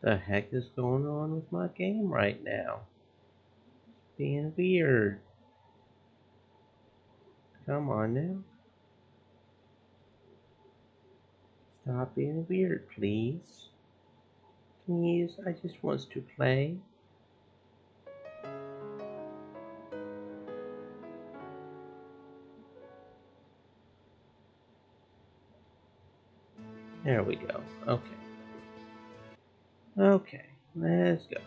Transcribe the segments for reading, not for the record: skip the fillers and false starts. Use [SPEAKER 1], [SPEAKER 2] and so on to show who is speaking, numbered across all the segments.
[SPEAKER 1] The heck is going on with my game right now? Being weird. Come on now. Stop being weird, please. Please, I just want to play. There we go. Okay. Okay, let's go.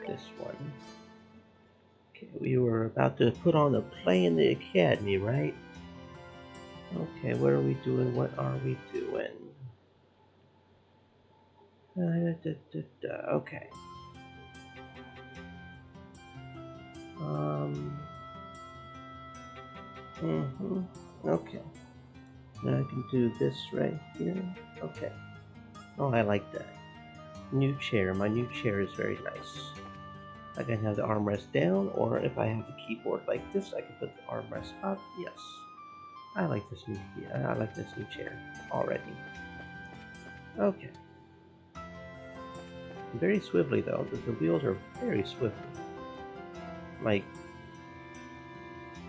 [SPEAKER 1] This one. Okay, we were about to put on a play in the academy, right? Okay, what are we doing? What are we doing? Okay. Um. Okay. Now I can do this right here. Okay. Oh, I like that. New chair. My new chair is very nice. I can have the armrest down, or if I have the keyboard like this, I can put the armrest up. Yes. I like this new I like this new chair already. Okay. Very swivelly though. The wheels are very swivelly. Like,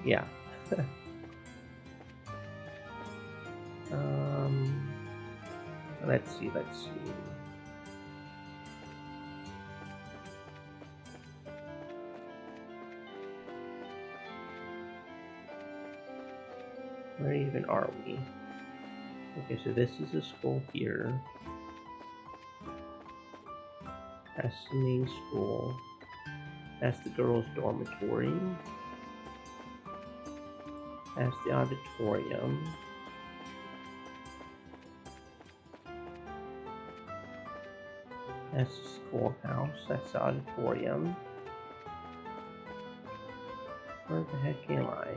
[SPEAKER 1] yeah. um. Let's see. Let's see. Where even are we? Okay, so this is the school here. That's the main school. That's the girls' dormitory. That's the auditorium. That's the schoolhouse. That's the auditorium. Where the heck am I?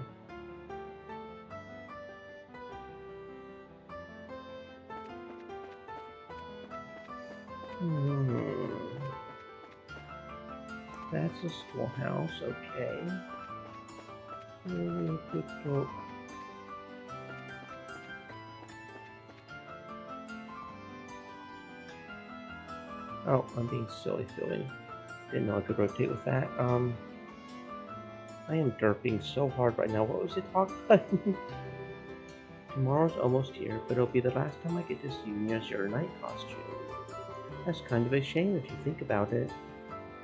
[SPEAKER 1] That's the schoolhouse, okay. Oh, I'm being silly, Philly. Didn't know I could rotate with that. I am derping so hard right now. What was it talking about? Tomorrow's almost here, but it'll be the last time I get to see you as your night costume. That's kind of a shame if you think about it.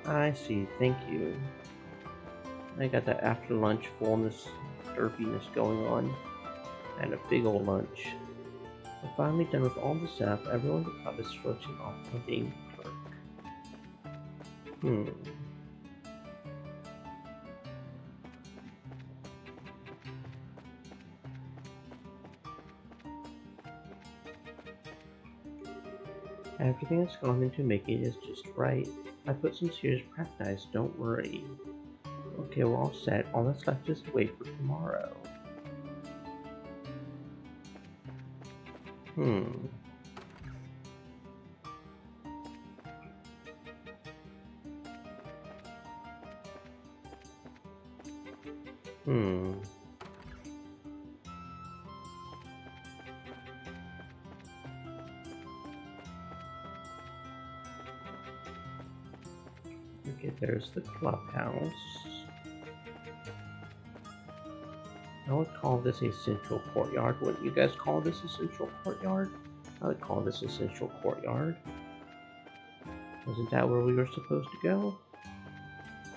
[SPEAKER 1] I see, thank you. I got that after lunch fullness, derpiness going on, and a big old lunch. We're finally done with all the stuff. Everyone in the club is switching off from being clerk. Hmm. Everything that's gone into making it is just right. I put some serious practice, don't worry. Okay, we're all set. All that's left is to wait for tomorrow. Hmm. Hmm. Okay, there's the clubhouse. I would call this a central courtyard. Wouldn't you guys call this a central courtyard? I would call this a central courtyard. Isn't that where we were supposed to go?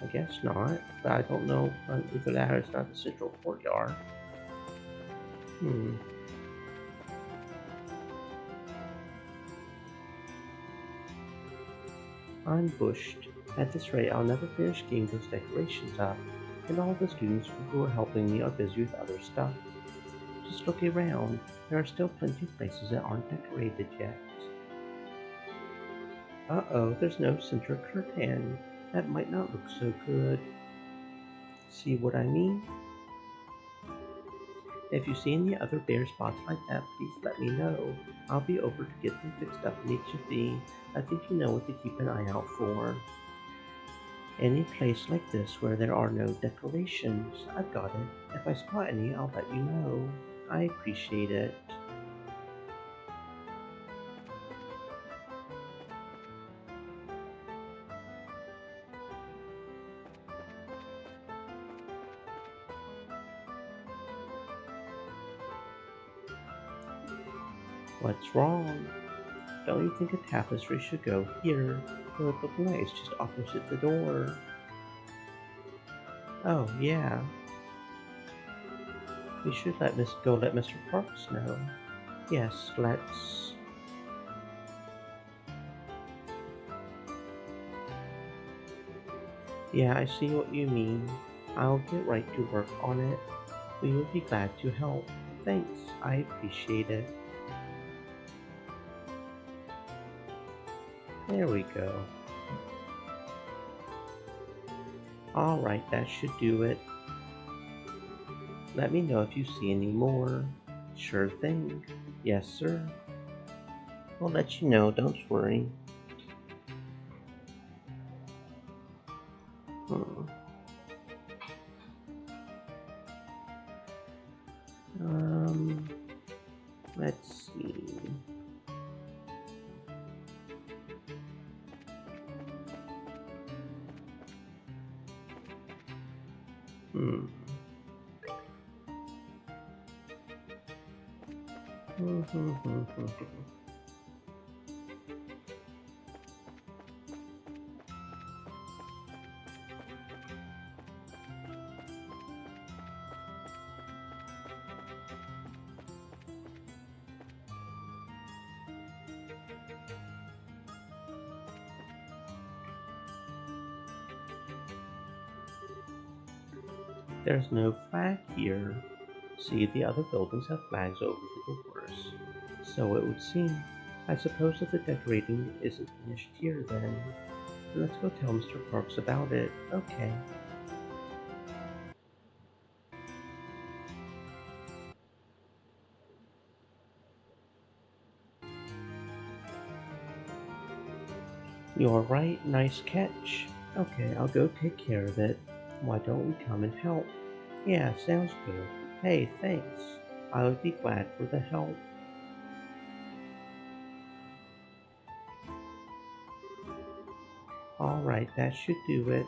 [SPEAKER 1] I guess not, but I don't know if that is not the central courtyard. Hmm. I'm bushed. At this rate, I'll never finish getting those decorations up, and all the students who are helping me are busy with other stuff. Just look around. There are still plenty of places that aren't decorated yet. Uh-oh, there's no center curtain. That might not look so good. See what I mean? If you see any other bare spots like that, please let me know. I'll be over to get them fixed up in HFD. I think you know what to keep an eye out for. Any place like this where there are no decorations, I've got it. If I spot any, I'll let you know. I appreciate it. What's wrong? Don't you think a tapestry should go here? It would look nice just opposite the door. Oh, yeah. We should let Mr. Parks know. Yes, let's. Yeah, I see what you mean. I'll get right to work on it. We will be glad to help. Thanks, I appreciate it. There we go. Alright, that should do it. Let me know if you see any more. Sure thing. Yes, sir. We'll let you know, don't worry. Hmm. Um, let's see. Hmm. There's no flag here. See, the other buildings have flags over the doors. So it would seem. I suppose if the decorating isn't finished here, then let's go tell Mr. Parks about it. Okay. You're right, nice catch. Okay, I'll go take care of it. Why don't we come and help? Yeah, sounds good. Hey, thanks. I would be glad for the help. Alright, that should do it.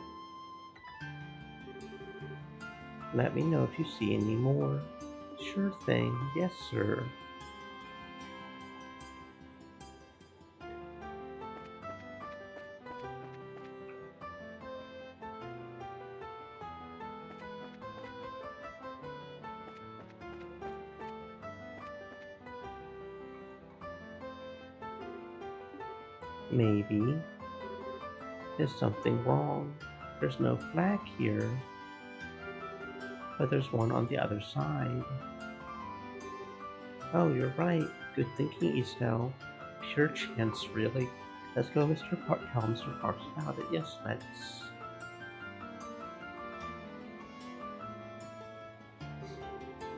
[SPEAKER 1] Let me know if you see any more. Sure thing, yes sir. Maybe. Is something wrong? There's no flag here, but there's one on the other side. Oh, you're right. Good thinking, Isabel. Pure chance, really. Let's go, tell Mr. Parks about it. Yes, let's.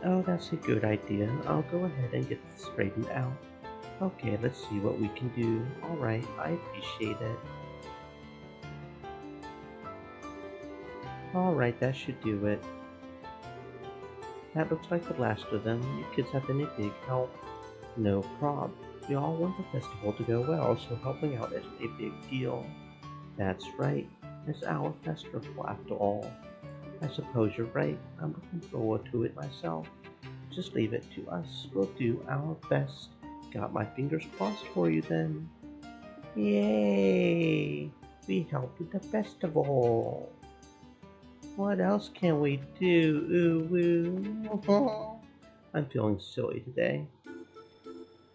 [SPEAKER 1] Oh, that's a good idea. I'll go ahead and get this straightened out. Okay, let's see what we can do. Alright, I appreciate it. Alright, that should do it. That looks like the last of them. You kids have been a big help. No prob. We all want the festival to go well, so helping out isn't a big deal. That's right. It's our festival after all. I suppose you're right. I'm looking forward to it myself. Just leave it to us. We'll do our best. Got my fingers crossed for you then. Yay! We helped with the festival. What else can we do? Ooh woo. I'm feeling silly today.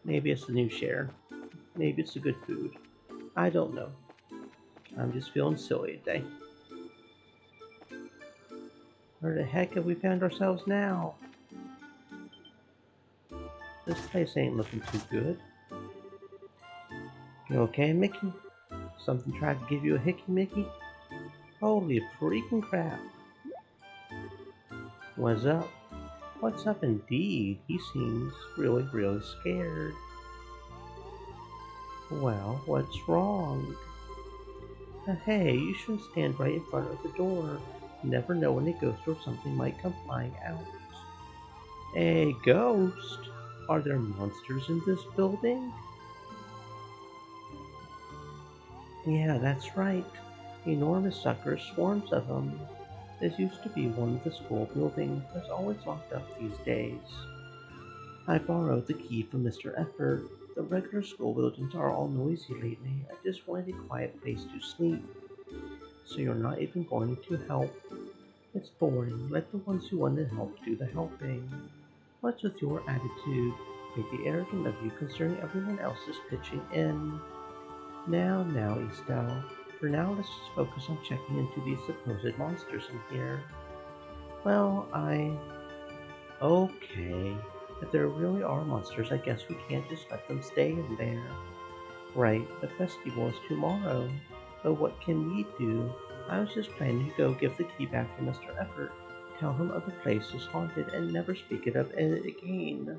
[SPEAKER 1] Maybe it's the new share. Maybe it's the good food. I don't know. I'm just feeling silly today. Where the heck have we found ourselves now? This place ain't looking too good. You okay, Mickey? Something tried to give you a hickey mickey? Holy freaking crap. What's up? What's up indeed? He seems really scared. Well, what's wrong? Hey, you shouldn't stand right in front of the door. You never know when a ghost or something might come flying out. A ghost? Are there monsters in this building? Yeah, that's right. Enormous suckers, swarms of them. This used to be one of the school buildings, but it's always locked up these days. I borrowed the key from Mr. Effort. The regular school buildings are all noisy lately. I just wanted a quiet place to sleep. So you're not even going to help? It's boring. Let the ones who want to help do the helping. What's with your attitude? Pretty arrogant of you considering everyone else is pitching in. Now, Estelle. For now, let's just focus on checking into these supposed monsters in here. Well, Okay. If there really are monsters, I guess we can't just let them stay in there. Right, the festival is tomorrow. But what can we do? I was just planning to go give the key back to Mr. Effort, tell him of the place is haunted, and never speak it up again.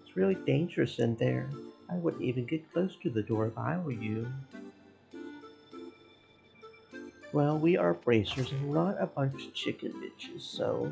[SPEAKER 1] It's really dangerous in there. I wouldn't even get close to the door if I were you. Well, we are bracers and not a bunch of chicken bitches, so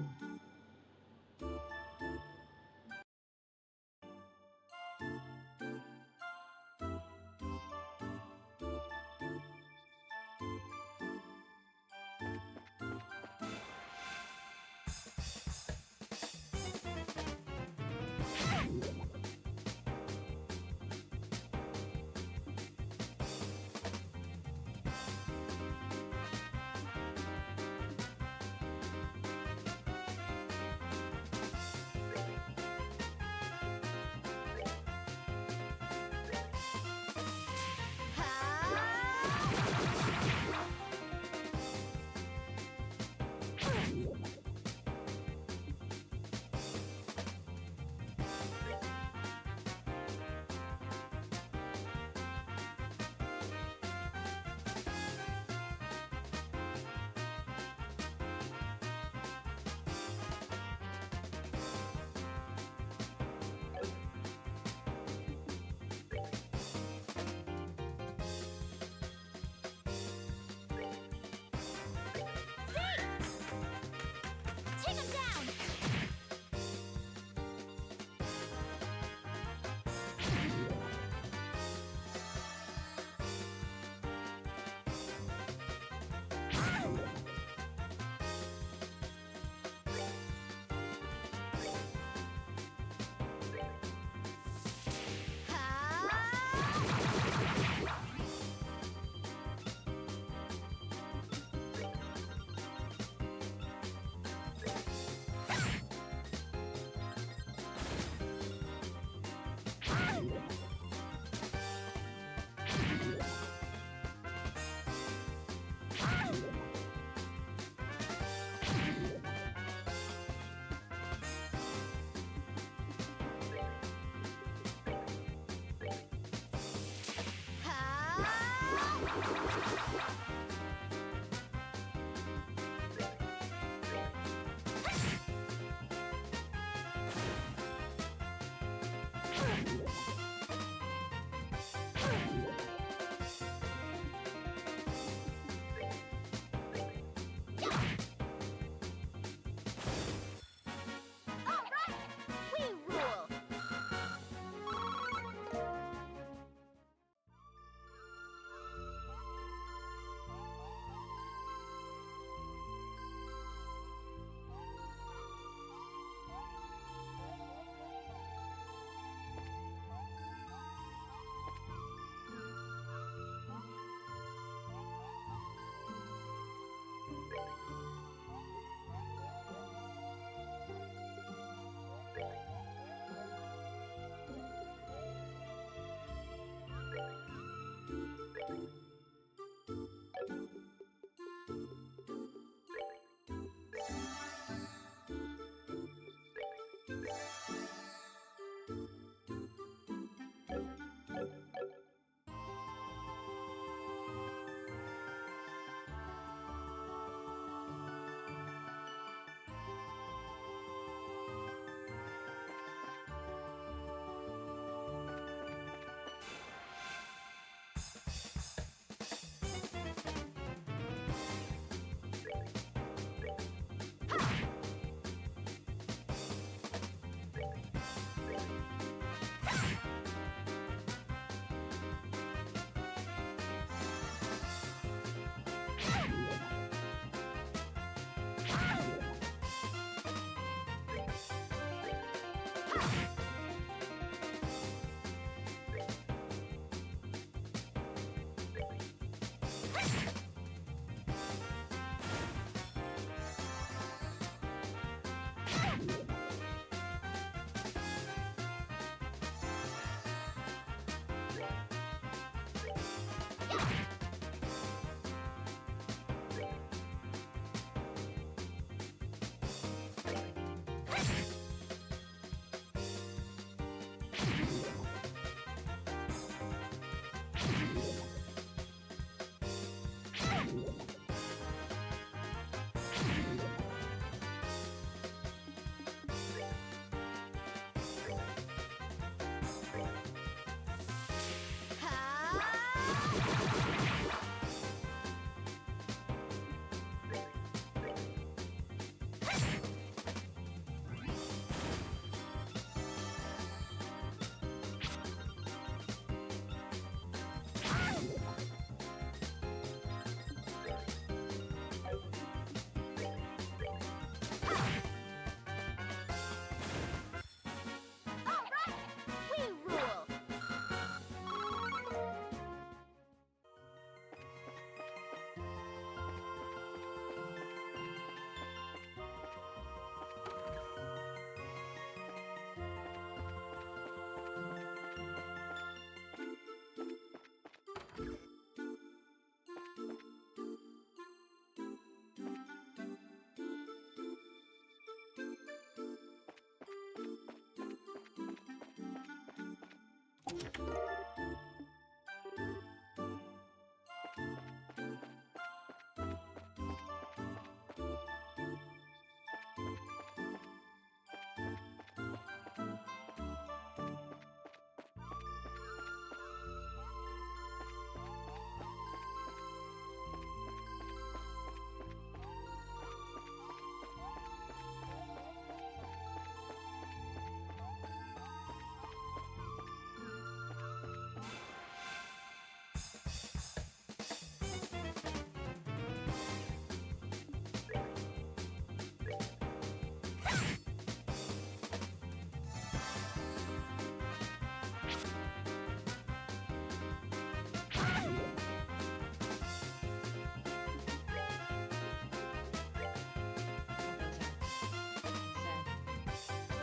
[SPEAKER 2] We rule!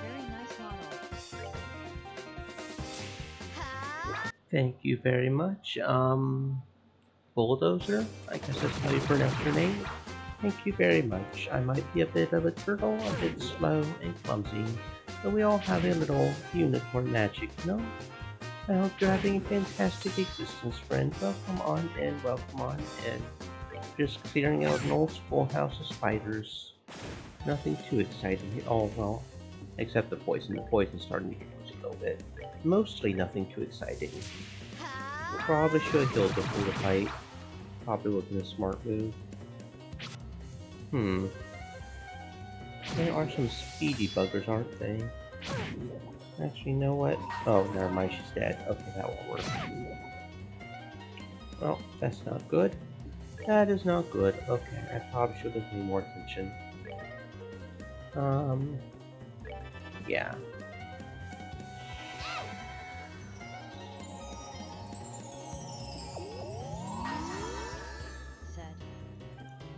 [SPEAKER 3] Very nice model.
[SPEAKER 1] Thank you very much. Bulldozer? I guess that's how you pronounce your name. Thank you very much. I might be a bit of a turtle, a bit slow and clumsy, but we all have a little unicorn magic, no? I hope you're having a fantastic existence, friend. Welcome on in, welcome on in. Just clearing out an old schoolhouse of spiders. Nothing too exciting. Oh, well, except the poison. The poison's starting to get close a little bit. Mostly nothing too exciting. Probably should have healed before the fight. Probably would have been a smart move. They are some speedy buggers, aren't they? Actually, you know what? Oh, never mind, she's dead. Okay, that won't work. Well, that's not good. That is not good. Okay, I probably should have paid more attention. Yeah.
[SPEAKER 3] Said.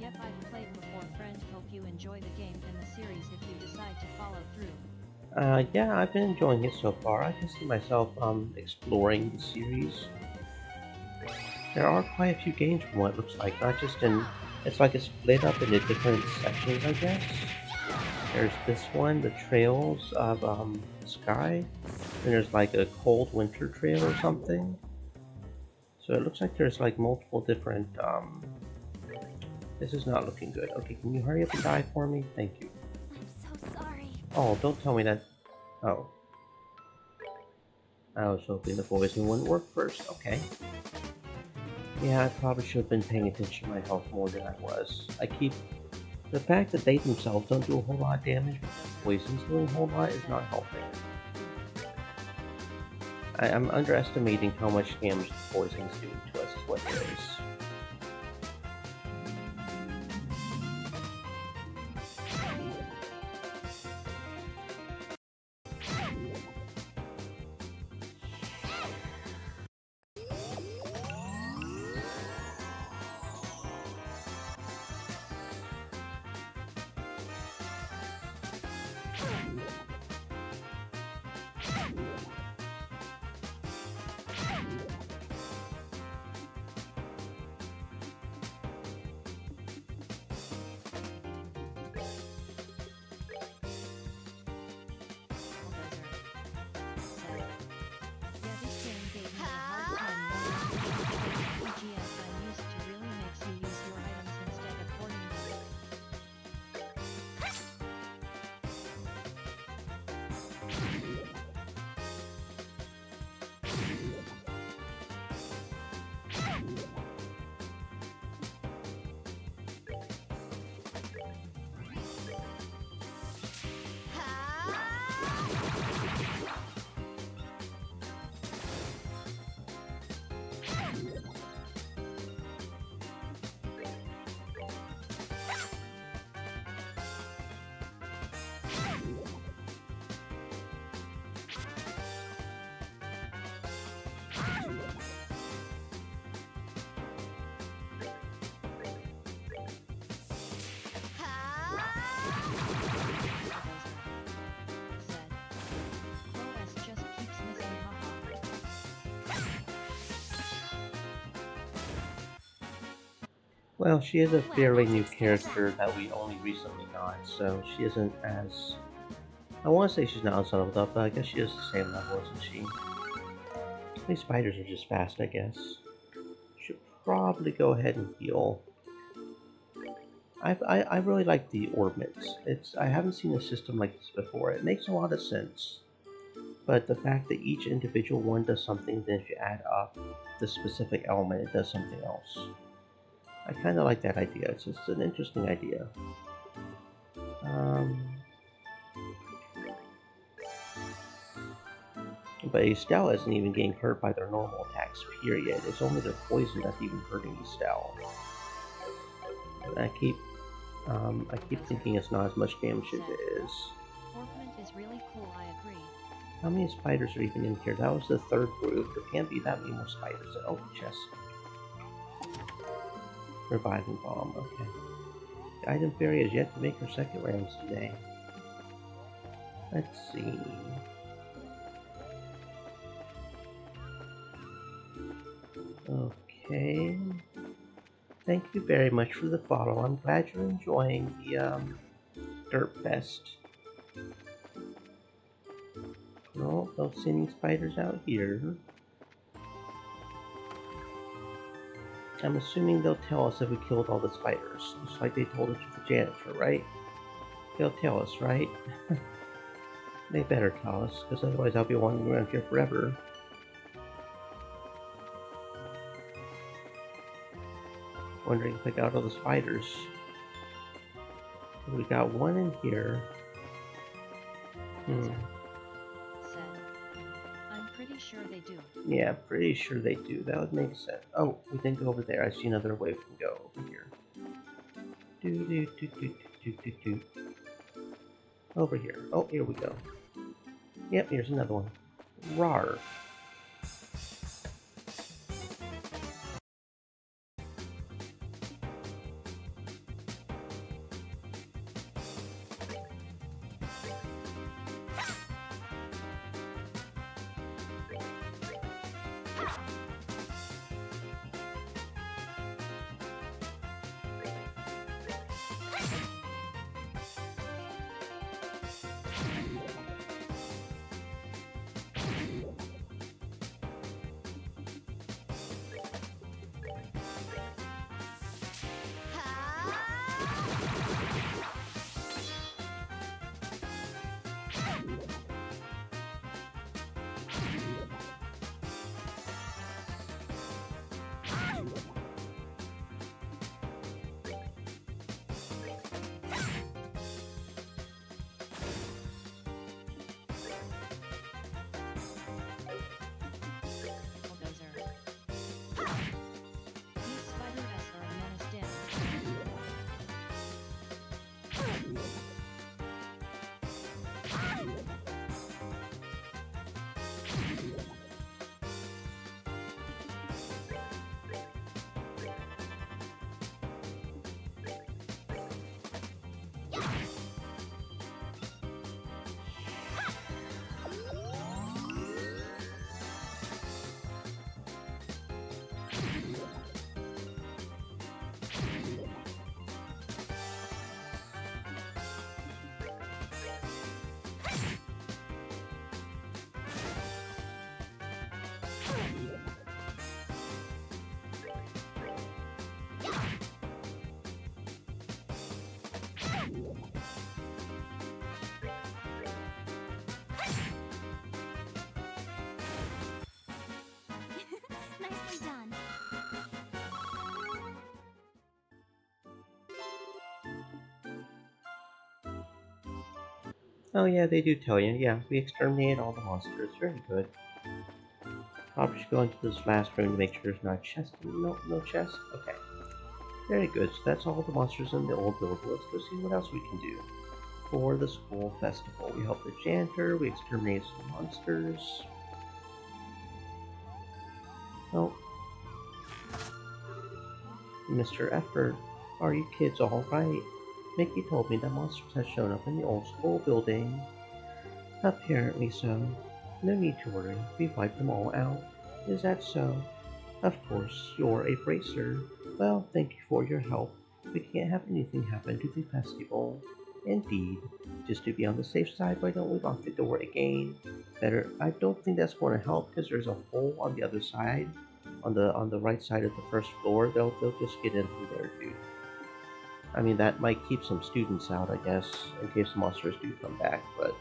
[SPEAKER 3] Yep, I've played before, friend. Hope you enjoy the game and the series if you decide to follow through.
[SPEAKER 1] Yeah, I've been enjoying it so far. I can see myself, exploring the series. There are quite a few games from what it looks like, not just in... It's like it's split up into different sections, I guess. There's this one, the Trails of, the Sky. And there's like a Cold Winter Trail or something. So it looks like there's like multiple different, This is not looking good. Okay, can you hurry up and die for me? Thank you.
[SPEAKER 2] I'm so sorry.
[SPEAKER 1] Oh, don't tell me that... Oh. I was hoping the poison wouldn't work first. Okay. Yeah, I probably should have been paying attention to my health more than I was. I keep... The fact that they themselves don't do a whole lot of damage, but the poison's doing a whole lot is not helping. I'm underestimating how much damage the poison's doing to us is what it is. Well, she is a fairly new character that we only recently got, so she isn't as... I want to say she's not as leveled up, but I guess she is the same level, isn't she? These spiders are just fast, I guess. Should probably go ahead and heal. I really like the orbits. I haven't seen a system like this before. It makes a lot of sense. But the fact that each individual one does something, then if you add up the specific element, it does something else. I kind of like that idea. It's just an interesting idea. But Estelle isn't even getting hurt by their normal attacks, period. It's only their poison that's even hurting Estelle. I keep thinking it's not as much damage as it is.
[SPEAKER 3] Orpiment is really cool, I agree.
[SPEAKER 1] How many spiders are even in here? That was the third group. There can't be that many more spiders. Oh, chest. Reviving bomb, okay. The item fairy has yet to make her second rounds today. Let's see. Okay. Thank you very much for the follow. I'm glad you're enjoying the Dirt Fest. No, don't see any spiders out here. I'm assuming they'll tell us if we killed all the spiders, just like they told us with the janitor, right? They'll tell us, right? They better tell us, because otherwise I'll be wandering around here forever. Wondering if I got all the spiders. We got one in here.
[SPEAKER 3] Said. I'm pretty sure they do.
[SPEAKER 1] Yeah, pretty sure they do. That would make sense. Oh, we didn't go over there. I see another way we can go over here. Over here. Oh, here we go. Yep, here's another one. Rawr.
[SPEAKER 2] Nicely done.
[SPEAKER 1] Oh yeah, they do tell you. Yeah, we exterminated all the monsters. Very good. Probably should go into this last room to make sure there's not a chest. No, no chest? Okay. Very good. So that's all the monsters in the old building. Let's go see what else we can do for the school festival. We helped the janitor. We exterminated some monsters. Oh. Mr. Effort, are you kids alright? Mickey told me that monsters have shown up in the old school building. Apparently so. No need to worry, we've wiped them all out. Is that so? Of course, you're a bracer. Well, thank you for your help. We can't have anything happen to the festival. Indeed. Just to be on the safe side, why don't we lock the door again? Better. I don't think that's going to help because there's a hole on the other side, on the right side of the first floor. They'll just get in through there, dude. I mean, that might keep some students out, I guess, in case the monsters do come back, but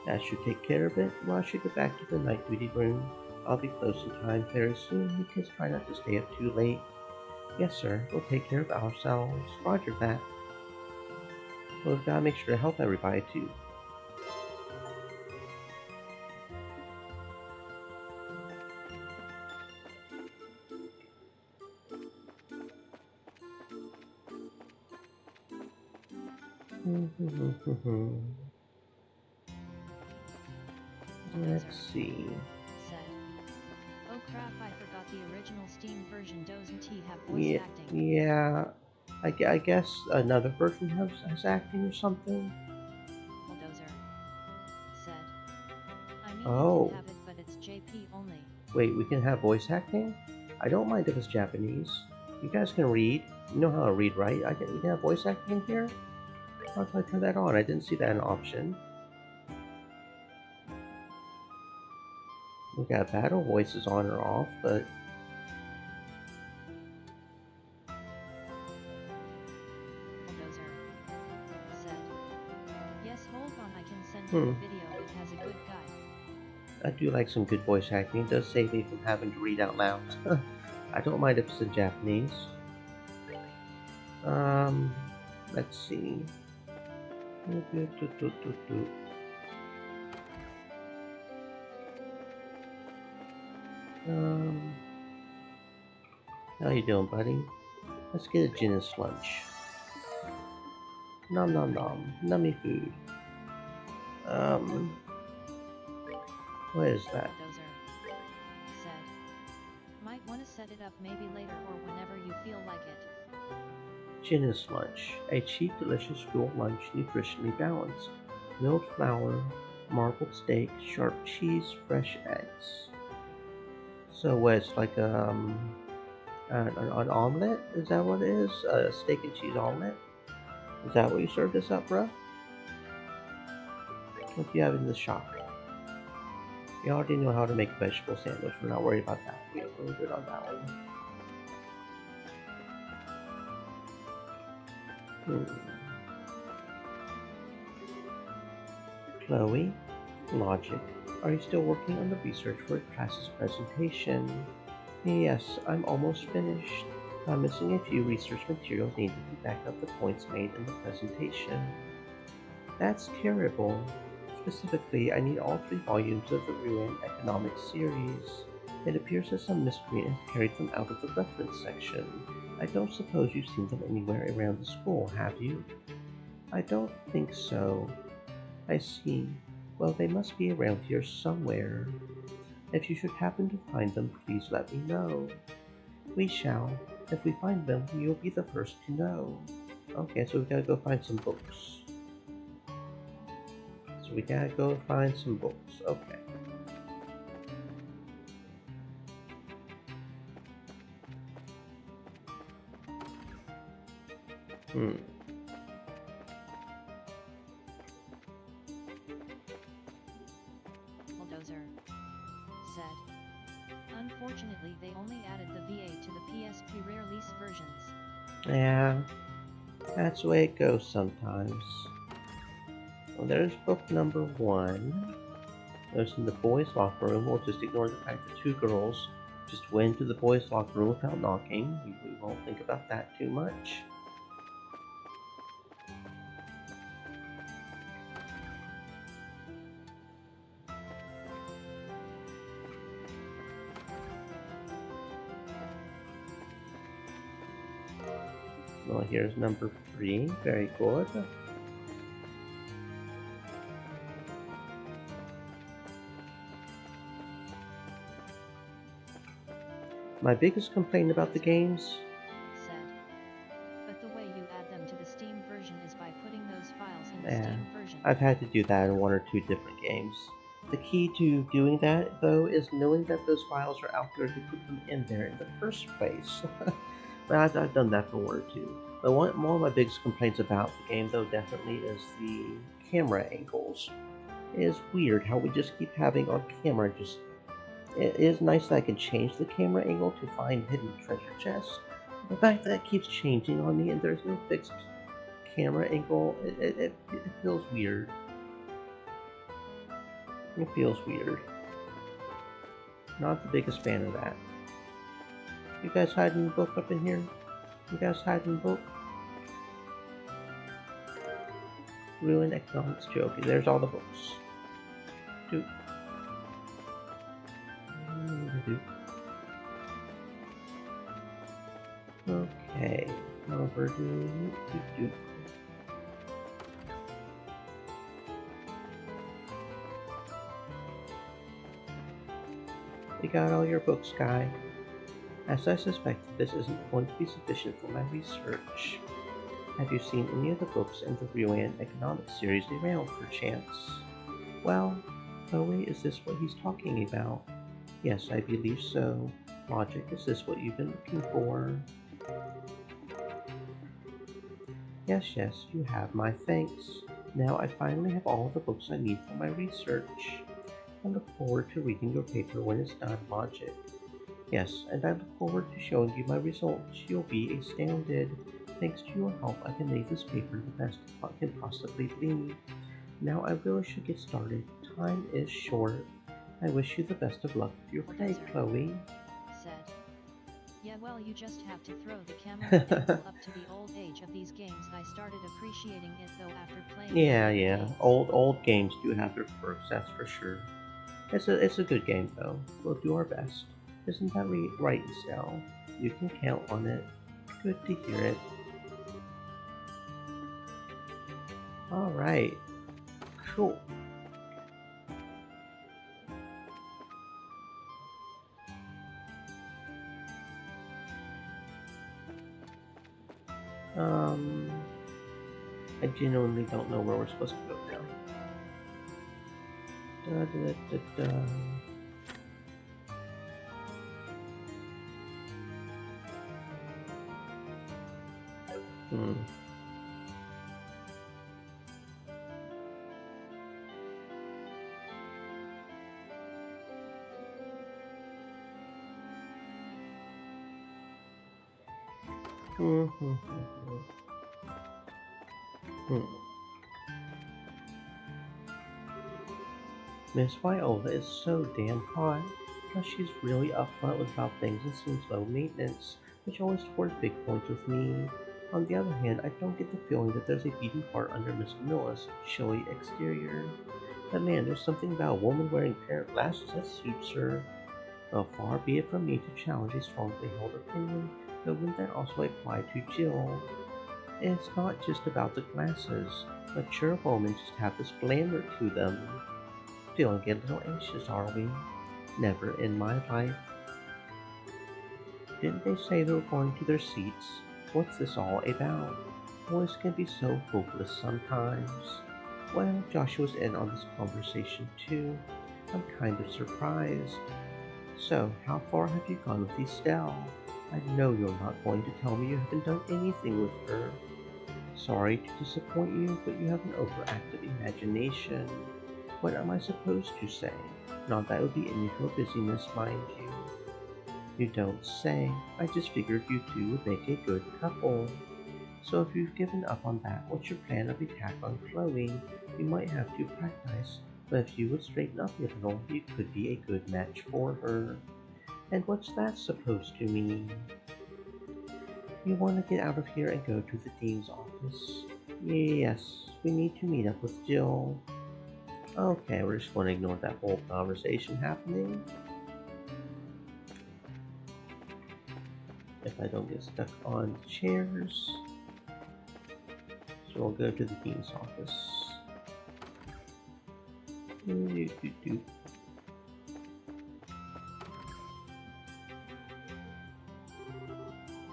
[SPEAKER 1] that should take care of it. Well, I should get back to the night duty room. I'll be close in time very soon. You kids try not to stay up too late. Yes, sir. We'll take care of ourselves. Roger that. Well, we've got to make sure to help everybody, too. Let's see.
[SPEAKER 3] Said. Oh crap, I forgot the original Steam version doesn't have voice acting.
[SPEAKER 1] Yeah. I guess another version has acting or something.
[SPEAKER 3] Bulldozer. Said. I mean,
[SPEAKER 1] Oh.
[SPEAKER 3] you can have it, but it's JP only.
[SPEAKER 1] Wait, we can have voice acting? I don't mind if it's Japanese. You guys can read. You know how to read, right? We can have voice acting here? How do I turn that on? I didn't see that an option. We got battle voices on or off, but
[SPEAKER 3] Bulldozer. Said. Yes, hold on, I can send you a video. It has a good guide.
[SPEAKER 1] I do like some good voice acting. It does save me from having to read out loud. I don't mind if it's in Japanese. Let's see. How you doing, buddy? Let's get a gin and sludge. Nom nom nom. Nummy food. What is that?
[SPEAKER 3] Bulldozer. Said. Might want to set it up maybe later or whenever you feel like it.
[SPEAKER 1] Gin and sludge. A cheap, delicious school lunch, nutritionally balanced. Milled flour, marbled steak, sharp cheese, fresh eggs. So what, it's like an omelet? Is that what it is? A steak and cheese omelet? Is that what you served us up, bro? What do you have in the shop? You already know how to make a vegetable sandwich. We're not worried about that. We're good on that one. Chloe, logic. Are you still working on the research for a class's presentation? Yes, I'm almost finished. I'm missing a few research materials needed to back up the points made in the presentation. That's terrible. Specifically, I need all 3 volumes of the Ruin Economics series. It appears that some miscreant has carried them out of the reference section. I don't suppose you've seen them anywhere around the school, have you? I don't think so. I see. Well, they must be around here somewhere. If you should happen to find them, please let me know. We shall. If we find them, you'll be the first to know. Okay, so we gotta go find some books. So we gotta go find some books. Okay.
[SPEAKER 3] Bulldozer. Said. Unfortunately, they only added the VA to the PSP release versions.
[SPEAKER 1] Yeah, that's the way it goes sometimes. Well, there's book number 1. There's in the boys' locker room. We'll just ignore the fact that 2 girls just went to the boys' locker room without knocking. We won't think about that too much. Well, here's number 3. Very good. My biggest complaint about the games?
[SPEAKER 3] Said. But the way you add them to the Steam version is by putting those files in the Steam version.
[SPEAKER 1] I've had to do that in 1 or 2 different games. The key to doing that, though, is knowing that those files are out there to put them in there in the first place. I've done that before too. But one of my biggest complaints about the game, though, definitely is the camera angles. It is weird how we just keep having our camera just. It is nice that I can change the camera angle to find hidden treasure chests. The fact that it keeps changing on me and there's no fixed camera angle, it feels weird. It feels weird. Not the biggest fan of that. You guys hiding the book up in here? You guys hiding the book? Ruin economics joke. There's all the books. Doop. Okay. Over to You got all your books, Guy. As I suspected, this isn't going to be sufficient for my research. Have you seen any of the books in the Ruin Economics series around, perchance? Well, Chloe, is this what he's talking about? Yes, I believe so. Logic, is this what you've been looking for? Yes, you have my thanks. Now I finally have all the books I need for my research. I look forward to reading your paper when it's done, Logic. Yes, and I look forward to showing you my results. You'll be astounded. Thanks to your help, I can make this paper the best it can possibly be. Now I really should get started. Time is short. I wish you the best of luck with your play, Chloe.
[SPEAKER 3] Said. Yeah, well, you just have to throw the camera angle up to the old age of these games. I started appreciating it though after playing.
[SPEAKER 1] Yeah. Old games do have their perks, that's for sure. It's a good game though. We'll do our best. Isn't that right, Estelle? You can count on it. Good to hear it. Alright. Cool. I genuinely don't know where we're supposed to go now. Miss Viola is so damn hot. Plus she's really upfront about things and seems low maintenance, which always scores big points with me. On the other hand, I don't get the feeling that there's a beating heart under Miss Camilla's showy exterior. But man, there's something about a woman wearing a pair of glasses that suits her. Well, far be it from me to challenge a strongly held opinion, but wouldn't that also apply to Jill? It's not just about the glasses. Mature women just have this glamour to them. Feeling a little anxious, are we? Never in my life. Didn't they say they were going to their seats? What's this all about? Boys can be so hopeless sometimes. Well, Joshua's in on this conversation too. I'm kind of surprised. So, how far have you gone with Estelle? I know you're not going to tell me you haven't done anything with her. Sorry to disappoint you, but you have an overactive imagination. What am I supposed to say? Not that it would be any of your business, mind you. You don't say. I just figured you two would make a good couple. So if you've given up on that, what's your plan of attack on Chloe? You might have to practice, but if you would straighten up a little, you could be a good match for her. And what's that supposed to mean? You want to get out of here and go to the dean's office? Yes, we need to meet up with Jill. Okay, we're just going to ignore that whole conversation happening. If I don't get stuck on chairs. So we'll go to the dean's office.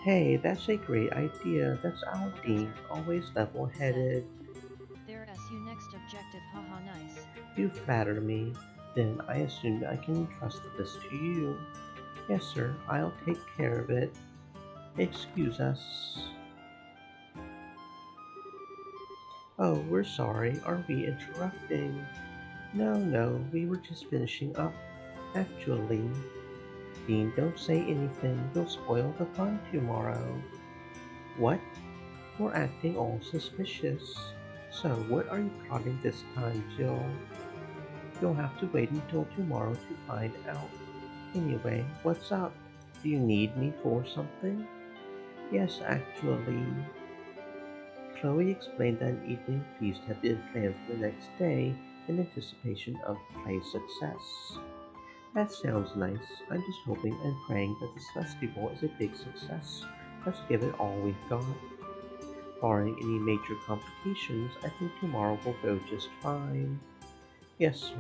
[SPEAKER 1] Hey, that's a great idea. That's our dean, always level-headed.
[SPEAKER 3] There SU next objective, haha nice.
[SPEAKER 1] You flatter me. Then I assume I can entrust this to you. Yes, sir, I'll take care of it. Excuse us. Oh, we're sorry. Are we interrupting? No, no, we were just finishing up. Actually, Dean, don't say anything. You'll spoil the fun tomorrow. What? We're acting all suspicious. So, what are you plotting this time, Jill? You'll have to wait until tomorrow to find out. Anyway, what's up? Do you need me for something? Yes, actually. Chloe explained that an evening feast had been planned for the next day in anticipation of play success. That sounds nice. I'm just hoping and praying that this festival is a big success. Let's give it all we've got. Barring any major complications, I think tomorrow will go just fine. Yes, sir.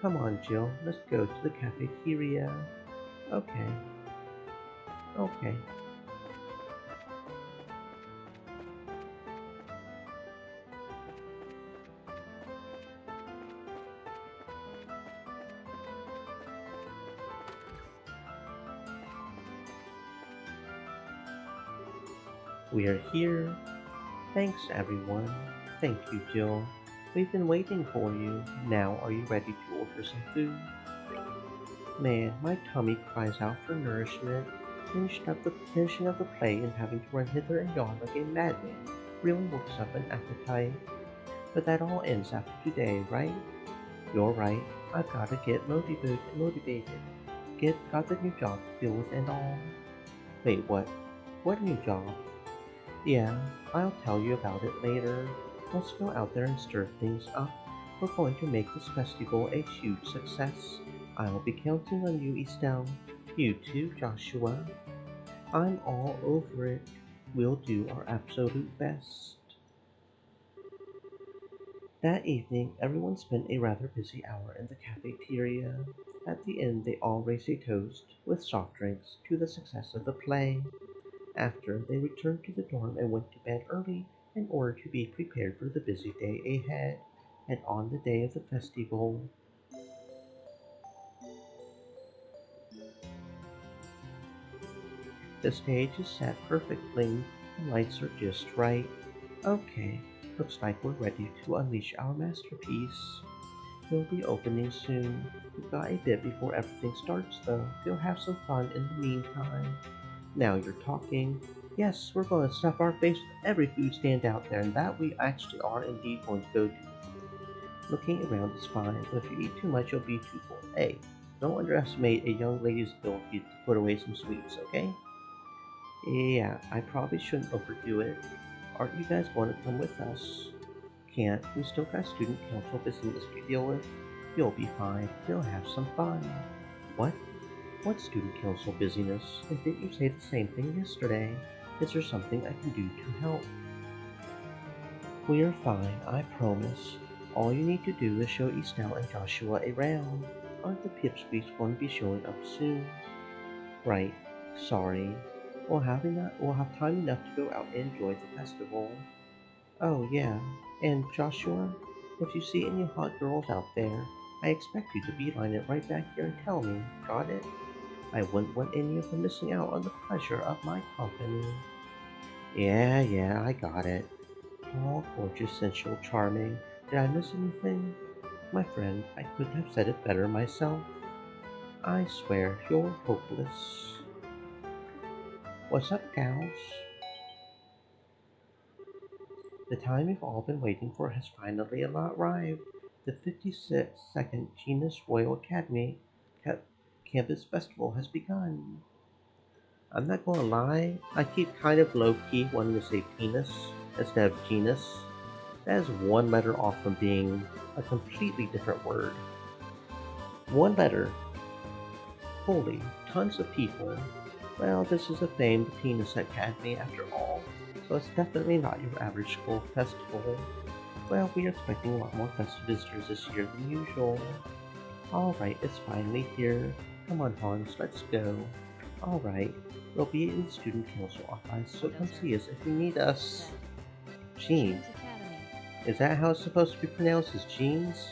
[SPEAKER 1] Come on, Jill. Let's go to the cafeteria. Okay. Okay. We are here. Thanks, everyone. Thank you, Jill. We've been waiting for you. Now, are you ready to order some food? Man, my tummy cries out for nourishment. Finishing up the play and having to run hither and yon like a madman really works up an appetite. But that all ends after today, right? You're right. I've got to get motivated. Got the new job to deal with and all. Wait, what? What new job? Yeah, I'll tell you about it later. Let's go out there and stir things up. We're going to make this festival a huge success. I'll be counting on you, Estelle. You too, Joshua. I'm all over it. We'll do our absolute best. That evening, everyone spent a rather busy hour in the cafeteria. At the end, they all raised a toast, with soft drinks, to the success of the play. After, they returned to the dorm and went to bed early in order to be prepared for the busy day ahead. And on the day of the festival, the stage is set perfectly, the lights are just right. Okay, looks like we're ready to unleash our masterpiece. We'll be opening soon. We've got a bit before everything starts though. We'll have some fun in the meantime. Now you're talking. Yes, we're going to stuff our face with every food stand out there, and that we actually are indeed going to go do. Looking around is fine, but if you eat too much, you'll be too full. Hey, don't underestimate a young lady's ability to put away some sweets, okay? Yeah, I probably shouldn't overdo it. Aren't you guys going to come with us? Can't. We still got student council business to deal with. You'll be fine. We'll have some fun. What? What student council busyness? And didn't you say the same thing yesterday? Is there something I can do to help? We are fine, I promise. All you need to do is show Estelle and Joshua around. Aren't the Pipsqueaks going to be showing up soon? Right. Sorry. We'll have time enough to go out and enjoy the festival. Oh yeah. And Joshua, if you see any hot girls out there, I expect you to beeline it right back here and tell me. Got it? I wouldn't want any of them missing out on the pleasure of my company. Yeah, I got it. Tall, gorgeous, sensual, charming. Did I miss anything? My friend, I couldn't have said it better myself. I swear, you're hopeless. What's up, gals? The time you've all been waiting for has finally arrived. The 52nd Genus Royal Academy Campus Festival has begun. I'm not gonna lie, I keep kind of low-key wanting to say penis instead of genus. That is one letter off from being a completely different word. One letter. Holy, tons of people. Well, this is a famed penis academy after all, so it's definitely not your average school festival. Well, we are expecting a lot more festive visitors this year than usual. Alright, it's finally here. Come on, Hans, let's go. Alright, we'll be in the student council office, so come see us if you need us. Jeans. Is that how it's supposed to be pronounced, as jeans?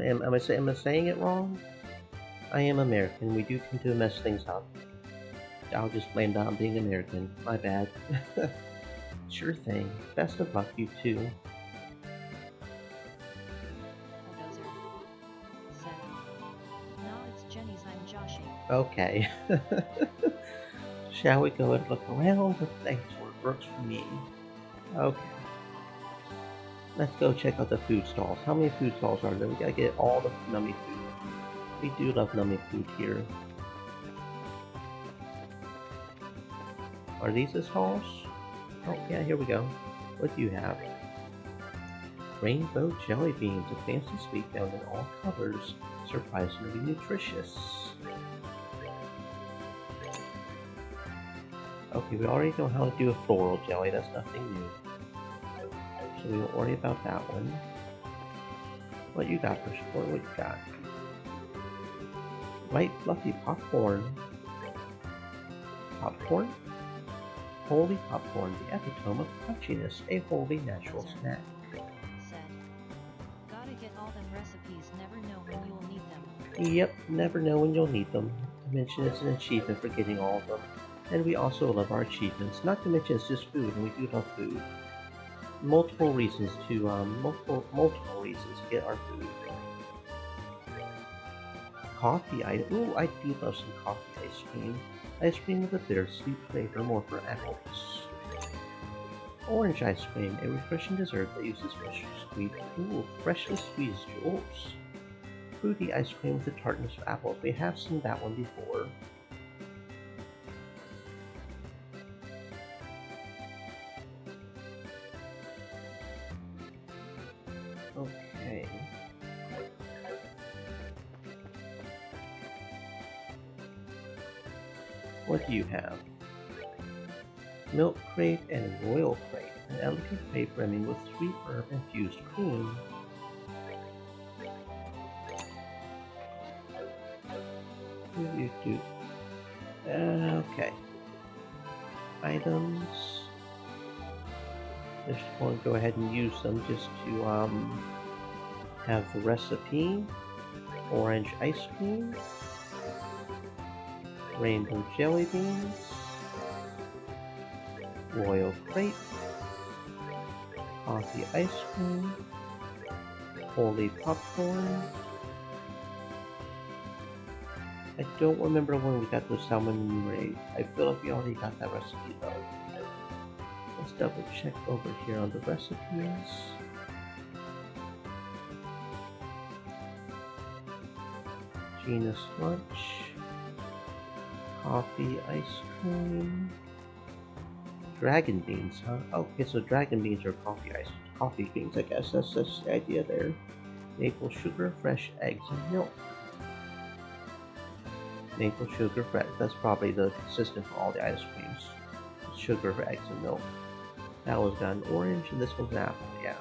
[SPEAKER 1] Am I saying it wrong? I am American, we do tend to mess things up. I'll just blame that on being American. My bad. Sure thing. Best of luck, you too.
[SPEAKER 3] Bulldozer said. Nah, it's Jenny's. I'm Joshy.
[SPEAKER 1] Okay. Shall we go and look around? Thanks, works for me. Okay. Let's go check out the food stalls. How many food stalls are there? We gotta get all the nummy food. We do love nummy food here. Are these the stalls? Oh yeah, here we go. What do you have? Rainbow jelly beans, a fancy sweet found in all colors, surprisingly nutritious. Okay, we already know how to do a floral jelly, that's nothing new. So we won't worry about that one. What you got, Pushboy? What you got? Light fluffy popcorn. Popcorn? Holy popcorn, the epitome of crunchiness, a wholly natural snack.
[SPEAKER 3] Said. Gotta get all them recipes, never know when you'll need them.
[SPEAKER 1] Yep, never know when you'll need them. To mention it's an achievement for getting all of them. And we also love our achievements, not to mention it's just food, and we do love food. Multiple reasons to get our food. Coffee ice. Ooh, I do love some coffee ice cream. Ice cream with a bittersweet flavor, more for apples. Orange ice cream, a refreshing dessert that uses freshly squeezed jewels. Fruity ice cream with the tartness of apples. We have seen that one before. Okay. What do you have? Milk crepe and royal crepe. An elegant crepe brimming with sweet herb infused cream. Okay. Items. Just want to go ahead and use them just to have the recipe. Orange ice cream. Rainbow jelly beans. Royal crepe. Coffee ice cream. Holy popcorn. I don't remember when we got the salmon raid. I feel like we already got that recipe though. Let's double check over here on the recipes. Genus lunch. Coffee ice cream. Dragon beans, huh? Okay, so dragon beans are coffee beans, I guess. That's the idea there. Maple sugar, fresh eggs, and milk. Maple sugar, fresh. That's probably the system for all the ice creams. Sugar, eggs, and milk. That was got an orange, and this one's an apple. Yeah.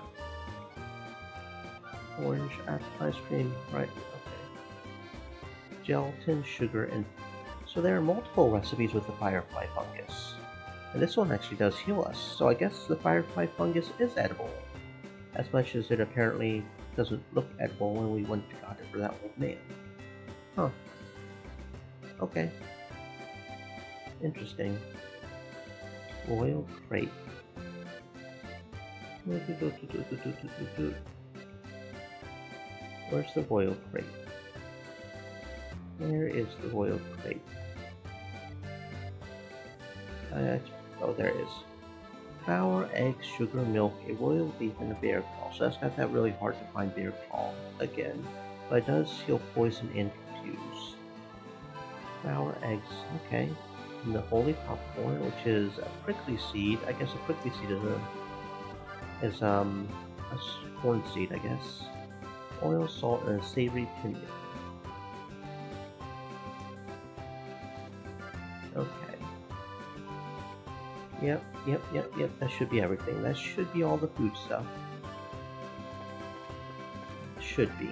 [SPEAKER 1] Orange apple ice cream, right? Okay. Gelatin, sugar, and so there are multiple recipes with the firefly fungus. And this one actually does heal us, so I guess the firefly fungus is edible. As much as it apparently doesn't look edible when we went and got it for that old man. Huh. Okay. Interesting. Royal crepe. Where's the royal crepe? Where is the royal crepe? Oh, there it is. Flour, eggs, sugar, milk, a royal beef, and a bear claw. So that's not that really hard to find bear claw again. But it does heal poison and confuse. Flour, eggs, okay. And the holy popcorn, which is a prickly seed. I guess a prickly seed is a corn seed, I guess. Oil, salt, and a savory pinion. Okay. Yep. That should be everything. That should be all the food stuff. Should be.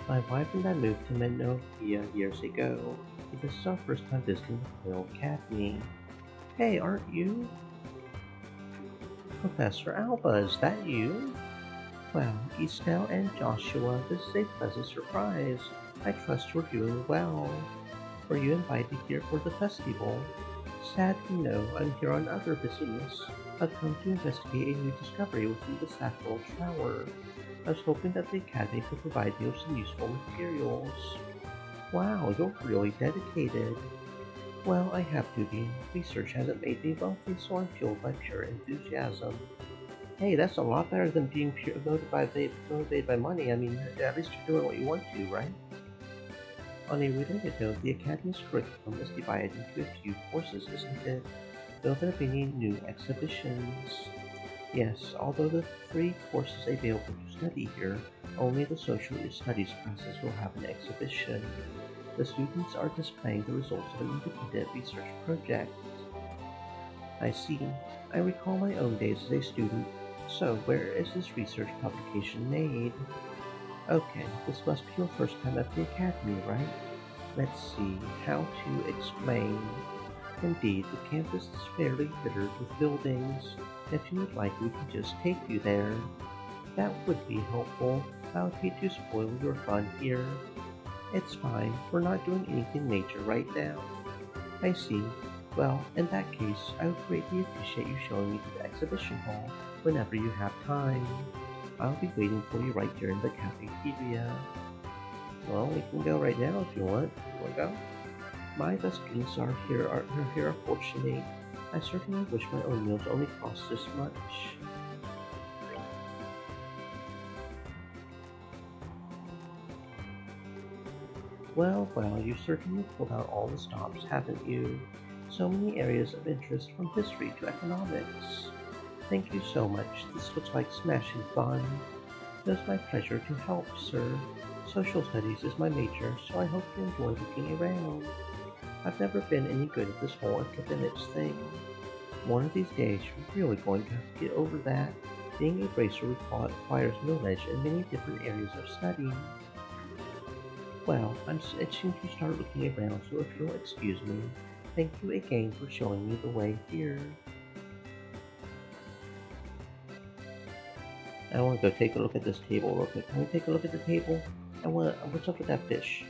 [SPEAKER 1] My wife and I moved to Menofia years ago. this is our first time visiting the Quail Academy. Hey, aren't you Professor Alba? Is that you? Well, Isnell and Joshua, this is a pleasant surprise. I trust you're doing well. Were you invited here for the festival? Sadly, no. I'm here on other business. I've come to investigate a new discovery within the Sackville Tower. I was hoping that the Academy could provide me with some useful materials. Wow, you're really dedicated. Well, I have to be. Research hasn't made me wealthy, so I'm fueled by pure enthusiasm. Hey, that's a lot better than being motivated by money. I mean, at least you're doing what you want to, right? On a related note, the Academy's curriculum is divided into a few courses, isn't it? Will there be any new exhibitions? Yes, although the 3 courses available to study here, only the Social Studies classes will have an exhibition. The students are displaying the results of an independent research project. I see. I recall my own days as a student. So, where is this research publication made? Okay, this must be your first time at the Academy, right? Let's see, how to explain. Indeed, the campus is fairly littered with buildings. If you would like, we can just take you there. That would be helpful. I would hate to spoil your fun here. It's fine, we're not doing anything major right now. I see. Well, in that case, I would greatly appreciate you showing me to the exhibition hall whenever you have time. I'll be waiting for you right here in the cafeteria. Well, we can go right now if you want. Wanna go? My students are here fortunate. I certainly wish my own meals only cost this much. Well, you certainly pulled out all the stops, haven't you? So many areas of interest from history to economics. Thank you so much. This looks like smashing fun. It is my pleasure to help, sir. Social studies is my major, so I hope you enjoy looking around. I've never been any good at this whole academics thing. One of these days, you're really going to have to get over that. Being a bracer requires knowledge in many different areas of study. Well, I'm itching to start looking around, so if you'll excuse me, thank you again for showing me the way here. I want to go take a look at this table real quick. Can we take a look at the table? What's up with that fish?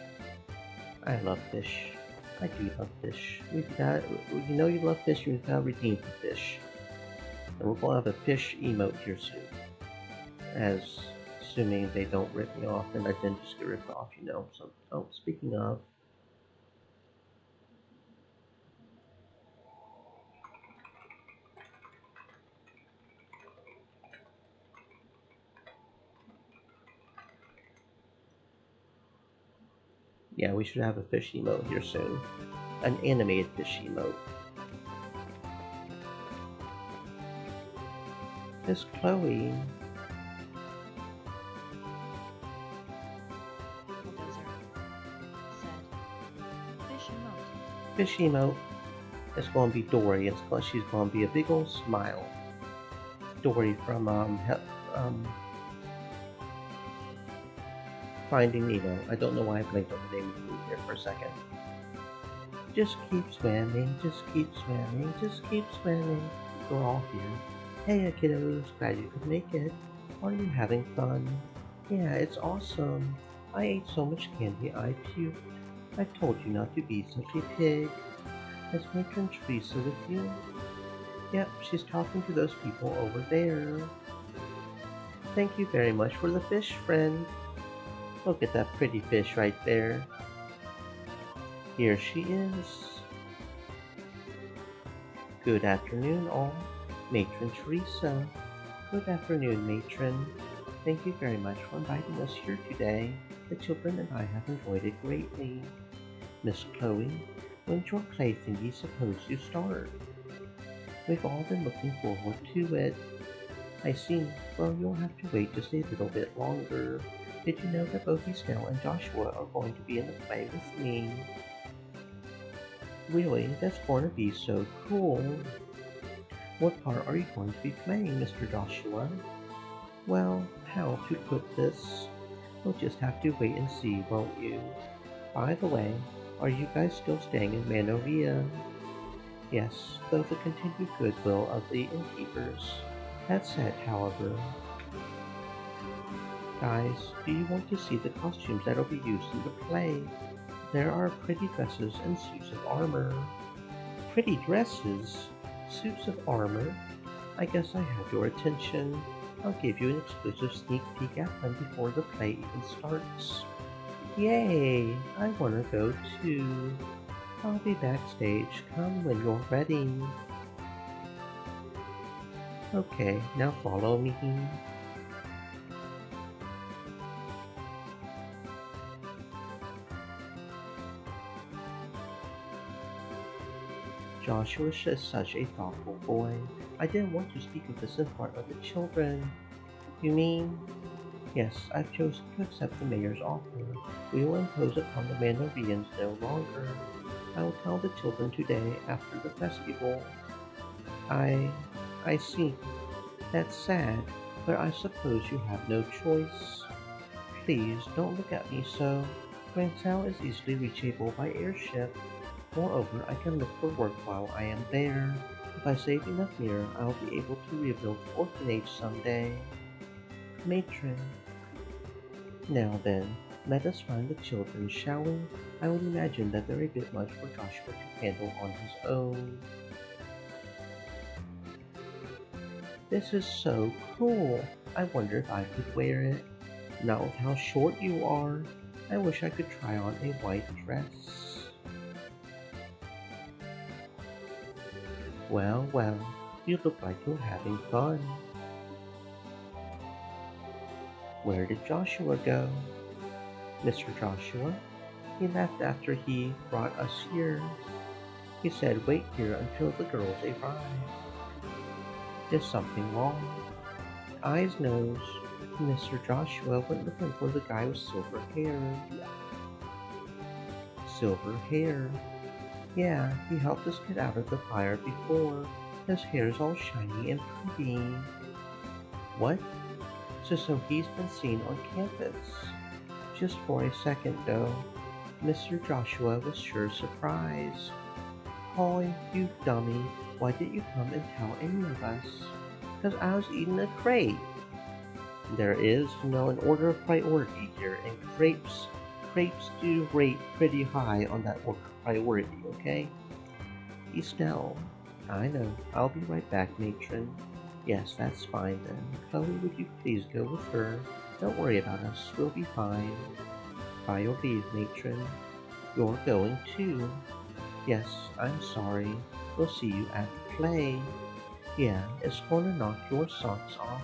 [SPEAKER 1] I love fish. I do love fish. You know you love fish, you've got to redeem for fish. And we're going to have a fish emote here soon. Assuming they don't rip me off and I then just get ripped off, you know. So, oh, speaking of. Yeah, we should have a fish emote here soon. An animated fish emote. Miss Chloe. Fish emote. It's going to be Dory. She's going to be a big old smile. Dory from Finding Nemo. I don't know why I blinked on the name of the movie here for a second. Just keep swimming, just keep swimming, just keep swimming. We're all here. Hey kiddos, glad you could make it. Are you having fun? Yeah, it's awesome. I ate so much candy I puked. I told you not to be such a pig. Is Matron Teresa with you? Yep, she's talking to those people over there. Thank you very much for the fish, friend. Look at that pretty fish right there. Here she is. Good afternoon, all. Matron Teresa. Good afternoon, Matron. Thank you very much for inviting us here today. The children and I have enjoyed it greatly. Miss Chloe, when's your play thingy supposed to start? We've all been looking forward to it. I see. Well, you'll have to wait just a little bit longer. Did you know that both Estelle and Joshua are going to be in the play with me? Really? That's going to be so cool. What part are you going to be playing, Mr. Joshua? Well, how to put this? You'll just have to wait and see, won't you? By the way, Are you guys still staying in Manovia? Yes, though the continued goodwill of the innkeepers. That said, however, guys, do you want to see the costumes that'll be used in the play? There are pretty dresses and suits of armor. Pretty dresses? Suits of armor? I guess I have your attention. I'll give you an exclusive sneak peek at them before the play even starts. Yay! I wanna go too. I'll be backstage. Come when you're ready. Okay, now follow me. Joshua is such a thoughtful boy. I didn't want to speak of this in front of the children. You mean? Yes, I've chosen to accept the mayor's offer. We will impose upon the Manovians no longer. I will tell the children today after the festival. I see. That's sad, but I suppose you have no choice. Please don't look at me so. Gransau is easily reachable by airship. Moreover, I can look for work while I am there. If I save enough mirror, I will be able to rebuild the orphanage someday. Matron. Now then, let us find the children, shall we? I would imagine that they're a bit much for Joshua to handle on his own. This is so cool. I wonder if I could wear it. Not with how short you are. I wish I could try on a white dress. Well, well, you look like you're having fun. Where did Joshua go? Mr. Joshua? He left after he brought us here. He said wait here until the girls arrive. Is something wrong? Eyes knows. Mr. Joshua went looking for the guy with silver hair. Silver hair? Yeah, he helped us get out of the fire before. His hair's all shiny and pretty. What? So he's been seen on campus. Just for a second though. Mr. Joshua was sure surprised. Holly, you dummy, why didn't you come and tell any of us? 'Cause I was eating a crepe. There is, an order of priority here, and crepes do rate pretty high on that order of priority, okay? Estelle, I know, I'll be right back, matron. Yes, that's fine then. Chloe, would you please go with her? Don't worry about us, we'll be fine. By your leave, matron. You're going too. Yes, I'm sorry. We'll see you at the play. Yeah, it's gonna knock your socks off.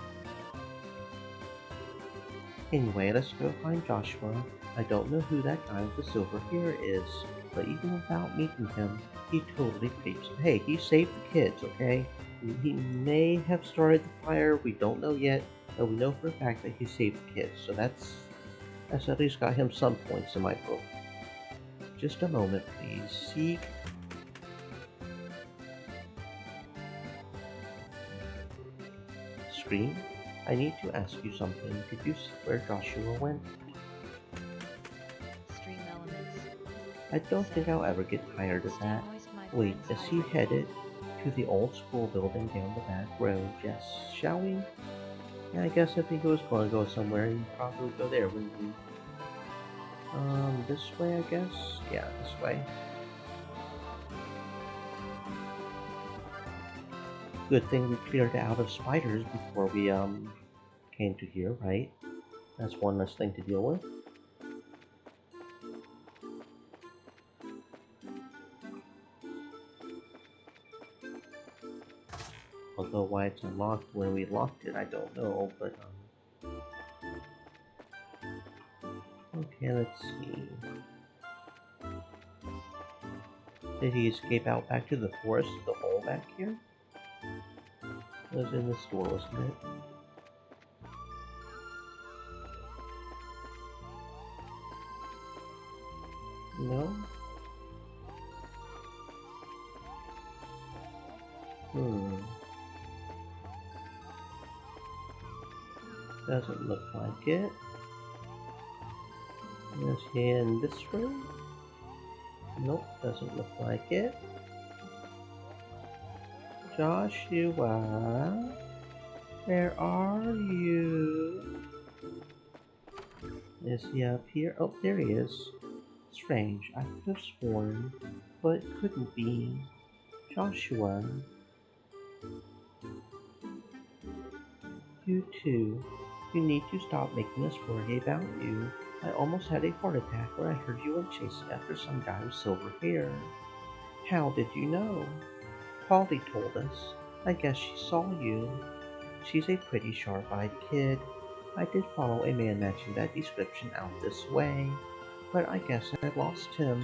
[SPEAKER 1] Anyway, let's go find Joshua. I don't know who that guy with the silver hair is, but even without meeting him, he totally creeps. Hey, he saved the kids, okay? He may have started the fire, we don't know yet, but we know for a fact that he saved the kids, so that's at least got him some points in my book. Just a moment, please. Seek. Scream? I need to ask you something. Did you see where Joshua went?
[SPEAKER 3] Stream elements.
[SPEAKER 1] I don't think I'll ever get tired of that. Wait, is he headed to the old school building down the back road? Yes. Shall we? Yeah, I guess if he was going to go somewhere, he'd probably go there, wouldn't he? This way, I guess? Yeah, this way. Good thing we cleared out of spiders before we, came to here, right? That's one less thing to deal with. Although why it's unlocked when we locked it, I don't know, but, okay, let's see. Did he escape out back to the forest of the hole back here? It was in the store, wasn't it? No? Doesn't look like it. Is he in this room? Nope, doesn't look like it. Joshua, where are you? Is he up here? Oh, there he is. Strange, I could have sworn, but it couldn't be. Joshua, you too. You need to stop making us worry about you. I almost had a heart attack when I heard you went chasing after some guy with silver hair. How did you know? Polly told us. I guess she saw you. She's a pretty sharp-eyed kid. I did follow a man matching that description out this way, but I guess I lost him.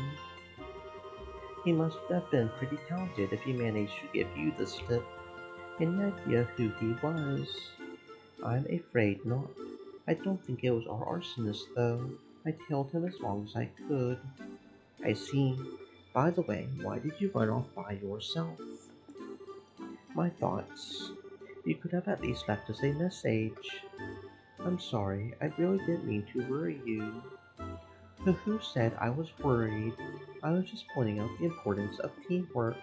[SPEAKER 1] He must have been pretty talented if he managed to give you the slip. Any idea who he was? I'm afraid not. I don't think it was our arsonist, though. I tailed him as long as I could. I see. By the way, why did you run off by yourself? My thoughts. You could have at least left us a message. I'm sorry, I really didn't mean to worry you. Who said I was worried? I was just pointing out the importance of teamwork.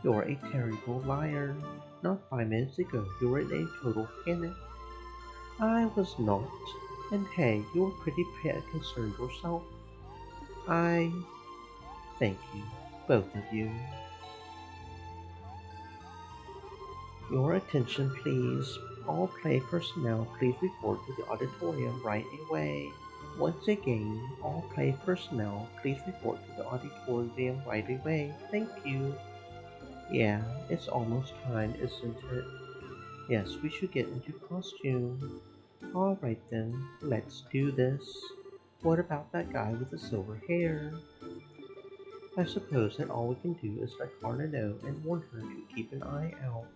[SPEAKER 1] You're a terrible liar. Not 5 minutes ago, you were in a total panic. I was not. And hey, you were pretty concerned yourself. I thank you, both of you. Your attention, please. All play personnel, please report to the auditorium right away. Once again, all play personnel, please report to the auditorium right away. Thank you. Yeah, it's almost time, isn't it? Yes, we should get into costume. Alright then, let's do this. What about that guy with the silver hair? I suppose that all we can do is let Karna know and warn her to keep an eye out.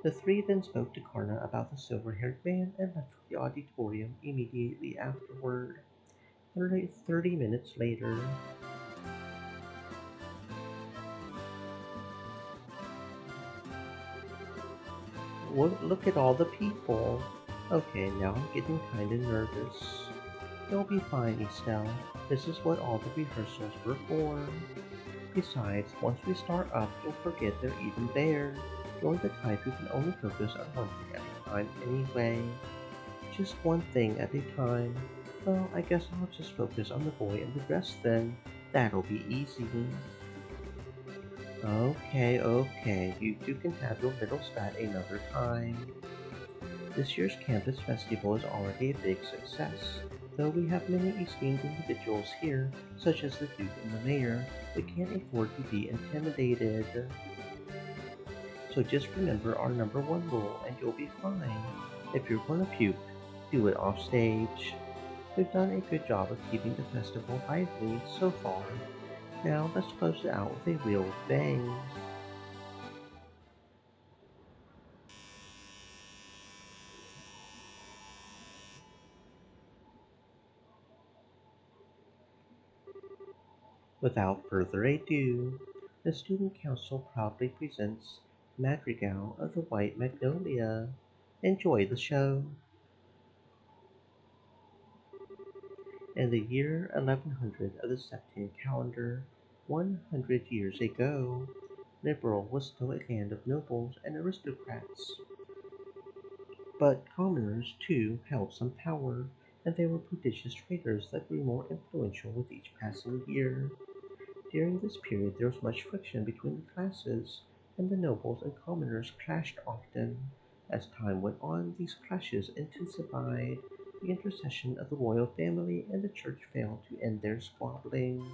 [SPEAKER 1] The three then spoke to Karna about the silver-haired man and left for the auditorium immediately afterward. 30 minutes later. Look at all the people. Okay, now I'm getting kinda nervous. You'll be fine, Estelle. This is what all the rehearsals were for. Besides, once we start up, you'll forget they're even there. You're the type who can only focus on one thing at a time anyway. Just one thing at a time. Well, I guess I'll just focus on the boy in the dress then. That'll be easy. Okay, you two can have your little spat another time. This year's campus festival is already a big success. Though we have many esteemed individuals here, such as the Duke and the Mayor, we can't afford to be intimidated. So just remember our number one rule and you'll be fine. If you're gonna puke, do it off stage. We've done a good job of keeping the festival lively so far. Now let's close it out with a real bang. Without further ado, the Student Council proudly presents Madrigal of the White Magnolia. Enjoy the show. In the year 1100 of the Septian calendar, 100 years ago, Liberal was still a land of nobles and aristocrats. But commoners, too, held some power, and they were prodigious traders that grew more influential with each passing year. During this period there was much friction between the classes, and the nobles and commoners clashed often. As time went on, these clashes intensified. The intercession of the royal family and the church failed to end their squabbling.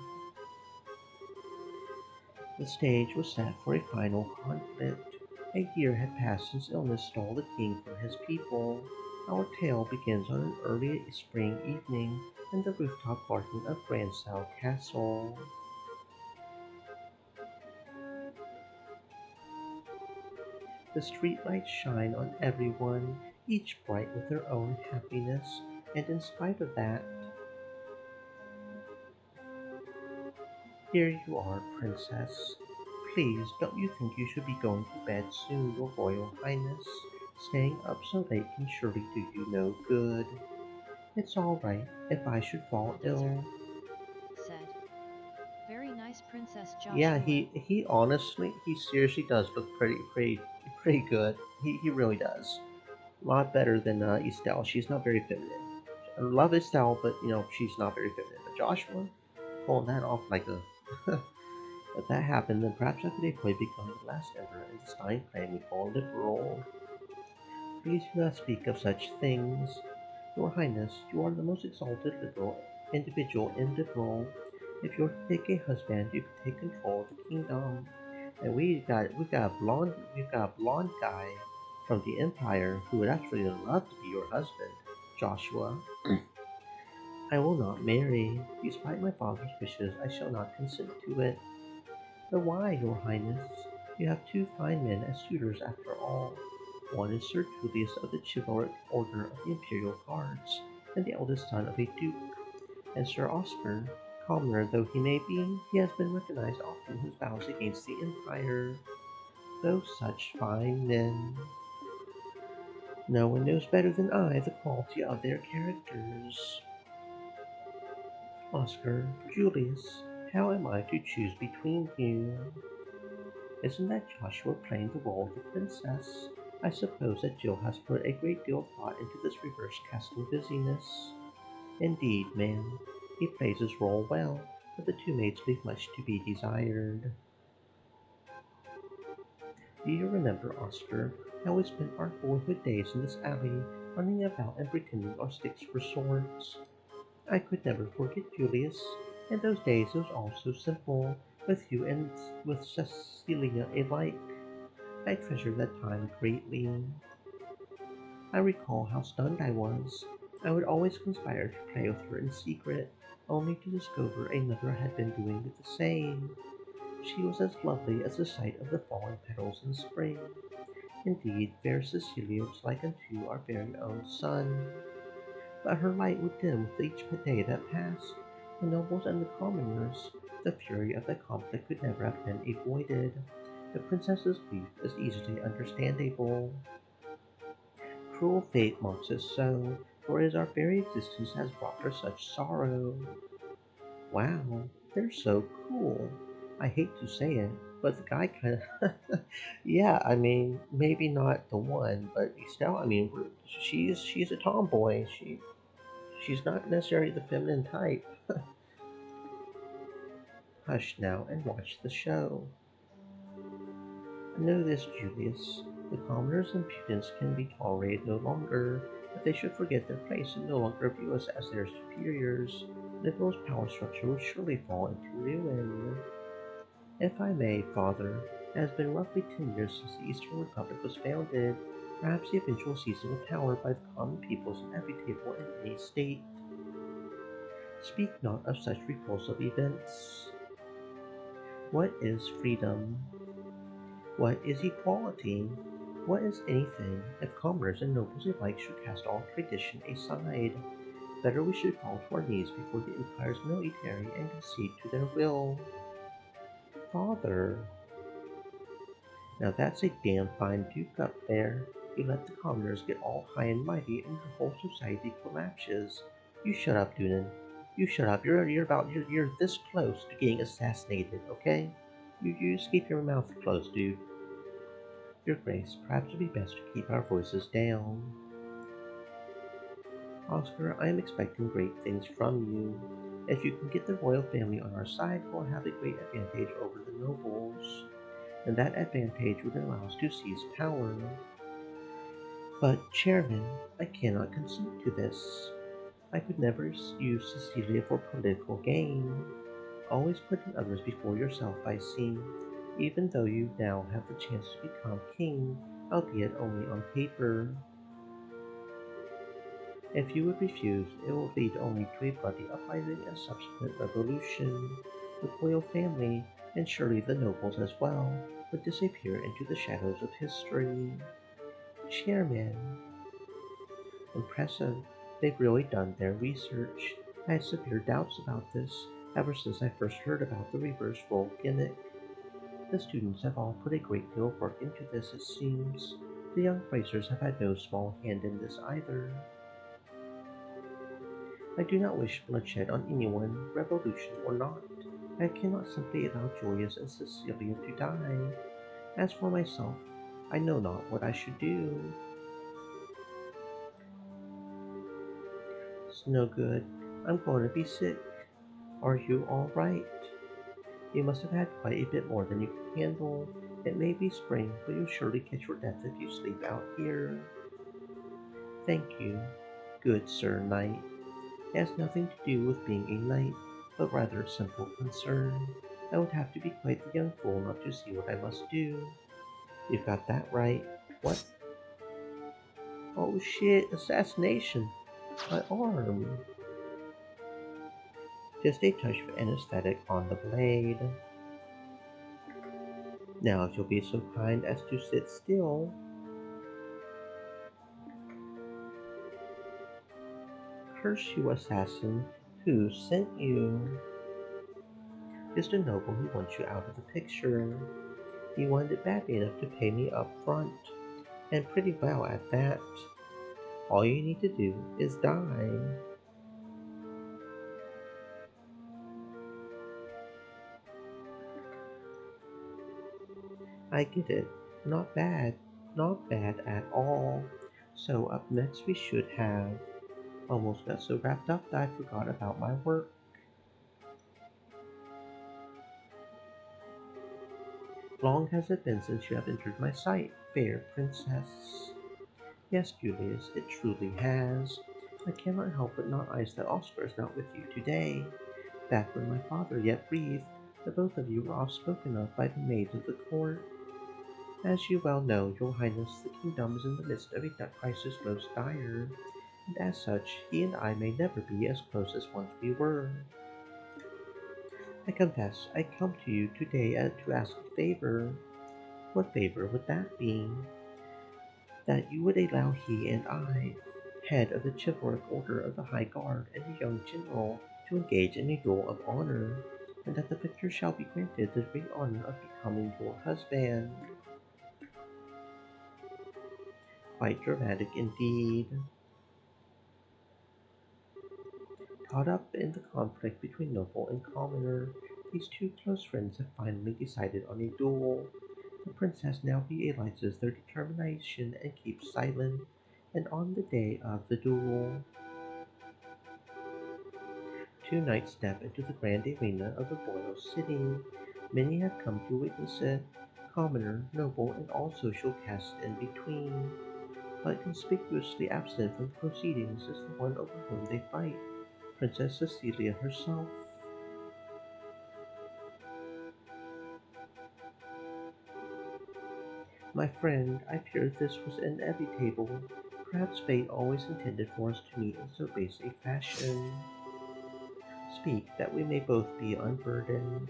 [SPEAKER 1] The stage was set for a final conflict. A year had passed since illness stole the king from his people. Our tale begins on an early spring evening in the rooftop garden of Gransell Castle. The streetlights shine on everyone, each bright with their own happiness, and in spite of that, here you are, Princess. Please, don't you think you should be going to bed soon, Your Royal Highness? Staying up so late can surely do you no good. It's all right if I should fall ill. Yeah,
[SPEAKER 3] Joshua.
[SPEAKER 1] he honestly, he seriously does look pretty good. He really does. A lot better than Estelle. She's not very feminine. I love Estelle, but she's not very feminine. But Joshua, pulling that off like a. If that happened, then perhaps I could equally become the last emperor in this dying claim we call liberal. Please do not speak of such things. Your Highness, you are the most exalted liberal individual in liberal. If you were to take a husband, you could take control of the kingdom. And we've got a blonde guy from the Empire who would actually love to be your husband, Joshua. I will not marry. Despite my father's wishes, I shall not consent to it. But why, your highness? You have two fine men as suitors after all. One is Sir Julius of the Chivalric Order of the Imperial Guards, and the eldest son of a duke, and Sir Oscar, commoner though he may be, he has been recognized often in his vows against the Empire. Those such fine men. No one knows better than I the quality of their characters. Oscar, Julius, how am I to choose between you? Isn't that Joshua playing the role of the princess? I suppose that Jill has put a great deal of thought into this reverse casting busyness. Indeed, ma'am, he plays his role well, but the two maids leave much to be desired. Do you remember, Oscar, how we spent our boyhood days in this alley, running about and pretending our sticks were swords? I could never forget Julius, and those days it was all so simple, with you and with Cecilia alike. I treasure that time greatly. I recall how stunned I was. I would always conspire to play with her in secret, only to discover another had been doing the same. She was as lovely as the sight of the fallen petals in spring. Indeed, fair Cecilia was like unto our very own sun. But her light would dim with each day that passed. The nobles and the commoners, the fury of the conflict could never have been avoided. The princess's grief is easily understandable. Cruel fate mocks us so, for it is our very existence has brought her such sorrow. Wow, they're so cool. I hate to say it, but the guy kind of, yeah. I mean, maybe not the one, but Estelle. I mean, she's a tomboy. She's not necessarily the feminine type. Hush now and watch the show. Know this, Julius. The commoner's impudence can be tolerated no longer. If they should forget their place and no longer view us as their superiors, Liberal's power structure would surely fall into ruin. If I may, Father, it has been roughly 10 years since the Eastern Republic was founded. Perhaps the eventual seizing of power by the common people is inevitable in any state. Speak not of such repulsive events. What is freedom? What is equality? What is anything if commoners and nobles alike should cast all tradition aside? Better we should fall to our knees before the Empire's military and concede to their will. Father. Now that's a damn fine duke up there. You let the commoners get all high and mighty and your whole society collapses. You shut up, Doonan. You shut up. You're this close to getting assassinated, okay? You just keep your mouth closed, dude. Your Grace, perhaps it would be best to keep our voices down. Oscar, I am expecting great things from you. If you can get the royal family on our side, we'll have a great advantage over the nobles, and that advantage would allow us to seize power. But, Chairman, I cannot consent to this. I could never use Cecilia for political gain. Always putting others before yourself, I see, even though you now have the chance to become king, albeit only on paper. If you would refuse, it will lead only to a bloody uprising and subsequent revolution. The royal family, and surely the nobles as well, would disappear into the shadows of history. Chairman. Impressive. They've really done their research. I had severe doubts about this ever since I first heard about the reverse role gimmick. The students have all put a great deal of work into this, it seems. The young Frasers have had no small hand in this either. I do not wish bloodshed on anyone, revolution or not. I cannot simply allow Julius and Cecilia to die. As for myself, I know not what I should do. It's no good. I'm going to be sick. Are you all right? You must have had quite a bit more than you can handle. It may be spring, but you'll surely catch your death if you sleep out here. Thank you, good Sir Knight. It has nothing to do with being a knight, but rather a simple concern. I would have to be quite the young fool not to see what I must do. You've got that right. What? Oh shit, assassination! My arm! Just a touch of anesthetic on the blade. Now if you'll be so kind as to sit still. Curse you, assassin! Who sent you? Just a noble who wants you out of the picture. He wanted it badly enough to pay me up front, and pretty well at that. All you need to do is die. I get it. Not bad. Not bad at all. So up next we should have... Almost got so wrapped up that I forgot about my work. Long has it been since you have entered my sight, fair princess. Yes, Julius, it truly has. I cannot help but notice that Oscar is not with you today. Back when my father yet breathed, the both of you were oft spoken of by the maids of the court. As you well know, your highness, the kingdom is in the midst of a debt crisis most dire, and as such, he and I may never be as close as once we were. I confess, I come to you today to ask a favor. What favor would that be? That you would allow he and I, head of the chivalric order of the High Guard and a young general, to engage in a duel of honor, and that the victor shall be granted the great honor of becoming your husband. Quite dramatic indeed. Caught up in the conflict between noble and commoner, these two close friends have finally decided on a duel. The princess now realizes their determination and keeps silent, and on the day of the duel, two knights step into the grand arena of the royal city. Many have come to witness it, commoner, noble, and all social castes in between. But conspicuously absent from the proceedings is the one over whom they fight, Princess Cecilia herself. My friend, I feared this was inevitable. Perhaps fate always intended for us to meet in so base a fashion. Speak, that we may both be unburdened,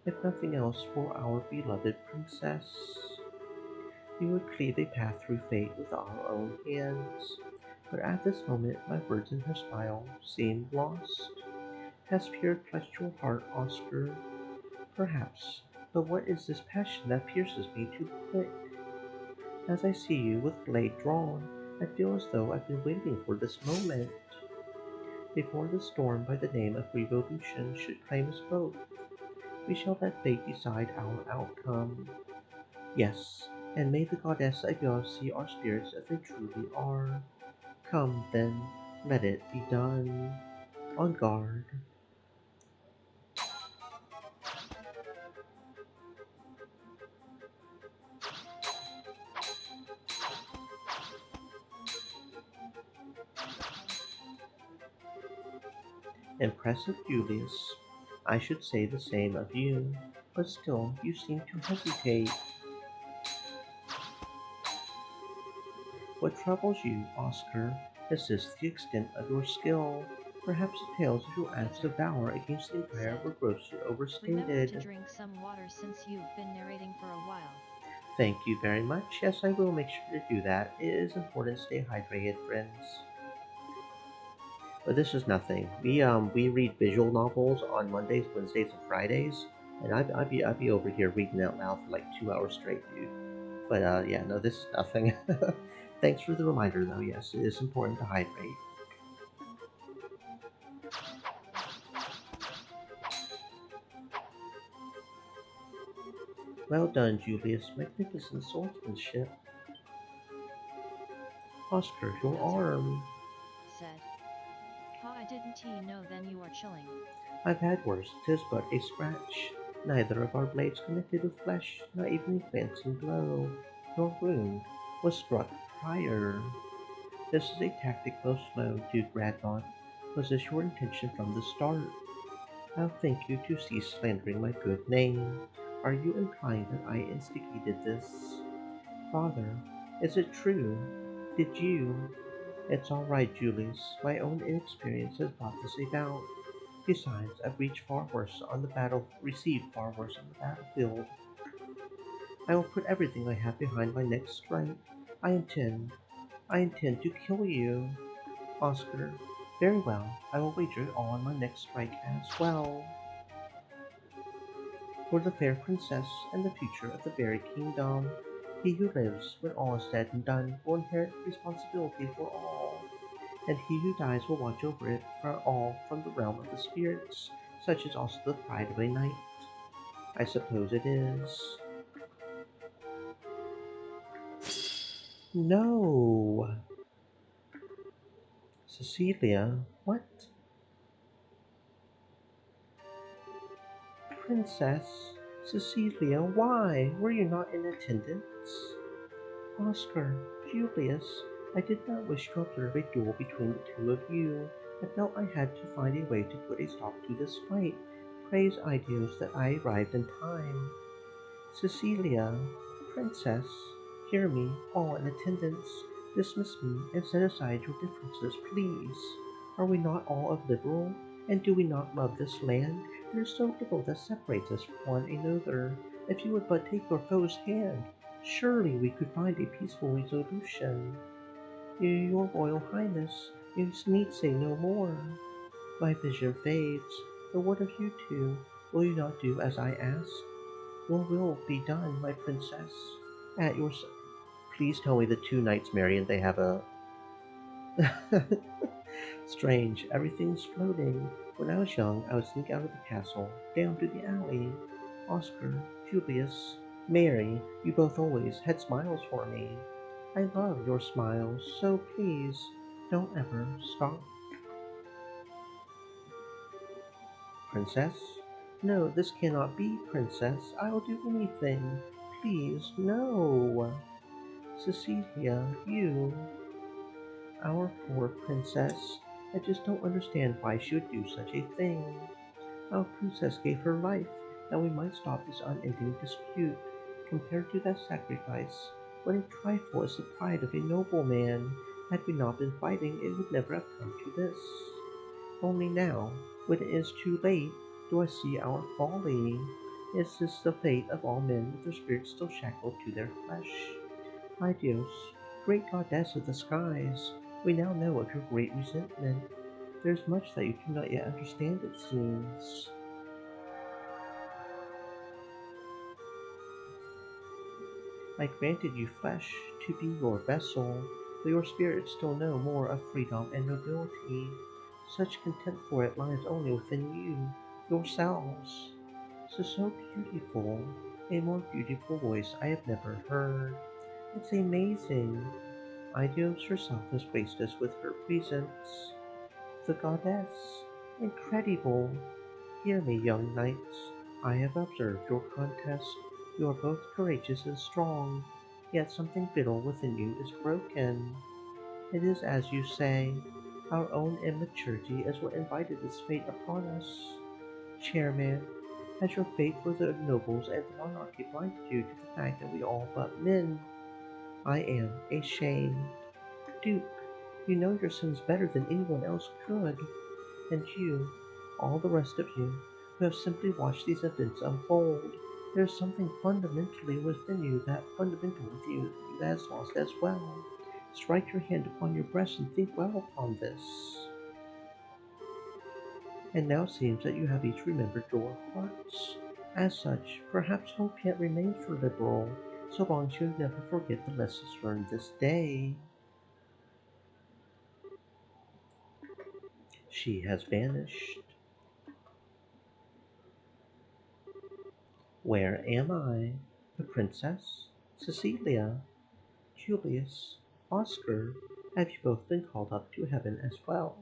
[SPEAKER 1] if nothing else for our beloved princess. We would cleave a path through fate with our own hands, but at this moment my words and her smile seemed lost. Has fear clutched your heart, Oscar? Perhaps, but what is this passion that pierces me to the quick? As I see you with blade drawn, I feel as though I've been waiting for this moment. Before the storm by the name of revolution should claim us both, we shall let fate decide our outcome. Yes, and may the goddess Abigail see our spirits as they truly are. Come, then, let it be done. On guard. Impressive, Julius. I should say the same of you, but still you seem to hesitate. What troubles you, Oscar? Is this the extent of your skill? Perhaps the tales of your acts of valor against the Empire were grossly
[SPEAKER 3] Remember to
[SPEAKER 1] overstated.
[SPEAKER 3] drink some water since you've been narrating for a while.
[SPEAKER 1] Thank you very much. Yes, I will make sure to do that. It is important to stay hydrated, friends. But this is nothing. We read visual novels on Mondays, Wednesdays, and Fridays, and I'd be over here reading out loud for like 2 hours straight, dude. But yeah, no, this is nothing. Thanks for the reminder, though. Yes, it is important to hydrate. Well done, Julius. Magnificent swordsmanship. Oscar, your
[SPEAKER 3] That's right,
[SPEAKER 1] arm.
[SPEAKER 3] said. Ha, I didn't he know then you are chilling.
[SPEAKER 1] I've had worse. 'Tis but a scratch. Neither of our blades connected with flesh, not even a glancing blow. Your wound was struck prior. This is a tactic most known to Gradbot. Was this your intention from the start? I'll thank you to cease slandering my good name. Are you implying that I instigated this? Father, is it true? Did you? It's all right, Julius. My own inexperience has brought this about. Besides, I've received far worse on the battlefield. I will put everything I have behind my next strike. I intend, I intend to kill you, Oscar. Very well, I will wager it all on my next strike as well. For the fair princess and the future of the Fairy Kingdom, he who lives when all is said and done will inherit responsibility for all, and he who dies will watch over it for all from the realm of the spirits. Such is also the pride of a knight. I suppose it is. No! Cecilia? What? Princess? Cecilia, why? Were you not in attendance? Oscar, Julius, I did not wish to observe a duel between the two of you. I felt I had to find a way to put a stop to this fight. Praise Idios that I arrived in time. Cecilia, Princess, hear me, all in attendance. Dismiss me and set aside your differences, please. Are we not all of liberal? And do we not love this land? There is so little that separates us from one another. If you would but take your foe's hand, surely we could find a peaceful resolution. Your Royal Highness, you need say no more. My vision fades, but what of you two? Will you not do as I ask? Your will be done, my princess. At your s- Please tell me the two knights marry and they have a. Strange, everything's floating. When I was young, I would sneak out of the castle, down to the alley. Oscar, Julius, Mary, you both always had smiles for me. I love your smiles, so please, don't ever stop. Princess? No, this cannot be, Princess. I will do anything. Please, no. Cecilia, you, our poor princess. I just don't understand why she would do such a thing. Our princess gave her life that we might stop this unending dispute. Compared to that sacrifice, what a trifle is the pride of a noble man. Had we not been fighting, it would never have come to this. Only now, when it is too late, do I see our folly. Is this the fate of all men with their spirits still shackled to their flesh? Idios, great goddess of the skies, we now know of your great resentment. There is much that you do not yet understand, it seems. I granted you flesh to be your vessel, but your spirits still know more of freedom and nobility. Such contempt for it lies only within you, yourselves. So beautiful, a more beautiful voice I have never heard. It's amazing. Idios herself has graced us with her presence. The goddess. Incredible. Hear me, young knights. I have observed your contest. You are both courageous and strong, yet something vital within you is broken. It is as you say, our own immaturity is what invited this fate upon us. Chairman, has your fate for the nobles and the monarchy blinded you to the fact that we all but men? I am ashamed. Duke, you know your sons better than anyone else could. And you, all the rest of you, who have simply watched these events unfold, there is something fundamentally within you that fundamental with you that is lost as well. Strike your hand upon your breast and think well upon this. And now seems that you have each remembered your hearts. As such, perhaps hope yet remains for liberal, so long as you never forget the lessons learned this day. She has vanished. Where am I? The princess? Cecilia? Julius? Oscar? Have you both been called up to heaven as well?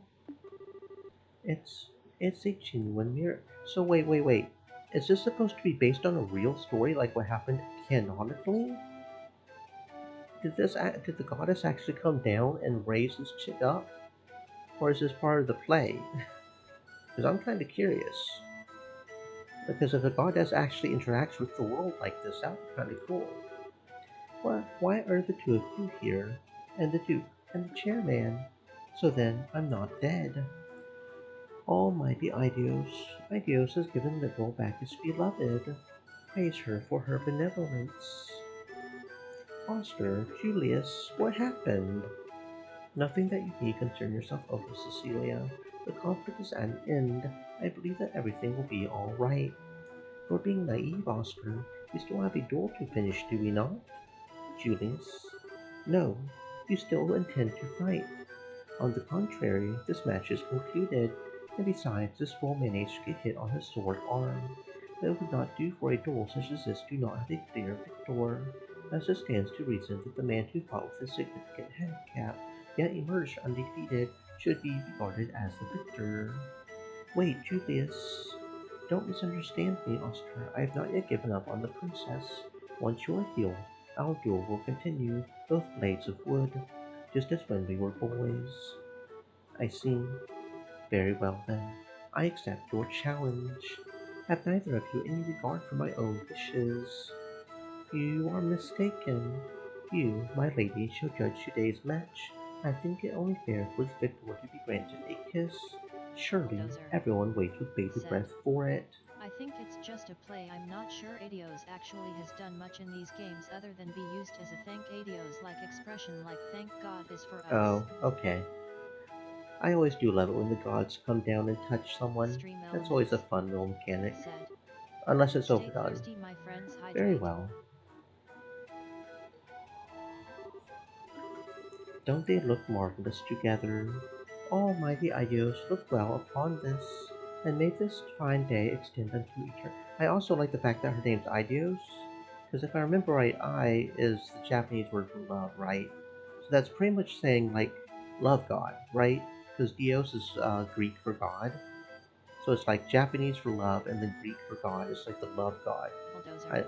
[SPEAKER 1] It's it's a genuine mirror. So wait. Is this supposed to be based on a real story like what happened canonically? Did the goddess actually come down and raise this chick up? Or is this part of the play? Because I'm kind of curious. Because if the goddess actually interacts with the world like this, that would be kind of cool. Why are the two of you here? And the Duke and the chairman? So then, I'm not dead. Almighty Idios, Idios has given the girl back his beloved. Praise her for her benevolence. Oscar, Julius, what happened? Nothing that you need concern yourself over, Cecilia. The conflict is at an end. I believe that everything will be alright. You're being naive, Oscar. We still have a duel to finish, do we not? Julius. No, you still intend to fight. On the contrary, this match is concluded, and besides, this fool managed to get hit on his sword arm. It would not do for a duel such as this to not have a clear victor, as it stands to reason that the man who fought with a significant handicap, yet emerged undefeated, should be regarded as the victor. Wait, Julius. Don't misunderstand me, Oscar. I have not yet given up on the princess. Once you are healed, our duel will continue, both blades of wood, just as when we were boys. I see. Very well then. I accept your challenge. Have neither of you any regard for my own wishes? You are mistaken. You, my lady, shall judge today's match. I think it only fair for the victor to be granted a kiss. Surely, everyone waits with bated breath for it.
[SPEAKER 3] I think it's just a play. I'm not sure Adios actually has done much in these games other than be used as a thank Adios like expression like thank God is for us.
[SPEAKER 1] Oh, okay. I always do love it when the gods come down and touch someone. That's always a fun little mechanic. Unless it's overdone. Very well. Don't they look marvelous together? Almighty Idios, look well upon this, and may this fine day extend unto eternity. I also like the fact that her name's Idios, because if I remember right, I is the Japanese word for love, right? So that's pretty much saying, like, love God, right? Because Dios is Greek for God. So it's like Japanese for love, and then Greek for God. It's like the love God.
[SPEAKER 3] Said.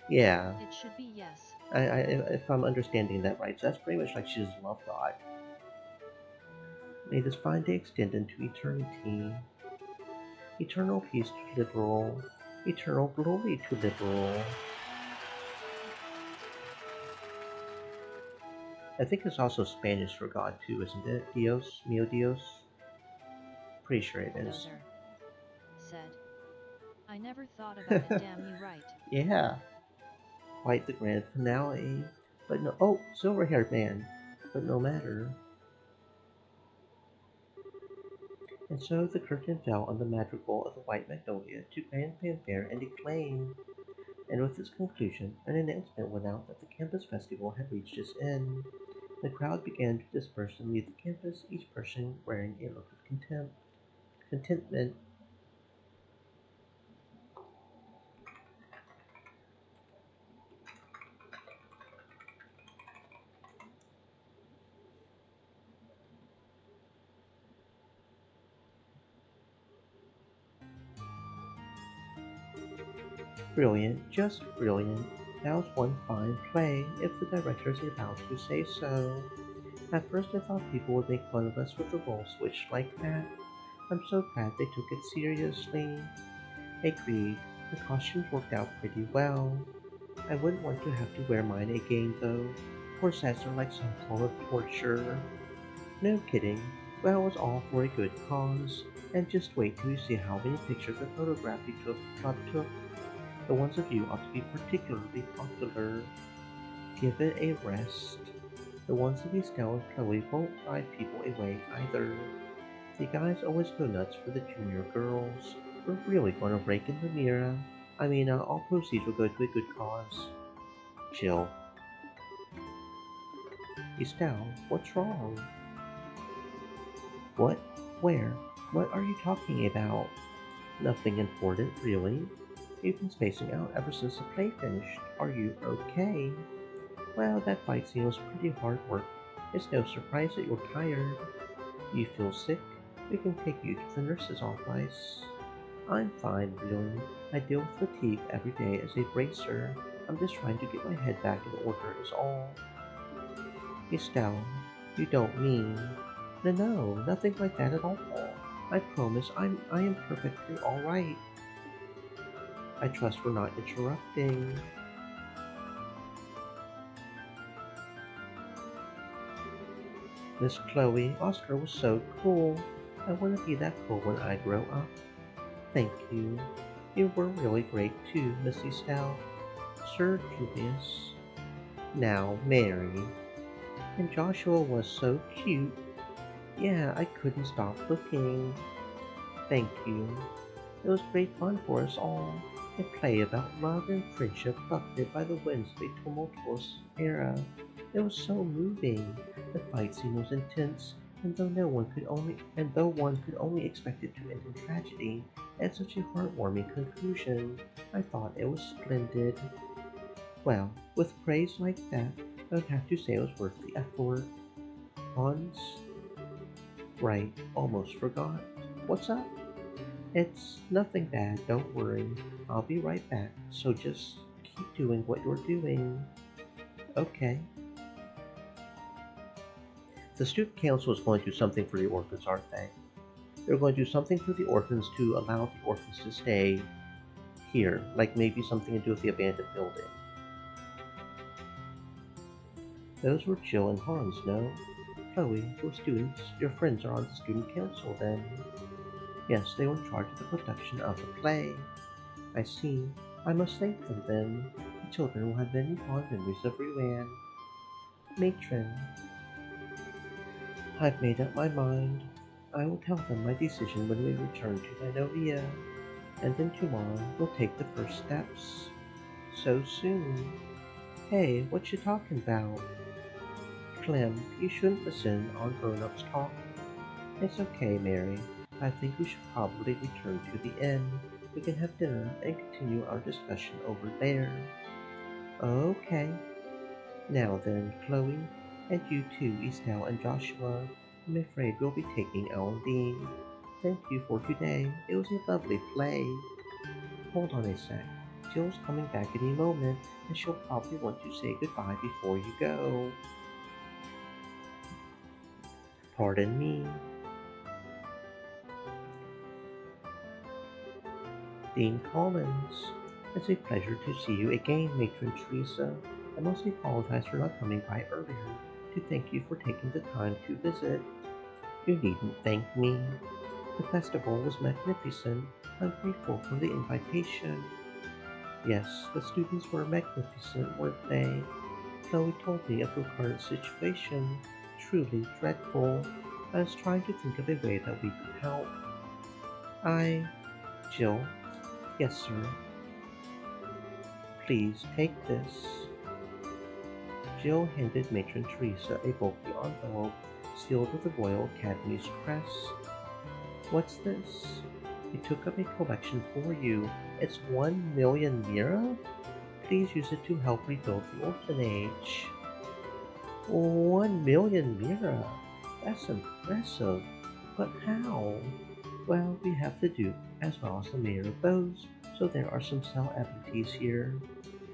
[SPEAKER 1] Yeah.
[SPEAKER 3] It should be yes.
[SPEAKER 1] If I'm understanding that right, so that's pretty much like she's love God. May this fine day extend into eternity. Eternal peace to liberal. Eternal glory to liberal. I think it's also Spanish for God too, isn't it? Dios, mio Dios. Pretty sure it is.
[SPEAKER 3] Said. I never thought about it. Damn you right.
[SPEAKER 1] Yeah. Quite the grand finale. But no. Oh, silver-haired man. But no matter. And so the curtain fell on the madrigal of the White Magnolia to grand fanfare and acclaim. And with its conclusion, an announcement went out that the campus festival had reached its end. The crowd began to disperse and leave the campus, each person wearing a look of contentment. Brilliant, just brilliant. That was one fine play, if the directors are allowed to say so. At first I thought people would make fun of us with the role switch like that. I'm so glad they took it seriously. Agreed, the costumes worked out pretty well. I wouldn't want to have to wear mine again though. Corsets are like some form of torture. No kidding, but it was all for a good cause. And just wait till you see how many pictures and photographs the club took. The ones of you ought to be particularly popular. Give it a rest. The ones of Estelle and Chloe won't drive people away either. The guys always go nuts for the junior girls. We're really going to rake in the Mira. I mean, all proceeds will go to a good cause. Chill. Estelle, what's wrong? What? Where? What are you talking about? Nothing important, really. You've been spacing out ever since the play finished. Are you okay? Well, that fight scene was pretty hard work. It's no surprise that you're tired. Do you feel sick? We can take you to the nurse's office. I'm fine, really. I deal with fatigue every day as a bracer. I'm just trying to get my head back in order is all. Estelle, you don't mean... No, nothing like that at all. I promise I am perfectly alright. I trust we're not interrupting. Miss Chloe, Oscar was so cool. I want to be that cool when I grow up. Thank you. You were really great too, Miss Estelle. Sir Julius. Now, Mary. And Joshua was so cute. Yeah, I couldn't stop looking. Thank you. It was great fun for us all. A play about love and friendship buffeted by the winds of a tumultuous era. It was so moving. The fight scene was intense, and though one could only expect it to end in tragedy, it had such a heartwarming conclusion. I thought it was splendid. Well, with praise like that, I would have to say it was worth the effort. Hans? Right, almost forgot. What's up? It's nothing bad, don't worry. I'll be right back, so just keep doing what you're doing. Okay. The student council is going to do something for the orphans, aren't they? They're going to do something for the orphans to allow the orphans to stay here, like maybe something to do with the abandoned building. Those were Jill and Hans, no? Chloe, your students, your friends are on the student council then. Yes, they were in charge of the production of the play. I see. I must thank them then. The children will have many fond memories of Ruan. Matron. I've made up my mind. I will tell them my decision when we return to Vanovia, and then tomorrow we'll take the first steps. So soon. Hey, what you talking about? Clem, you shouldn't listen on grown-ups talk. It's okay, Mary. I think we should probably return to the inn. We can have dinner and continue our discussion over there. Okay. Now then, Chloe, and you too, Estelle and Joshua. I'm afraid we'll be taking our leave. Thank you for today. It was a lovely play. Hold on a sec. Jill's coming back any moment, and she'll probably want to say goodbye before you go. Pardon me. Dean Collins. It's a pleasure to see you again, Matron Teresa. I must apologize for not coming by earlier to thank you for taking the time to visit. You needn't thank me. The festival was magnificent. I'm grateful for the invitation. Yes, the students were magnificent, weren't they? Chloe told me of her current situation. Truly dreadful. I was trying to think of a way that we could help. Jill? Yes, sir. Please take this. Jill handed Matron Teresa a bulky envelope sealed with the Royal Academy's crest. What's this? I took up a collection for you. It's 1 million lira? Please use it to help rebuild the orphanage. 1 million lira? That's impressive. But how? Well, we have the Duke as well as the Mayor of Bose, so there are some celebrities here.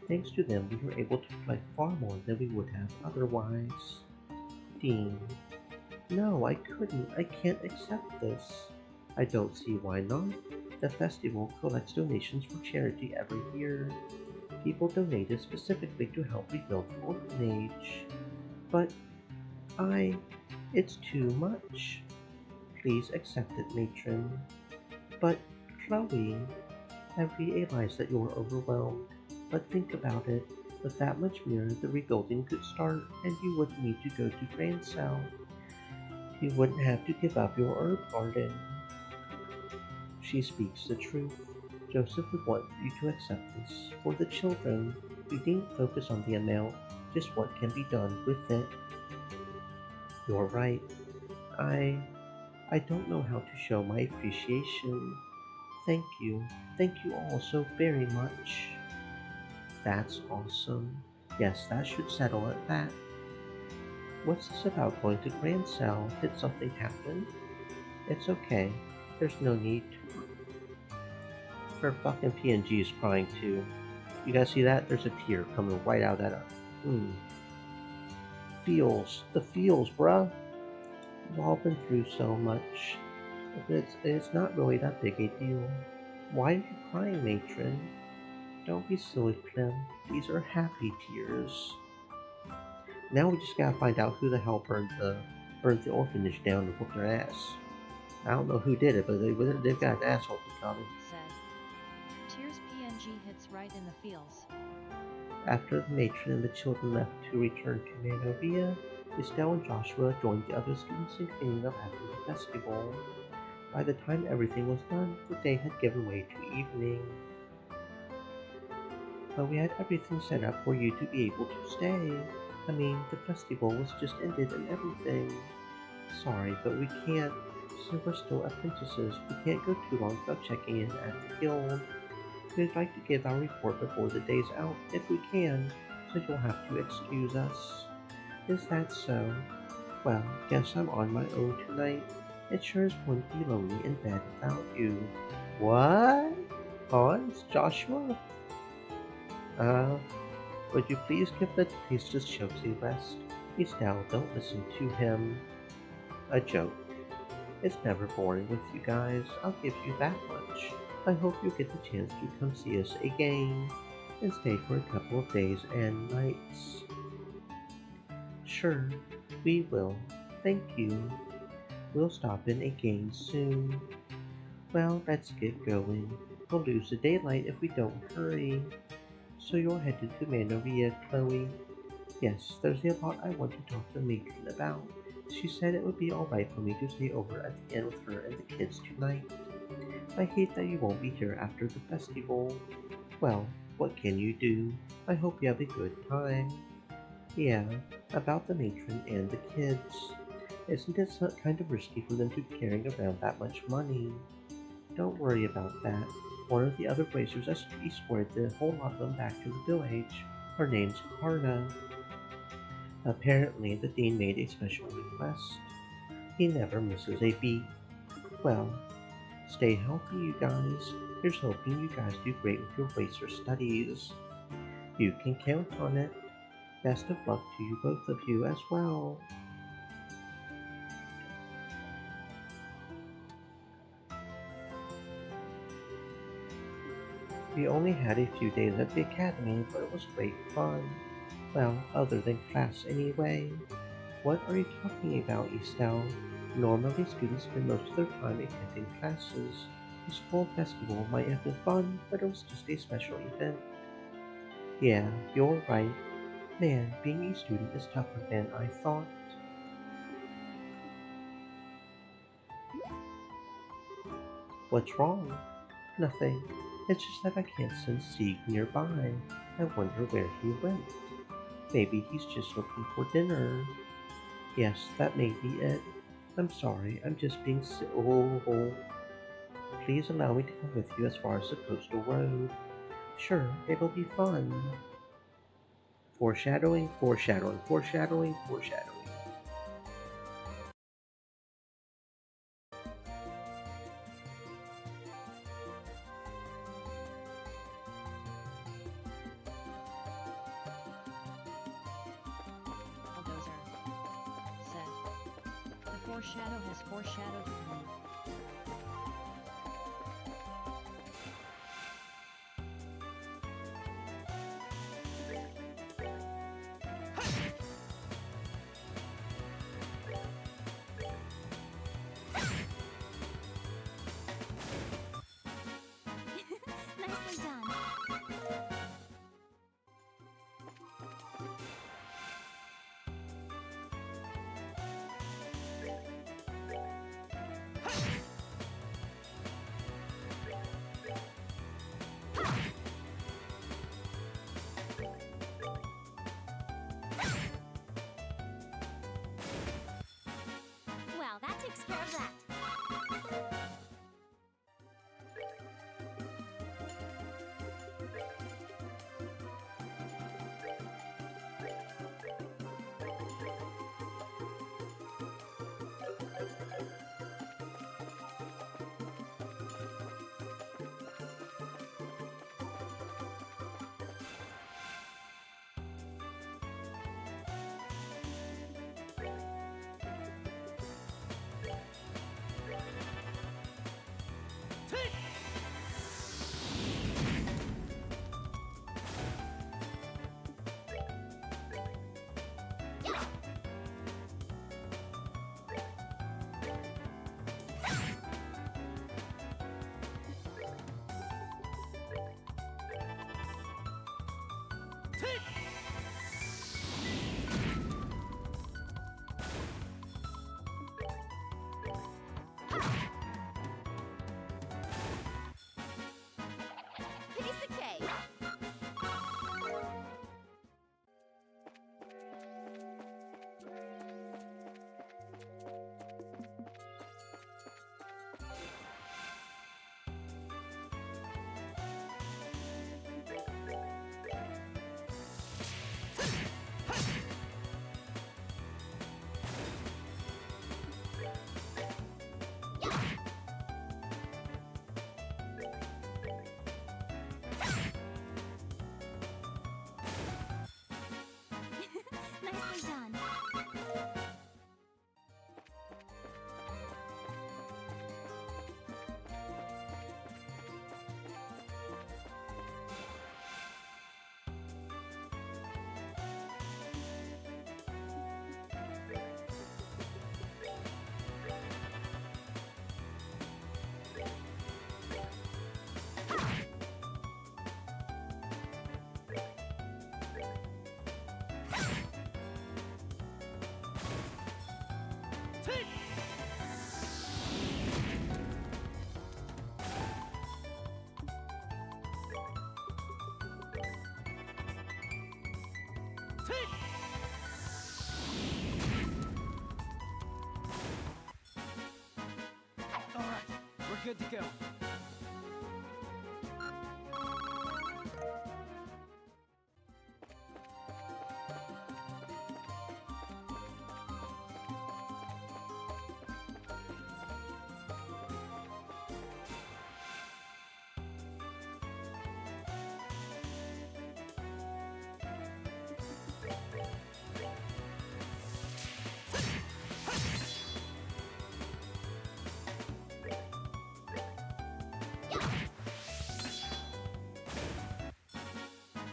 [SPEAKER 1] Thanks to them, we were able to collect far more than we would have otherwise. Dean. No, I couldn't. I can't accept this. I don't see why not. The festival collects donations for charity every year. People donated specifically to help rebuild the orphanage. But it's too much. Please accept it, Matron. But, Chloe, I realize that you're overwhelmed, but think about it. With that much mirror, the rebuilding could start, and you wouldn't need to go to Grand South. You wouldn't have to give up your herb garden. She speaks the truth. Joseph would want you to accept this. For the children, you needn't focus on the amount, just what can be done with it. You're right. I don't know how to show my appreciation. Thank you. Thank you all so very much. That's awesome. Yes, that should settle it. That. What's this about going to Grand Cell? Did something happen? It's okay. There's no need to. Her fucking PNG is crying too. You guys see that? There's a tear coming right out of that. Hmm. Feels. The feels, bruh. We've all been through so much. It's not really that big a deal. Why are you crying, matron? Don't be silly, Clem. These are happy tears. Now we just gotta find out who the hell burned the orphanage down and whooped their ass. I don't know who did it, but they've got an asshole to come.
[SPEAKER 3] Said. Tears PNG hits right in the feels.
[SPEAKER 1] After the matron and the children left to return to Manovia, Estelle and Joshua joined the other students in cleaning up after the festival. By the time everything was done, the day had given way to evening. But we had everything set up for you to be able to stay. I mean, the festival was just ended and everything. Sorry, but we can't. Since we're still apprentices, we can't go too long without checking in at the guild. We'd like to give our report before the day's out, if we can, so you'll have to excuse us. Is that so? Well, guess I'm on my own tonight. It sure is going to be lonely in bed without you. What? Hans? Joshua? Uh, would you please give the tasteless jokes a rest? Estelle, don't listen to him. A joke. It's never boring with you guys, I'll give you that much. I hope you get the chance to come see us again, and stay for a couple of days and nights. Sure, we will. Thank you. We'll stop in again soon. Well, let's get going. We'll lose the daylight if we don't hurry. So you're headed to Manoria, Chloe? Yes, there's a lot I want to talk to Matron about. She said it would be alright for me to stay over at the inn with her and the kids tonight. I hate that you won't be here after the festival. Well, what can you do? I hope you have a good time. Yeah, about the matron and the kids. Isn't it kind of risky for them to be carrying around that much money? Don't worry about that. One of the other bracers has escorted the whole lot of them back to the village. Her name's Karna. Apparently, the dean made a special request. He never misses a beat. Well, stay healthy, you guys. Here's hoping you guys do great with your racer studies. You can count on it. Best of luck to you both of you as well. We only had a few days at the academy, but it was great fun. Well, other than class anyway. What are you talking about, Estelle? Normally students spend most of their time attending classes. The school festival might have been fun, but it was just a special event. Yeah, you're right. Man, being a student is tougher than I thought. What's wrong? Nothing. It's just that I can't sense Sieg nearby. I wonder where he went. Maybe he's just looking for dinner. Yes, that may be it. I'm sorry, I'm just being oh. Please allow me to come with you as far as the coastal road. Sure, it'll be fun. Foreshadowing, foreshadowing, foreshadowing, foreshadowing.
[SPEAKER 3] Bulldozer. Said. The foreshadow has foreshadowed me.
[SPEAKER 2] Nicely done. Well, that takes care of that. Piece of cake. Nicely done.
[SPEAKER 4] All right, we're good to go.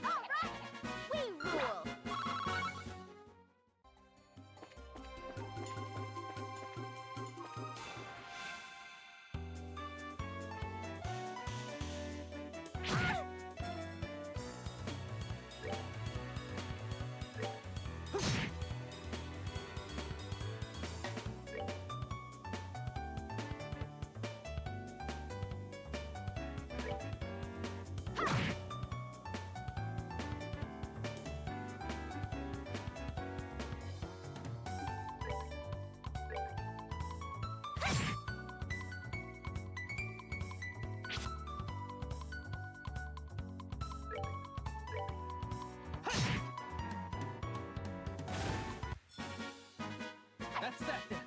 [SPEAKER 2] All right. We rule.
[SPEAKER 4] That's that then.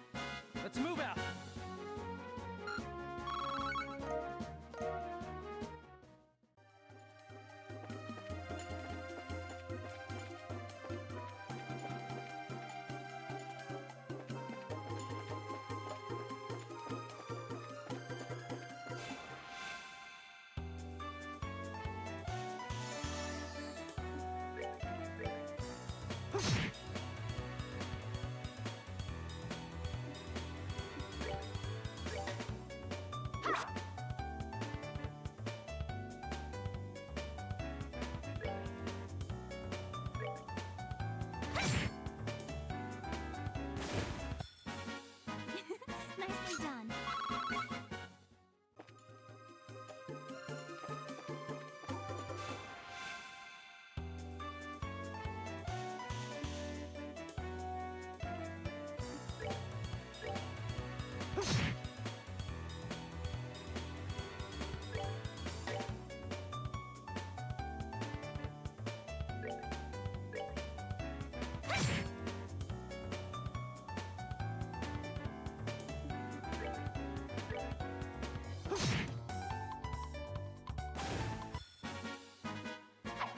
[SPEAKER 4] Let's move out.
[SPEAKER 2] Nicely done.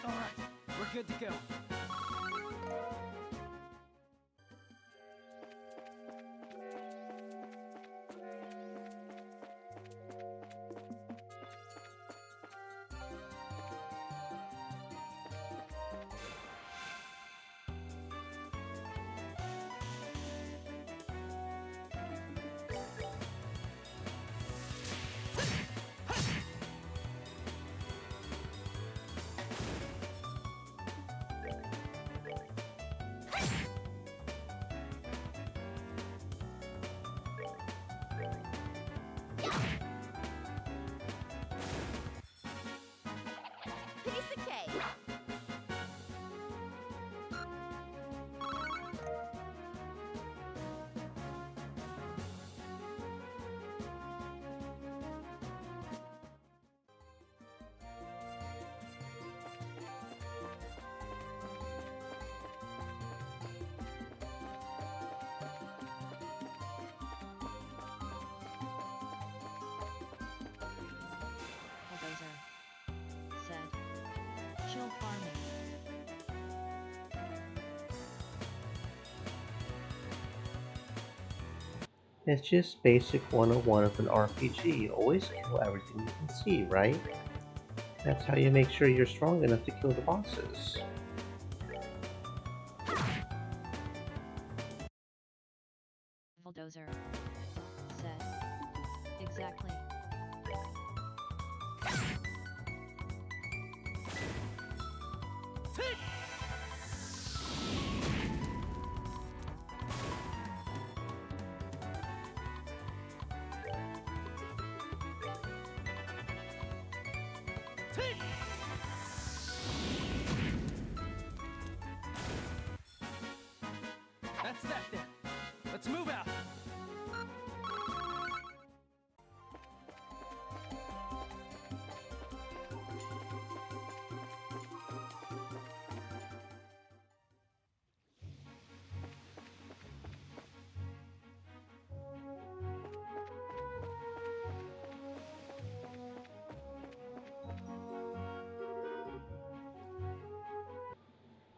[SPEAKER 4] All right, we're good to go.
[SPEAKER 1] It's just basic 101 of an RPG. Always kill everything you can see, right? That's how you make sure you're strong enough to kill the bosses.
[SPEAKER 3] Bulldozer said. Exactly.
[SPEAKER 4] That's that then. Let's move out.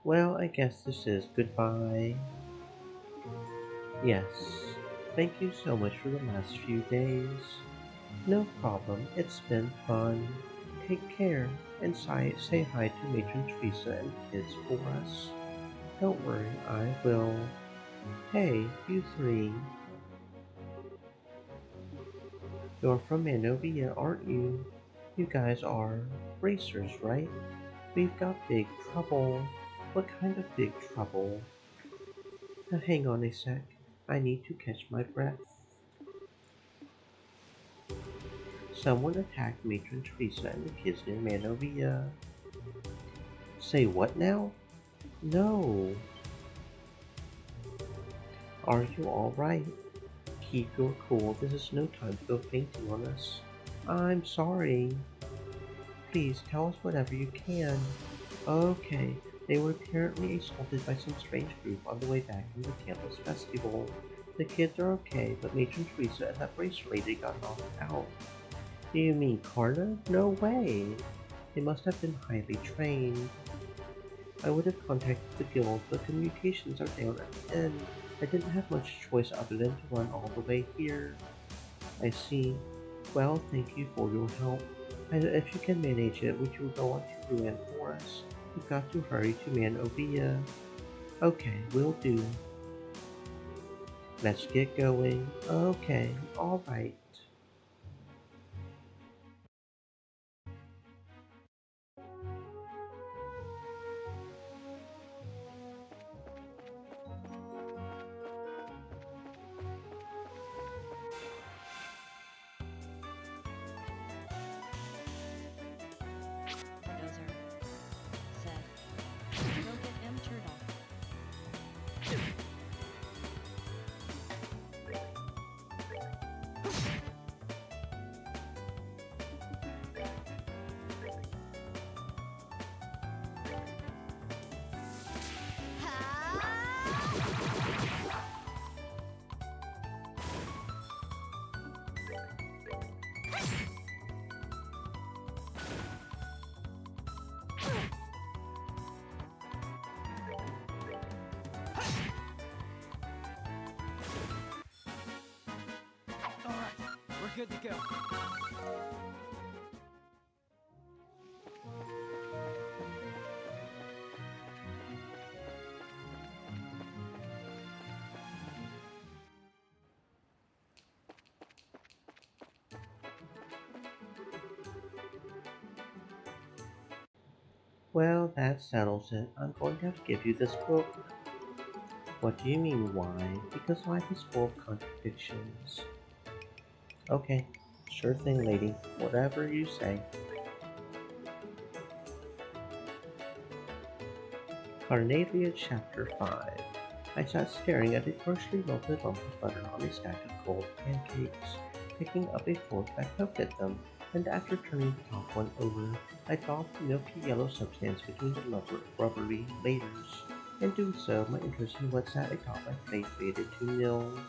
[SPEAKER 1] Well, I guess this is goodbye. Yes. Thank you so much for the last few days. No problem, it's been fun. Take care and say hi to Matron Teresa and the kids for us. Don't worry, I will. Hey, you three. You're from Manovia, aren't you? You guys are racers, right? We've got big trouble. What kind of big trouble? Now hang on a sec. I need to catch my breath. Someone attacked Matron Teresa and the kids in Manovia. Say what now? No. Are you alright? Keep your cool. This is no time to go fainting on us. I'm sorry. Please tell us whatever you can. Okay, they were apparently assaulted by some strange group on the way back from the campus festival. The kids are okay, but Matron Teresa and that bracer lady got knocked out. Do you mean Karna? No way! They must have been highly trained. I would have contacted the guild, but communications are down at the end. I didn't have much choice other than to run all the way here. I see. Well, thank you for your help. And if you can manage it, would you go on to Ruin for us? We've got to hurry to Manovia. Okay, will do. Let's get going. Okay, alright.
[SPEAKER 3] Bulldozer said. Go get M Turtle.
[SPEAKER 4] All right, we're good to go.
[SPEAKER 1] Well, that settles it. I'm going to have to give you this book. What do you mean, why? Because life is full of contradictions. Okay, sure thing, lady. Whatever you say. Carnavia Chapter 5. I sat staring at a partially melted lump of butter on a stack of cold pancakes. Picking up a fork, I poked at them, and after turning the top one over, I doffed the milky yellow substance between the rubbery layers. In doing so, my interest in what sat atop my plate faded to nil.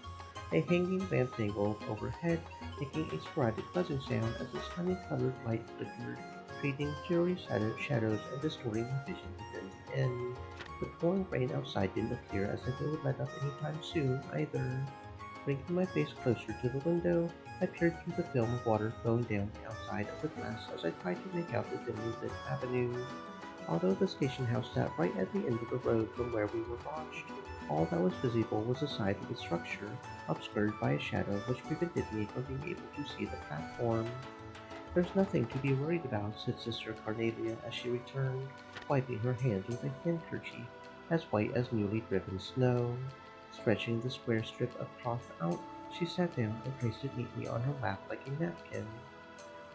[SPEAKER 1] A hanging lamp dangled overhead, making a sporadic buzzing sound as its tiny colored light flickered, creating jittery shadows and distorting my vision within the inn. The pouring rain outside didn't appear as if it would let up any time soon, either. Bringing my face closer to the window, I peered through the film of water flowing down the outside of the glass as I tried to make out the dimly lit avenue. Although the station house sat right at the end of the road from where we were launched, all that was visible was the side of the structure, obscured by a shadow which prevented me from being able to see the platform. "There's nothing to be worried about," said Sister Cornelia as she returned, wiping her hands with a handkerchief as white as newly driven snow. Stretching the square strip of cloth out, she sat down and placed it neatly on her lap like a napkin.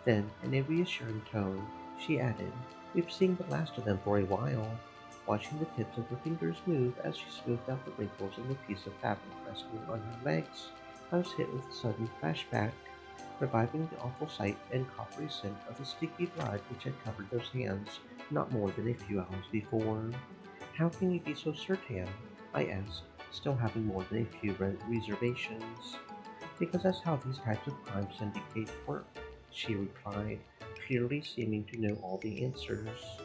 [SPEAKER 1] Then, in a reassuring tone, she added, "We've seen the last of them for a while." Watching the tips of her fingers move as she smoothed out the wrinkles in the piece of fabric resting on her legs, I was hit with a sudden flashback, reviving the awful sight and coppery scent of the sticky blood which had covered those hands not more than a few hours before. "How can you be so certain?" I asked, still having more than a few reservations. "Because that's how these types of crime syndicates work," she replied, clearly seeming to know all the answers.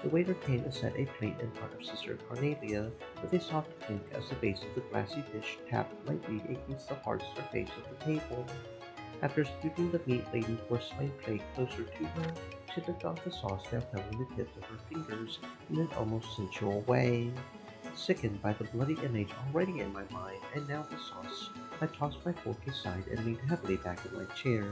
[SPEAKER 1] The waiter came and set a plate in front of Sister Cornelia, with a soft clink as the base of the glassy dish tapped lightly against the hard surface of the table. After scooting the meat-laden porcelain plate closer to her, she licked off the sauce now filling the tips of her fingers in an almost sensual way. Sickened by the bloody image already in my mind, and now the sauce, I tossed my fork aside and leaned heavily back in my chair.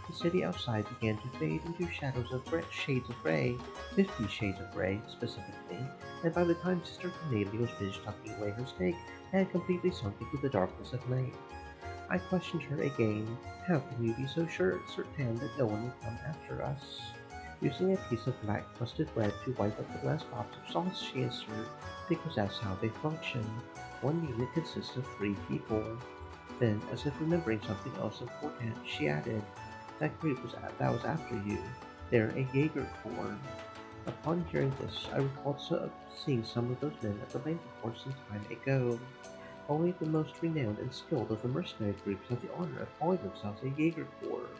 [SPEAKER 1] The city outside began to fade into shades of gray, 50 shades of gray specifically, and by the time Sister Cornelia was finished tucking away her steak, I had completely sunk into the darkness of night. I questioned her again. "How can you be so certain that no one will come after us?" Using a piece of black crusted bread to wipe up the last drops of sauce, she answered, "Because that's how they function. One unit consists of 3 people." Then, as if remembering something else important, she added, "That group was after you. They're a Jaeger Corps." Upon hearing this, I recalled seeing some of those men at the landing port some time ago. Only the most renowned and skilled of the mercenary groups have the honor of calling themselves a Jaeger Corps.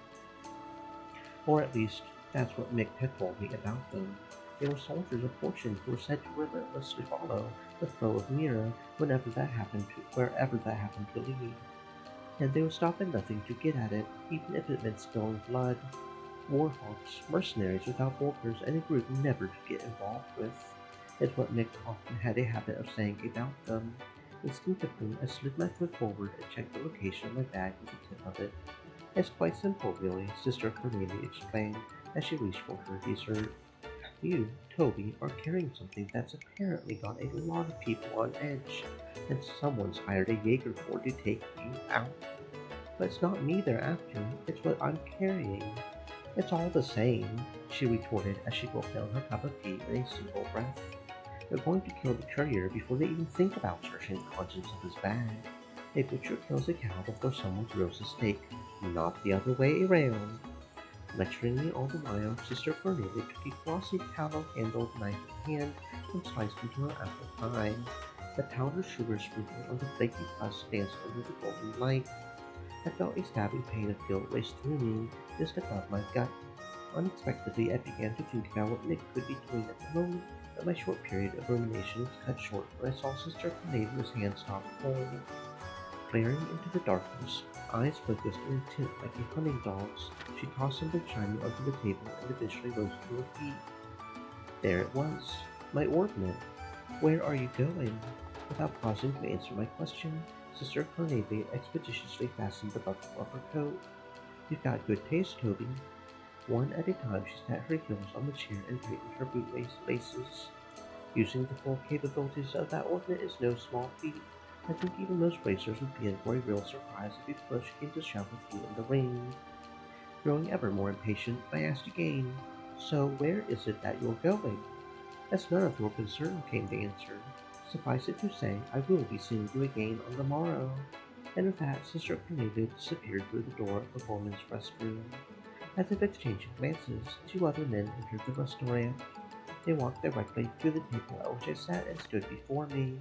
[SPEAKER 1] Or at least, that's what Mick had told me about them. They were soldiers of fortune who were said to relentlessly follow the flow of Mira wherever that happened to lead. And they would stop at nothing to get at it, even if it meant spilling blood. Warhawks, mercenaries without bolters, and a group never to get involved with, is what Mick often had a habit of saying about them. Instinctively, I slid my foot forward and checked the location of my bag with the tip of it. "It's quite simple, really," Sister Cornelia explained as she reached for her dessert. "You, Toby, are carrying something that's apparently got a lot of people on edge, and someone's hired a Jaeger Corps to take you out. But it's not me they're after, it's what I'm carrying." "It's all the same," she retorted as she gulped down her cup of tea in a single breath. "They're going to kill the courier before they even think about searching the contents of his bag. A butcher kills a cow before someone grills a steak, not the other way around." Lecturing me all the while, Sister Cornelia took a glossy tallow-handled knife in hand and sliced into her apple pie. The powdered sugar sprinkling on the flaky crust danced under the golden light. I felt a stabbing pain of guilt race through me, just above my gut. Unexpectedly, I began to think about what Nick could be doing at the moment, but my short period of rumination was cut short when I saw Sister Cornelia's hand stop cold. Glaring into the darkness, eyes focused and intent like a hunting dog's, she tossed something shiny onto the table and eventually rose to her feet. There it was, my ordnance. "Where are you going?" Without pausing to answer my question, Sister Cornelia expeditiously fastened the buckle of her coat. "You've got good taste, Toby." One at a time, she sat her heels on the chair and tightened her bootlaces. Using the full capabilities of that ordnance is no small feat. I think even most racers would be in for a real surprise if a push came to shove with you in the ring. Growing ever more impatient, I asked again, "So where is it that you're going?" "That's none of your concern," came the answer. "Suffice it to say, I will be seeing you again on the morrow." And with that, Sister Cornelia disappeared through the door of the woman's restroom. As if exchanging glances, 2 other men entered the restaurant. They walked directly to the table at which I sat and stood before me.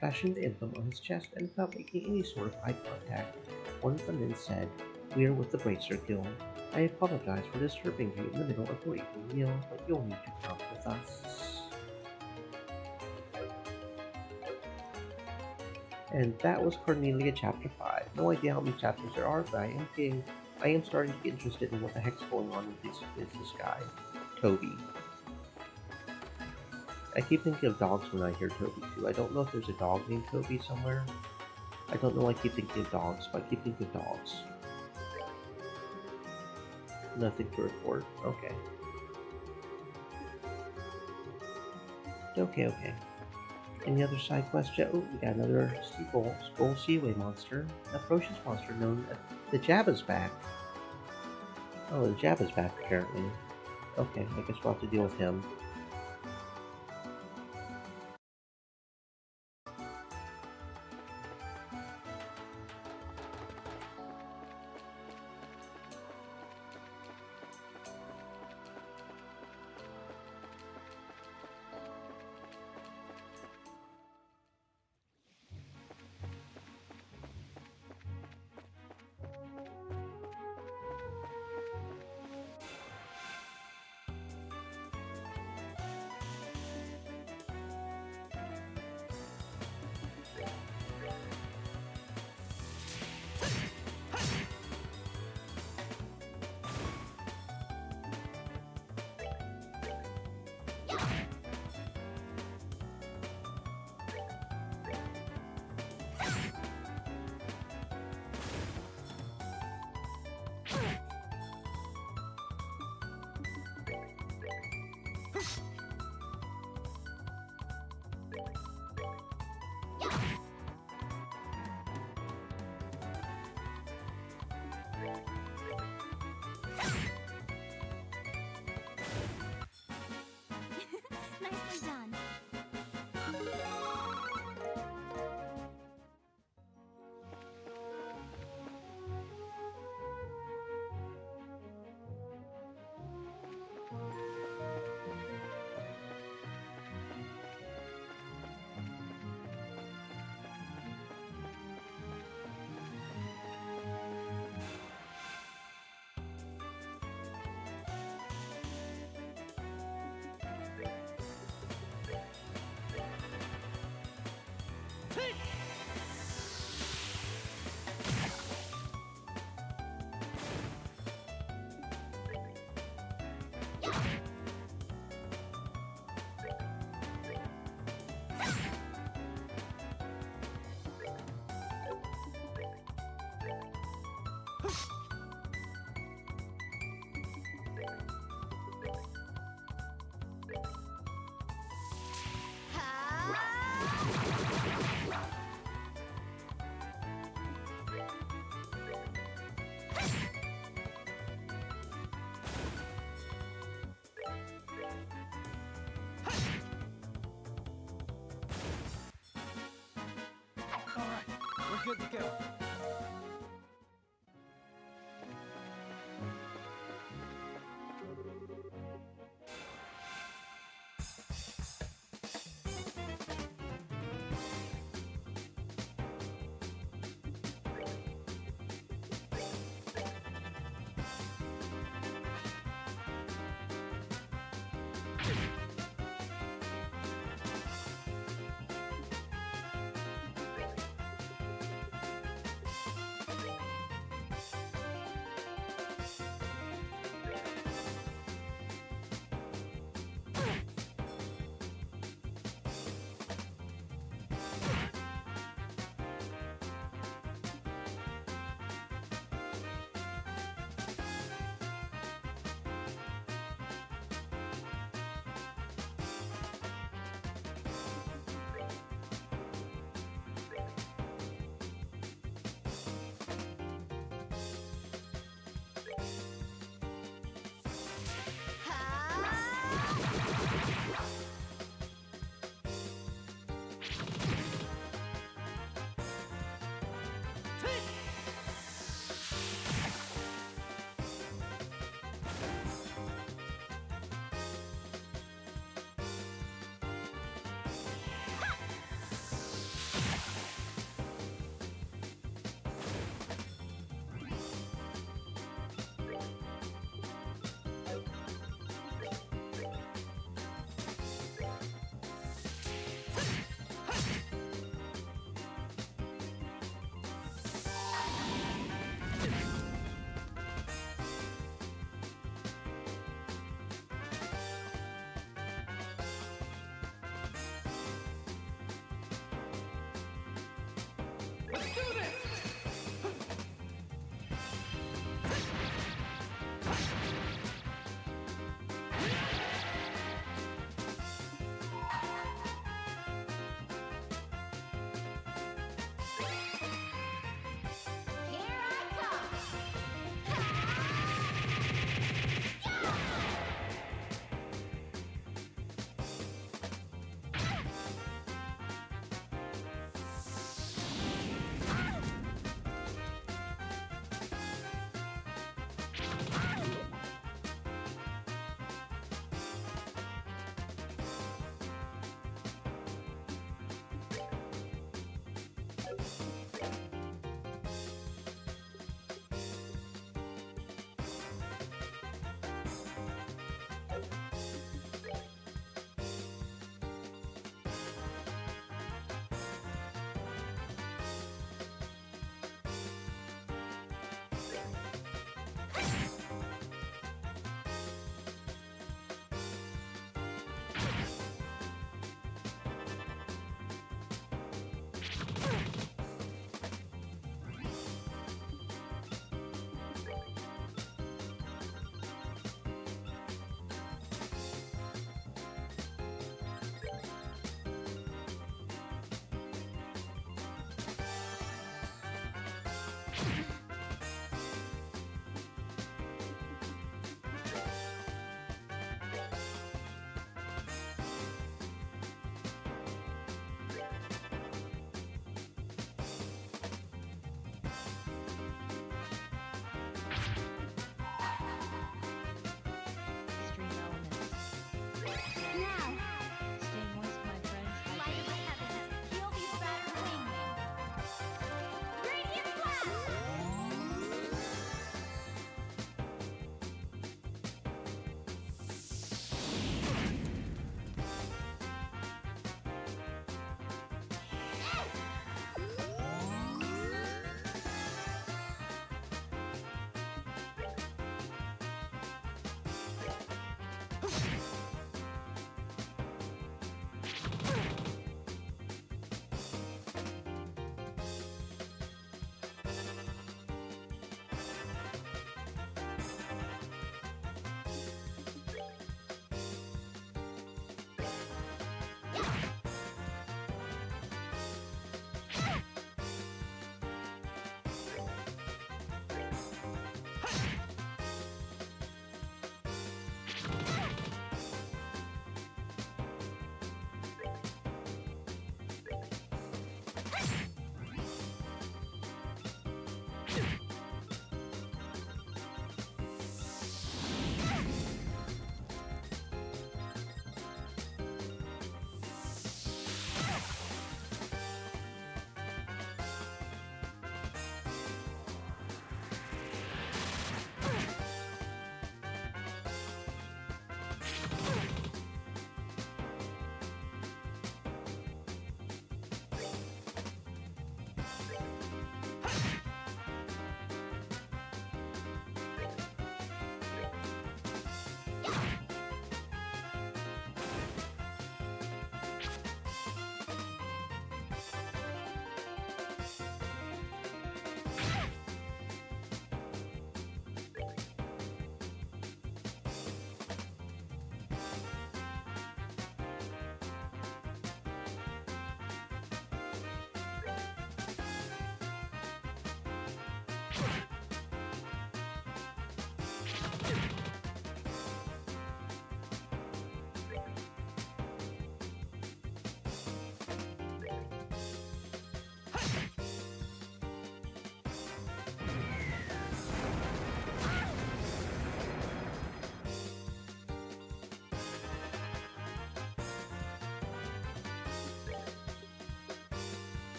[SPEAKER 1] Flashing the emblem on his chest and without making any sort of eye contact, one of the men said, "We are with the Bracer Guild. I apologize for disturbing you in the middle of your evening meal, but you'll need to come with us." And that was Cornelia Chapter 5. No idea how many chapters there are, but I am starting to get interested in what the heck's going on with this guy, Toby. I keep thinking of dogs when I hear Toby too. I don't know if there's a dog named Toby somewhere. I don't know why I keep thinking of dogs, but I keep thinking of dogs. Nothing to report. Okay. Okay. Any other side quests? Oh, we got another Skull Seaway monster. A ferocious monster known as the Jabba's back. Oh, the Jabba's back apparently. Okay, I guess we'll have to deal with him.
[SPEAKER 2] Nicely done.
[SPEAKER 4] Alright, we're good to go.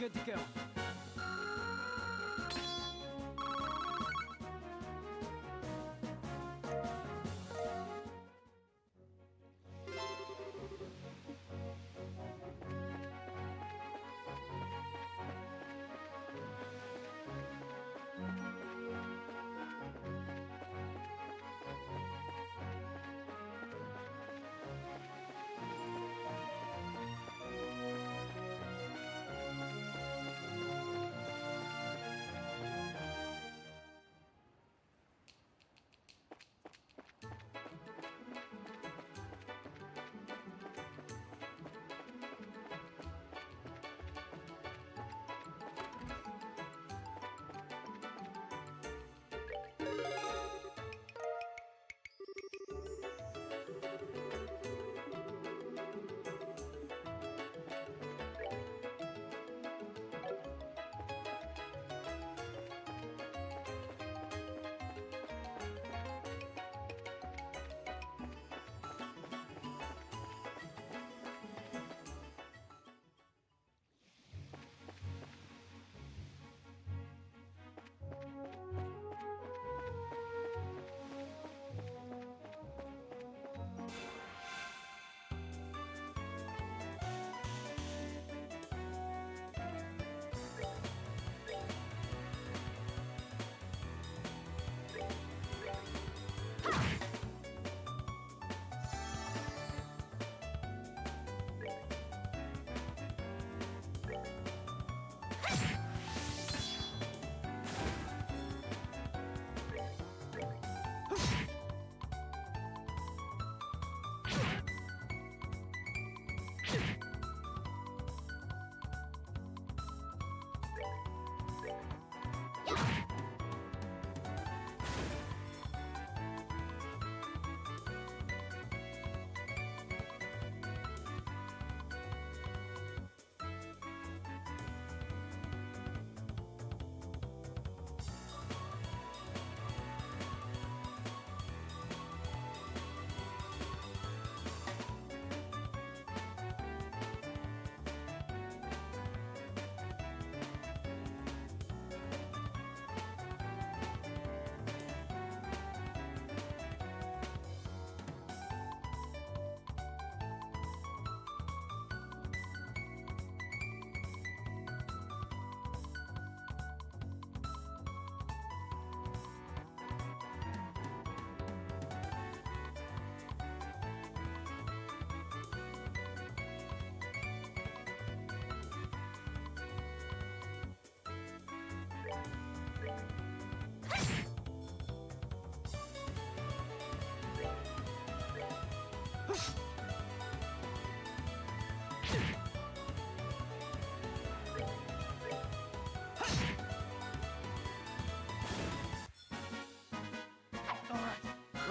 [SPEAKER 4] good to go.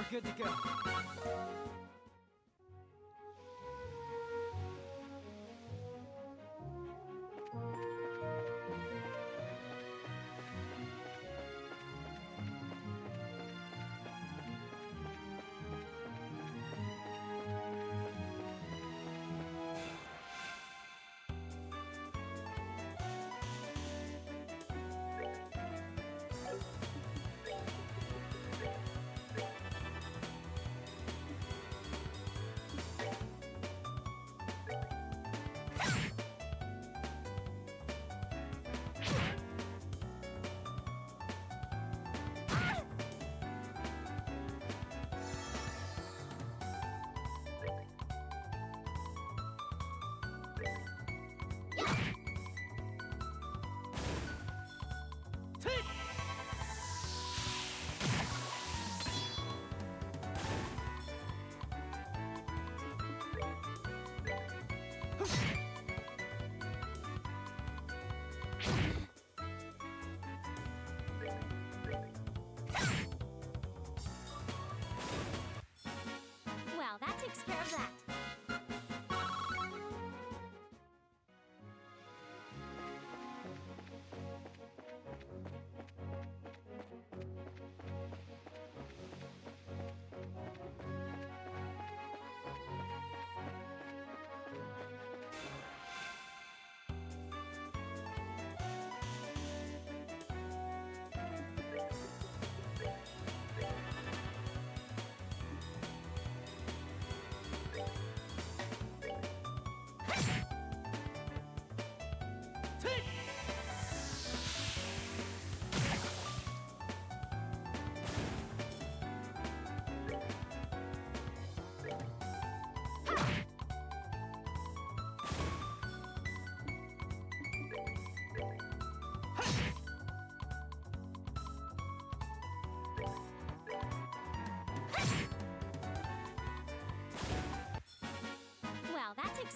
[SPEAKER 4] We're good to go.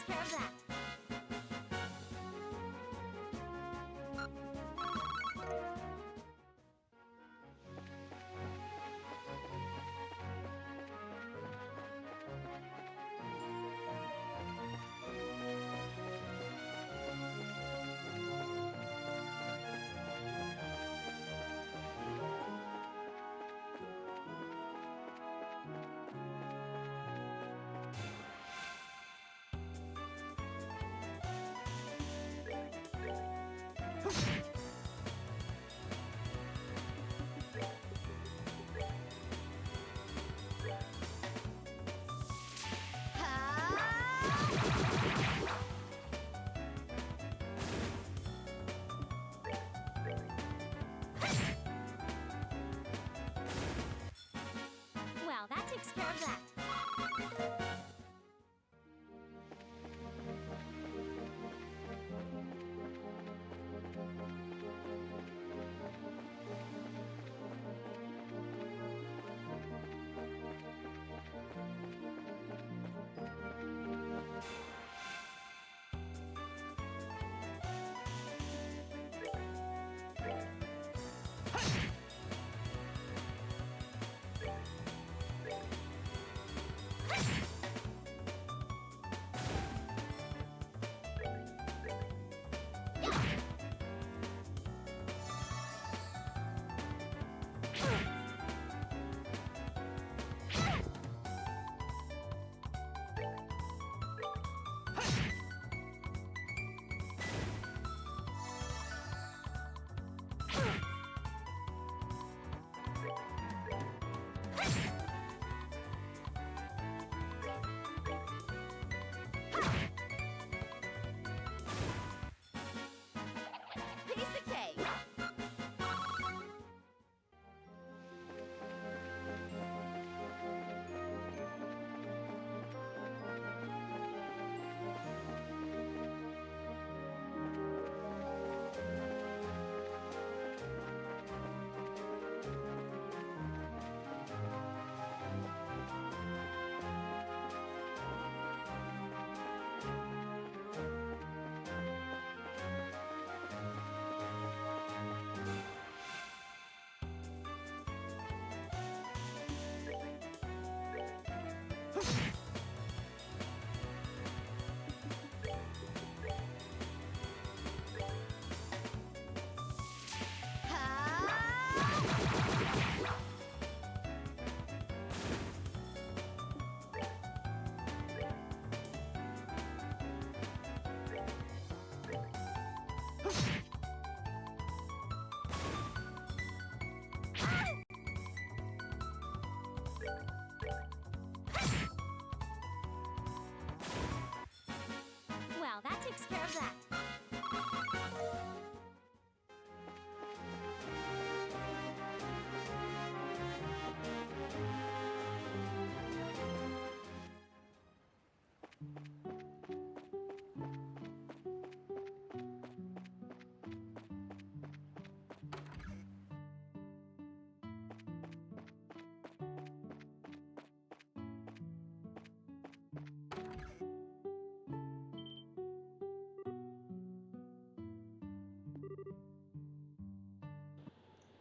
[SPEAKER 2] takes care of that. Well, that takes care of that. Piece of cake. Well, that takes care of that.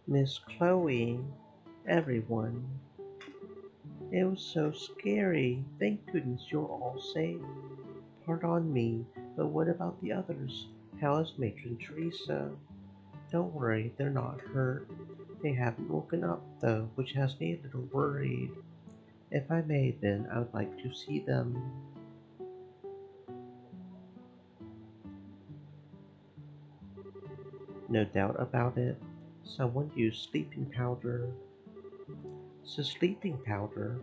[SPEAKER 1] Miss Chloe, everyone. It was so scary. Thank goodness you're all safe. Pardon me, but what about the others? How is Matron Teresa? Don't worry, they're not hurt. They haven't woken up, though, which has me a little worried. If I may, then, I would like to see them. No doubt about it. Someone used sleeping powder. So sleeping powder?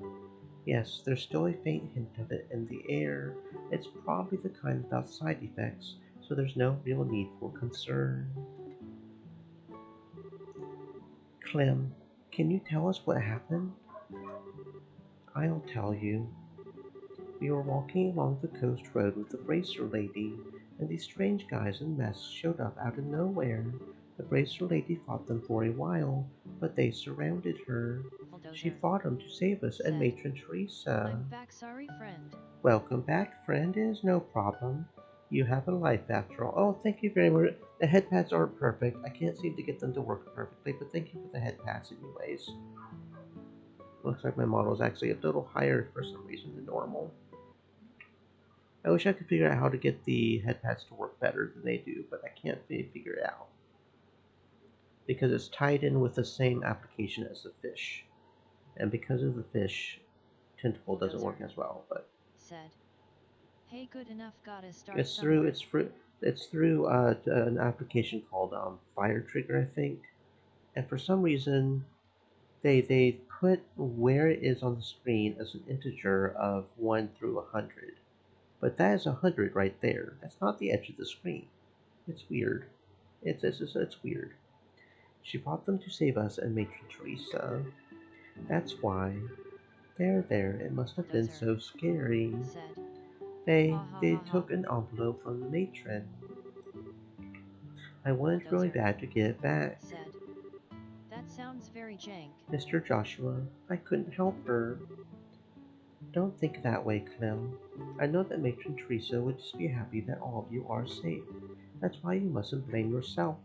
[SPEAKER 1] Yes, there's still a faint hint of it in the air. It's probably the kind without side effects, so there's no real need for concern. Clem, can you tell us what happened? I'll tell you. We were walking along the coast road with the bracer lady, and these strange guys in masks showed up out of nowhere. The bracer lady fought them for a while, but they surrounded her.
[SPEAKER 3] Hold
[SPEAKER 1] She
[SPEAKER 3] Dozer.
[SPEAKER 1] fought him to save us and
[SPEAKER 3] Said,
[SPEAKER 1] Matron Teresa.
[SPEAKER 3] I'm back, sorry friend.
[SPEAKER 1] Welcome back, friend. It is no problem. You have a life after all. Oh, thank you very much. The head pads aren't perfect. I can't seem to get them to work perfectly, but thank you for the head pads anyways. Looks like my model is actually a little higher for some reason than normal. I wish I could figure out how to get the head pads to work better than they do, but I can't figure it out. Because it's tied in with the same application as the fish. And because of the fish, Tentacle doesn't work as well, but
[SPEAKER 3] Said, hey, good enough, gotta start
[SPEAKER 1] it's
[SPEAKER 3] somewhere.
[SPEAKER 1] through an application called Fire Trigger, I think. And for some reason, they put where it is on the screen as an integer of 1 through 100. But that is 100 right there. That's not the edge of the screen. It's weird. It's weird. She fought them to save us and Matron Teresa. That's why. There, it must have been so scary.
[SPEAKER 3] Said,
[SPEAKER 1] They took an envelope from the matron. I wanted really bad to get it back.
[SPEAKER 3] Said, that sounds very jank.
[SPEAKER 1] Mr. Joshua, I couldn't help her. Don't think that way, Clem. I know that Matron Teresa would just be happy that all of you are safe. That's why you mustn't blame yourself.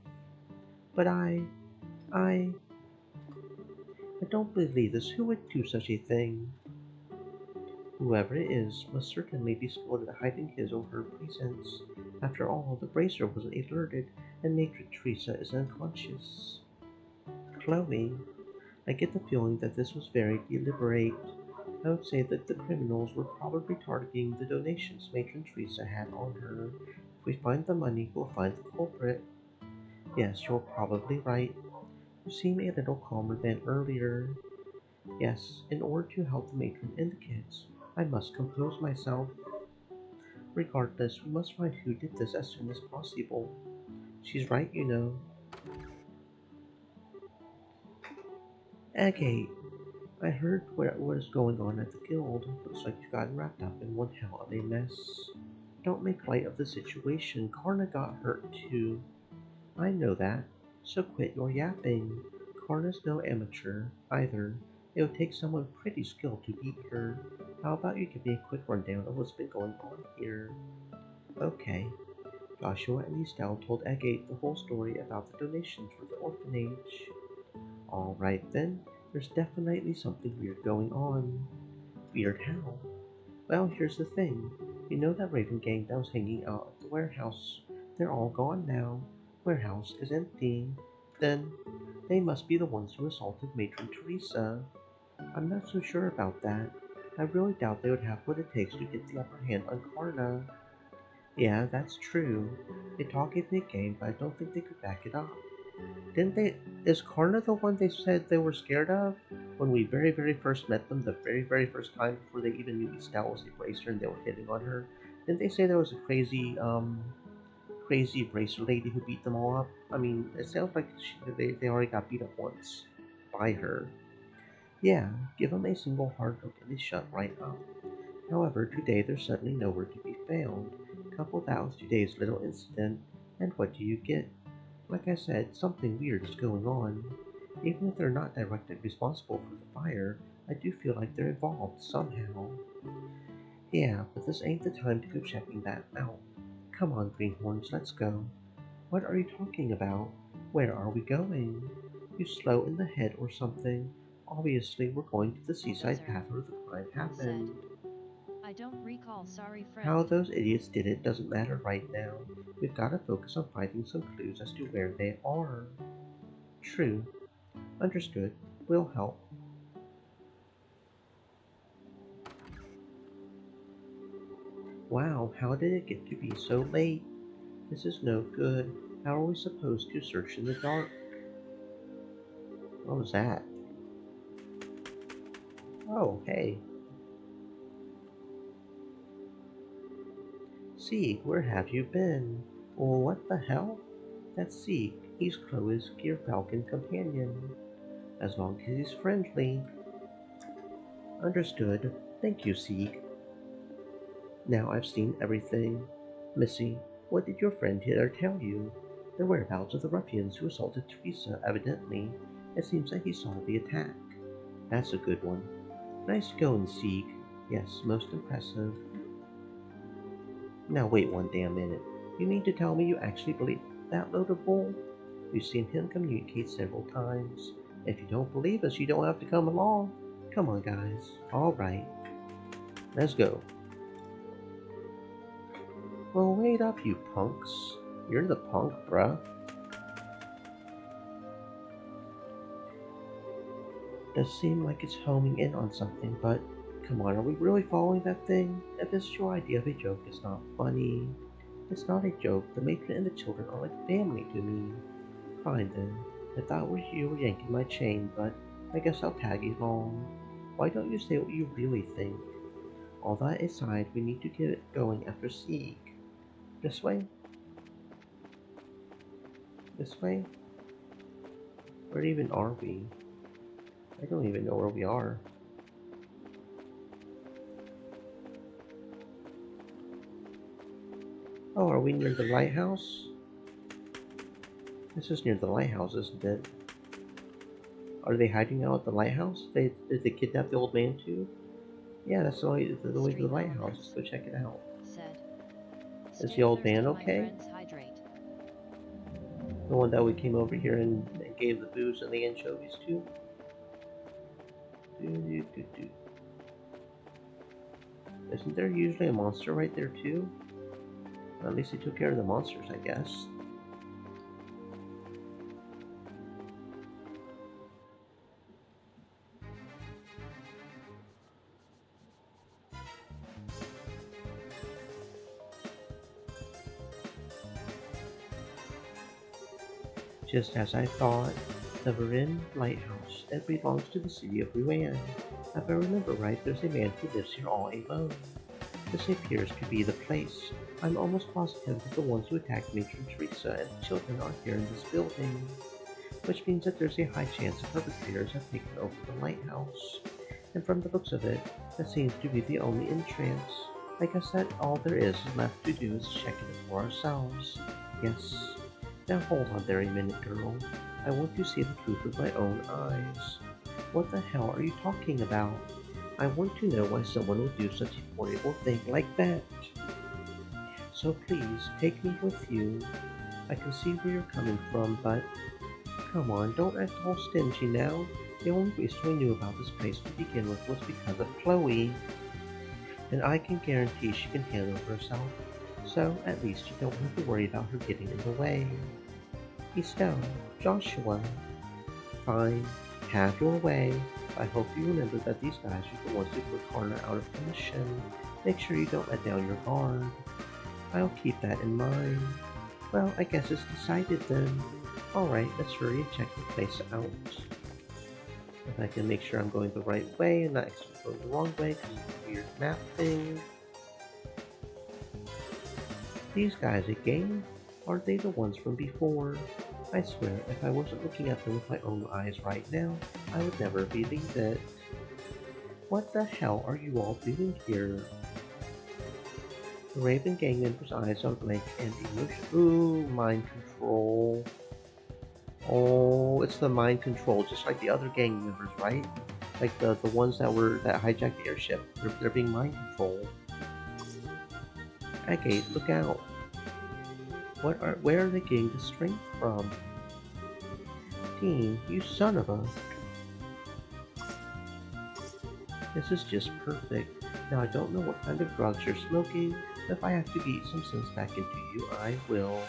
[SPEAKER 1] But I don't believe this. Who would do such a thing? Whoever it is must certainly be skilled at hiding his or her presence. After all, the bracer wasn't alerted, and Matron Teresa is unconscious. Chloe, I get the feeling that this was very deliberate. I would say that the criminals were probably targeting the donations Matron Teresa had on her. If we find the money, we'll find the culprit. Yes, you're probably right. You seem a little calmer than earlier. Yes, in order to help the matron and the kids, I must compose myself. Regardless, we must find who did this as soon as possible. She's right, you know. Agate, I heard what is going on at the guild. Looks like you've gotten wrapped up in one hell of a mess. Don't make light of the situation. Karna got hurt too. I know that, so quit your yapping. Karna's no amateur, either. It would take someone pretty skilled to beat her. How about you give me a quick rundown of what's been going on here? Okay. Joshua and Estelle told Agate the whole story about the donations for the orphanage. Alright then, there's definitely something weird going on. Weird how? Well, here's the thing. You know that Raven gang that was hanging out at the warehouse? They're all gone now. Warehouse is empty. Then, they must be the ones who assaulted Matron Teresa. I'm not so sure about that. I really doubt they would have what it takes to get the upper hand on Karna. Yeah, that's true. They talk a big game, but I don't think they could back it up. Didn't they? Is Karna the one they said they were scared of? When we very first met them, the very first time before they even knew Estelle was a bracer and they were hitting on her? Didn't they say there was a crazy bracer lady who beat them all up? I mean, it sounds like they already got beat up once by her. Yeah, give them a single hard look and they shut right up. However, today they're suddenly nowhere to be found. Couple that with today's little incident, and what do you get? Like I said, something weird is going on. Even if they're not directly responsible for the fire, I do feel like they're involved somehow. Yeah, but this ain't the time to go checking that out. Come on, greenhorns, let's go. What are you talking about? Where are we going? You slow in the head or something. Obviously, we're going to the seaside path where the crime happened.
[SPEAKER 3] I don't recall, sorry friend.
[SPEAKER 1] How those idiots did it doesn't matter right now. We've got to focus on finding some clues as to where they are. True. Understood. Will help. Wow, how did it get to be so late? This is no good. How are we supposed to search in the dark? What was that? Oh, hey. Sieg, where have you been? Oh, what the hell? That's Sieg. He's Chloe's Gear Falcon companion. As long as he's friendly. Understood. Thank you, Sieg. Now I've seen everything. Missy, what did your friend here tell you? The whereabouts of the ruffians who assaulted Teresa, evidently. It seems that he saw the attack. That's a good one. Nice going, Sieg. Yes, most impressive. Now wait one damn minute. You mean to tell me you actually believe that load of bull? We've seen him communicate several times. If you don't believe us, you don't have to come along. Come on, guys. Alright. Let's go. Well, wait up, you punks. You're the punk, bruh. Does seem like it's homing in on something, but come on, are we really following that thing? If this is your idea of a joke, it's not funny. It's not a joke. The matron and the children are like family to me. Fine then. I thought you were yanking my chain, but I guess I'll tag along. Why don't you say what you really think? All that aside, we need to get it going after Sieg. This way? This way? Where even are we? I don't even know where we are. Oh, are we near the lighthouse? This is near the lighthouse, isn't it? Are they hiding out at the lighthouse? Did they kidnap the old man too? Yeah, that's the way to the lighthouse. Let's go check it out.
[SPEAKER 3] Said.
[SPEAKER 1] Is
[SPEAKER 3] Stay
[SPEAKER 1] the old
[SPEAKER 3] thirsty,
[SPEAKER 1] man
[SPEAKER 3] my
[SPEAKER 1] okay?
[SPEAKER 3] friends, hydrate.
[SPEAKER 1] The one that we came over here and gave the booze and the anchovies to? Isn't there usually a monster right there too? Well, at least they took care of the monsters, I guess. Just as I thought, the Varin Lighthouse. It belongs to the city of Ruan. If I remember right, there's a man who lives here all alone. This appears to be the place. I'm almost positive that the ones who attacked Matron Teresa and the children are here in this building, which means that there's a high chance the perpetrators have taken over the lighthouse. And from the looks of it, that seems to be the only entrance. I guess that all there is left to do is check it for ourselves. Yes. Now hold on there a minute, girl. I want to see the truth with my own eyes. What the hell are you talking about? I want to know why someone would do such a horrible thing like that. So please, take me with you. I can see where you're coming from, but come on, don't act all stingy now. The only reason we knew about this place to begin with was because of Chloe. And I can guarantee she can handle herself. So at least you don't have to worry about her getting in the way. Estelle, Joshua. Fine, have your way. I hope you remember that these guys are the ones who put Connor out of commission. Make sure you don't let down your guard. I'll keep that in mind. Well, I guess it's decided then. Alright, let's hurry and check the place out. If I can make sure I'm going the right way and not actually going the wrong way because of the weird map thing. These guys again? Are they the ones from before? I swear, if I wasn't looking at them with my own eyes right now, I would never believe it. What the hell are you all doing here? The Raven gang members' eyes are blank and emotion. Ooh, mind control. Oh, it's the mind control, just like the other gang members, right? Like the ones that hijacked the airship. They're being mind controlled. Agate, look out. Where are they getting the strength from? Dean, you son of a... This is just perfect. Now I don't know what kind of drugs you're smoking, but if I have to beat some sense back into you, I will.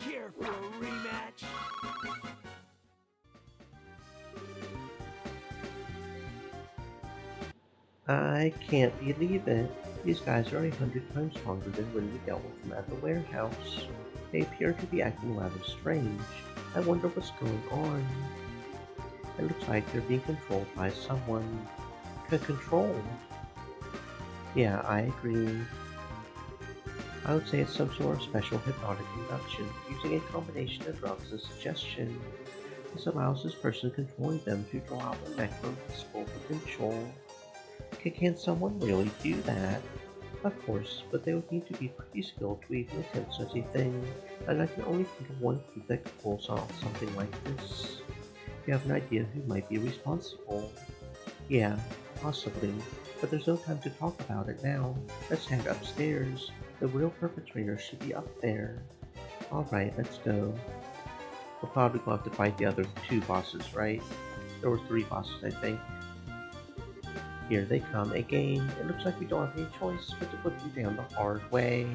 [SPEAKER 4] Care for a rematch?
[SPEAKER 1] I can't believe it. These guys are 100 times stronger than when we dealt with them at the warehouse. They appear to be acting rather strange. I wonder what's going on. It looks like they're being controlled by someone. Controlled? Yeah, I agree. I would say it's some sort of special hypnotic induction, using a combination of drugs and suggestion. This allows this person controlling them to draw out the maximum physical potential. Can someone really do that? Of course, but they would need to be pretty skilled to even attempt such a thing, and I can only think of one group that could pull off something like this. You have an idea who might be responsible? Yeah, possibly, but there's no time to talk about it now. Let's head upstairs. The real perpetrator should be up there. Alright, let's go. We'll probably go have to fight the other 2 bosses, right? There were 3 bosses, I think. Here they come again. It looks like we don't have any choice but to put them down the hard way.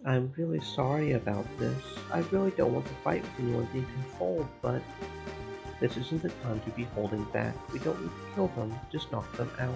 [SPEAKER 1] I'm really sorry about this. I really don't want to fight with anyone being controlled, but this isn't the time to be holding back. We don't need to kill them, just knock them out.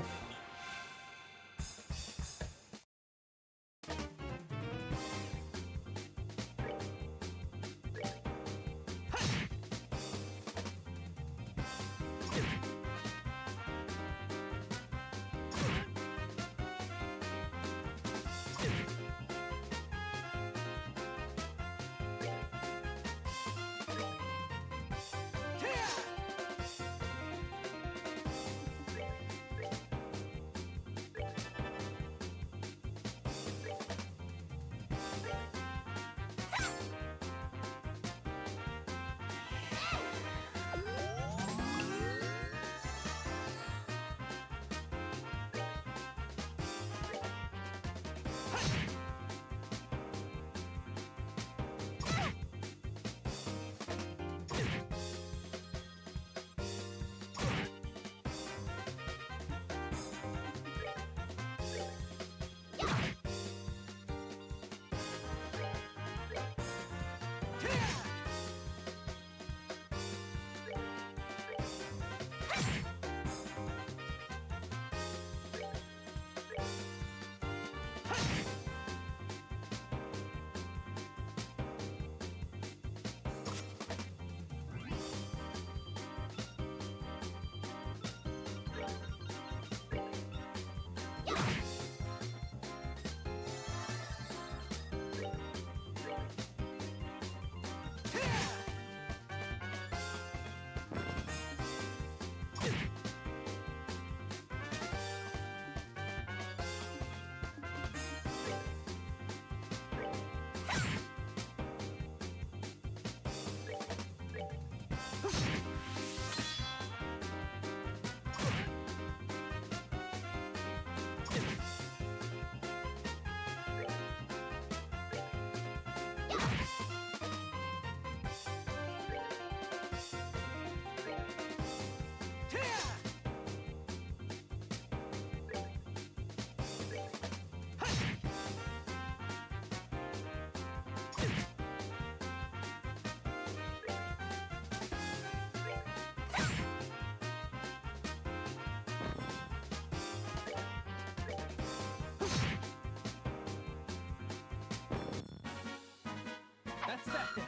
[SPEAKER 4] That's that then.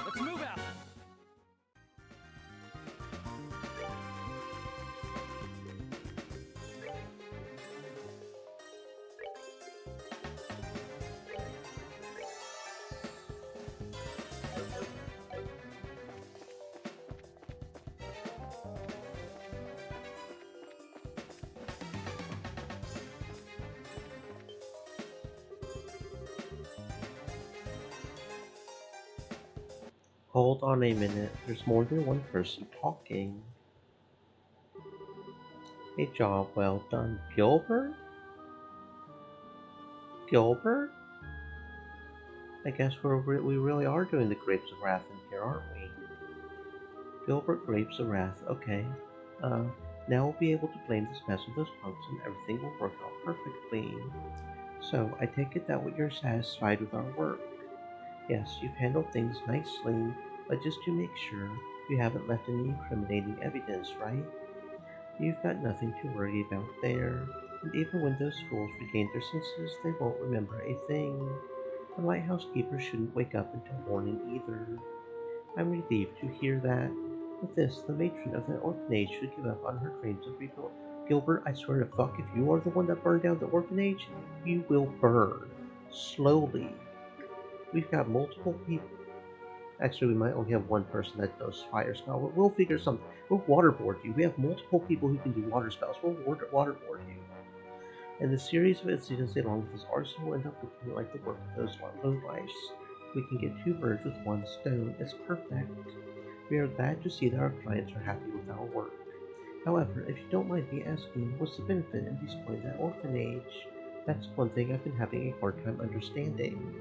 [SPEAKER 4] Let's move out.
[SPEAKER 1] Hold on a minute, there's more than one person talking. A job well done. Gilbert? Gilbert? I guess we really are doing the Grapes of Wrath in here, aren't we? Gilbert Grapes of Wrath, okay. Uh, now we'll be able to blame this mess on those punks and everything will work out perfectly. So, I take it that you're satisfied with our work. Yes, you've handled things nicely, but just to make sure, you haven't left any incriminating evidence, right? You've got nothing to worry about there, and even when those fools regain their senses, they won't remember a thing. The lighthouse keeper shouldn't wake up until morning either. I'm relieved to hear that. With this, the matron of that orphanage should give up on her dreams of rebuild. Gilbert, I swear to fuck, if you are the one that burned down the orphanage, you will burn. Slowly. We've got multiple people. Actually, we might only have one person that does fire spell, but we'll figure something. We'll waterboard you. We have multiple people who can do water spells. We'll waterboard you. And the series of incidents along with this arsenal will end up looking like the work of those lowlifes. We can get two birds with one stone. It's perfect. We are glad to see that our clients are happy with our work. However, if you don't mind me asking, what's the benefit in destroying that orphanage? That's one thing I've been having a hard time understanding.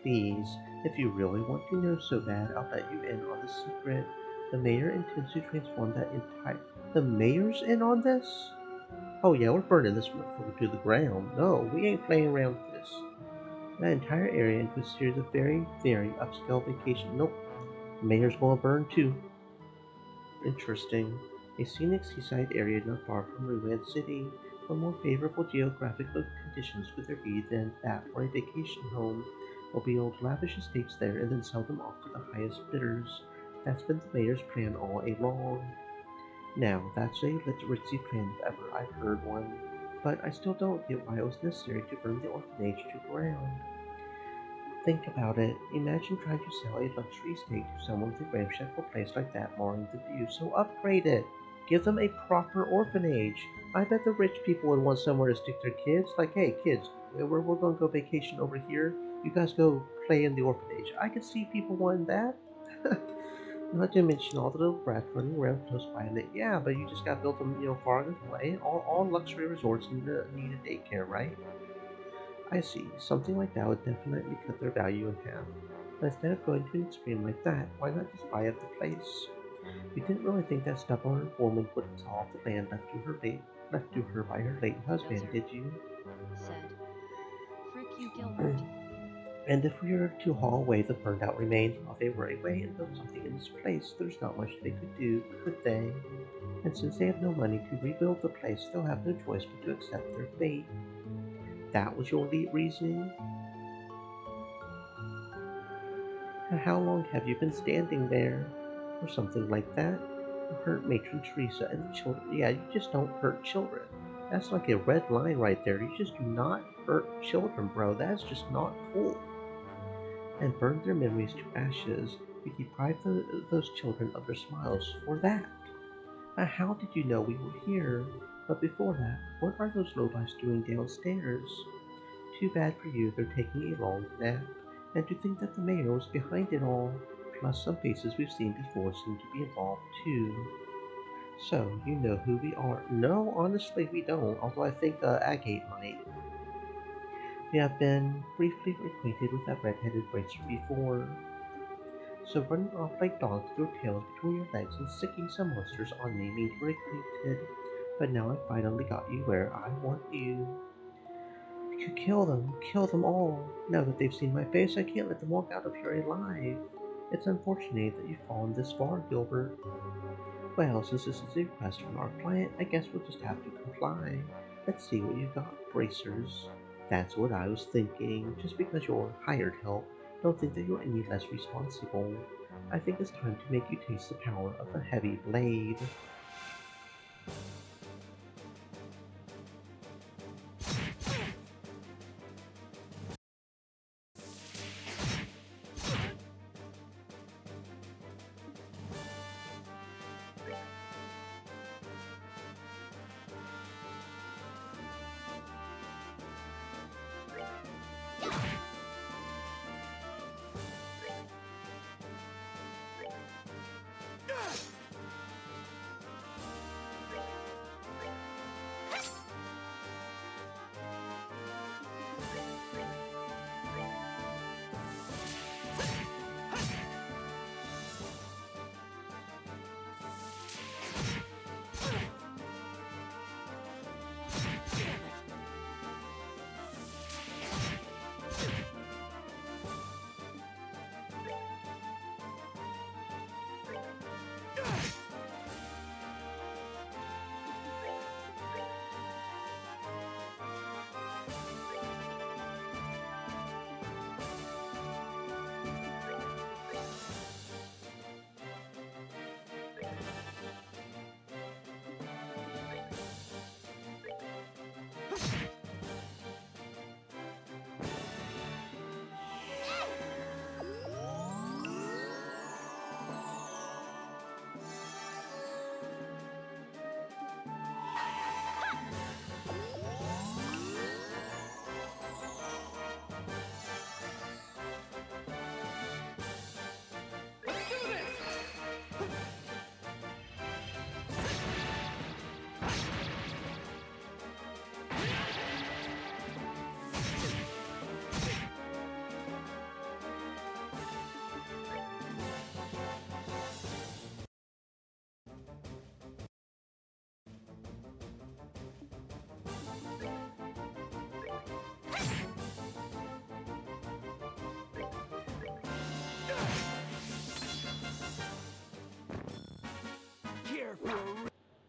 [SPEAKER 1] Please, if you really want to know so bad, I'll let you in on the secret. The mayor intends to transform that entire... The mayor's in on this? Oh yeah, we're burning this motherfucker to the ground. No, we ain't playing around with this. That entire area into a series of very, very upscale vacation. Nope. The mayor's gonna burn too. Interesting. A scenic seaside area not far from Ruined City. What more favorable geographical conditions could there be than that for a vacation home? We'll build lavish estates there and then sell them off to the highest bidders. That's been the mayor's plan all along. Now, that's a ritzy plan if ever I've heard one. But I still don't get why it was necessary to burn the orphanage to the ground. Think about it. Imagine trying to sell a luxury estate to someone with a ramshackle place like that marring the view. So upgrade it. Give them a proper orphanage. I bet the rich people would want somewhere to stick their kids. Like, hey, kids, we're going to go vacation over here. You guys go play in the orphanage. I could see people wanting that. Not to mention all the little brats running around close by. And yeah, but you just got to build them, far enough away. All luxury resorts need a daycare, right? I see. Something like that would definitely cut their value in half. But instead of going to an extreme like that, why not just buy up the place? You didn't really think that stubborn woman would sell off the land left to her by her late husband, did you?
[SPEAKER 3] Said. Frick you, Gilbert.
[SPEAKER 1] And if we were to haul away the burned out remains while they were away and build something in its place, there's not much they could do, could they? And since they have no money to rebuild the place, they'll have no choice but to accept their fate. That was your reasoning? How long have you been standing there? Or something like that? You hurt Matron Teresa and the children. Yeah, you just don't hurt children. That's like a red line right there. You just do not hurt children, bro. That's just not cool. And burn their memories to ashes. You deprive those children of their smiles for that. How did you know we were here? But before that, what are those lowlifes doing downstairs? Too bad for you, they're taking a long nap. And to think that the mayor was behind it all. Plus, some faces we've seen before seem to be involved too. So, you know who we are. No, honestly, we don't, although I think Agate might. We have been briefly acquainted with that red-headed racer before. So running off like dogs with your tails between your legs and sicking some monsters on me means we're acquainted. But now I finally got you where I want you. You kill them all. Now that they've seen my face, I can't let them walk out of here alive. It's unfortunate that you've fallen this far, Gilbert. Well, since this is a request from our client, I guess we'll just have to comply. Let's see what you got, bracers. That's what I was thinking. Just because you're hired help, don't think that you're any less responsible. I think it's time to make you taste the power of the heavy blade.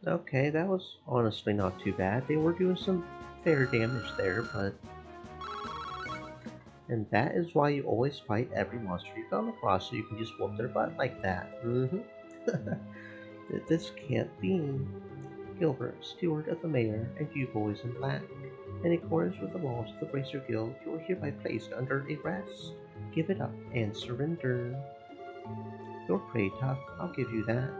[SPEAKER 1] Okay, that was honestly not too bad. They were doing some fair damage there, but... And that is why you always fight every monster you come across, so you can just whoop their butt like that. This can't be. Gilbert, steward of the mayor, and you boys in black. In accordance with the laws of the Bracer Guild, you are hereby placed under arrest. Give it up and surrender. You're pretty tough, I'll give you that.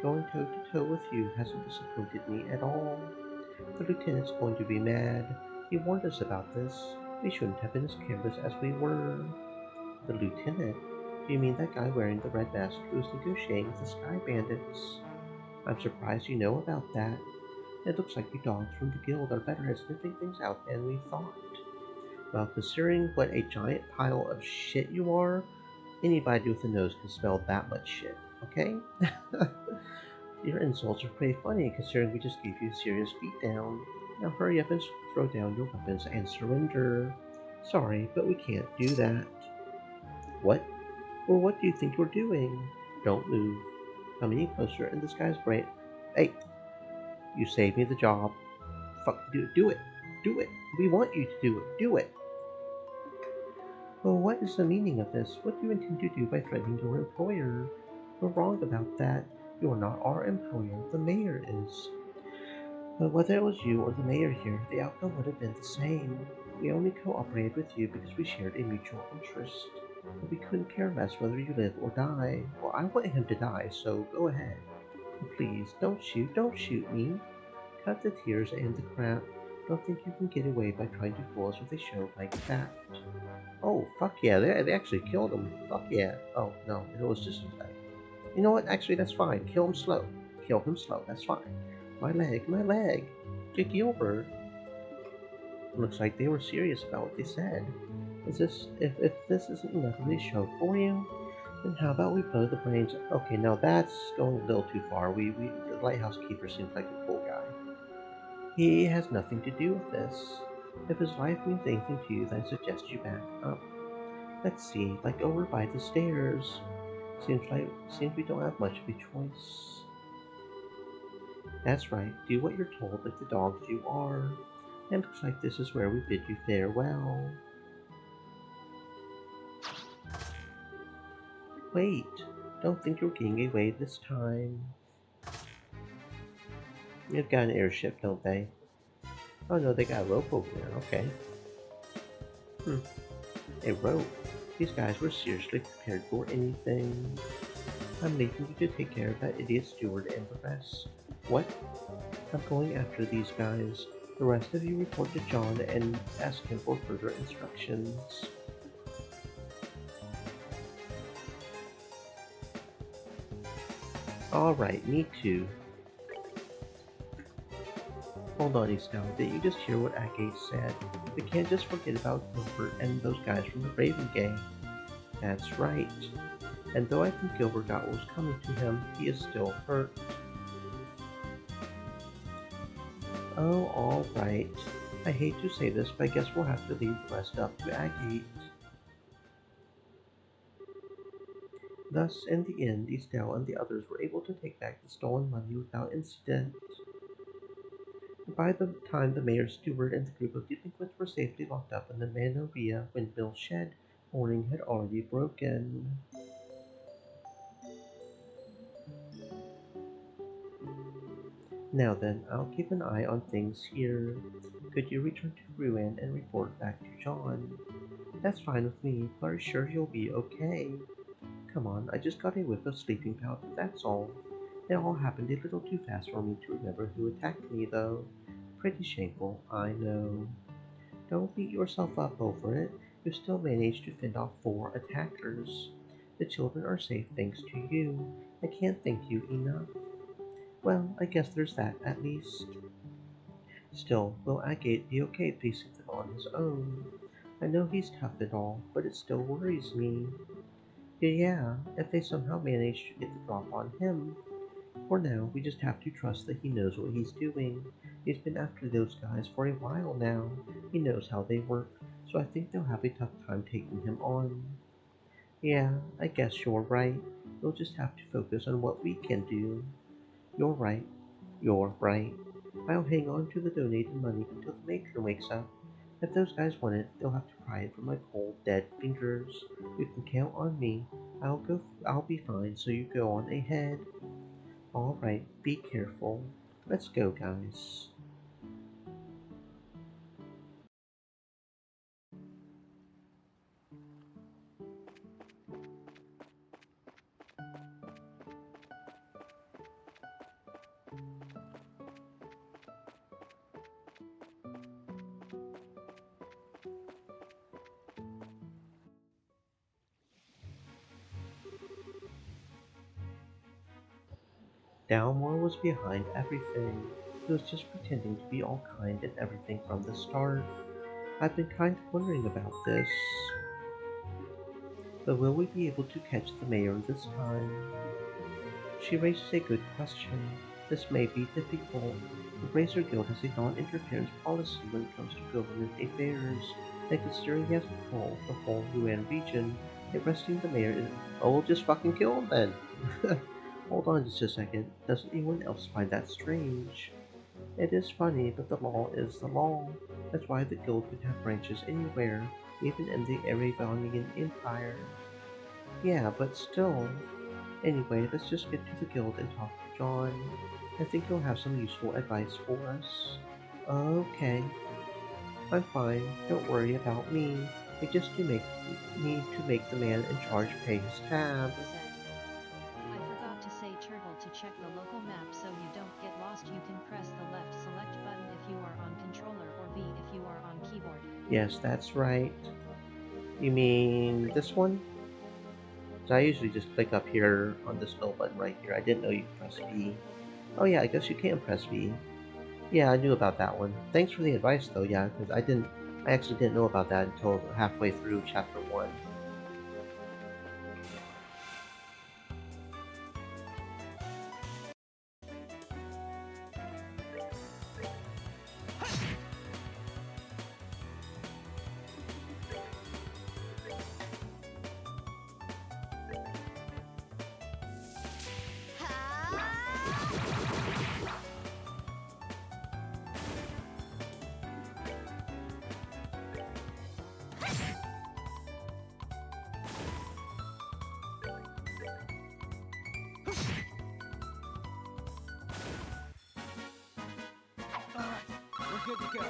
[SPEAKER 1] Going toe to toe with you hasn't disappointed me at all. The lieutenant's going to be mad. He warned us about this. We shouldn't have been as careless as we were. The lieutenant? Do you mean that guy wearing the red mask who was negotiating with the Sky Bandits? I'm surprised you know about that. It looks like you dogs from the guild are better at sniffing things out than we thought. Well, considering what a giant pile of shit you are, anybody with a nose can smell that much shit, okay? Your insults are pretty funny considering we just gave you a serious beatdown. Now hurry up and throw down your weapons and surrender. Sorry, but we can't do that. What? Well, what do you think you're doing? Don't move. Come any closer and this guy's brain. Hey, you saved me the job. Fuck, do it. Do it. We want you to do it. Do it. Well, what is the meaning of this? What do you intend to do by threatening your employer? You're wrong about that. You're not our employer. The mayor is. But whether it was you or the mayor here, the outcome would have been the same. We only cooperated with you because we shared a mutual interest. But we couldn't care less whether you live or die. Well, I want him to die, so go ahead. But please, don't shoot me. Cut the tears and the crap. Don't think you can get away by trying to fool us with a show like that. Oh, fuck yeah, they actually killed him. Fuck yeah. Oh, no, it was just a mistake. You know what? Actually, that's fine. Kill him slow. Kill him slow. That's fine. My leg, my leg. Get Gilbert. Looks like they were serious about what they said. Is this if this isn't enough of a show for you, then how about we blow the brains? Okay, now that's going a little too far. The lighthouse keeper seems like a cool guy. He has nothing to do with this. If his life means anything to you, then I suggest you back up. Let's see, like over by the stairs. Seems we don't have much of a choice. That's right, do what you're told like the dogs you are. And looks like this is where we bid you farewell. Wait, don't think you're getting away this time. They've got an airship, don't they? Oh no, they got a rope over there, okay. A rope? These guys were seriously prepared for anything. I'm leaving you to take care of that idiot steward and the rest. What? I'm going after these guys. The rest of you report to John and ask him for further instructions. Alright, me too. Hold on, Estelle. Didn't you just hear what Agate said? We can't just forget about Gilbert and those guys from the Raven Gang. That's right. And though I think Gilbert got what was coming to him, he is still hurt. Oh, alright. I hate to say this, but I guess we'll have to leave the rest up to Agate. Thus, in the end, Estelle and the others were able to take back the stolen money without incident. By the time the mayor's steward and the group of delinquents were safely locked up in the Manoria windmill shed, morning had already broken. Now then, I'll keep an eye on things here. Could you return to Ruin and report back to John? That's fine with me, but are you sure you'll be okay? Come on, I just got a whiff of sleeping powder, that's all. It all happened a little too fast for me to remember who attacked me, though. Pretty shameful, I know. Don't beat yourself up over it. You still managed to fend off 4 attackers. The children are safe thanks to you. I can't thank you enough. Well, I guess there's that, at least. Still, will Agate be okay facing them on his own? I know he's tough and all, but it still worries me. Yeah, if they somehow manage to get the drop on him. For now, we just have to trust that he knows what he's doing. He's been after those guys for a while now. He knows how they work, so I think they'll have a tough time taking him on. Yeah, I guess you're right. We'll just have to focus on what we can do. You're right. You're right. I'll hang on to the donated money until the matron wakes up. If those guys want it, they'll have to pry it from my cold, dead fingers. You can count on me. I'll be fine, so you go on ahead. Alright, be careful. Let's go, guys. Dalmore was behind everything. He was just pretending to be all kind and everything from the start. I've been kind of wondering about this. But will we be able to catch the mayor this time? She raises a good question. This may be difficult. The Bracer Guild has a non-interference policy when it comes to government affairs, and considering he has control of the whole UN region, arresting the mayor is— oh, we'll just fucking kill him then! Hold on just a second. Doesn't anyone else find that strange? It is funny, but the law is the law. That's why the guild could have branches anywhere, even in the Erebonian Empire. Yeah, but still. Anyway, let's just get to the guild and talk to John. I think he'll have some useful advice for us. Okay. I'm fine. Don't worry about me. I just need to make the man in charge pay his tab.
[SPEAKER 3] I forgot to say, Turtle, to check the local map so you don't get lost. You can press the left select button if you are on controller or V if you are on keyboard.
[SPEAKER 1] Yes, that's right. You mean this one? So I usually just click up here on this middle button right here. I didn't know you could press V. Oh yeah, I guess you can press V. Yeah, I knew about that one. Thanks for the advice though, yeah, because I actually didn't know about that until halfway through chapter 1.
[SPEAKER 4] Alright, we're good to go.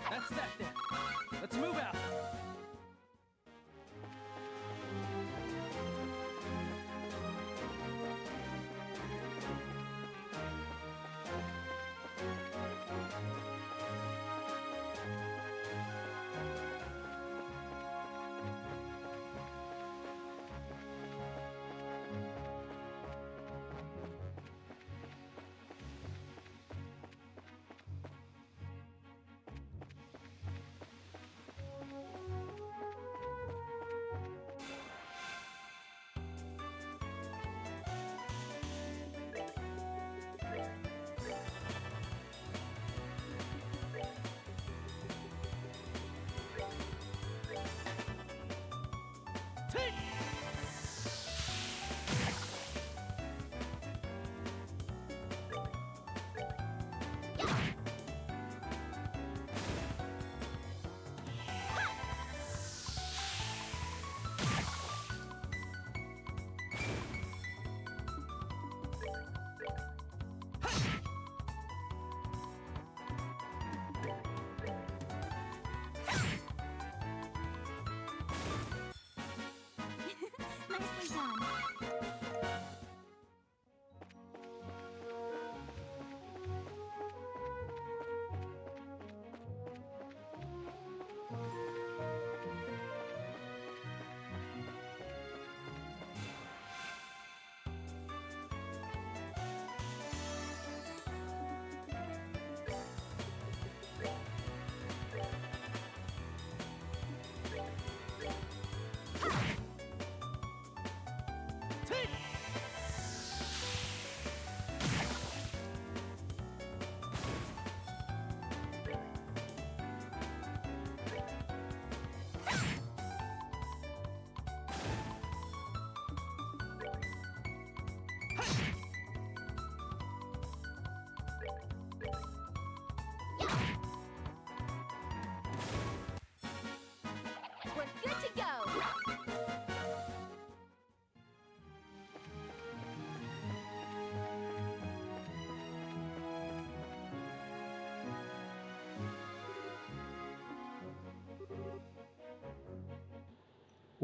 [SPEAKER 4] That's that then. Let's move out.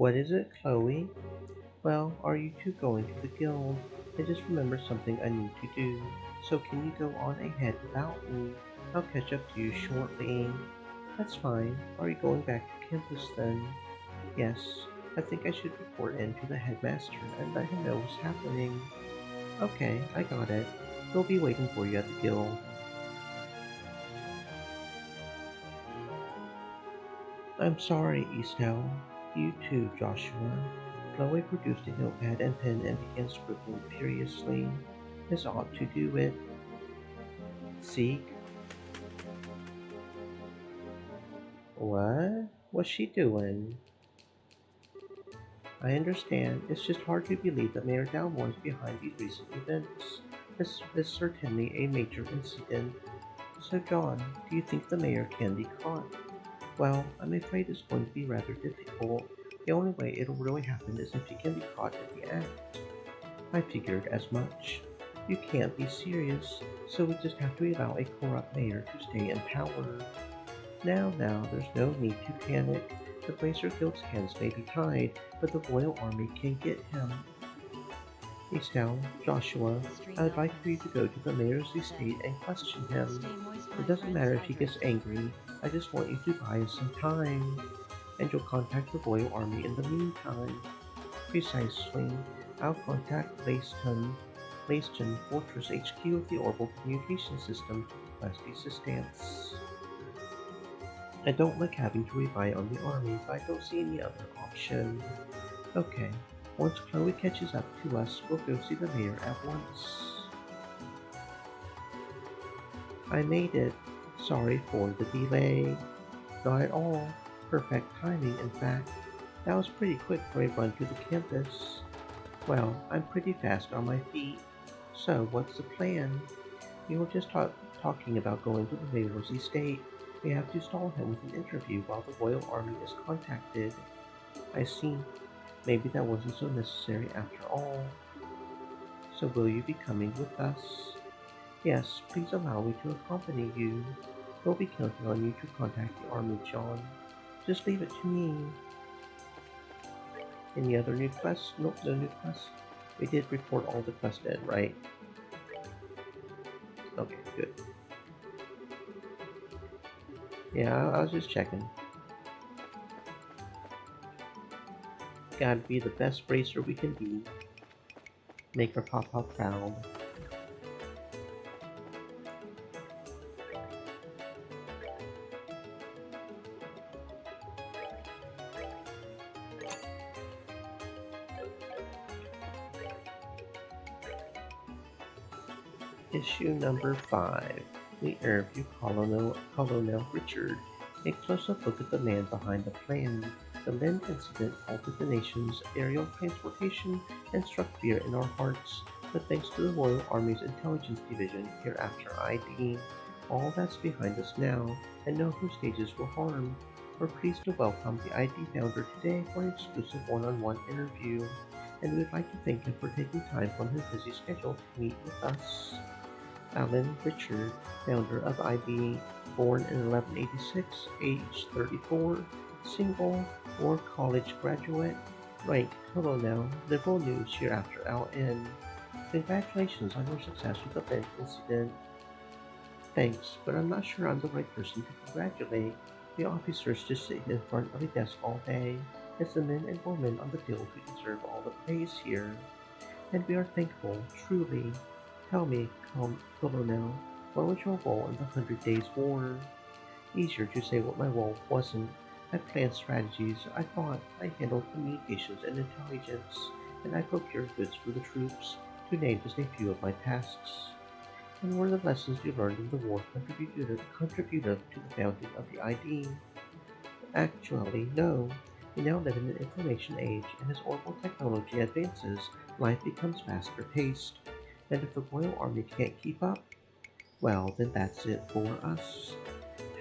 [SPEAKER 1] What is it, Chloe? Well, are you two going to the guild? I just remembered something I need to do. So can you go on ahead without me? I'll catch up to you shortly. That's fine. Are you going back to campus then? Yes. I think I should report in to the headmaster and let him know what's happening. Okay, I got it. We'll be waiting for you at the guild. I'm sorry, Estelle. You too, Joshua. Chloe produced a notepad and pen and began scribbling furiously. This ought to do it. Seek? What? What's she doing? I understand. It's just hard to believe that Mayor Dalmore is behind these recent events. This is certainly a major incident. So, John, do you think the mayor can be caught? Well, I'm afraid it's going to be rather difficult. The only way it'll really happen is if he can be caught in the act. I figured as much. You can't be serious, so we just have to allow a corrupt mayor to stay in power. Now, there's no need to panic. The Blazer Guild's hands may be tied, but the Royal Army can get him. Estelle, Joshua, I'd like for you to go to the mayor's estate and question him. It doesn't matter if he gets angry, I just want you to buy us some time. And you'll contact the Royal Army in the meantime. Precisely. I'll contact Leiston Fortress HQ of the Orbital Communication System to request assistance. I don't like having to rely on the army, but I don't see any other option. Okay, once Chloe catches up to us, we'll go see the mayor at once. I made it. Sorry for the delay. Not at all. Perfect timing, in fact. That was pretty quick for a run to the campus. Well, I'm pretty fast on my feet. So, what's the plan? We were just talking about going to the mayor's estate. We have to stall him with an interview while the Royal Army is contacted. I see. Maybe that wasn't so necessary after all. So will you be coming with us? Yes, please allow me to accompany you. We'll be counting on you to contact the army, John. Just leave it to me. Any other new quests? Nope, no new quests. We did report all the quests in, right? Okay, good. Yeah, I was just checking. Gotta be the best racer we can be. Make our Papa proud. Issue number 5. We interview Colonel Richard. A close-up look at the man behind the plan. The Lynn incident halted the nation's aerial transportation and struck fear in our hearts, but thanks to the Royal Army's Intelligence Division, hereafter ID, all that's behind us now, and no hostages were harmed. We're pleased to welcome the ID founder today for an exclusive one-on-one interview, and we'd like to thank him for taking time from his busy schedule to meet with us. Alan Richard, founder of ID, born in 1186, age 34, single, war college graduate, rank colonel, liberal news hereafter LN. Congratulations on your success with the Lynn incident. Thanks, but I'm not sure I'm the right person to congratulate. The officers just sit in front of a desk all day. It's the men and women on the guild who deserve all the praise here. And we are thankful, truly. Tell me, Colonel, what was your role in the 100 Days War? Easier to say what my role wasn't. I planned strategies, I thought, I handled communications and intelligence, and I procured goods for the troops, to name just a few of my tasks. And were the lessons you learned in the war contributive to the founding of the ID? Actually, no. We now live in an information age, and as orbital technology advances, life becomes faster paced. And if the Royal Army can't keep up, well, then that's it for us.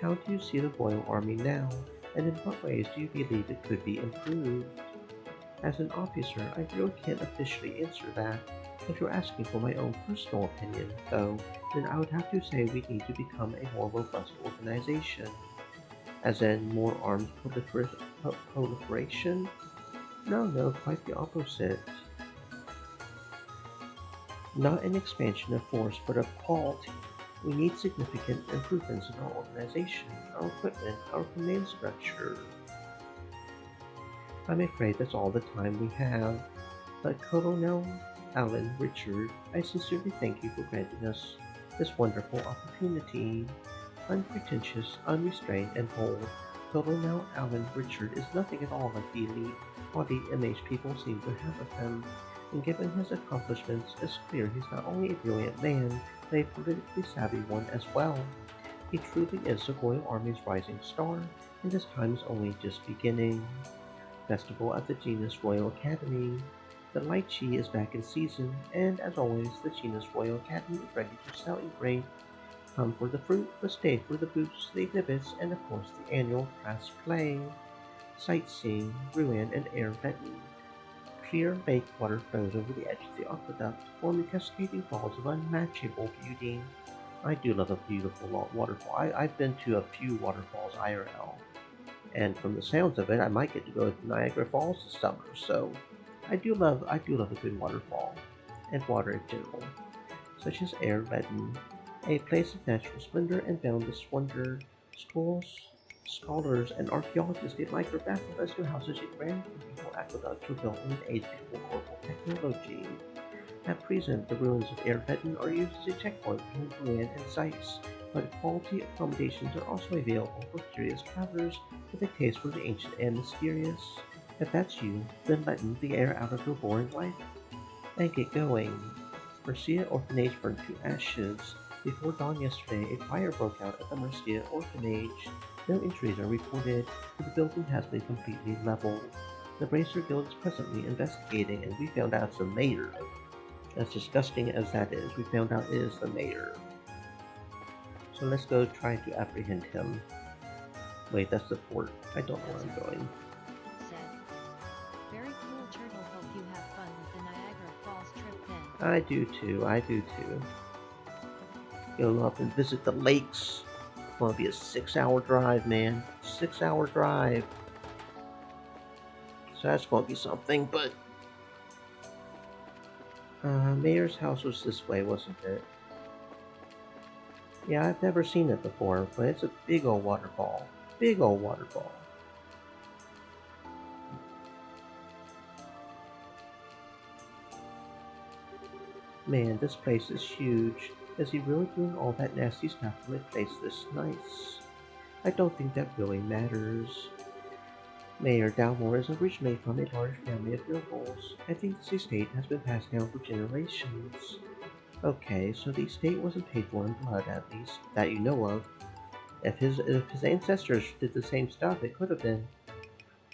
[SPEAKER 1] How do you see the Royal Army now, and in what ways do you believe it could be improved? As an officer, I really can't officially answer that. If you're asking for my own personal opinion, though, then I would have to say we need to become a more robust organization. As in, more armed proliferation? No, quite the opposite. Not an expansion of force, but of quality. We need significant improvements in our organization, our equipment, our command structure. I'm afraid that's all the time we have. But Colonel Alan Richard, I sincerely thank you for granting us this wonderful opportunity. Unpretentious, unrestrained, and bold, Colonel Alan Richard is nothing at all like the elite, haughty image people seem to have of him. And given his accomplishments, it's clear he's not only a brilliant man, but a politically savvy one as well. He truly is the Royal Army's rising star, and his time is only just beginning. Festival at the Genus Royal Academy. The Lychee is back in season, and as always, the Genus Royal Academy is ready to celebrate. Come for the fruit, but stay for the booths, the exhibits, and of course the annual class play. Sightseeing, Ruin, and Air Benton. Clear lake water flows over the edge of the aqueduct, forming cascading falls of unmatchable beauty. I do love a beautiful waterfall. I've been to a few waterfalls IRL, and from the sounds of it, I might get to go to Niagara Falls this summer. So, I do love a good waterfall, and water in general, such as Air Redden, a place of natural splendor and boundless wonder. Schools, scholars, and archaeologists get micro-baffled as to how such a grand and beautiful aqueducts were built in an age before global technology. At present, the ruins of Air Redden are used as a checkpoint between Luan and Zeiss, but quality accommodations are also available for curious travelers with a taste for the ancient and mysterious. If that's you, then lighten the air out of your boring life and get going. Mercia Orphanage burned to ashes. Before dawn yesterday, a fire broke out at the Mercia Orphanage. No injuries are reported, but the building has been completely leveled. The Bracer Guild is presently investigating, and we found out it's the mayor. As disgusting as that is, we found out it is the mayor. So let's go try to apprehend him. Wait, that's the fort. I don't know where I'm going.
[SPEAKER 3] Said. Very cool, Turtle. Hope you have fun with the Niagara Falls trip then.
[SPEAKER 1] I do too. Go up and visit the lakes. It's gonna be a 6-hour drive, man. 6-hour drive. So that's gonna be something, but Mayor's house was this way, wasn't it? Yeah, I've never seen it before, but it's a big old waterfall. Big old waterfall. Man, this place is huge. Is he really doing all that nasty stuff to make place this nice? I don't think that really matters. Mayor Dalmore is originally from a large family of nobles. I think this estate has been passed down for generations. Okay, so the estate wasn't paid for in blood, at least, that you know of. If his ancestors did the same stuff, it could have been.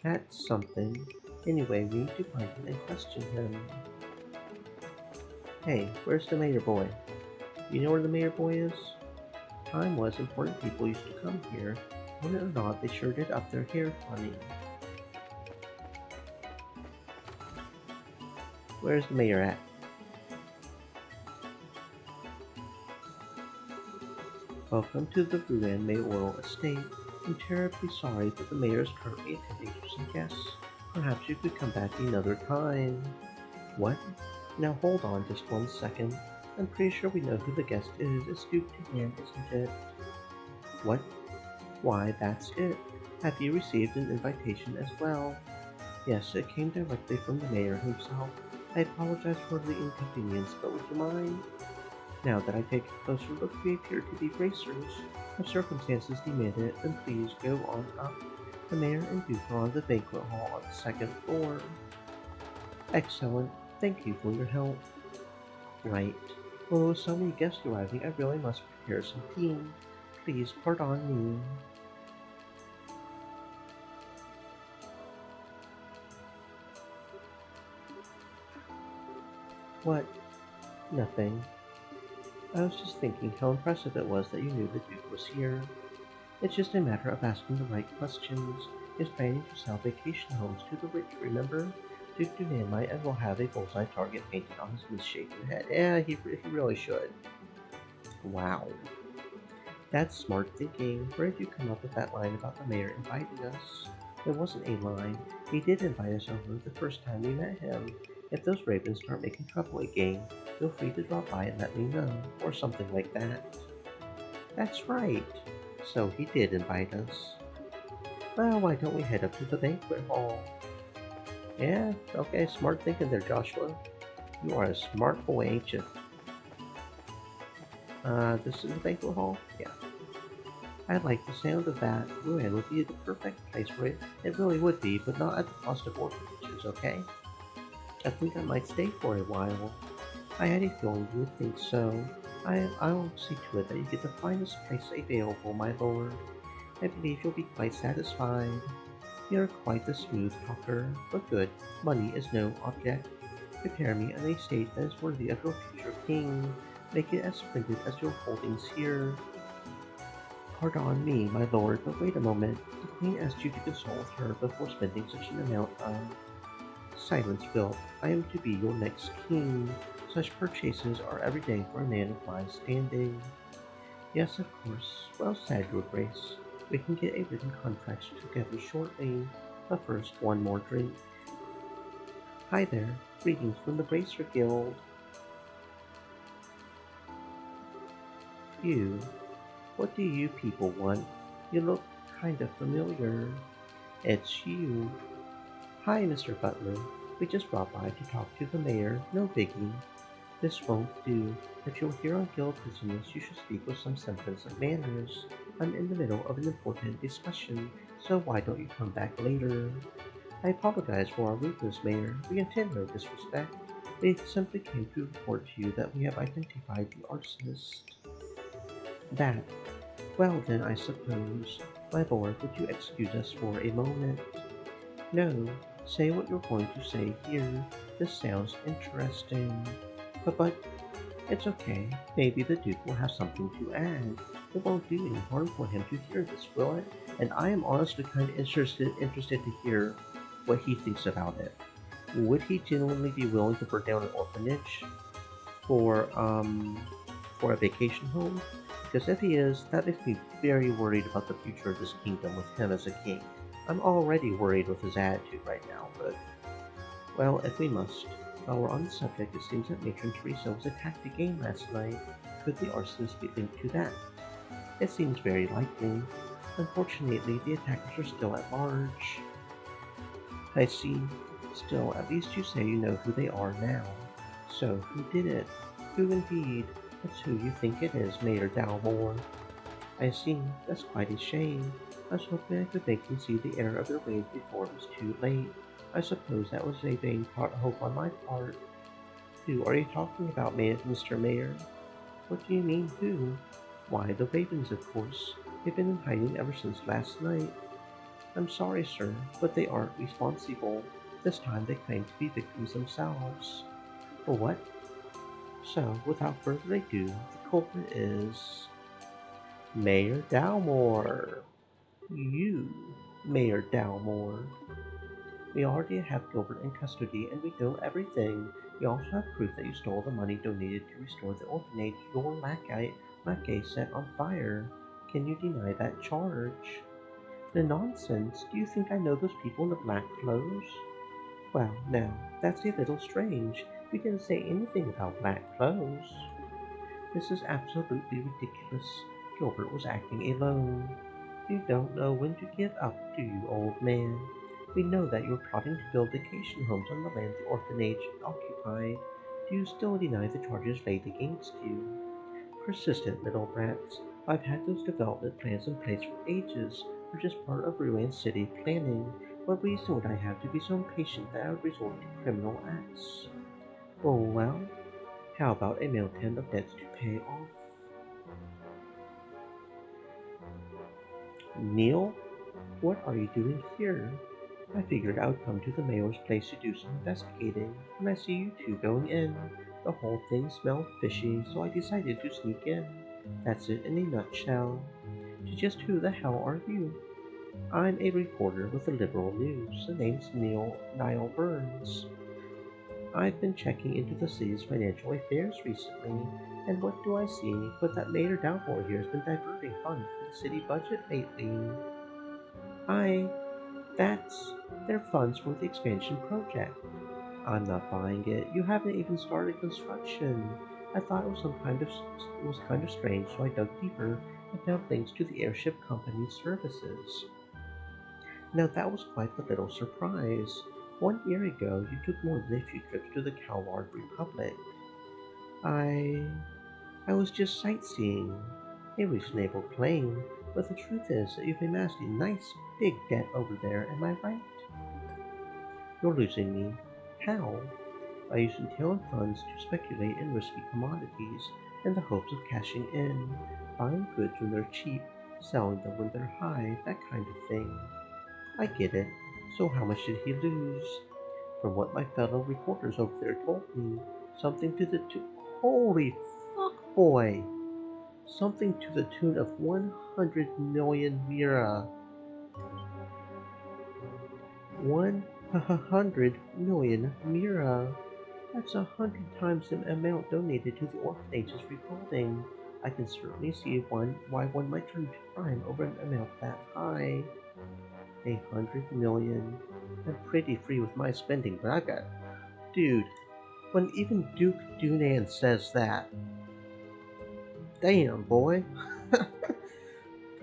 [SPEAKER 1] That's something. Anyway, we need to find him and question him. Hey, where's the mayor boy? You know where the mayor boy is? Time was important people used to come here. Want it or not, they sure did up their hair funny. Where's the mayor at? Welcome to the Ruan Mayoral Estate. I'm terribly sorry, but the mayor is currently attending to some guests. Perhaps you could come back another time. What? Now hold on just 1 second. I'm pretty sure we know who the guest is. It's Duke Tigan, isn't it? What? Why, that's it. Have you received an invitation as well? Yes, it came directly from the mayor himself. I apologize for the inconvenience, but would you mind? Now that I take a closer look, we appear to be racers. If circumstances demand it, then please go on up. The mayor and Duke are on the banquet hall on the 2nd floor. Excellent. Thank you for your help. Right. Well, with so many guests arriving, I really must prepare some tea. Please pardon me. What? Nothing. I was just thinking how impressive it was that you knew the Duke was here. It's just a matter of asking the right questions. He's planning to sell vacation homes to the rich, remember? Duke Dunan might as well have a bullseye target painted on his misshapen head. Yeah, he really should. Wow. That's smart thinking. Where did you come up with that line about the mayor inviting us? It wasn't a lie. He did invite us over the first time we met him. If those ravens start making trouble again, feel free to drop by and let me know, or something like that. That's right. So he did invite us. Well, why don't we head up to the banquet hall? Yeah, okay, smart thinking there, Joshua. You are a smart boy, ain't you? This is the banquet hall? Yeah. I like the sound of that. Ruin would be the perfect place for it. It really would be, but not at the cost of orphanages, okay? I think I might stay for a while. I had a feeling you would think so. I'll see to it that you get the finest place available, my lord. I believe you'll be quite satisfied. You're quite the smooth talker, but good. Money is no object. Prepare me an estate that is worthy of your future king. Make it as splendid as your holdings here. Pardon me, my lord, but wait a moment. The queen asked you to consult with her before spending such an amount of... Silence, Philip. I am to be your next king. Such purchases are every day for a man of my standing. Yes, of course. Well said, your grace. We can get a written contract together shortly. But first, one more drink. Hi there. Greetings from the Bracer Guild. You. What do you people want? You look kind of familiar. It's you. Hi, Mr. Butler. We just brought by to talk to the mayor. No biggie. This won't do. If you're here on guild business, you should speak with some semblance of manners. I'm in the middle of an important discussion, so why don't you come back later? I apologize for our rudeness, Mayor. We intend no disrespect. We simply came to report to you that we have identified the arsonist. That. Well then, I suppose. My lord, would you excuse us for a moment? No. Say what you're going to say here. This sounds interesting. But it's okay. Maybe the Duke will have something to add. It won't do any harm for him to hear this, will it? And I am honestly kind of interested to hear what he thinks about it. Would he genuinely be willing to burn down an orphanage for a vacation home? Because if he is, that makes me very worried about the future of this kingdom with him as a king. I'm already worried with his attitude right now, but... Well, if we must. While we're on the subject, it seems that Matron Teresa was attacked again last night. Could the arsonist be linked to that? It seems very likely. Unfortunately, the attackers are still at large. I see. Still, at least you say you know who they are now. So, who did it? Who indeed? It's who you think it is, Mayor Dalmore. I see. That's quite a shame. I was hoping I could make them see the error of their ways before it was too late. I suppose that was a vain hope on my part. Who are you talking about, Mr. Mayor? What do you mean, who? Why, the Ravens, of course. They've been in hiding ever since last night. I'm sorry, sir, but they aren't responsible. This time they claim to be victims themselves. For what? So, without further ado, the culprit is... Mayor Dalmore. You, Mayor Dalmore. We already have Gilbert in custody, and we know everything. We also have proof that you stole the money donated to restore the orphanage your lackey set on fire. Can you deny that charge? The nonsense! Do you think I know those people in the black clothes? Well, now, that's a little strange. We didn't say anything about black clothes. This is absolutely ridiculous. Gilbert was acting alone. You don't know when to give up, do you, old man? We know that you're plotting to build vacation homes on the land the orphanage occupied. Do you still deny the charges laid against you? Persistent little brats. I've had those development plans in place for ages. They're just part of Ruin City planning. What reason would I have to be so impatient that I would resort to criminal acts? Oh well, how about a mountain of debts to pay off? Neil? What are you doing here? I figured I would come to the mayor's place to do some investigating, and I see you two going in. The whole thing smelled fishy, so I decided to sneak in. That's it in a nutshell. Just who the hell are you? I'm a reporter with the Liberal News. The name's Niall Burns. I've been checking into the city's financial affairs recently, and what do I see but that Mayor Dalmore here has been diverting funds from the city budget lately. That's their funds for the expansion project. I'm not buying it. You haven't even started construction. I thought it was kind of strange, so I dug deeper and found links to the airship company's services. Now that was quite the little surprise. 1 year ago, you took more than a few trips to the Calard Republic. I I was just sightseeing. A reasonable plane, but the truth is that you've amassed a nice big debt over there, am I right? You're losing me. How? By using tail funds to speculate in risky commodities in the hopes of cashing in, buying goods when they're cheap, selling them when they're high, that kind of thing. I get it. So how much did he lose? From what my fellow reporters over there told me, something to the Holy fuck, boy! Something to the tune of 100 million lira. 100 million lira. That's 100 times the amount donated to the orphanage's rebuilding. I can certainly see why one might turn to crime over an amount that high. 100 million. I'm pretty free with my spending, but I got... Dude, when even Duke Dunan says that... Damn, boy.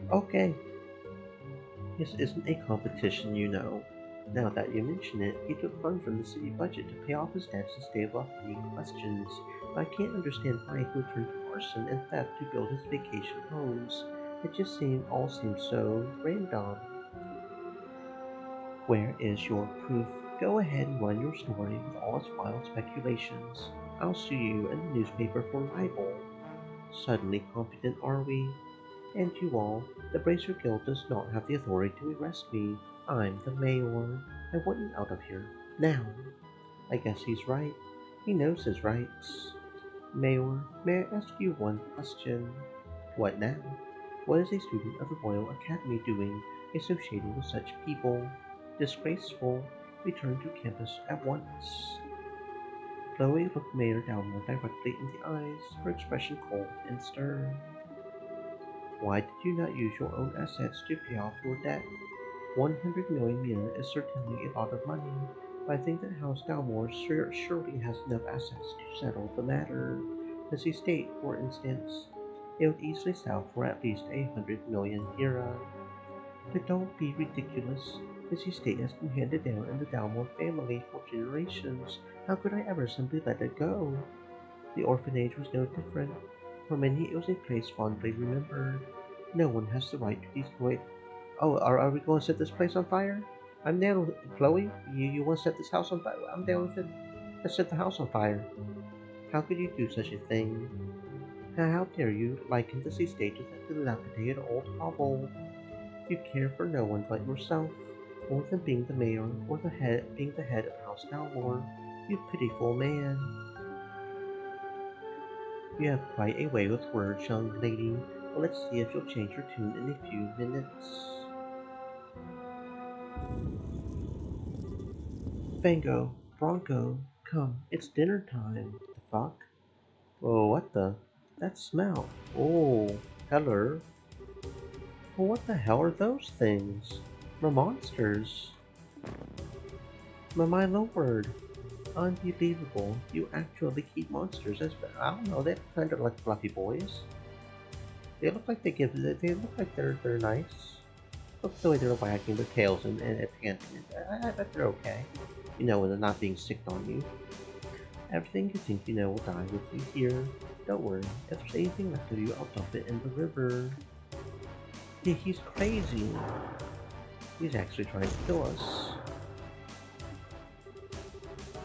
[SPEAKER 1] Okay. This isn't a competition, you know. Now that you mention it, he took funds from the city budget to pay off his debts and stave off any questions. But I can't understand why he would turn to arson and theft to build his vacation homes. It just all seems so random. Where is your proof? Go ahead and run your story with all its wild speculations. I'll sue you and the newspaper for libel. Suddenly confident are we? And you all, the Bracer Guild does not have the authority to arrest me. I'm the mayor. I want you out of here. Now. I guess he's right. He knows his rights. Mayor, may I ask you one question? What now? What is a student of the Royal Academy doing associating with such people? Disgraceful. Return to campus at once. Chloe looked Mayor Dalmore directly in the eyes, her expression cold and stern. Why did you not use your own assets to pay off your debt? 100 million yen is certainly a lot of money, but I think that House Dalmore surely has enough assets to settle the matter. As estate, for instance, it would easily sell for at least 100 million lira. But don't be ridiculous. This estate has been handed down in the Dalmore family for generations. How could I ever simply let it go? The orphanage was no different. For many it was a place fondly remembered. No one has the right to destroy it. Oh, are we going to set this place on fire? I'm down with it. Chloe, you want to set this house on fire? I'm down with it. Let's set the house on fire. How could you do such a thing? How dare you liken this estate to that dilapidated old hovel? You care for no one but yourself, more than being the mayor or being the head of House Dalmore. You pitiful man. You have quite a way with words, young lady. Well, let's see if you'll change your tune in a few minutes. Bango, Bronco, come, it's dinner time. The fuck? Oh, what the? That smell. Oh, hello. Well, what the hell are those things? They're monsters. My lord. Unbelievable. You actually keep monsters as... I don't know, they're kind of like fluffy boys. They look like they look like they're nice. Look the way they're wagging their tails and panting. I bet they're okay. You know, when they're not being sick on you. Everything you think you know will die with you here. Don't worry, if there's anything left of you, I'll dump it in the river. He's crazy. He's actually trying to kill us.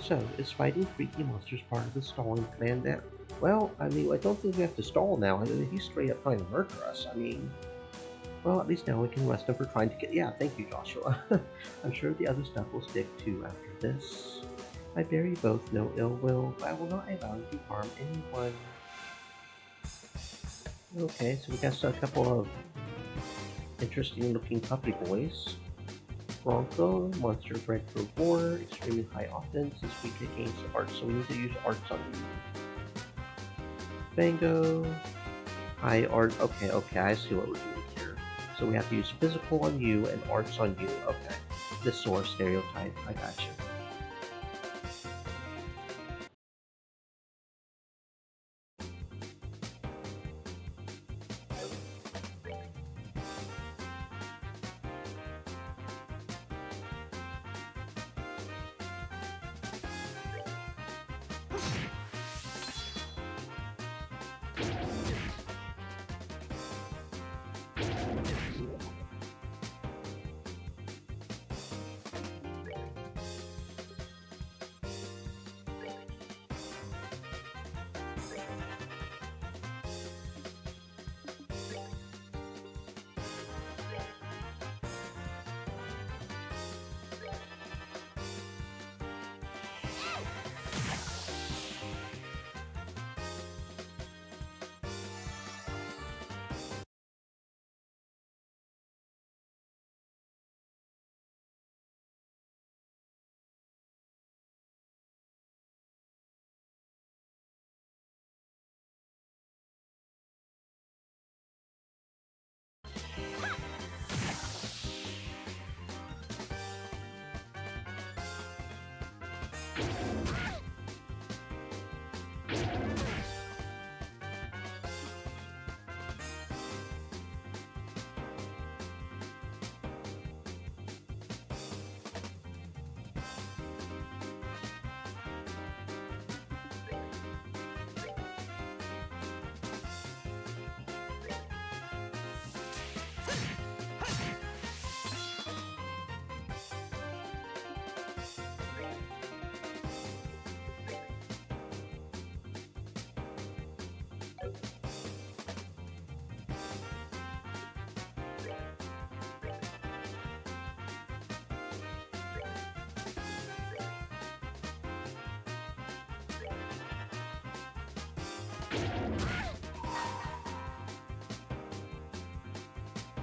[SPEAKER 1] So, is fighting freaky monsters part of the stalling plan now? Well, I mean, I don't think we have to stall now. I mean, he's straight up trying to murder us. I mean, well, at least now we can arrest him for trying to get... Yeah, thank you, Joshua. I'm sure the other stuff will stick too after this. I bear you both no ill will, but I will not allow you to harm anyone. Okay, so we got a couple of interesting looking puppy boys. Bronco, monster bred for war, extremely high offense, is weak against arts, so we need to use arts on you. Bango, high art, okay, I see what we're doing here. So we have to use physical on you and arts on you, okay. The sore stereotype. I gotcha.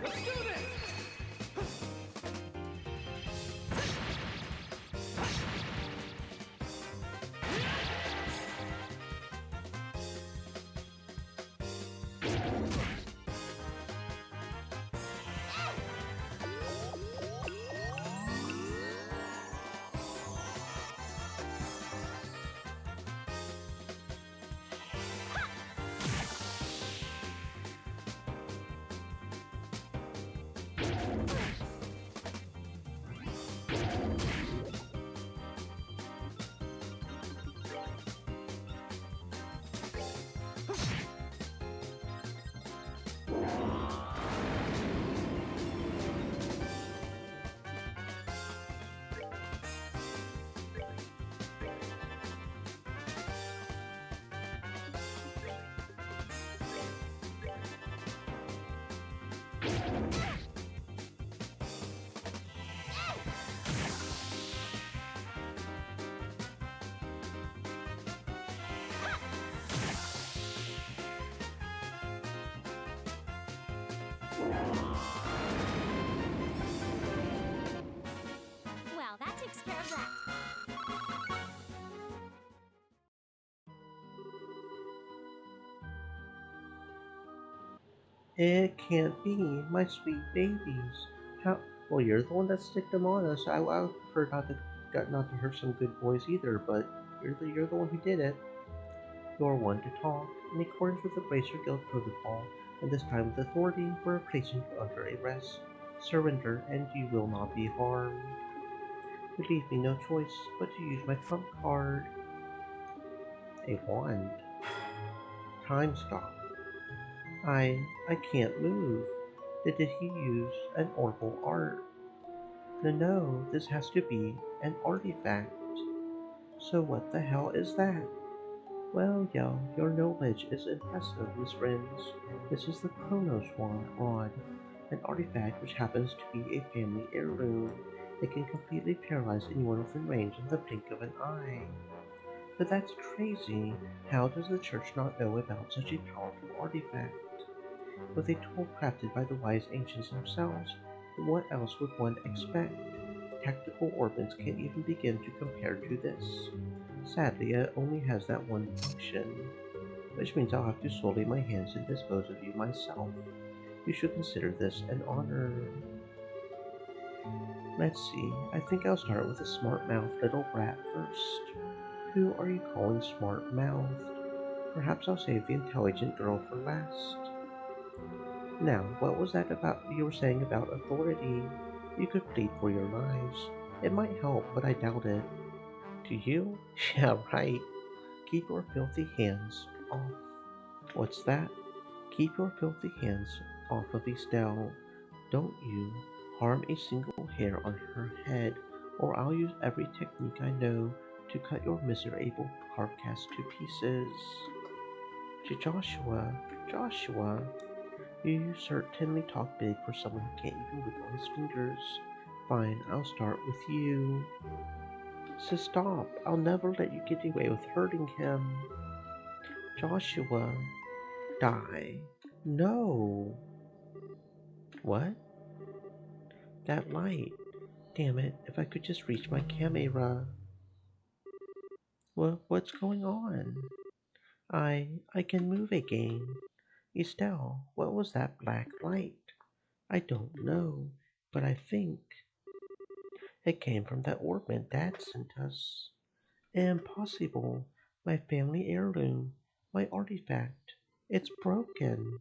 [SPEAKER 4] Let's do this!
[SPEAKER 2] Well, that takes care of that.
[SPEAKER 1] It can't be, my sweet babies. How? Well, you're the one that sticked them on us. I prefer not to hurt some good boys either, but you're the one who did it. You're one to talk. In accordance with the Bracer Guild protocol, and this time with authority, we're placing you under arrest. Surrender, and you will not be harmed. You leave me no choice but to use my trump card. A wand. Time stop. I can't move. Did he use an orbital art? No, this has to be an artifact. So what the hell is that? Well, your knowledge is impressive, Miss Rins. This is the Chronos Rod, an artifact which happens to be a family heirloom. It can completely paralyze anyone within range in the blink of an eye. But that's crazy. How does the church not know about such a powerful artifact? With a tool crafted by the wise ancients themselves, what else would one expect? Tactical orbits can't even begin to compare to this. Sadly, it only has that one function, which means I'll have to sully my hands and dispose of you myself. You should consider this an honor. Let's see, I think I'll start with a smart mouthed little brat first. Who are you calling smart mouthed? Perhaps I'll save the intelligent girl for last. Now, what was that about you were saying about authority? You could plead for your lives. It might help, but I doubt it. Do you? Yeah, right. Keep your filthy hands off. What's that? Keep your filthy hands off of Estelle. Don't you harm a single hair on her head, or I'll use every technique I know to cut your miserable carcass to pieces. To Joshua, you certainly talk big for someone who can't even wiggle his fingers. Fine, I'll start with you. So stop, I'll never let you get away with hurting him. Joshua, die. No. What? That light. Damn it, if I could just reach my camera. What's going on? I can move again. Estelle, what was that black light? I don't know, but I think it came from that orbit Dad sent us. Impossible. My family heirloom. My artifact. It's broken.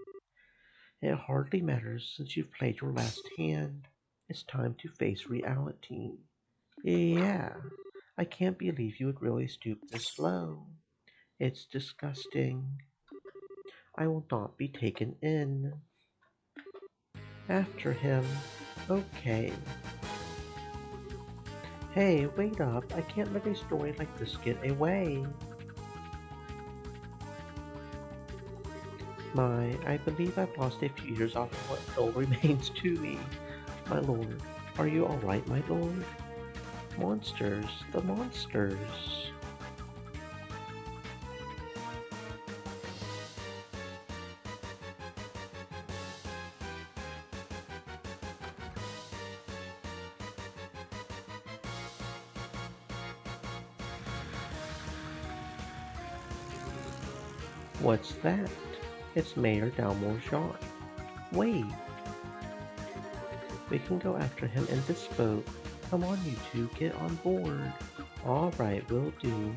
[SPEAKER 1] It hardly matters since you've played your last hand. It's time to face reality. Yeah, I can't believe you would really stoop this low. It's disgusting. I will not be taken in. After him. Okay. Hey, wait up. I can't let a story like this get away. I believe I've lost a few years off of what still remains to me. My lord, are you alright, my lord? Monsters, the monsters. What's that? It's Mayor Dalmorjean. Wait, we can go after him in this boat. Come on, you two, get on board. Alright, will do.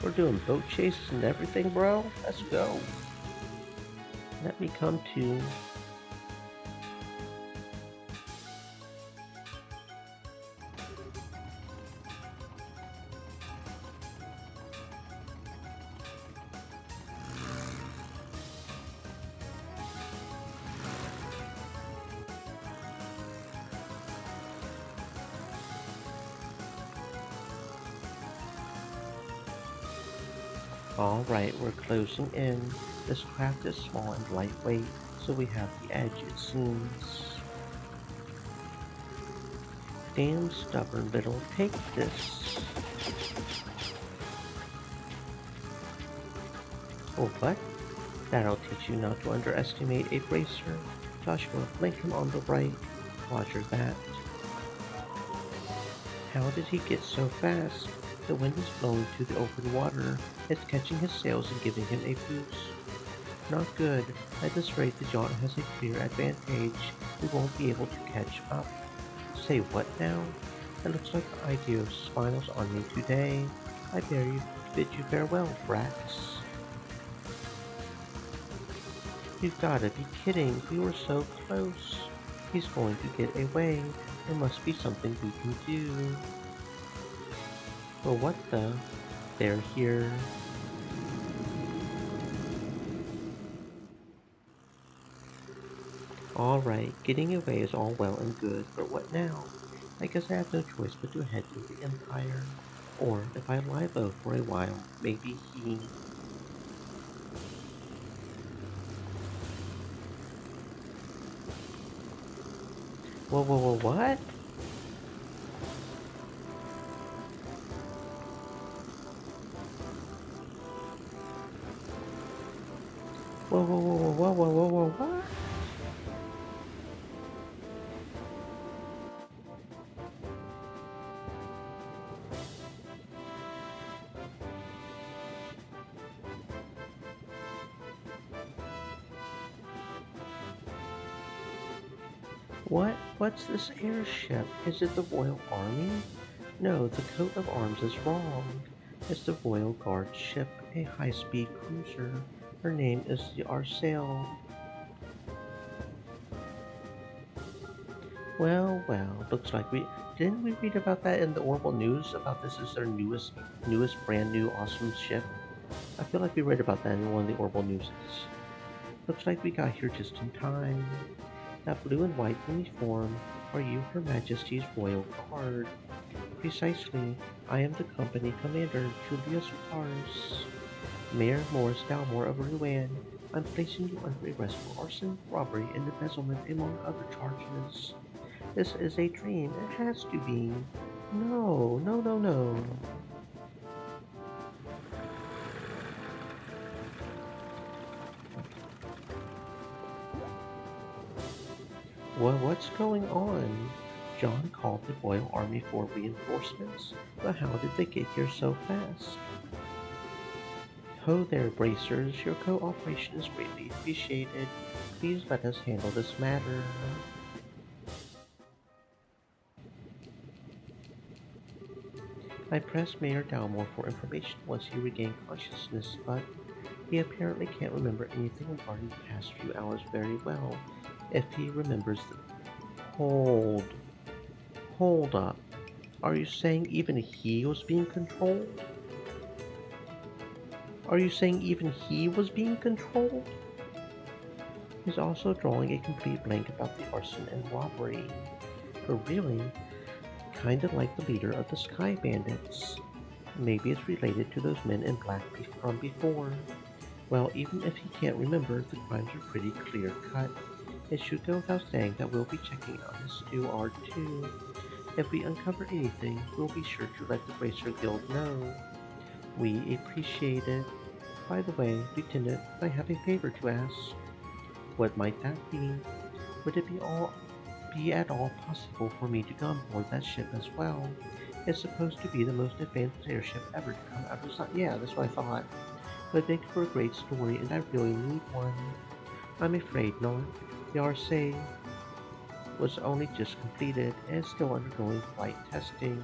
[SPEAKER 1] We're doing boat chases and everything, bro? Let's go. Let me come to. Alright, we're closing in. This craft is small and lightweight, so we have the edge, it seems. Damn stubborn little, take this. Oh, what? That'll teach you not to underestimate a bracer. Joshua, flank him on the right. Roger that. How did he get so fast? The wind is blowing to the open water. It's catching his sails and giving him a boost. Not good. At this rate, the yacht has a clear advantage. We won't be able to catch up. Say what now? It looks like the idea smiles on me today. I bid you farewell, brats. You've gotta be kidding. We were so close. He's going to get away. There must be something we can do. Well, what the? They're here. Alright, getting away is all well and good, but what now? I guess I have no choice but to head to the Empire. Or, if I lie low for a while, maybe he... Whoa, what? Whoa, what? What? What's this airship? Is it the Royal Army? No, the coat of arms is wrong. It's the Royal Guard ship, a high-speed cruiser. Her name is the Arsail. Well, looks like didn't we read about that in the Orbital News about this is their newest brand new awesome ship? I feel like we read about that in one of the Orbital Newses. Looks like we got here just in time. That blue and white uniform, are you Her Majesty's Royal Guard? Precisely, I am the company commander, Julius Mars. Mayor Morris Dalmore of Rouen. I'm placing you under arrest for arson, robbery, and embezzlement, among other charges. This is a dream. It has to be. No. Well, what's going on? John called the Royal Army for reinforcements, but how did they get here so fast? Ho there, bracers. Your cooperation is greatly appreciated. Please let us handle this matter. I pressed Mayor Dalmore for information once he regained consciousness, but he apparently can't remember anything regarding the past few hours very well. If he remembers the... Hold up. Are you saying even he was being controlled? Are you saying even he was being controlled? He's also drawing a complete blank about the arson and robbery. But really, kinda like the leader of the Sky Bandits. Maybe it's related to those men in black from before. Well, even if he can't remember, the crimes are pretty clear-cut. It should go without saying that we'll be checking on his steward too. If we uncover anything, we'll be sure to let the Bracer Guild know. We appreciate it. By the way, Lieutenant, I have a favor to ask. What might that be? Would it be at all possible for me to go on board that ship as well? It's supposed to be the most advanced airship ever to come out of the sun. Yeah, that's what I thought. It would make for a great story, and I really need one. I'm afraid not. The RSA was only just completed and is still undergoing flight testing.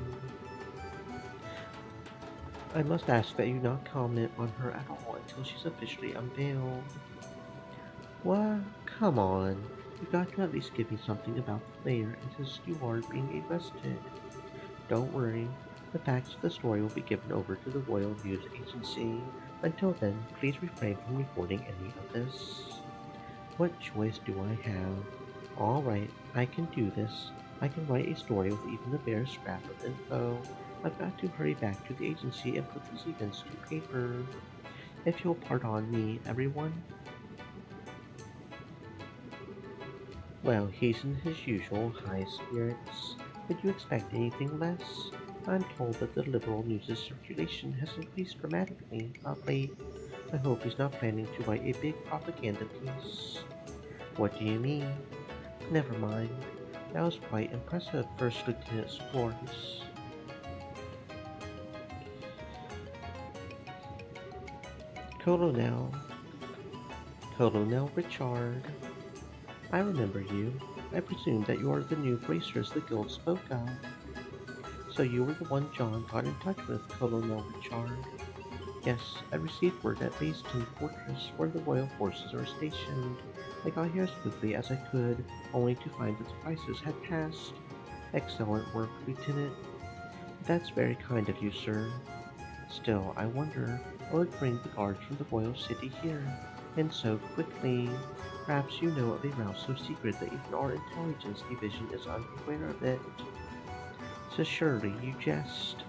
[SPEAKER 1] I must ask that you not comment on her at all until she's officially unveiled. What? Come on. You've got to at least give me something about the mayor and his steward being arrested. Don't worry. The facts of the story will be given over to the Royal News Agency. Until then, please refrain from reporting any of this. What choice do I have? Alright, I can do this. I can write a story with even the barest scrap of info. I've got to hurry back to the agency and put these events to paper. If you'll pardon me, everyone. Well, he's in his usual high spirits. Would you expect anything less? I'm told that the liberal news' circulation has increased dramatically of late. I hope he's not planning to write a big propaganda piece. What do you mean? Never mind. That was quite impressive, First Lieutenant Sports. Colonel Richard. I remember you. I presume that you are the new bracers the guild spoke of. So you were the one John got in touch with, Colonel Richard. Yes, I received word at Layston Fortress, where the royal forces are stationed. I got here as quickly as I could, only to find that the crisis had passed. Excellent work, Lieutenant. That's very kind of you, sir. Still, I wonder what would bring the guards from the royal city here, and so quickly. Perhaps you know of a route so secret that even our intelligence division is unaware of it. So surely you jest.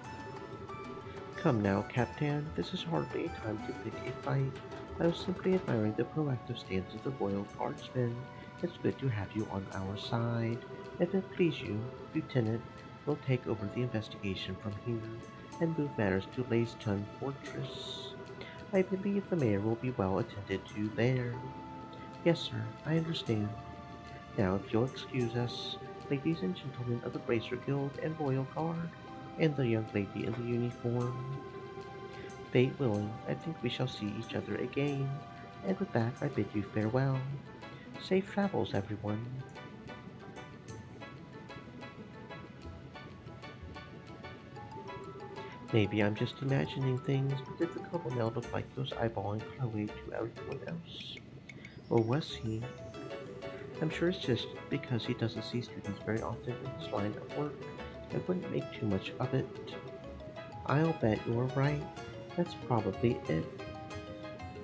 [SPEAKER 1] Come now, Captain, this is hardly a time to pick a fight. I was simply admiring the proactive stance of the Royal Guardsmen. It's good to have you on our side. If it please you, Lieutenant, we'll take over the investigation from here and move matters to Layston Fortress. I believe the mayor will be well attended to there. Yes, sir, I understand. Now, if you'll excuse us, ladies and gentlemen of the Bracer Guild and Royal Guard, and the young lady in the uniform. Fate willing, I think we shall see each other again, and with that I bid you farewell. Safe travels, everyone. Maybe I'm just imagining things, but did the colonel look like he was eyeballing Chloe to everyone else? Or was he? I'm sure it's just because he doesn't see students very often in his line of work. I wouldn't make too much of it. I'll bet you're right. That's probably it.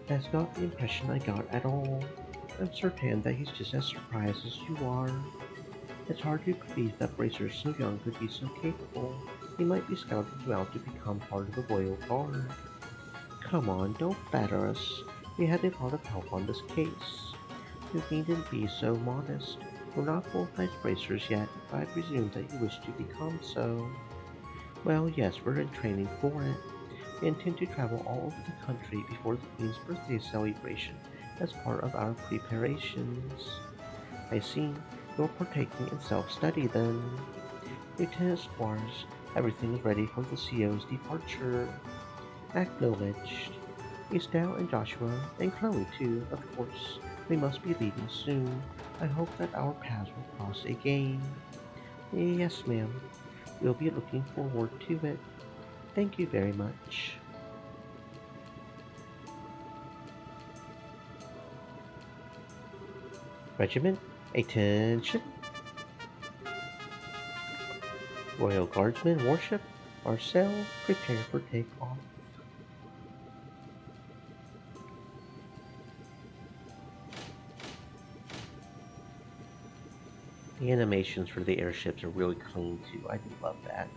[SPEAKER 1] That's not the impression I got at all. I'm certain that he's just as surprised as you are. It's hard to believe that Bracer so young could be so capable. He might be scouting you out to become part of the Royal Guard. Come on, don't flatter us. We had a lot of help on this case. You needn't be so modest. We're not full-fledged bracers yet, but I presume that you wish to become so. Well, yes, we're in training for it. We intend to travel all over the country before the Queen's birthday celebration as part of our preparations. I see. You're partaking in self-study then. Lieutenant Squires, everything is ready for the CO's departure. Acknowledged. Estelle and Joshua, and Chloe too, of course. We must be leaving soon. I hope that our paths will cross again. Yes, ma'am. We'll be looking forward to it. Thank you very much. Regiment, attention! Royal Guardsmen Warship, Marcel, prepare for takeoff. The animations for the airships are really clean too. I do love that.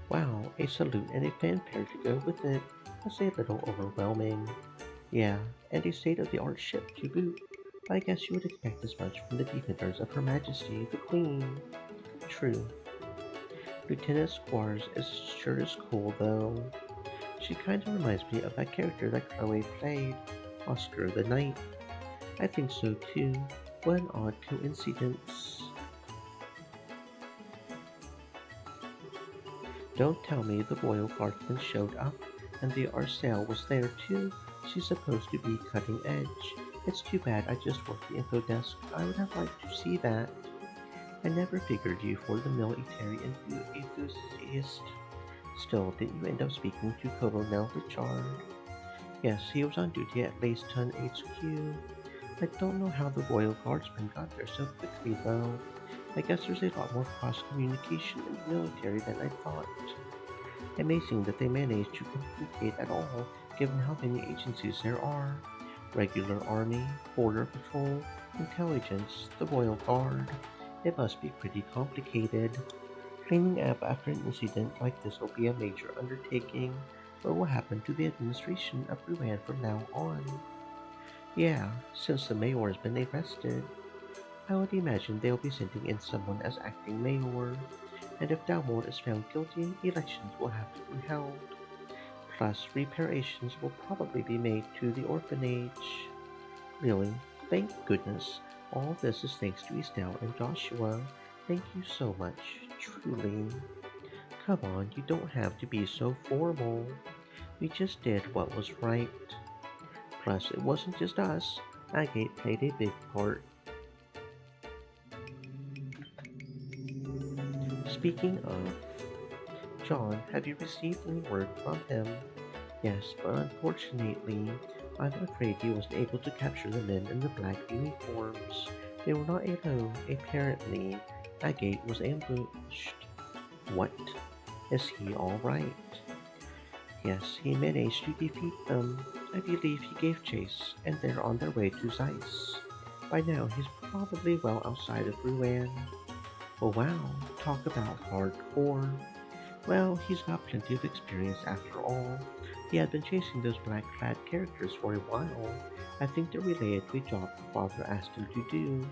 [SPEAKER 1] Wow, a salute and a fanfare to go with it. That's a little overwhelming. Yeah, and a state-of-the-art ship to boot. I guess you would expect as much from the defenders of Her Majesty the Queen. True. Lieutenant Squires is sure as cool though. She kinda reminds me of that character that Chloe played, Oscar the Knight. I think so too. What an odd coincidence. Don't tell me the Royal Guardsman showed up and the Arcel was there too. She's supposed to be cutting edge. It's too bad I just worked the info desk. I would have liked to see that. I never figured you for the military enthusiast. Still, didn't you end up speaking to Colonel Richard? Yes, he was on duty at Lacetown HQ. I don't know how the Royal Guardsmen got there so quickly though. I guess there's a lot more cross-communication in the military than I thought. Amazing that they managed to communicate at all, given how many agencies there are. Regular Army, Border Patrol, Intelligence, the Royal Guard. It must be pretty complicated. Cleaning up after an incident like this will be a major undertaking. What will happen to the administration of Ruan from now on? Yeah, since the mayor has been arrested. I would imagine they'll be sending in someone as acting mayor, and if Dalmore is found guilty, elections will have to be held. Plus, reparations will probably be made to the orphanage. Really, thank goodness. All this is thanks to Estelle and Joshua. Thank you so much, truly. Come on, you don't have to be so formal. We just did what was right. Plus, it wasn't just us. Agate played a big part. Speaking of, John, have you received any word from him? Yes, but unfortunately, I'm afraid he wasn't able to capture the men in the black uniforms. They were not alone. Apparently, Agate was ambushed. What? Is he alright? Yes, he managed to defeat them. I believe he gave chase, and they're on their way to Zeiss. By now, he's probably well outside of Ruan. Oh wow, talk about hardcore. Well, he's got plenty of experience after all. He had been chasing those black-clad characters for a while. I think they're related to a job the father asked him to do.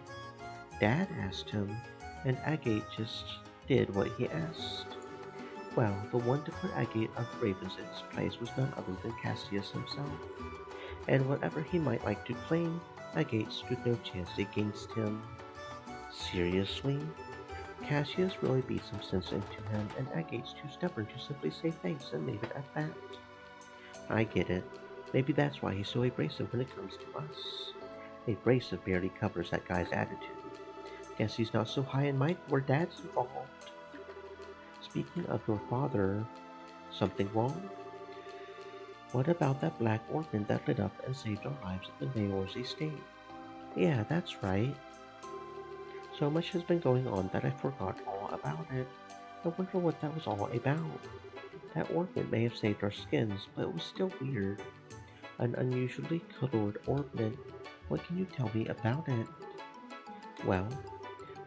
[SPEAKER 1] Dad asked him, and Agate just did what he asked. Well, the one to put Agate of Ravens in his place was none other than Cassius himself. And whatever he might like to claim, Agate stood no chance against him. Seriously? Cassius really beat some sense into him, and Agate's too stubborn to simply say thanks and leave it at that. I get it. Maybe that's why he's so abrasive when it comes to us. Abrasive barely covers that guy's attitude. Guess he's not so high and mighty where Dad's involved. Speaking of your father, something wrong? What about that black orphan that lit up and saved our lives at the mayor's estate? Yeah, that's right. So much has been going on that I forgot all about it. I wonder what that was all about. That orphan may have saved our skins, but it was still weird. An unusually colored orphan. What can you tell me about it? Well,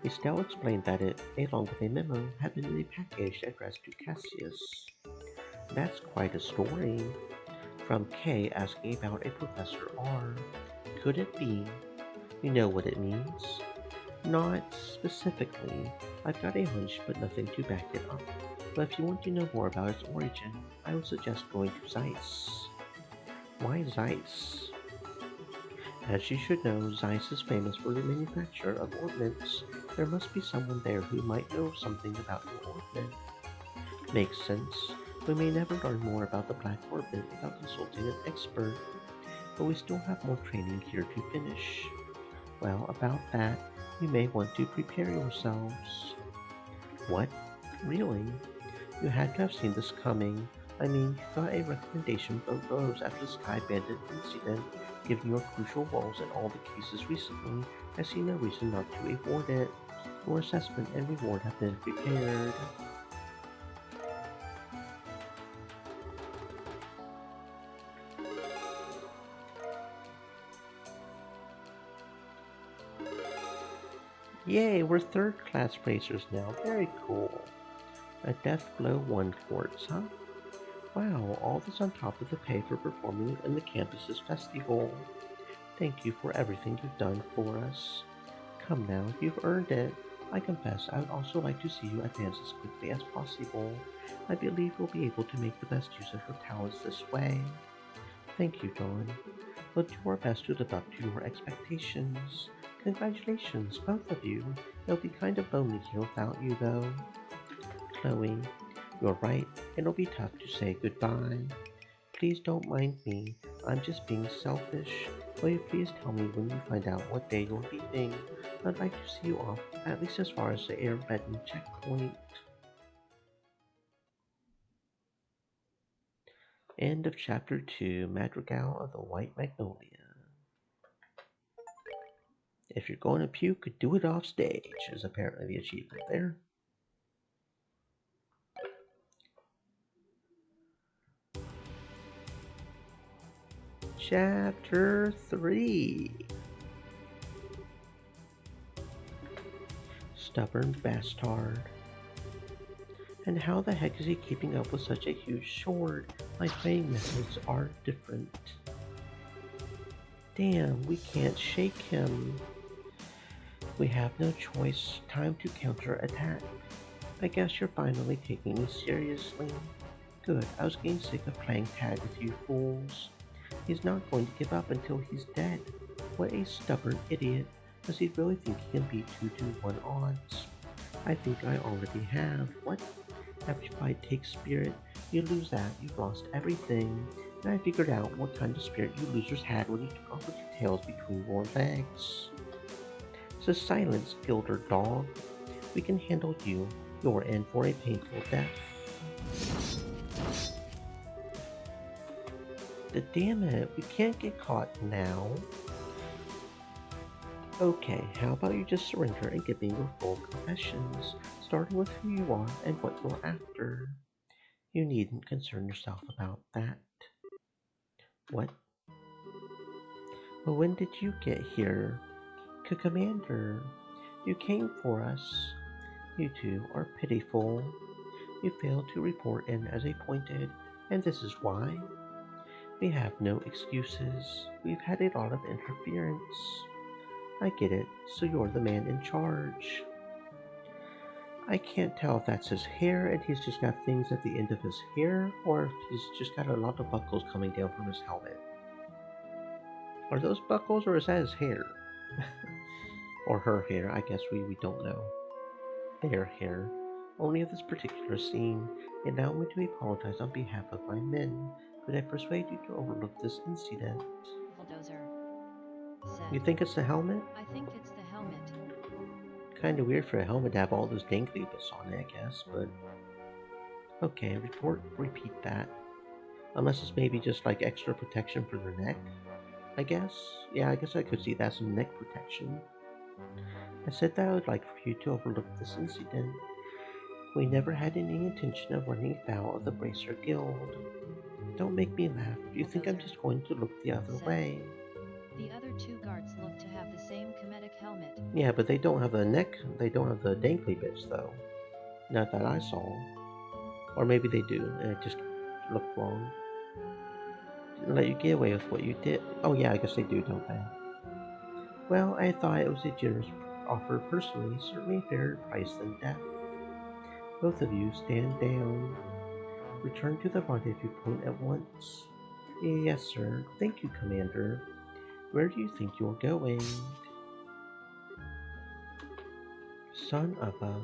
[SPEAKER 1] Estelle explained that it, along with a memo, had been in a package addressed to Cassius. That's quite a story. From K asking about a Professor R. Could it be? You know what it means? Not specifically. I've got a hunch, but nothing to back it up. But if you want to know more about its origin, I would suggest going to Zeiss. Why Zeiss? As you should know, Zeiss is famous for the manufacture of ornaments. There must be someone there who might know something about your ornament. Makes sense. We may never learn more about the Black Orbit without consulting an expert, but we still have more training here to finish. Well, about that, you may want to prepare yourselves. What? Really? You had to have seen this coming. I mean, you got a recommendation from those after the Sky Bandit incident, given your crucial roles in all the cases recently. I see no reason not to award it. Your assessment and reward have been prepared. Yay, we're third class racers now. Very cool. A Death Blow 1 quartz, huh? Wow, all this on top of the pay for performing in the campus's festival. Thank you for everything you've done for us. Come now, you've earned it. I confess I would also like to see you advance as quickly as possible. I believe we'll be able to make the best use of your talents this way. Thank you, Dawn. We'll do our best to live up to your expectations. Congratulations, both of you. It'll be kind of lonely here without you, though. Chloe, you're right. It'll be tough to say goodbye. Please don't mind me. I'm just being selfish. Will you please tell me when you find out what day you're leaving? I'd like to see you off, at least as far as the Air Redden checkpoint. End of Chapter 2, Madrigal of the White Magnolia. If you're going to puke, do it off stage, is apparently the achievement there. Chapter 3. Stubborn Bastard. And how the heck is he keeping up with such a huge sword? My fighting methods are different. Damn, we can't shake him. We have no choice. Time to counterattack. I guess you're finally taking me seriously. Good, I was getting sick of playing tag with you fools. He's not going to give up until he's dead. What a stubborn idiot. Does he really think he can beat 2-1 odds? I think I already have. What? Every fight takes spirit. You lose that, you've lost everything. And I figured out what kind of spirit you losers had when you took off with your tails between your legs. So silence, Gilder dog. We can handle you. You're in for a painful death. Damn it, we can't get caught now. Okay, how about you just surrender and give me your full confessions, starting with who you are and what you're after. You needn't concern yourself about that. What? Well, when did you get here? Commander, you came for us. You two are pitiful. You failed to report in as appointed, and this is why. We have no excuses. We've had a lot of interference. I get it, so you're the man in charge. I can't tell if that's his hair and he's just got things at the end of his hair, or if he's just got a lot of buckles coming down from his helmet. Are those buckles, or is that his hair? Or her hair, I guess we don't know. Their hair. Only of this particular scene. Allow me to apologize on behalf of my men. Could I persuade you to overlook this incident?
[SPEAKER 3] Bulldozer said.
[SPEAKER 1] You think it's the helmet?
[SPEAKER 3] I think it's the helmet.
[SPEAKER 1] Kinda weird for a helmet to have all those dangly bits on it, I guess, but Okay, repeat that. Unless it's maybe just like extra protection for their neck, I guess. Yeah, I guess I could see that some neck protection. I said that I would like for you to overlook this incident. We never had any intention of running afoul of the Bracer Guild. Don't make me laugh. Do you think I'm
[SPEAKER 3] Bulldozer
[SPEAKER 1] just going to look the other
[SPEAKER 3] said.
[SPEAKER 1] way?
[SPEAKER 3] The other two guards look to have the same comedic helmet.
[SPEAKER 1] Yeah, but they don't have the neck, they don't have the dangly bits though. Not that I saw. Or maybe they do, and it just looked wrong. Didn't let you get away with what you did. Oh yeah, I guess they do, don't they? Well, I thought it was a generous offer personally, certainly a fairer price than death. Both of you stand down. Return to the rendezvous point at once. Yes, sir. Thank you, Commander. Where do you think you're going? Son of a...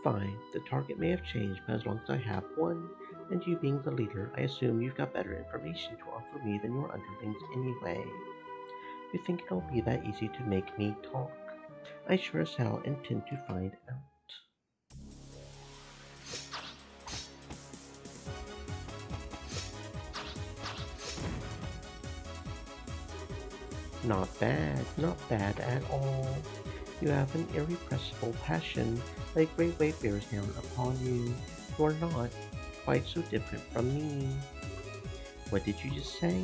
[SPEAKER 1] Fine, the target may have changed, but as long as I have one, and you being the leader, I assume you've got better information to offer me than your underlings anyway. You think it'll be that easy to make me talk? I sure as hell intend to find out. Not bad at all. You have an irrepressible passion, like great weight bears down upon you. You are not quite so different from me. What did you just say?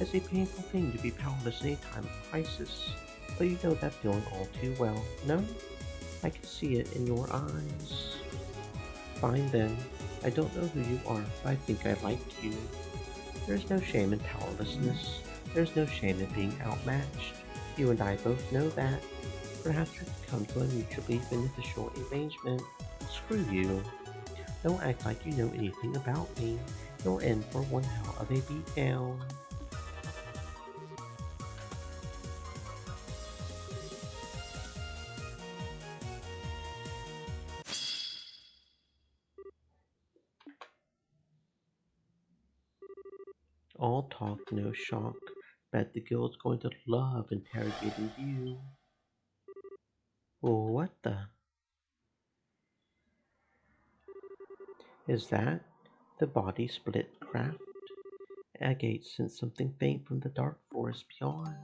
[SPEAKER 1] It's a painful thing to be powerless in a time of crisis, but you know that feeling all too well, no? I can see it in your eyes. Fine then, I don't know who you are, but I think I like you. There's no shame in powerlessness. There's no shame in being outmatched. You and I both know that. Perhaps we could come to a mutually beneficial arrangement. Screw you. Don't act like you know anything about me. You're in for one hell of a beatdown. All talk, no shock. Bet the guild's going to love interrogating you. What the? Is that the body split craft? Agate sensed something faint from the dark forest beyond.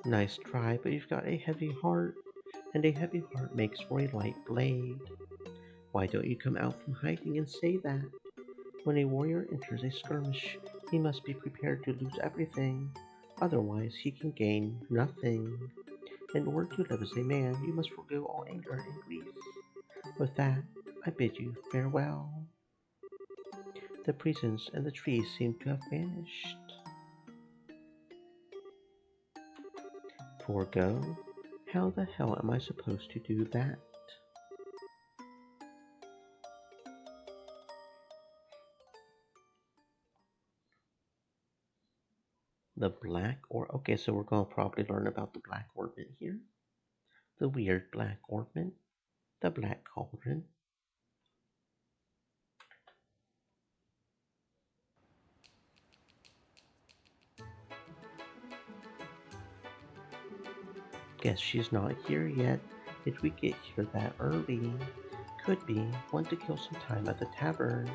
[SPEAKER 1] Nice try, but you've got a heavy heart, and a heavy heart makes for a light blade. Why don't you come out from hiding and say that? When a warrior enters a skirmish, he must be prepared to lose everything. Otherwise, he can gain nothing. In order to live as a man, you must forego all anger and grief. With that, I bid you farewell. The presence and the trees seem to have vanished. Forgo? How the hell am I supposed to do that? The black okay, so we're gonna probably learn about the black orbit here. The weird black orbit. The black cauldron. Guess she's not here yet. Did we get here that early? Could be. Want to kill some time at the tavern.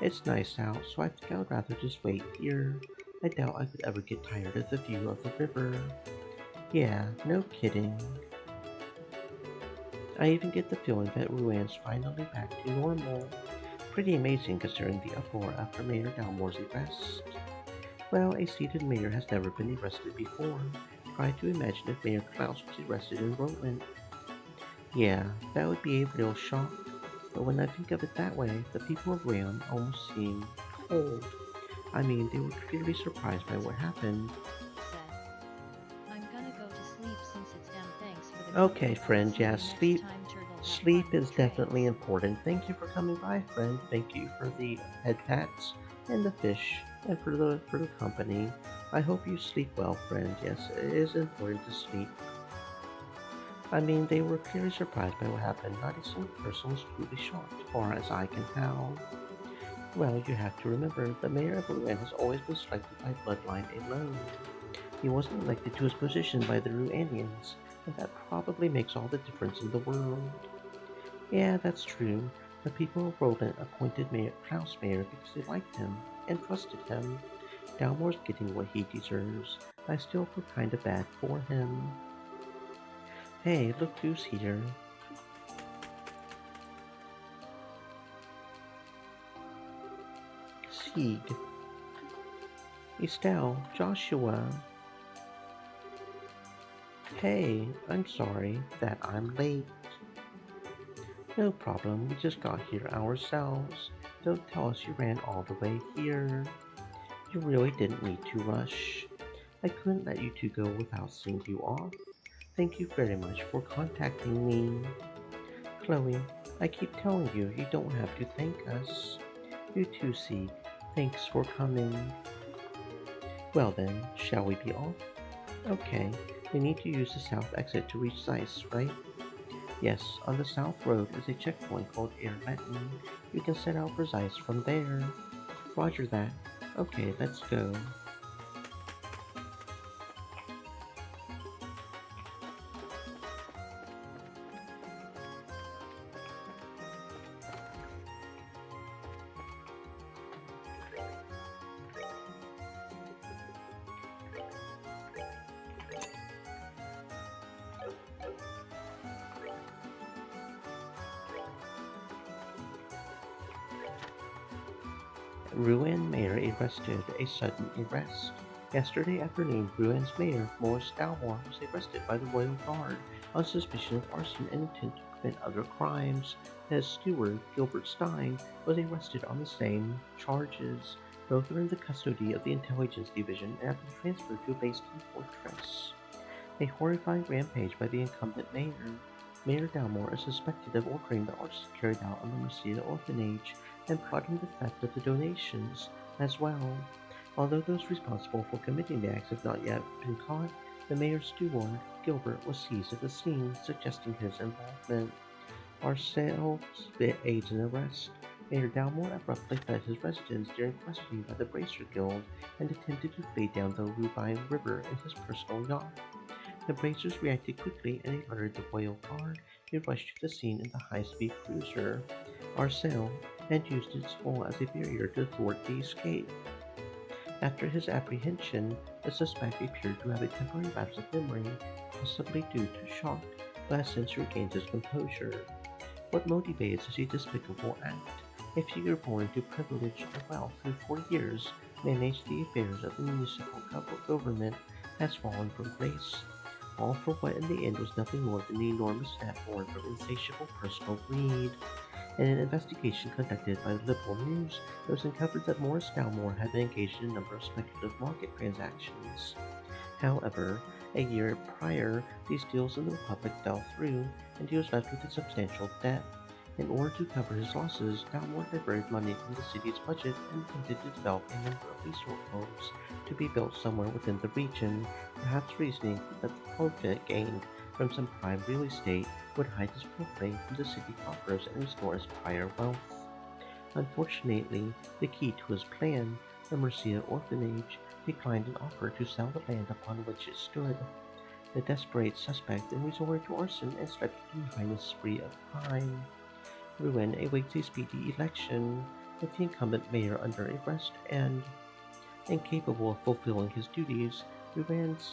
[SPEAKER 1] It's nice out, so I think I would rather just wait here. I doubt I could ever get tired of the view of the river. Yeah, no kidding. I even get the feeling that Ruan's finally back to normal. Pretty amazing considering the uproar after Mayor Dalmore's arrest. Well, a seated mayor has never been arrested before. Try to imagine if Mayor Klaus was arrested in Roland. Yeah, that would be a real shock. But when I think of it that way, the people of Rayon almost seem cold. I mean, they were clearly surprised by what happened.
[SPEAKER 3] Said. I'm gonna go to sleep since it's damn thanks for the
[SPEAKER 1] Okay, friend, yeah,
[SPEAKER 3] next
[SPEAKER 1] sleep.
[SPEAKER 3] time Turtle have
[SPEAKER 1] Sleep
[SPEAKER 3] fun
[SPEAKER 1] is
[SPEAKER 3] with Trey.
[SPEAKER 1] definitely important. Thank you for coming by, friend. Thank you for the head pats and the fish and for the company. I hope you sleep well, friend. Yes, it is important to sleep. I mean, they were clearly surprised by what happened. Not a single person was truly shocked, as far as I can tell. Well, you have to remember, the mayor of Ruan has always been selected by bloodline alone. He wasn't elected to his position by the Ruanians, and that probably makes all the difference in the world. Yeah, that's true. The people of Roland appointed Mayor Klaus mayor because they liked him and trusted him. Dalmore's getting what he deserves. I still feel kinda bad for him. Hey, look who's here. Sieg. Estelle, Joshua. Hey, I'm sorry that I'm late. No problem, we just got here ourselves. Don't tell us you ran all the way here. You really didn't need to rush. I couldn't let you two go without seeing you off. Thank you very much for contacting me. Chloe, I keep telling you, you don't have to thank us. You too, see. Thanks for coming. Well then, shall we be off? Okay, we need to use the south exit to reach Zeiss, right? Yes, on the south road is a checkpoint called Air Renton. You can set out for Zeiss from there. Roger that. Okay, let's go. Rouen mayor arrested. A sudden arrest. Yesterday afternoon, Rouen's mayor, Maurice Dalmore, was arrested by the Royal Guard on suspicion of arson and intent to commit other crimes. His steward, Gilbert Stein, was arrested on the same charges. Both are in the custody of the Intelligence Division and have been transferred to a base in Fortress. A horrifying rampage by the incumbent mayor. Mayor Dalmore is suspected of ordering the arson carried out on the Mercia orphanage and plotting the theft of the donations as well. Although those responsible for committing the acts have not yet been caught, the mayor's steward, Gilbert, was seized at the scene, suggesting his involvement. Ourselves aids in arrest. Mayor Dalmore abruptly fled his residence during questioning by the Bracer Guild and attempted to flee down the Rubine River in his personal yacht. The Bracers reacted quickly and alerted the Royal Guard, who rushed to the scene in the high-speed cruiser, Arcel, and used its hull as a barrier to thwart the escape. After his apprehension, the suspect appeared to have a temporary lapse of memory, possibly due to shock, but has since regained his composure. What motivates such a despicable act? A figure born to privilege and wealth who for years managed the affairs of the municipal government has fallen from grace, all for what in the end was nothing more than the enormous net born from insatiable personal greed. In an investigation conducted by the Liberal News, it was uncovered that Maurice Dalmore had been engaged in a number of speculative market transactions. However, a year prior, these deals in the Republic fell through, and he was left with a substantial debt. In order to cover his losses, Dalmore diverted money from the city's budget and attempted to develop a number of resort homes to be built somewhere within the region, perhaps reasoning that the profit gained from some prime real estate would hide his property from the city coffers and restore his prior wealth. Unfortunately, the key to his plan, the Mercia orphanage, declined an offer to sell the land upon which it stood. The desperate suspect then resorted to arson and slept behind a spree of crime. Rouen awaits a speedy election, with the incumbent mayor under arrest and incapable of fulfilling his duties. Rouen's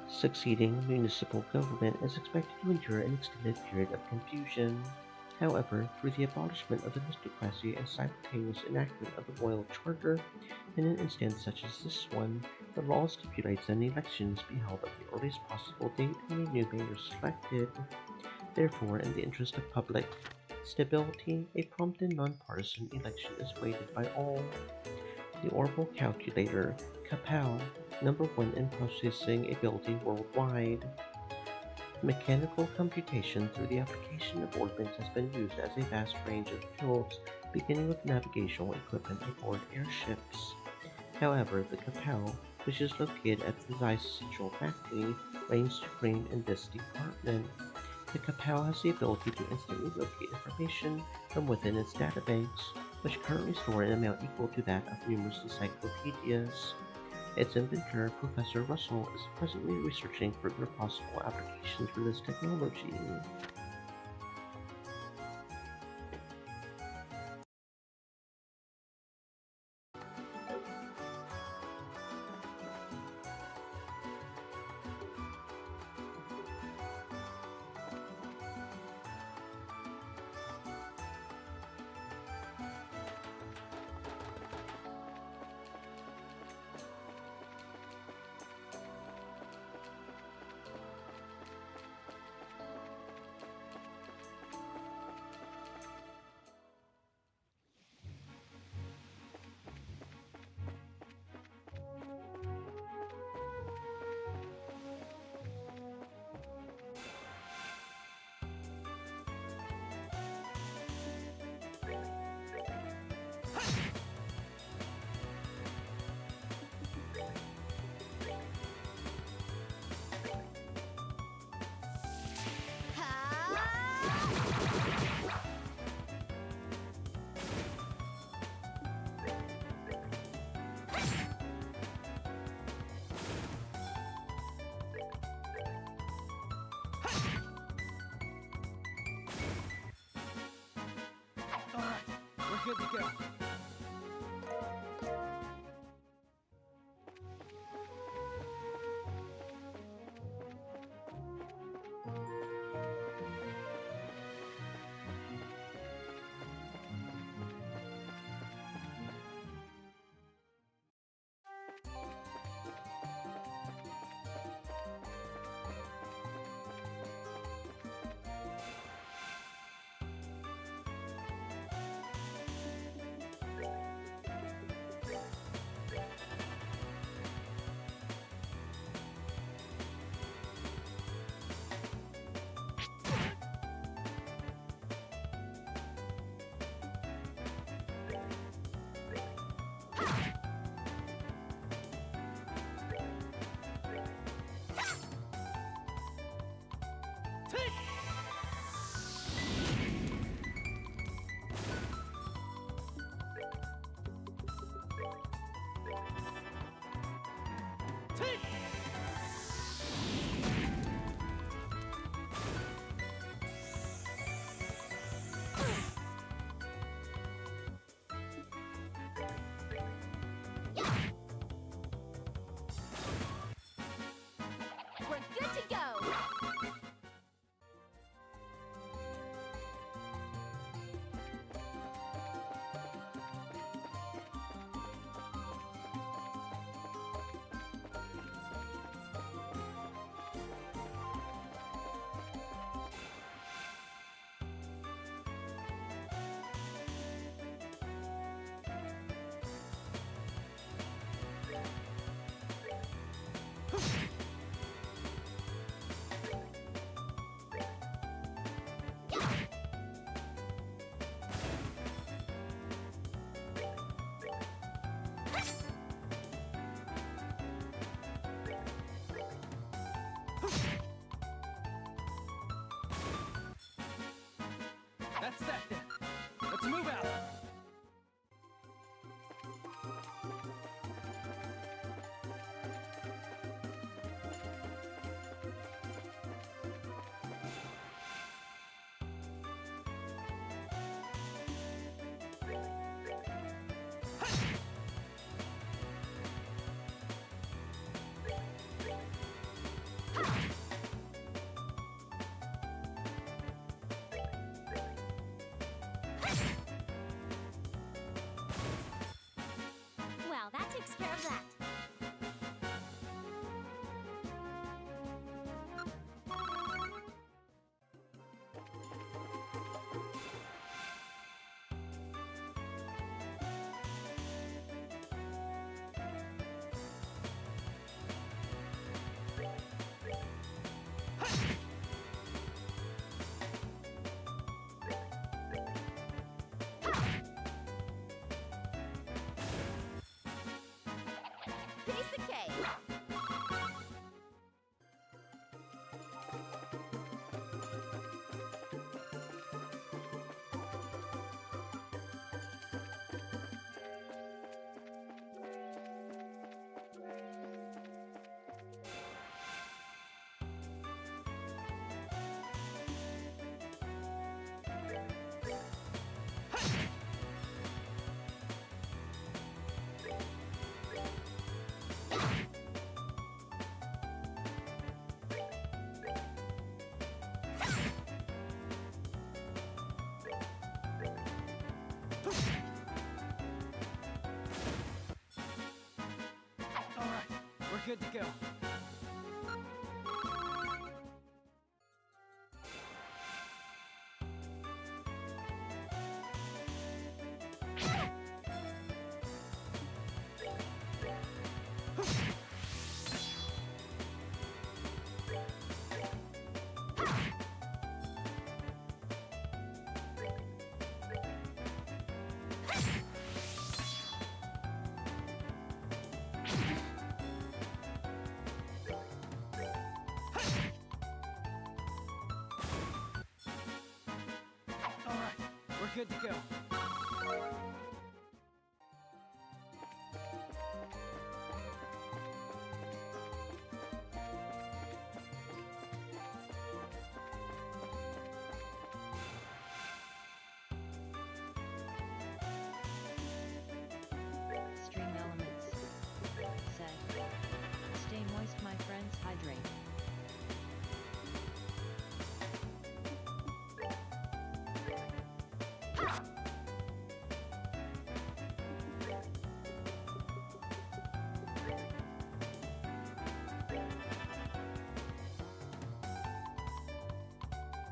[SPEAKER 1] succeeding municipal government is expected to endure an extended period of confusion. However, through the abolishment of aristocracy and simultaneous enactment of the royal charter, in an instance such as this one, the law stipulates that elections be held at the earliest possible date and a new mayor selected. Therefore, in the interest of public stability, a prompt and nonpartisan election is awaited by all. The Orbital Calculator, Capel, #1 in processing ability worldwide. Mechanical computation through the application of ordnance has been used as a vast range of fields, beginning with navigational equipment aboard airships. However, the Capel, which is located at the Zeiss Central Factory, reigns supreme in this department. The Capel has the ability to instantly locate information from within its databanks, which currently store an amount equal to that of numerous encyclopedias. Its inventor, Professor Russell, is presently researching further possible applications for this technology.
[SPEAKER 4] go.
[SPEAKER 2] We're good to go.
[SPEAKER 4] That's that then. Let's move out.
[SPEAKER 2] Well, that takes care of that. Piece of cake.
[SPEAKER 4] All right, we're good to go. All right, we're good to go.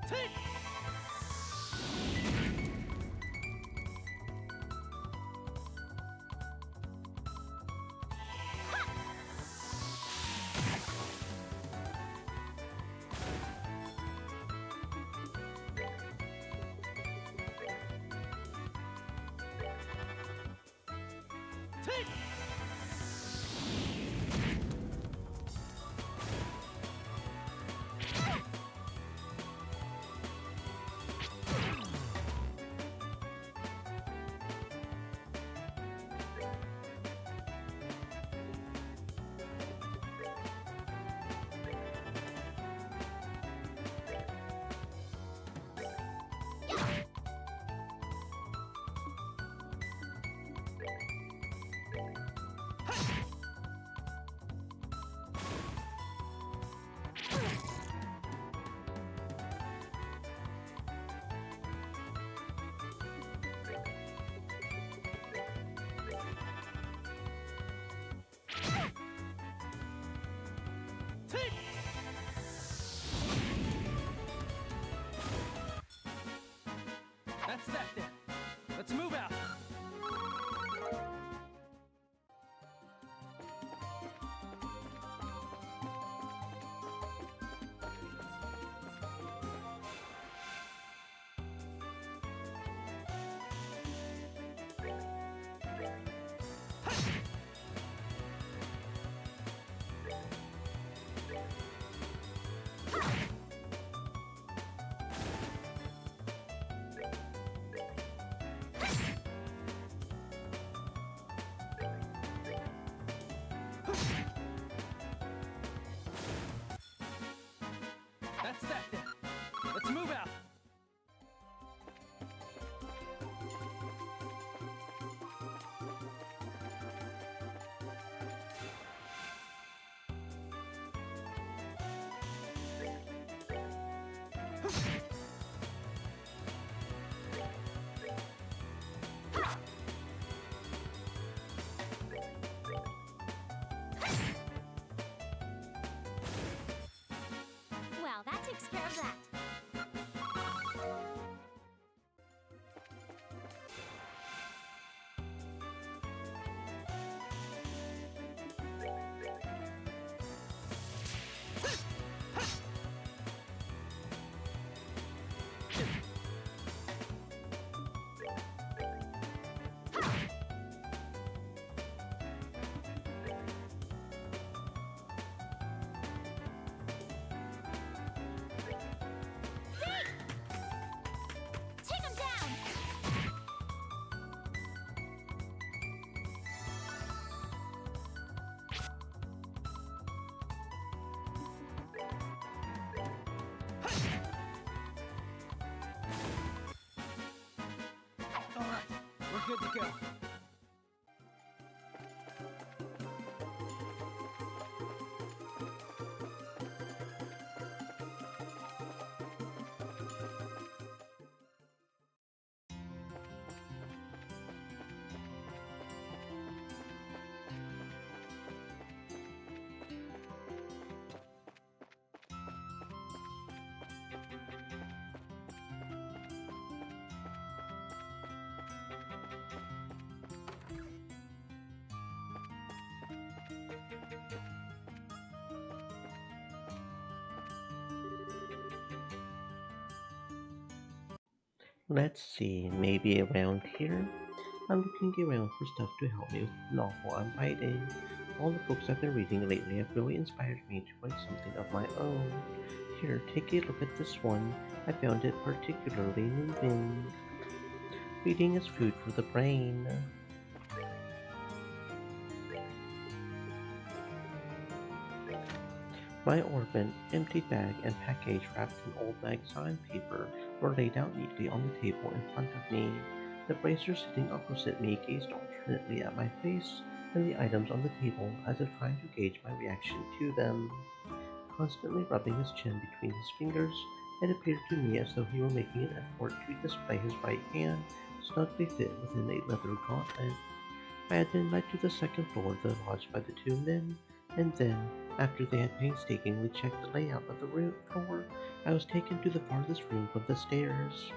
[SPEAKER 4] Take! Take! Take! That's that then. Let's move out. That's that then. Let's move out.
[SPEAKER 2] Well, that takes care of that. Take him down!
[SPEAKER 4] All right, we're good to go.
[SPEAKER 1] Let's see, maybe around here? I'm looking around for stuff to help me with the novel I'm writing. All the books I've been reading lately have really inspired me to write something of my own. Here, take a look at this one. I found it particularly moving. Reading is food for the brain. My orphan, empty bag, and package wrapped in old magazine paper were laid out neatly on the table in front of me. The bracer sitting opposite me gazed alternately at my face and the items on the table as if trying to gauge my reaction to them. Constantly rubbing his chin between his fingers, it appeared to me as though he were making an effort to display his right hand, snugly fit within a leather gauntlet. I had been led to the second floor of the lodge by the two men, And then, after they had painstakingly checked the layout of the floor, I was taken to the farthest room from the stairs.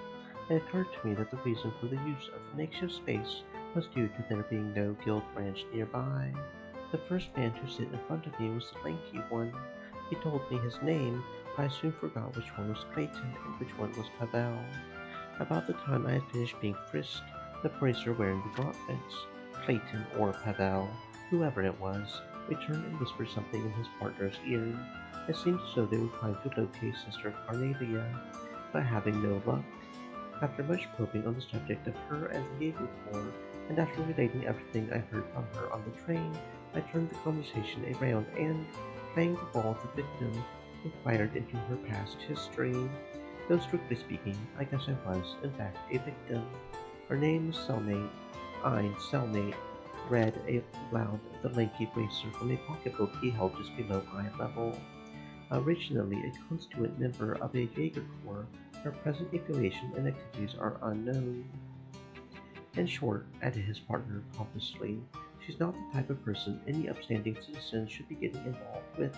[SPEAKER 1] It occurred to me that the reason for the use of the makeshift space was due to there being no guild branch nearby. The first man to sit in front of me was the lanky one. He told me his name, but I soon forgot which one was Clayton and which one was Pavel. About the time I had finished being frisked, the bracer wearing the gauntlets, Clayton or Pavel, whoever it was, returned and whispered something in his partner's ear. It seemed as though they were trying to locate Sister Cornelia, but having no luck. After much probing on the subject of her and the Jaeger Corps, and after relating everything I heard from her on the train, I turned the conversation around and, playing the ball with the victim, inquired into her past history. Though strictly speaking, I guess I was, in fact, a victim. Her name was Cellmate. I'm Cellmate, read aloud the lanky bracer from a pocketbook he held just below eye level. Originally a constituent member of a Jaeger Corps, her present affiliation and activities are unknown. In short, added his partner pompously, she's not the type of person any upstanding citizen should be getting involved with.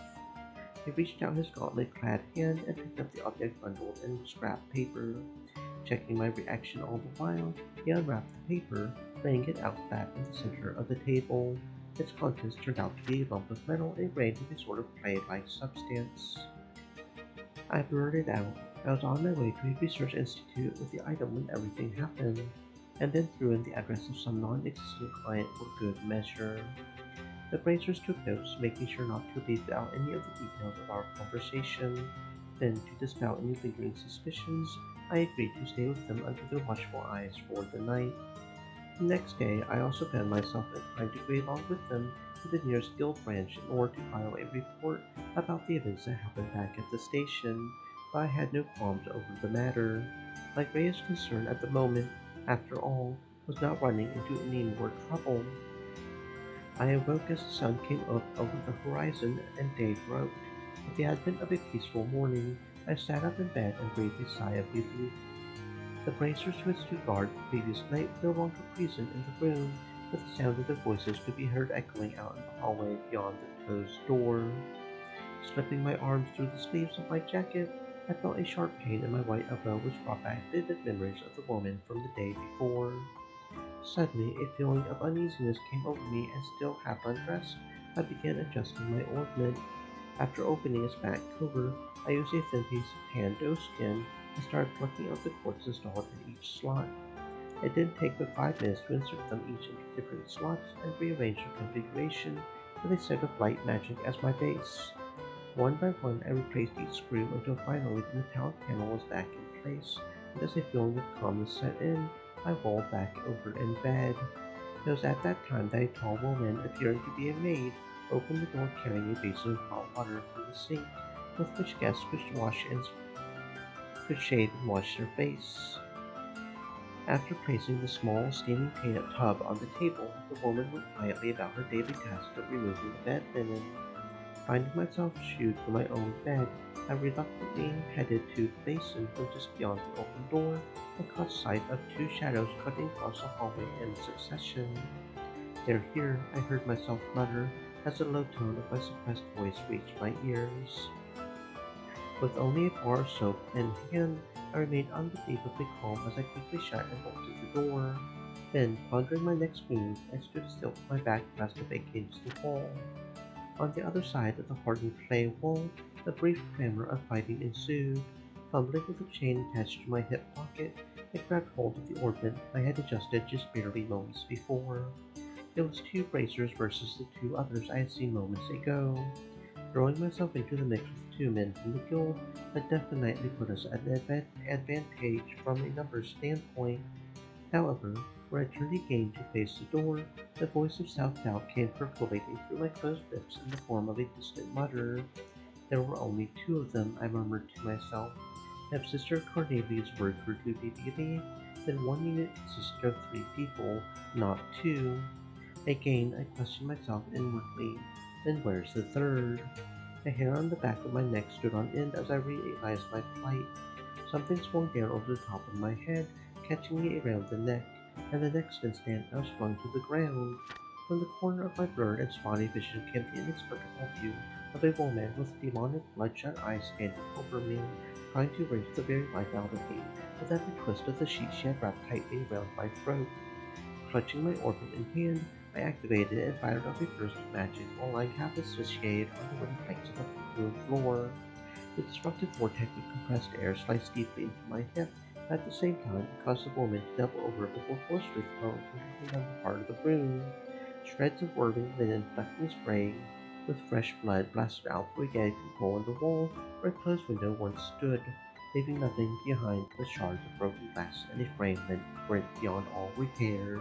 [SPEAKER 1] He reached out his gauntlet-clad hand and picked up the object bundled in scrap paper. Checking my reaction all the while, he unwrapped the paper, laying it out flat in the center of the table. Its contents turned out to be a lump of metal ingrained with a sort of clay-like substance. I blurted out. I was on my way to a research institute with the item when everything happened, and then threw in the address of some non-existent client for good measure. The bracers took notes, making sure not to leave out any of the details of our conversation. Then, to dispel any lingering suspicions, I agreed to stay with them under their watchful eyes for the night. The next day, I also found myself inclined to go along with them to the nearest guild branch in order to file a report about the events that happened back at the station, but I had no qualms over the matter. My greatest concern at the moment, after all, was not running into any more trouble. I awoke as the sun came up over the horizon and day broke. With the advent of a peaceful morning, I sat up in bed and breathed a sigh of relief. The bracers who had stood guard the previous night were no longer present in the room, but the sound of their voices could be heard echoing out in the hallway beyond the closed door. Slipping my arms through the sleeves of my jacket, I felt a sharp pain in my right elbow which brought back vivid memories of the woman from the day before. Suddenly, a feeling of uneasiness came over me, and still half undressed, I began adjusting my ointment. After opening its back cover, I used a thin piece of tan doe skin and started plucking out the cords installed in each slot. It didn't take but 5 minutes to insert them each into different slots and rearrange their configuration with a set of light magic as my base. One by one, I replaced each screw until finally the metallic panel was back in place, and as a feeling of calmness set in, I rolled back over in bed. It was at that time that a tall woman, appearing to be a maid, opened the door carrying a basin of hot water from the sink, with which guests could shave and wash their face. After placing the small steaming tub on the table, the woman went quietly about her daily task of removing the bed linen. Finding myself shooed from my own bed, I reluctantly headed to the basin from just beyond the open door and caught sight of 2 shadows cutting across the hallway in succession. "They're here," I heard myself mutter as the low tone of my suppressed voice reached my ears. With only a bar of soap in hand, I remained unbelievably calm as I quickly shut and bolted the door. Then, pondering my next move, I stood still with my back pressed up against the wall. On the other side of the hardened clay wall, a brief clamor of fighting ensued. Fumbling with the chain attached to my hip pocket, I grabbed hold of the orbit I had adjusted just barely moments before. It was 2 bracers versus the 2 others I had seen moments ago. Throwing myself into the mix with 2 men from the guild had definitely put us at an advantage from a numbers standpoint. However, when I turned again to face the door, the voice of self-doubt came percolating through my closed lips in the form of a distant mutter. There were only 2 of them, I murmured to myself. If Sister Cornelia's words were to be believed, then one unit consisted of 3 people, not 2. Again, I questioned myself inwardly. Then where's the third? The hair on the back of my neck stood on end as I realized my plight. Something swung down over the top of my head, catching me around the neck, and the next instant I was flung to the ground. From the corner of my blurred and spotty vision came the inexplicable view of a woman with demonic bloodshot eyes standing over me, trying to wrench the very life out of me. With every twist of the sheet she had wrapped tightly around my throat. Clutching my orb in hand, I activated it and fired off a burst of magic while lying half asphyxiated on the wooden planks of the room floor. The destructive vortex of compressed air sliced deeply into my hip, and at the same time it caused the woman to double over before forcefully throwing me into another part of the room. Shreds of whirling linen flecked and spraying, with fresh blood blasted out through a gaping hole in the wall where a closed window once stood, leaving nothing behind but shards of broken glass and a frame rent beyond all repair.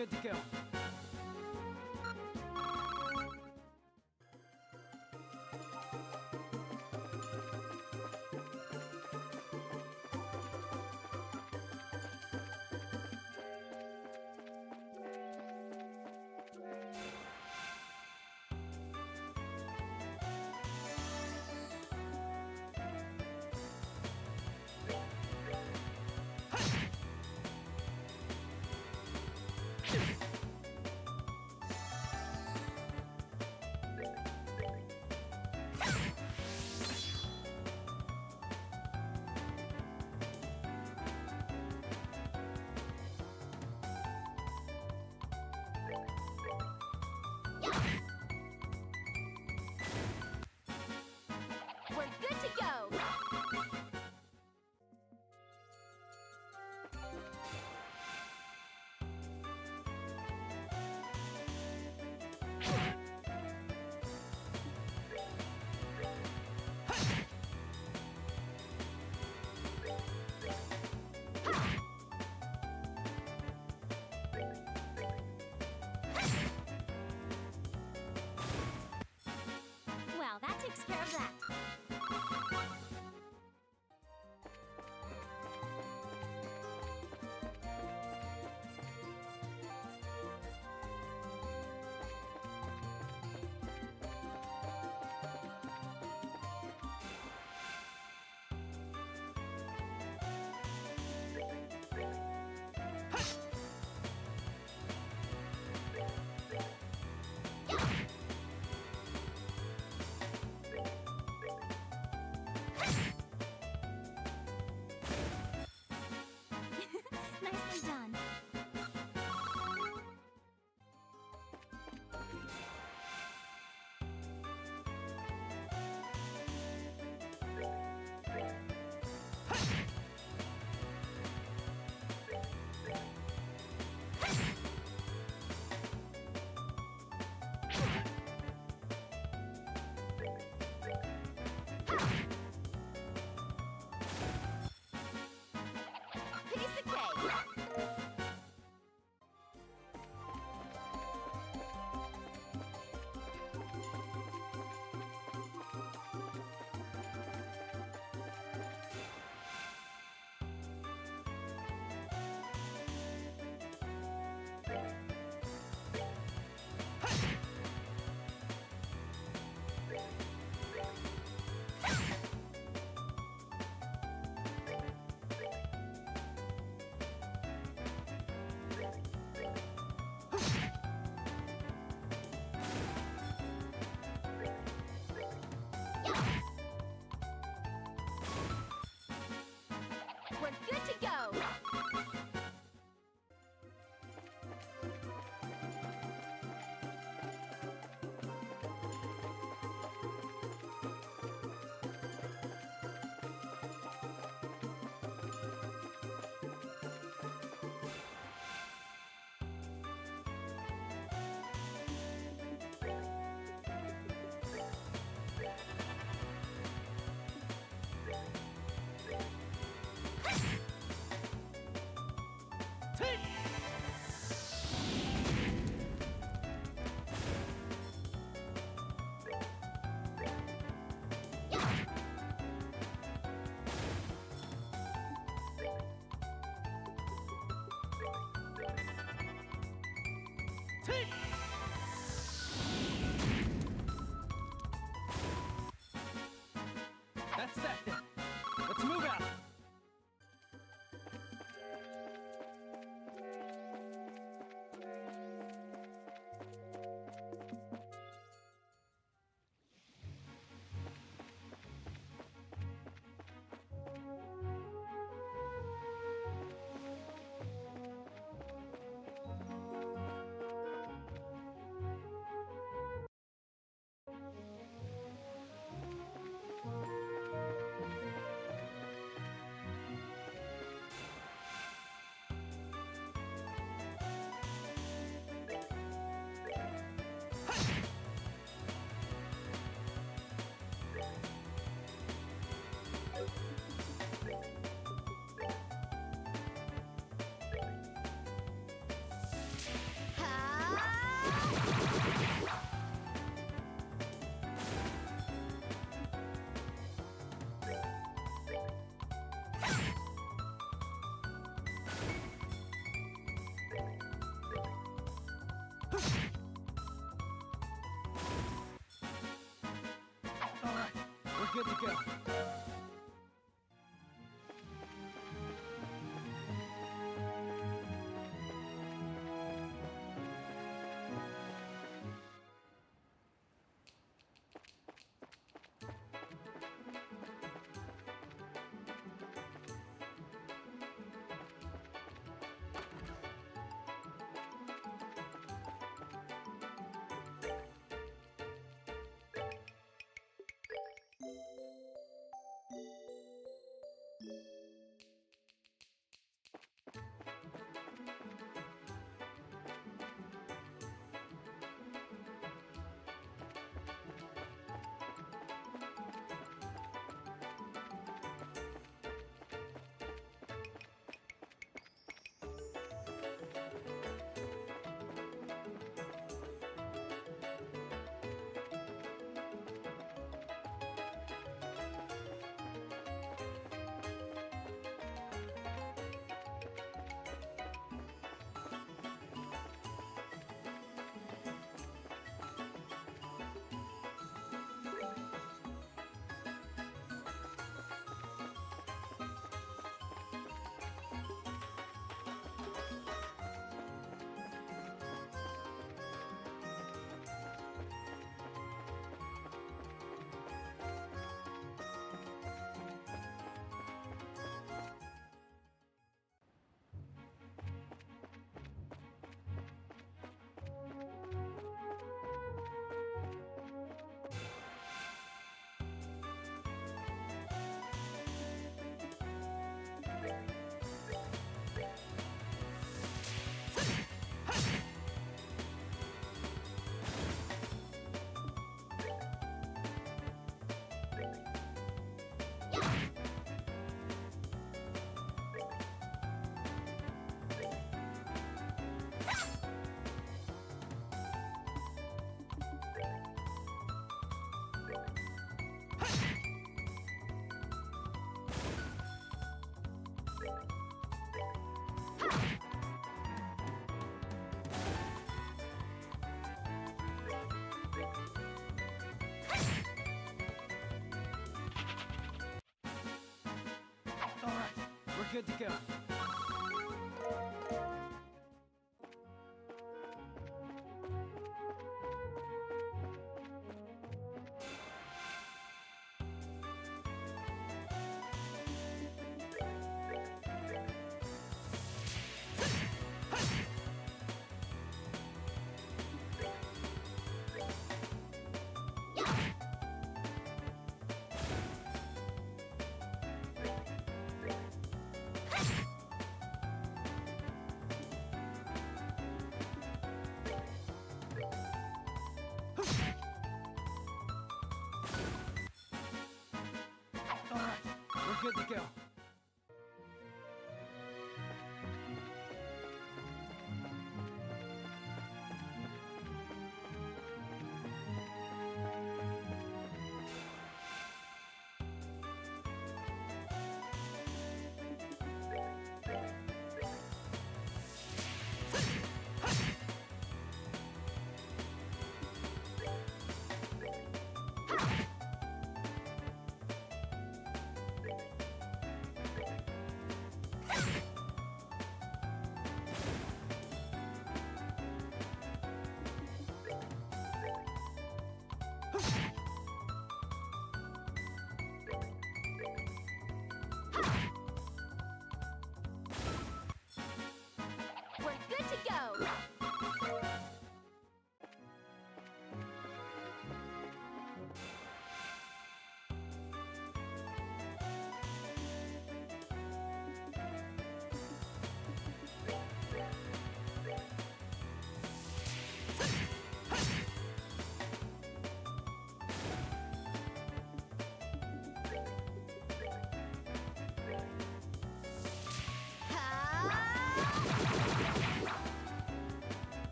[SPEAKER 4] good to go.
[SPEAKER 2] We're good to go. Well, that takes care of that. Nicely done. Piece of cake. We're good to go.
[SPEAKER 4] That's that then. Let's move out. We're good to go. All right, we're good to go.
[SPEAKER 2] We're good to go.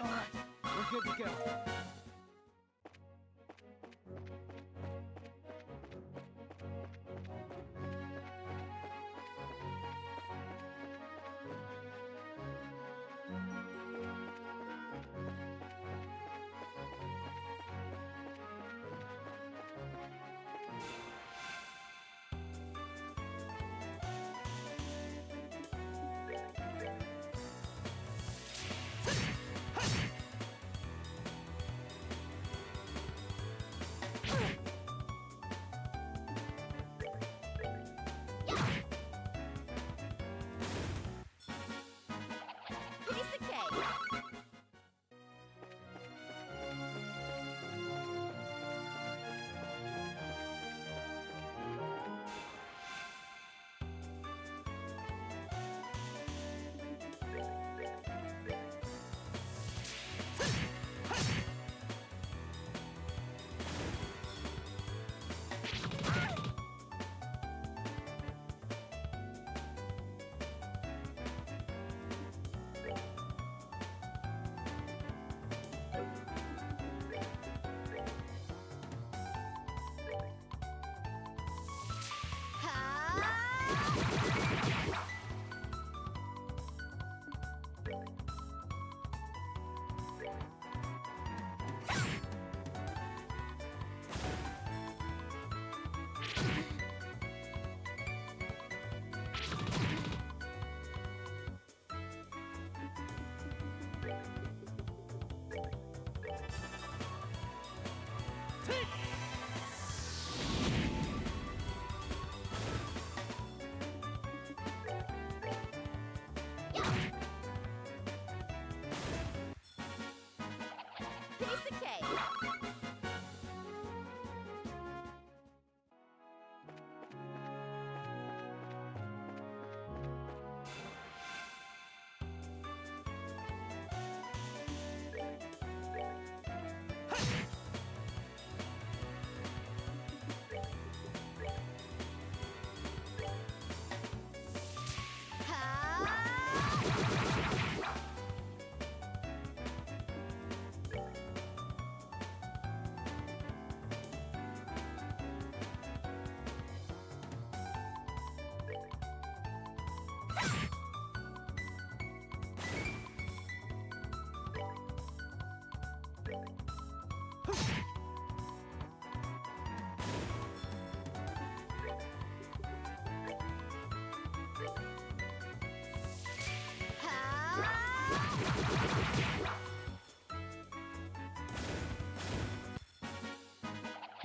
[SPEAKER 4] All right, we're good to go.
[SPEAKER 2] Piece of cake. Piece of cake.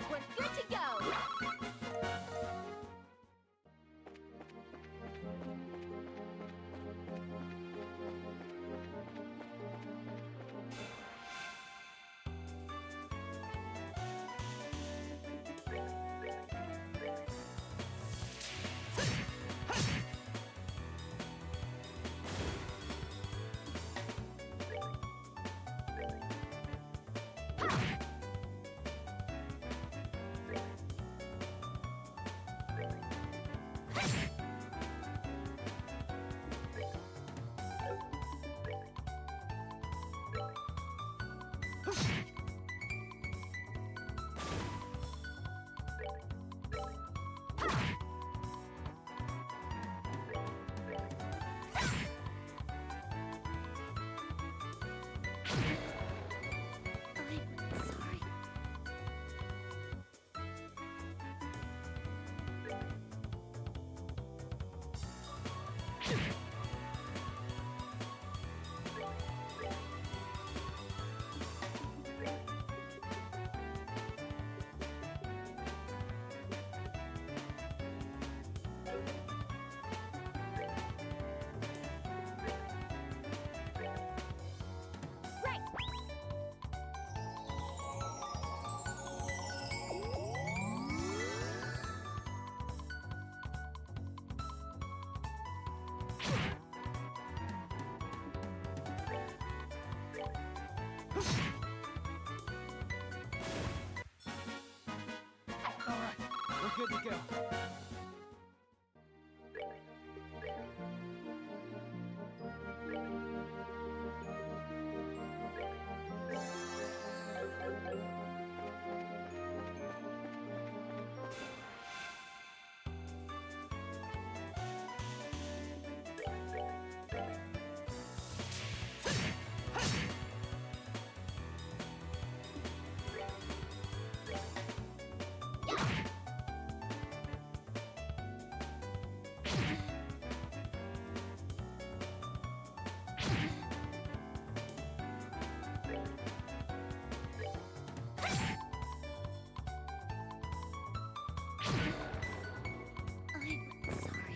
[SPEAKER 2] We're good to go. I'm sorry. Right.
[SPEAKER 4] Alright, we're good to go.
[SPEAKER 2] I'm sorry.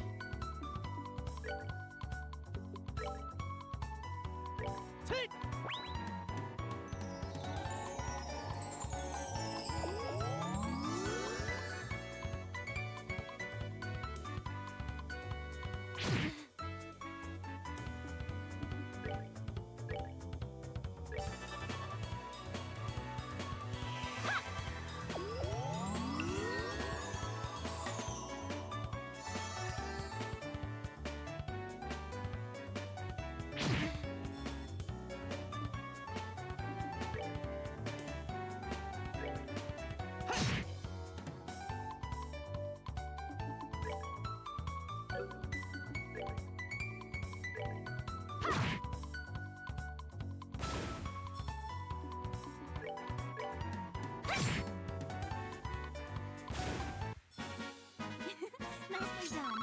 [SPEAKER 2] Nicely done.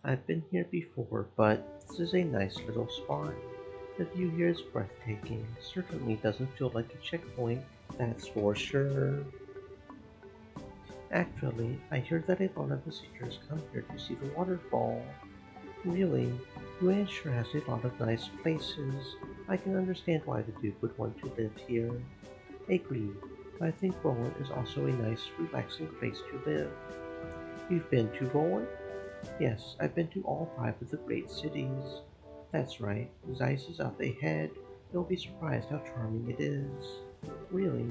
[SPEAKER 1] I've been here before, but this is a nice little spot. The view here is breathtaking. Certainly doesn't feel like a checkpoint, that's for sure. Actually, I heard that a lot of visitors come here to see the waterfall. Really, Luann sure has a lot of nice places. I can understand why the Duke would want to live here. Agreed, but I think Rowan is also a nice, relaxing place to live. You've been to Rowan? Yes, I've been to all 5 of the great cities. That's right, Zeiss is up ahead. You'll be surprised how charming it is. Really,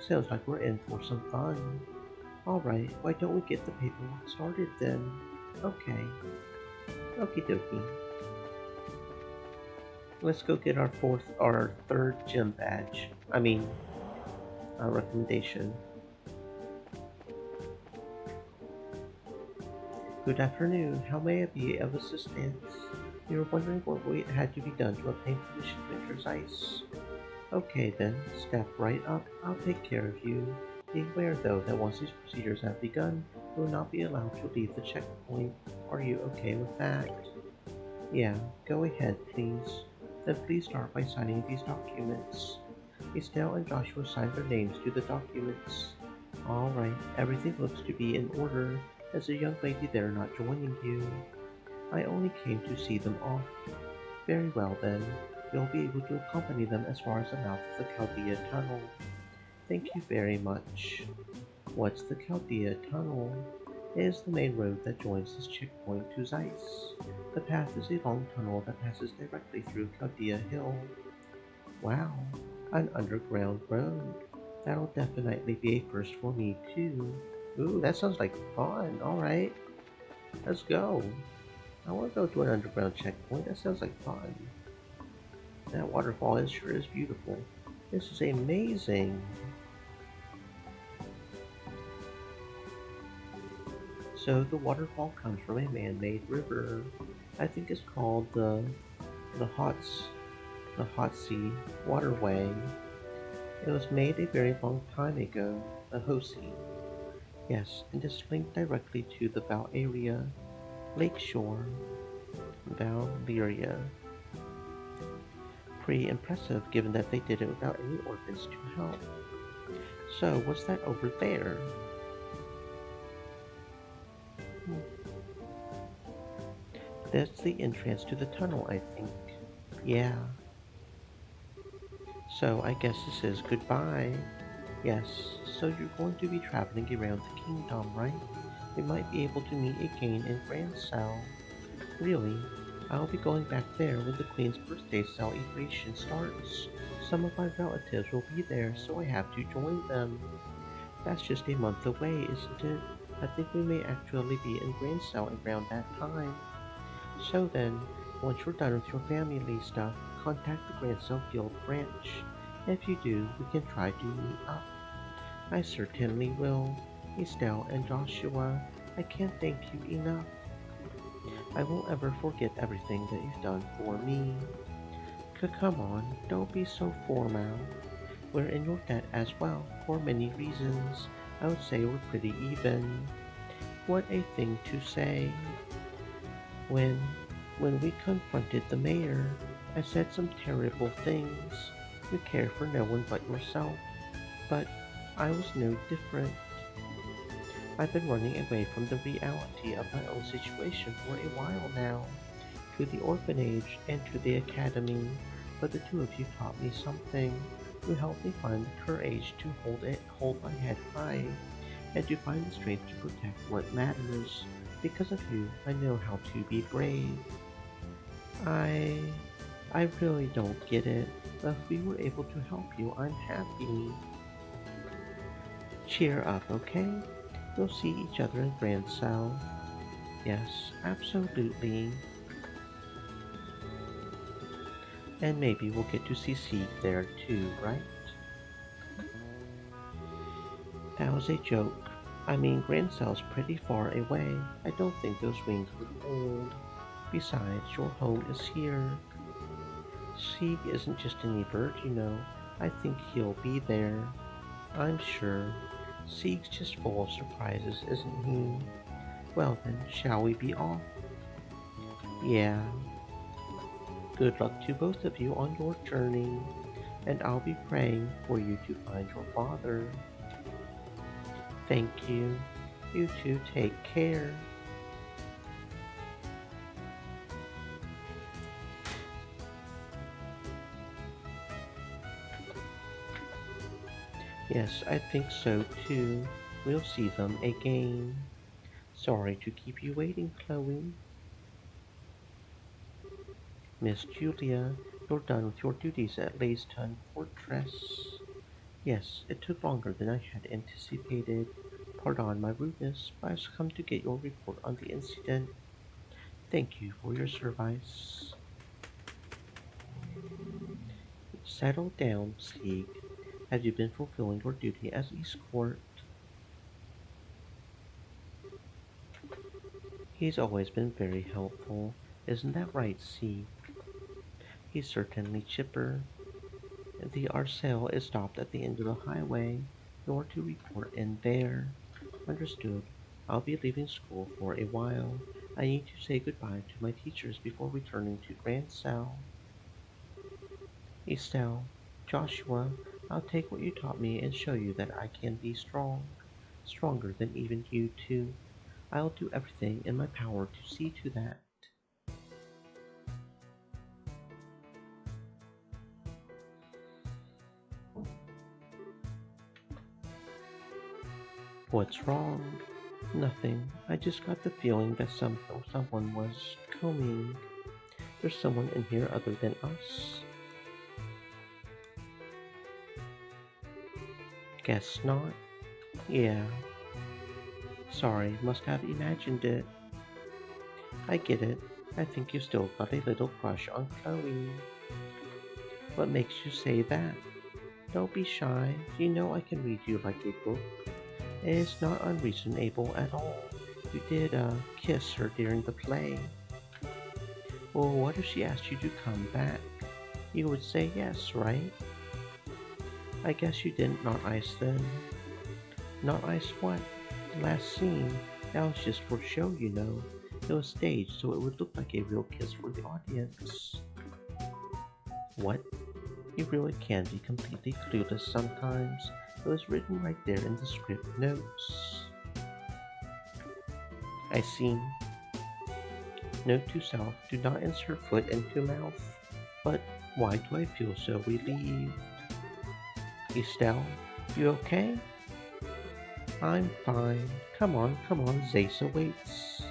[SPEAKER 1] sounds like we're in for some fun. Alright, why don't we get the paperwork started then? Okay. Okie dokie. Let's go get our third gym badge. I mean, our recommendation. Good afternoon. How may I be of assistance? You're wondering what had to be done to obtain permission to enter Zeiss? Okay then, step right up. I'll take care of you. Be aware though that once these procedures have begun, you will not be allowed to leave the checkpoint. Are you okay with that? Yeah, go ahead please. Then please start by signing these documents. Estelle and Joshua signed their names to the documents. Alright, everything looks to be in order. Is the young lady there not joining you? I only came to see them off. Very well then. You'll be able to accompany them as far as the mouth of the Chaldea Tunnel. Thank you very much. What's the Chaldea Tunnel? It is the main road that joins this checkpoint to Zeiss. The path is a long tunnel that passes directly through Chaldea Hill. Wow, an underground road. That'll definitely be a first for me too. Ooh, that sounds like fun. Alright, let's go. I want to go to an underground checkpoint. That sounds like fun. That waterfall sure is beautiful. This is amazing. So the waterfall comes from a man-made river. I think it's called the Hots the Hotse Waterway. It was made a very long time ago. The Hosi. Yes, and is linked directly to the Valeria Lakeshore. Valeria. Pretty impressive given that they did it without any orphans to help. So, what's that over there? That's the entrance to the tunnel, I think. Yeah. So, I guess this is goodbye. Yes, so you're going to be traveling around the kingdom, right? We might be able to meet again in Grand Cell. Really? I'll be going back there when the Queen's birthday celebration starts. Some of my relatives will be there, so I have to join them. That's just a month away, isn't it? I think we may actually be in Grand Cell around that time. So then, once you're done with your family stuff, contact the Grand Cell Guild branch. If you do, we can try to meet up. I certainly will. Estelle and Joshua, I can't thank you enough. I won't ever forget everything that you've done for me. Come on, don't be so formal. We're in your debt as well, for many reasons. I would say we're pretty even. What a thing to say. When we confronted the mayor, I said some terrible things. You care for no one but yourself. But I was no different. I've been running away from the reality of my own situation for a while now, to the orphanage and to the academy, but the two of you taught me something. You helped me find the courage to hold my head high, and to find the strength to protect what matters. Because of you, I know how to be brave. I really don't get it, but if we were able to help you, I'm happy. Cheer up, okay? We'll see each other in Grand Cell. Yes, absolutely. And maybe we'll get to see Sieg there too, right? That was a joke. I mean, Grand Cell's pretty far away. I don't think those wings would hold. Besides, your home is here. Sieg isn't just any bird, you know. I think he'll be there. I'm sure. Sieg's just full of surprises, isn't he? Well then, shall we be off? Yeah. Good luck to both of you on your journey, and I'll be praying for you to find your father. Thank you. You two take care. Yes, I think so too. We'll see them again. Sorry to keep you waiting, Chloe. Miss Julia, you're done with your duties at Layston Fortress. Yes, it took longer than I had anticipated, Pardon my rudeness, but I've come to get your report on the incident. Thank you for your service. Settle down, Sieg. Have you been fulfilling your duty as escort? He's always been very helpful. Isn't that right, Sieg? He's certainly chipper. The Arcel is stopped at the end of the highway. You're to report in there. Understood. I'll be leaving school for a while. I need to say goodbye to my teachers before returning to Grand Cell. Estelle, Joshua, I'll take what you taught me and show you that I can be strong. Stronger than even you two. I'll do everything in my power to see to that. What's wrong? Nothing. I just got the feeling that someone was coming. There's someone in here other than us. Guess not. Yeah. Sorry, must have imagined it. I get it. I think you still got a little crush on Chloe. What makes you say that? Don't be shy. You know I can read you like a book. It's not unreasonable at all. You did, kiss her during the play. Well, what if she asked you to come back? You would say yes, right? I guess you didn't not ice then. Not ice what? The last scene. That was just for show, you know. It was staged so it would look like a real kiss for the audience. What? You really can be completely clueless sometimes. It was written right there in the script notes. I see. Note to self, do not insert foot into mouth. But why do I feel so relieved? Estelle, you okay? I'm fine. Come on, Zaysa waits.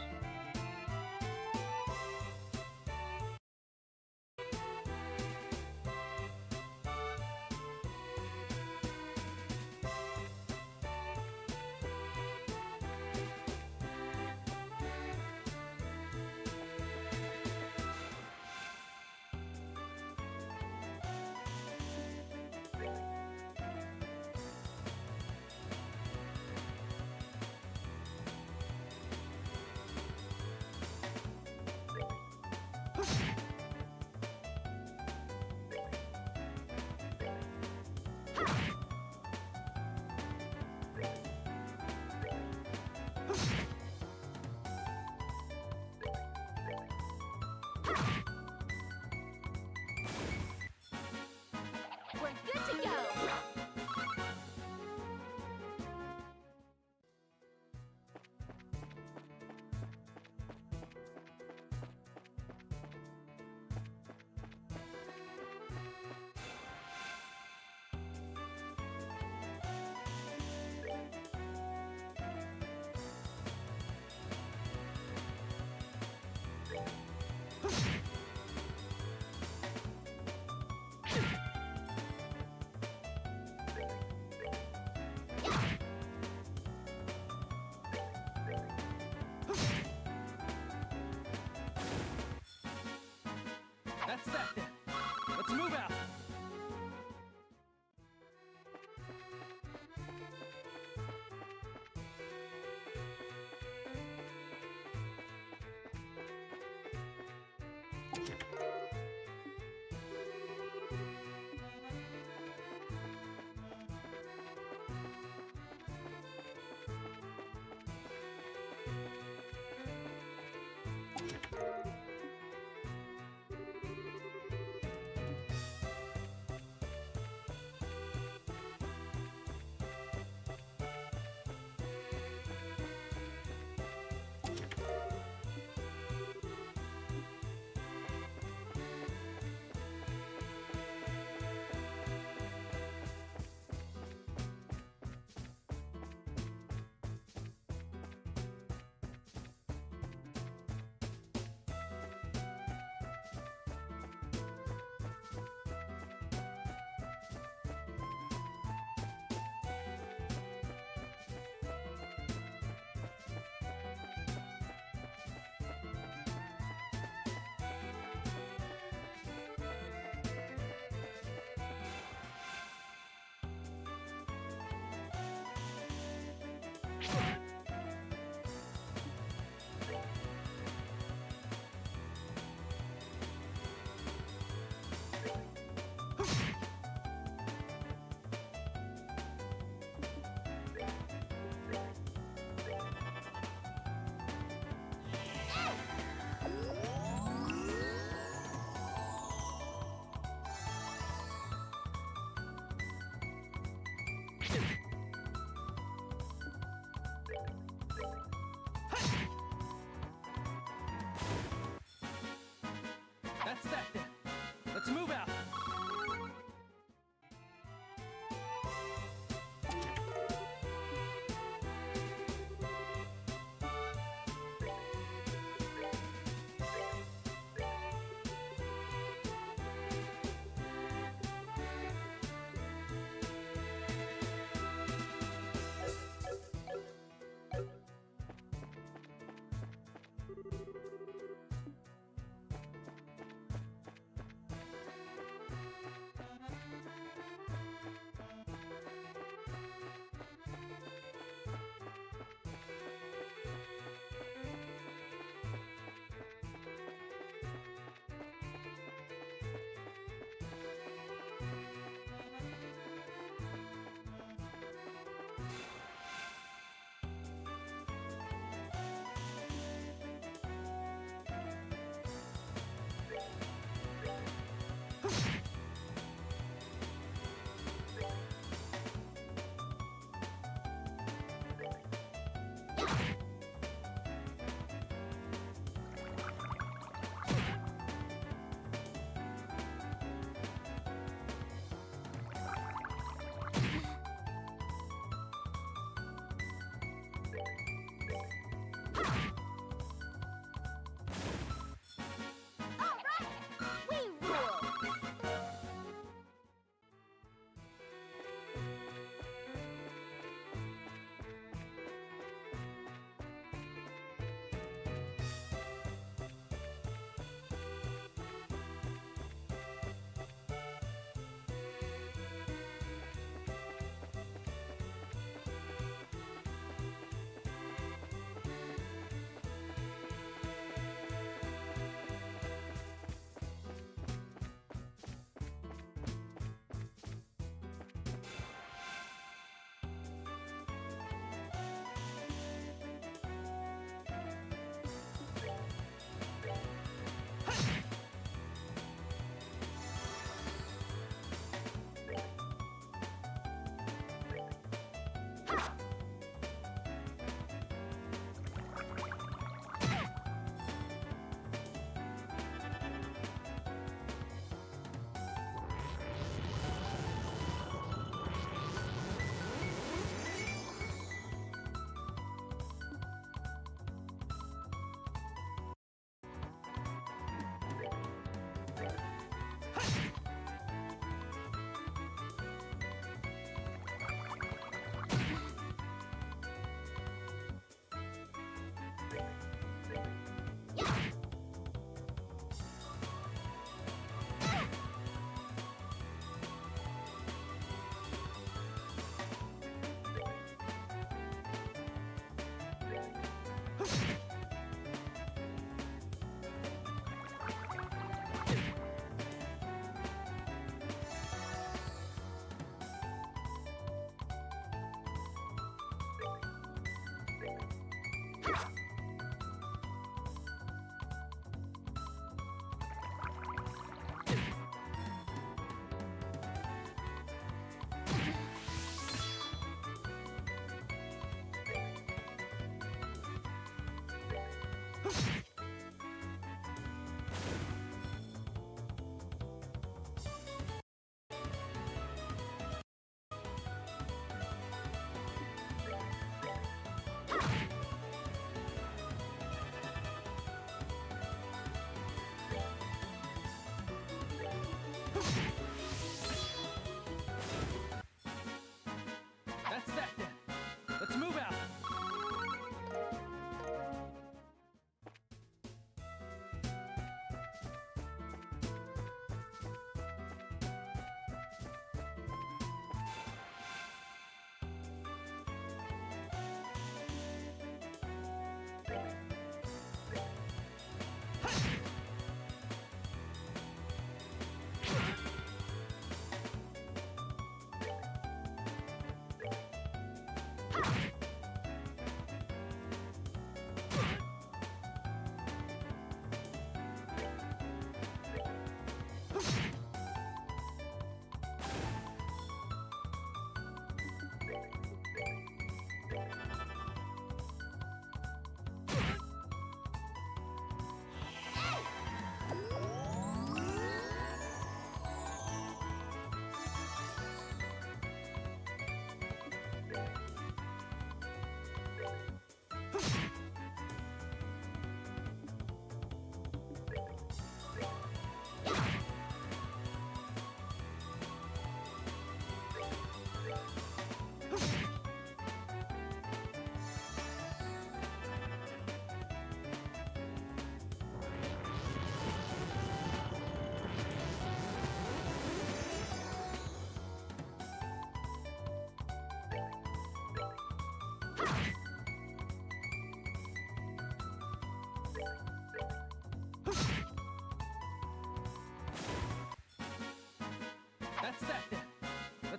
[SPEAKER 2] We're good to go!
[SPEAKER 4] That's that then. Let's move out. That's that then. Let's move out.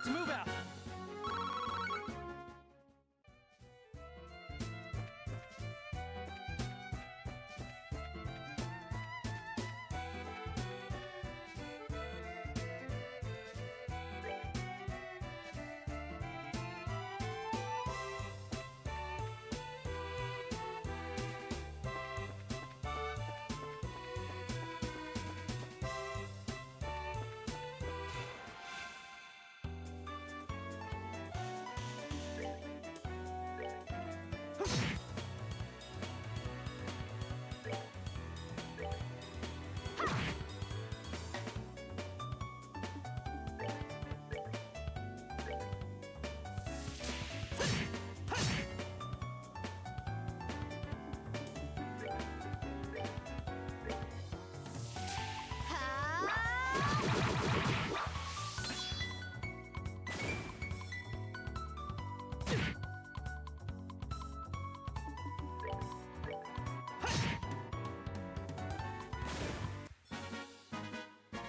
[SPEAKER 4] Let's move out.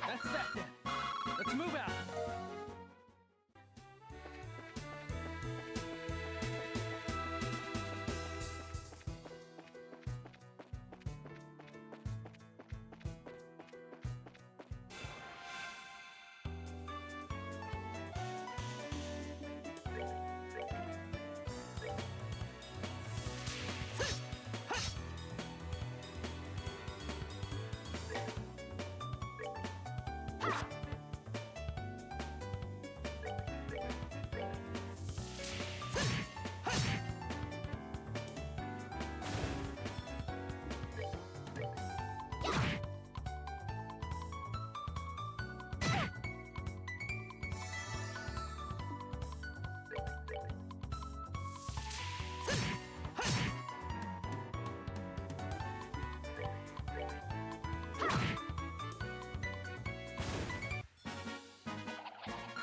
[SPEAKER 4] That's that then. Let's move out.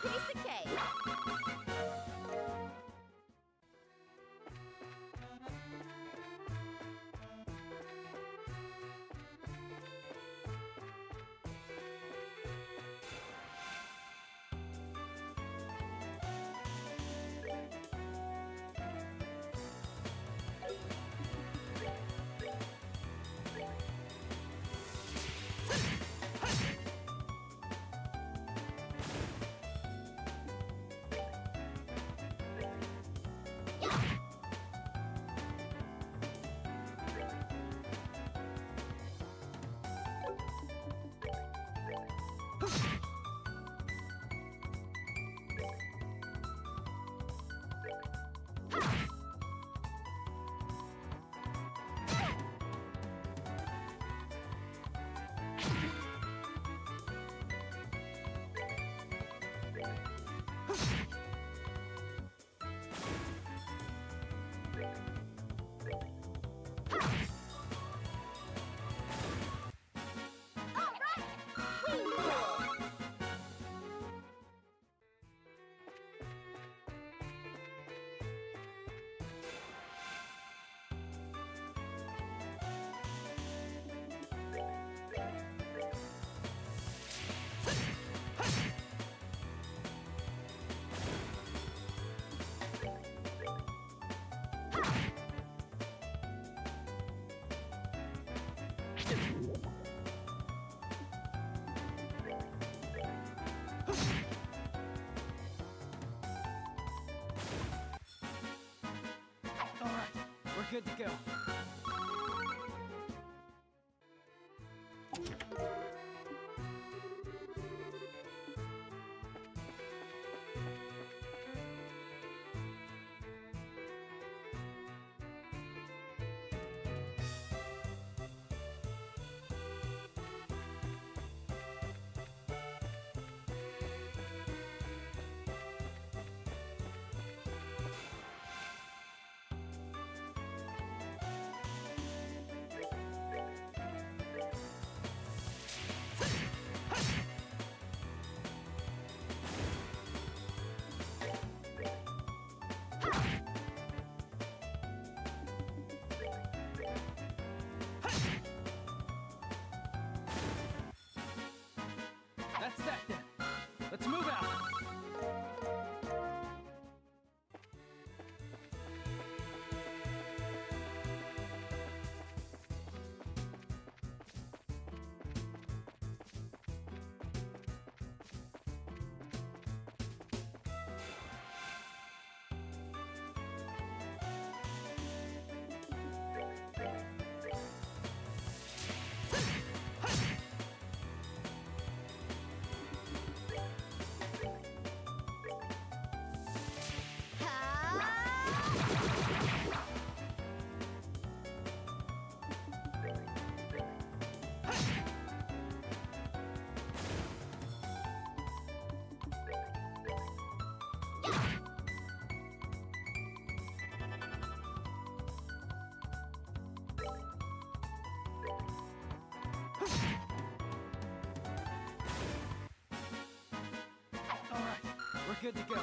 [SPEAKER 2] Piece of cake.
[SPEAKER 4] All right, we're good to go. We're good to go.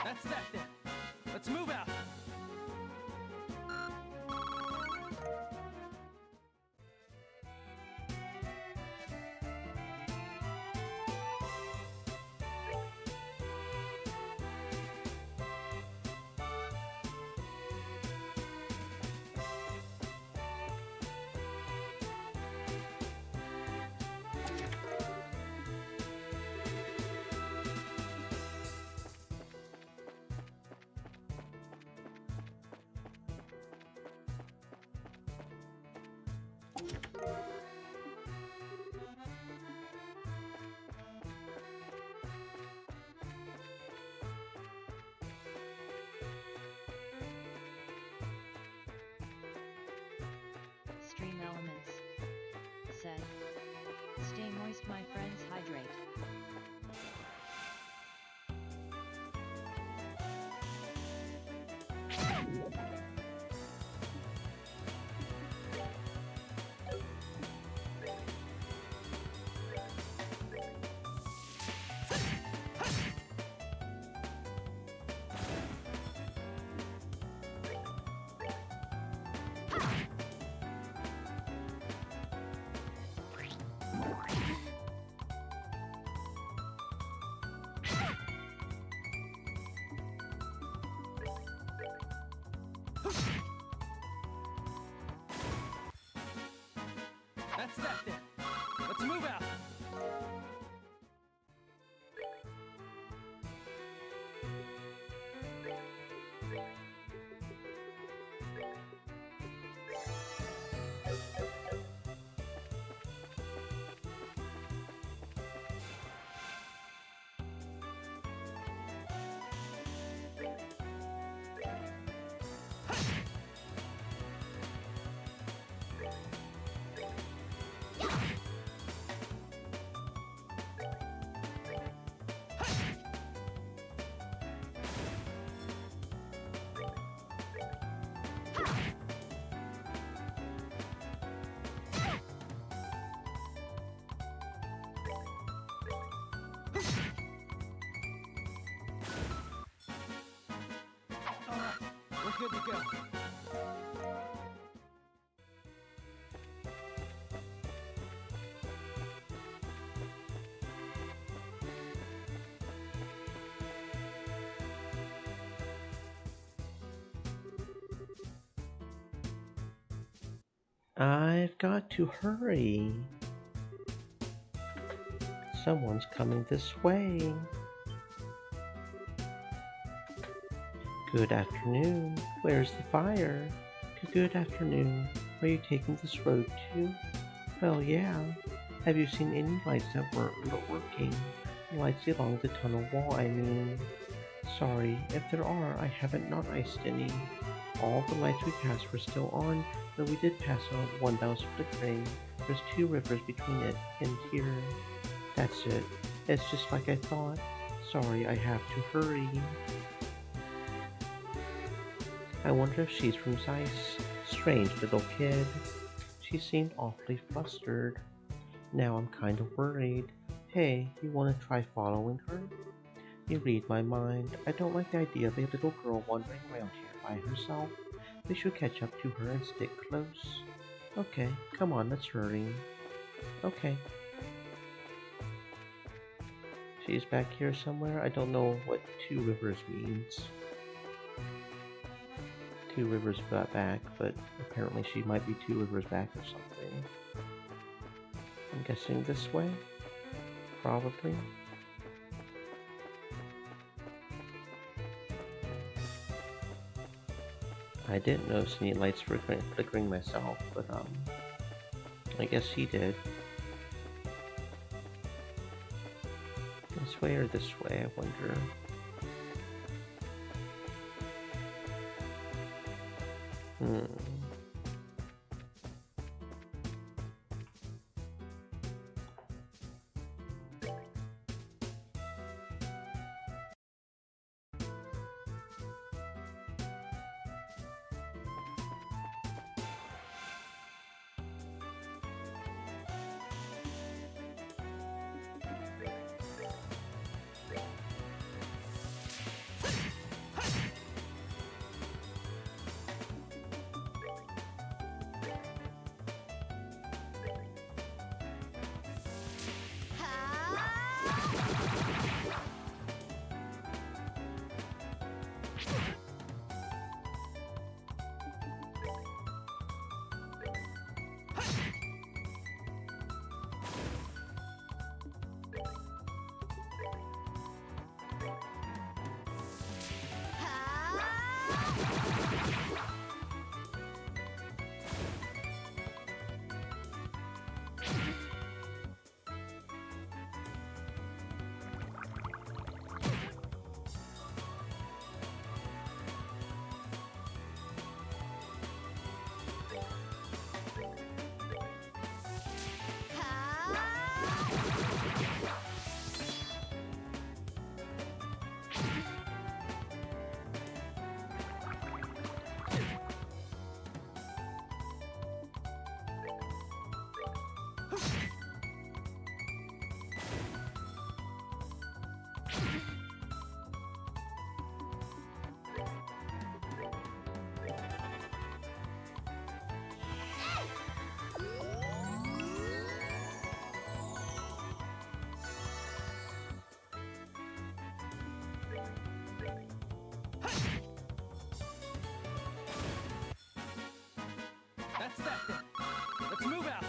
[SPEAKER 4] That's that then. Let's move out.
[SPEAKER 3] Stream Elements said, "Stay moist, my friends, hydrate." That's that then. Let's move out. All right, we're good to go.
[SPEAKER 1] I've got to hurry. Someone's coming this way. Good afternoon. Where's the fire? Good afternoon. Are you taking this road too? Well, yeah. Have you seen any lights that weren't working? Lights along the tunnel wall, I mean. Sorry, if there are, I haven't noticed any. All the lights we passed were still on, but we did pass one that was flickering. There's 2 rivers between it and here. That's it. It's just like I thought. Sorry, I have to hurry. I wonder if she's from Zeiss. Strange little kid. She seemed awfully flustered. Now I'm kind of worried. Hey, you want to try following her? You read my mind. I don't like the idea of a little girl wandering around here by herself. We should catch up to her and stick close. Okay, come on, let's hurry. Okay. She's back here somewhere. I don't know what Two Rivers means. Two Rivers got back, but apparently she might be Two Rivers back or something. I'm guessing this way? Probably. I didn't notice any lights flickering myself, but I guess he did. This way or this way, I wonder.
[SPEAKER 4] That's that then. Let's move out.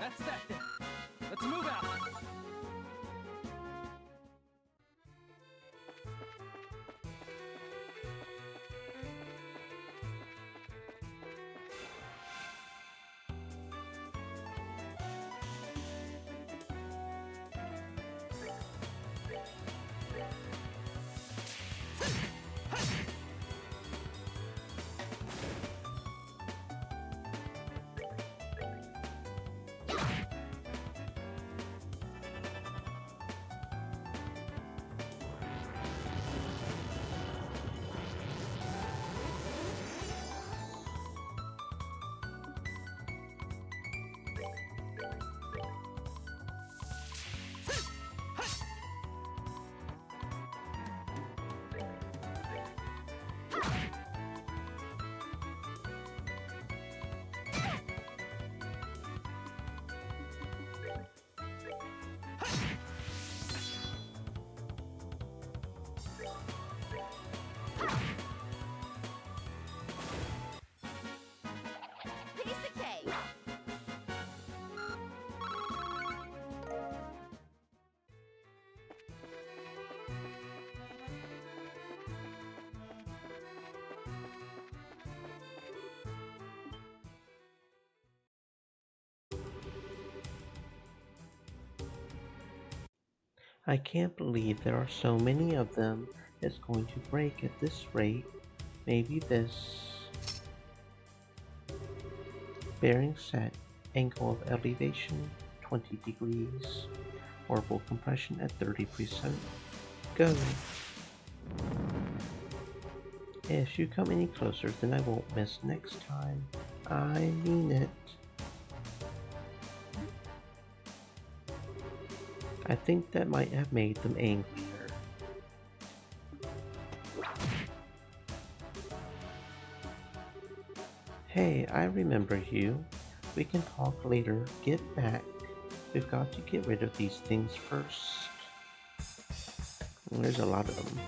[SPEAKER 4] That's that then. Let's move out.
[SPEAKER 1] I can't believe there are so many of them. It's going to break at this rate. Maybe this. Bearing set. Angle of elevation 20 degrees. Orbital compression at 30%. Go! If you come any closer, then I won't miss next time. I mean it. I think that might have made them angrier. Hey, I remember you. We can talk later. Get back. We've got to get rid of these things first. There's a lot of them.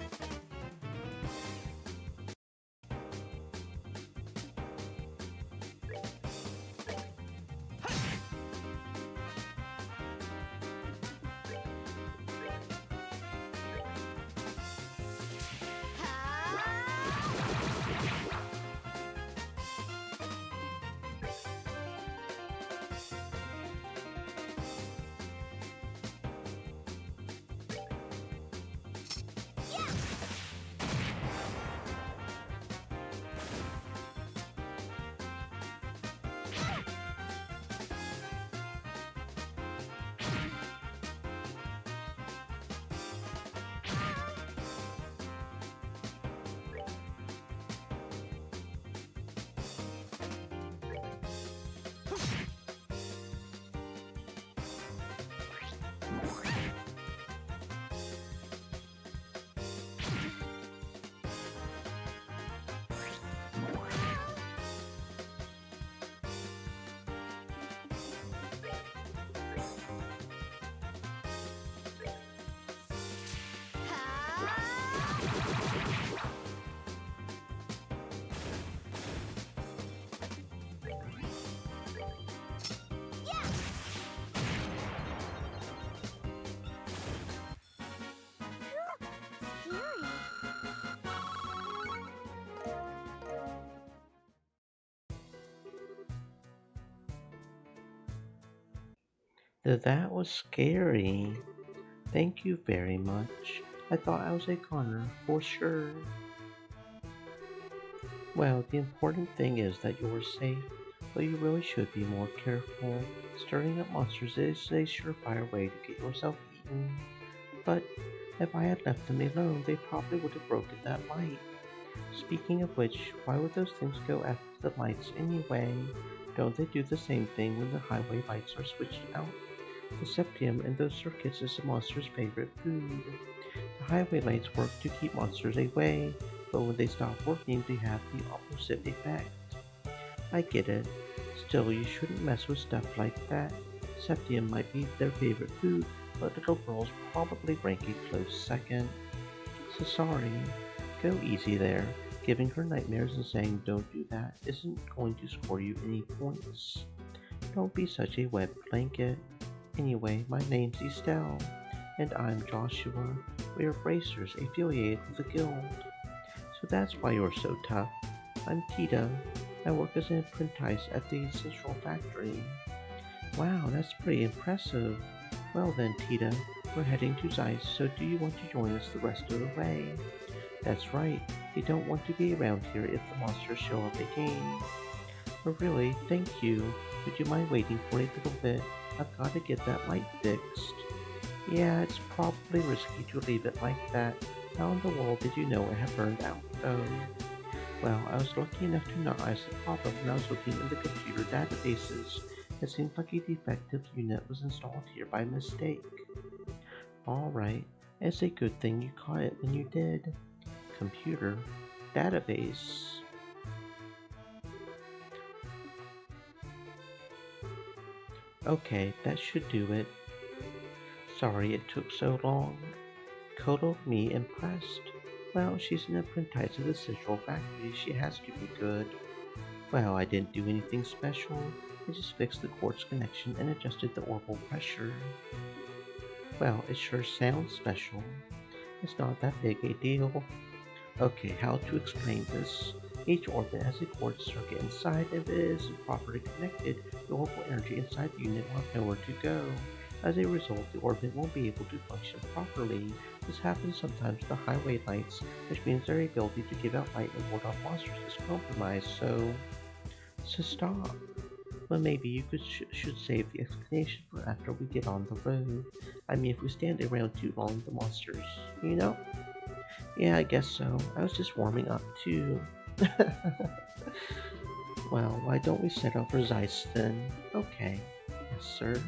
[SPEAKER 1] That was scary. Thank you very much. I thought I was a goner for sure. Well, the important thing is that you're safe, but you really should be more careful. Stirring up monsters is a surefire way to get yourself eaten. But if I had left them alone, they probably would have broken that light. Speaking of which, why would those things go after the lights anyway? Don't they do the same thing when the highway lights are switched out? The septium in those circuits is a monster's favorite food. The highway lights work to keep monsters away, but when they stop working, they have the opposite effect. I get it. Still, you shouldn't mess with stuff like that. Septium might be their favorite food, but little girls probably rank a close second. So sorry. Go easy there. Giving her nightmares and saying don't do that isn't going to score you any points. Don't be such a wet blanket. Anyway, my name's Estelle, and I'm Joshua. We are bracers affiliated with the guild. So that's why you're so tough. I'm Tita. I work as an apprentice at the Central Factory. Wow, that's pretty impressive. Well then, Tita, we're heading to Zeiss, so do you want to join us the rest of the way? That's right, we don't want to be around here if the monsters show up again. But really, thank you. Would you mind waiting for a little bit? I've got to get that light fixed. Yeah, it's probably risky to leave it like that. How in the world did you know it had burned out, though? Well, I was lucky enough to notice the problem when I was looking in the computer databases. It seems like a defective unit was installed here by mistake. Alright, it's a good thing you caught it when you did. Computer database. Okay, that should do it. Sorry it took so long. Kodo me impressed. Well, she's an apprentice of the Central Factory. She has to be good. Well, I didn't do anything special. I just fixed the quartz connection and adjusted the orbital pressure. Well, it sure sounds special. It's not that big a deal. Okay, how to explain this? Each orbit has a quartz circuit inside. If it isn't properly connected, the orbital energy inside the unit will have nowhere to go. As a result, the orbit won't be able to function properly. This happens sometimes with the highway lights, which means their ability to give out light and ward off monsters is compromised, so stop. But maybe you should save the explanation for after we get on the road. I mean, if we stand around too long, the monsters, you know? Yeah, I guess so. I was just warming up too. Well, why don't we set up for Zeiss then? Okay. Yes, sir.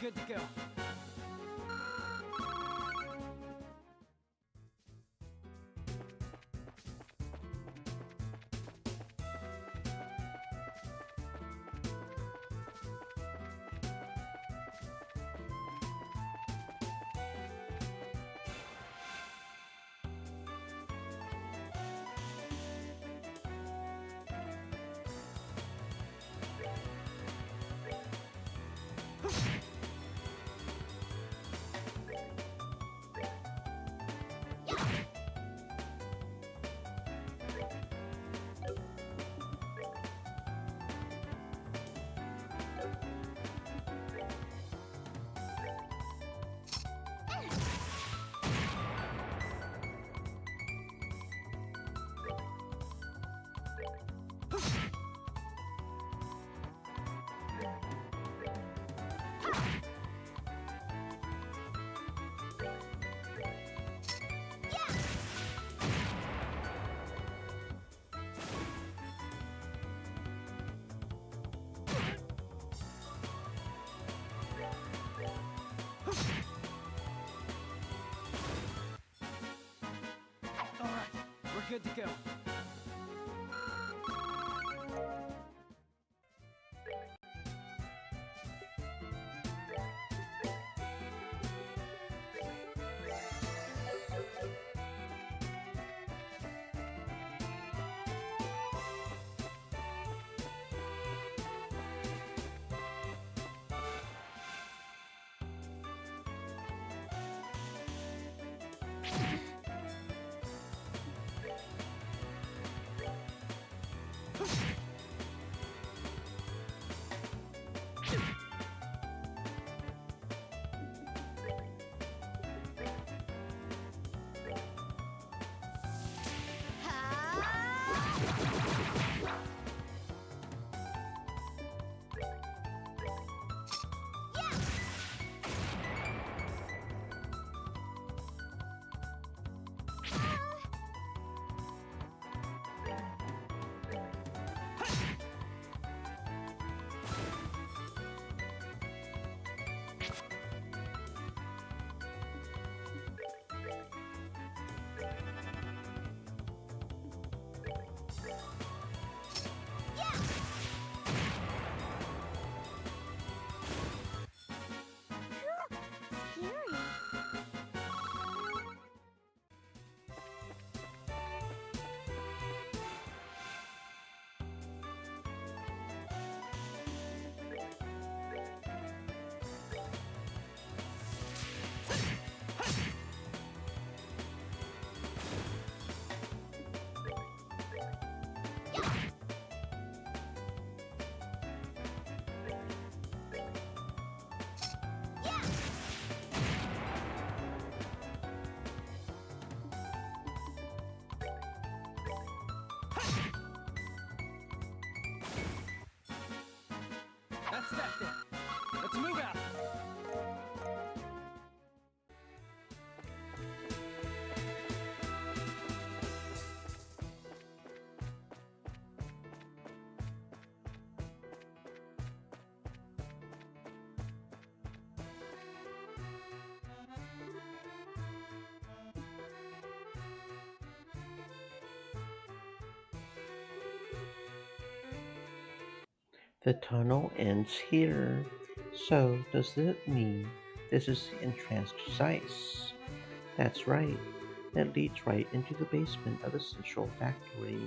[SPEAKER 4] good to go. All right, we're good to go.
[SPEAKER 2] Scary.
[SPEAKER 4] That's that then. Let's move out.
[SPEAKER 1] The tunnel ends here. So, does that mean this is the entrance to Zeiss? That's right. It leads right into the basement of the Central Factory.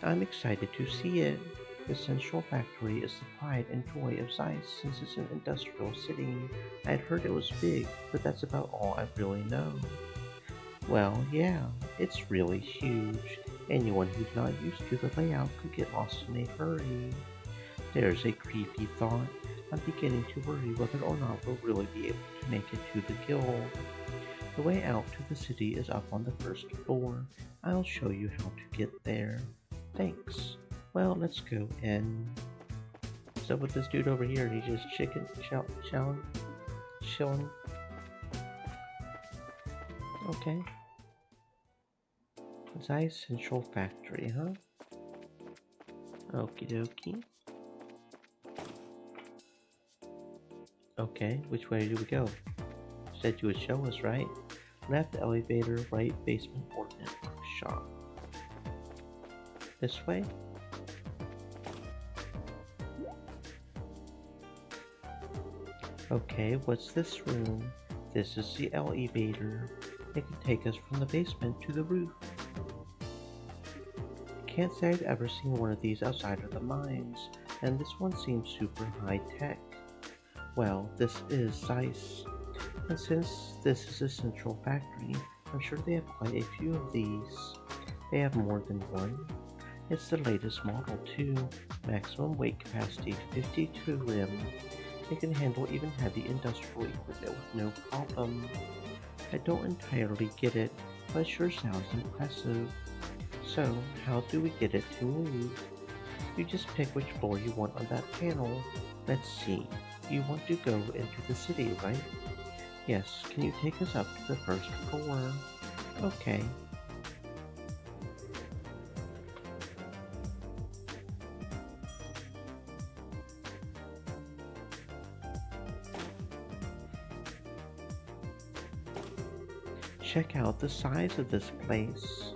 [SPEAKER 1] I'm excited to see it. The Central Factory is the pride and joy of Zeiss since it's an industrial city. I'd heard it was big, but that's about all I really know. Well, yeah, it's really huge. Anyone who's not used to the layout could get lost in a hurry. There's a creepy thought. I'm beginning to worry whether or not we'll really be able to make it to the guild. The way out to the city is up on the first floor. I'll show you how to get there. Thanks. Well, let's go and... What's up with this dude over here? He's just chilling. Okay. Zeiss Central Factory, huh? Okie dokie. Okay, which way do we go? You said you would show us, right? Left elevator, right basement ornament workshop. This way? Okay, what's this room? This is the elevator. It can take us from the basement to the roof. Can't say I've ever seen one of these outside of the mines, and this one seems super high tech. Well, this is Zeiss, and since this is a central factory, I'm sure they have quite a few of these. They have more than one. It's the latest model too, maximum weight capacity 50 kg. It can handle even heavy industrial equipment with no problem. I don't entirely get it, but it sure sounds impressive. So, how do we get it to move? You just pick which floor you want on that panel. Let's see, you want to go into the city, right? Yes, can you take us up to the first floor? Okay. Check out the size of this place.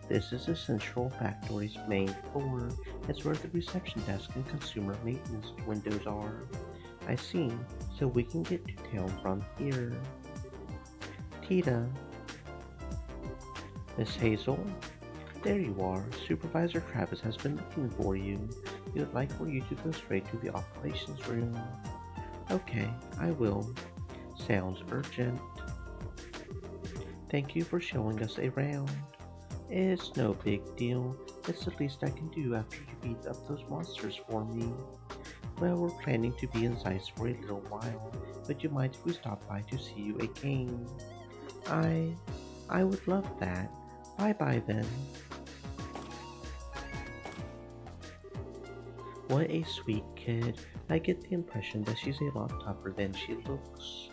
[SPEAKER 1] This is the Central Factory's main floor. It's where the reception desk and consumer maintenance windows are. I see, so we can get to town from here. Tita. Miss Hazel? There you are. Supervisor Travis has been looking for you. He would like for you to go straight to the operations room. Okay, I will. Sounds urgent. Thank you for showing us around. It's no big deal. It's the least I can do after you beat up those monsters for me. Well, we're planning to be in Zeiss for a little while, but you mind if we stop by to see you again? I would love that. Bye-bye then. What a sweet kid. I get the impression that she's a lot tougher than she looks.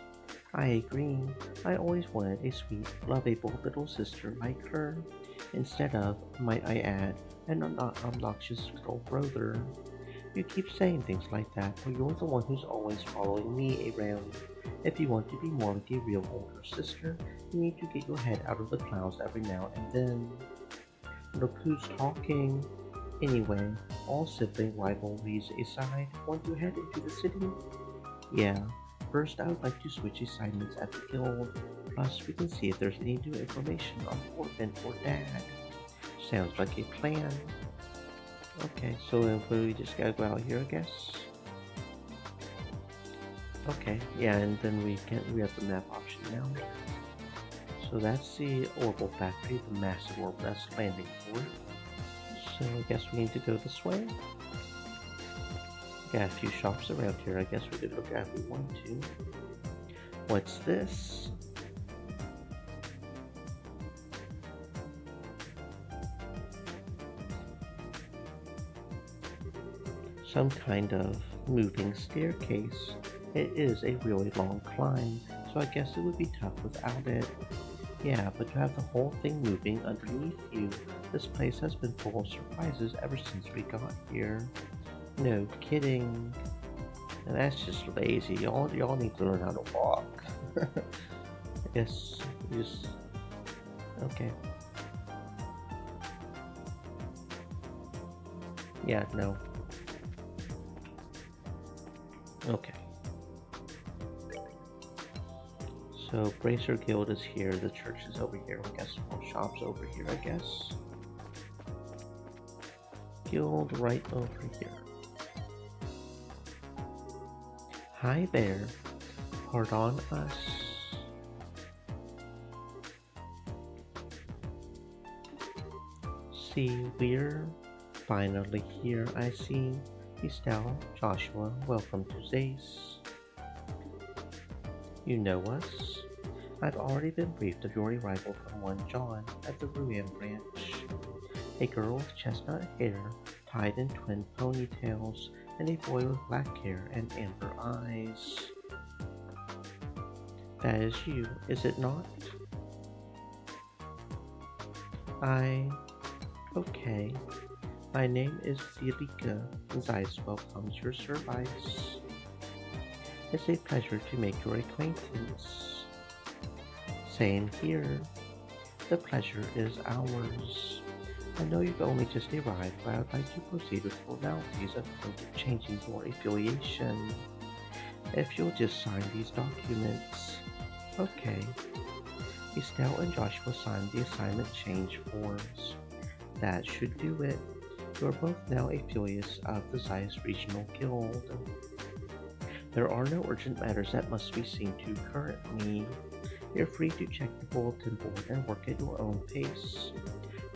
[SPEAKER 1] I agree. I always wanted a sweet, lovable little sister like her, instead of, might I add, an obnoxious little brother. You keep saying things like that, but you're the one who's always following me around. If you want to be more like a real older sister, you need to get your head out of the clouds every now and then. Look who's talking. Anyway, all sibling rivalries aside, want to head into the city? Yeah. First, I would like to switch assignments at the guild. Plus, we can see if there's any new information on Corbin or Dad. Sounds like a plan. Okay, so we just gotta go out here, I guess. Okay, yeah, and then we have the map option now. So that's the Orbital Factory, the massive orb that's landing port. So I guess we need to go this way. Got a few shops around here, I guess we could look at if we want to. What's this? Some kind of moving staircase. It is a really long climb, so I guess it would be tough without it. Yeah, but to have the whole thing moving underneath you, this place has been full of surprises ever since we got here. No kidding. And that's just lazy. Y'all need to learn how to walk. I guess we just... Okay. Yeah, no. Okay. So Bracer Guild is here, the church is over here, we got some more shops over here, I guess. Guild right over here. Hi there. Pardon us. See, we're finally here, I see. Estelle, Joshua, welcome to Zeiss. You know us? I've already been briefed of your arrival from one John at the Ruin branch. A girl with chestnut hair tied in twin ponytails, and a boy with black hair and amber eyes. That is you, is it not? Okay. My name is Zilika, and Zeiss welcomes your service. It's a pleasure to make your acquaintance. Same here. The pleasure is ours. I know you've only just arrived, but I would like to proceed with formalities of changing your affiliation. If you'll just sign these documents. Okay. Estelle and Joshua signed the assignment change forms. That should do it. You are both now affiliates of the Zias Regional Guild. There are no urgent matters that must be seen to currently. You're free to check the bulletin board and work at your own pace.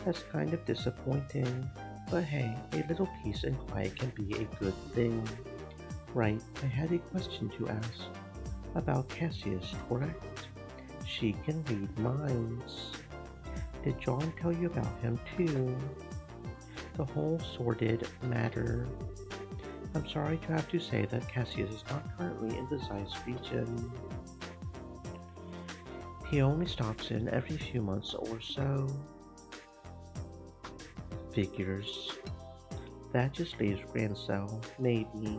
[SPEAKER 1] That's kind of disappointing, but hey, a little peace and quiet can be a good thing. Right, I had a question to ask. About Cassius, correct? She can read minds. Did John tell you about him too? The whole sordid matter. I'm sorry to have to say that Cassius is not currently in the Zeiss region. He only stops in every few months or so. Figures. That just leaves Grancel, maybe.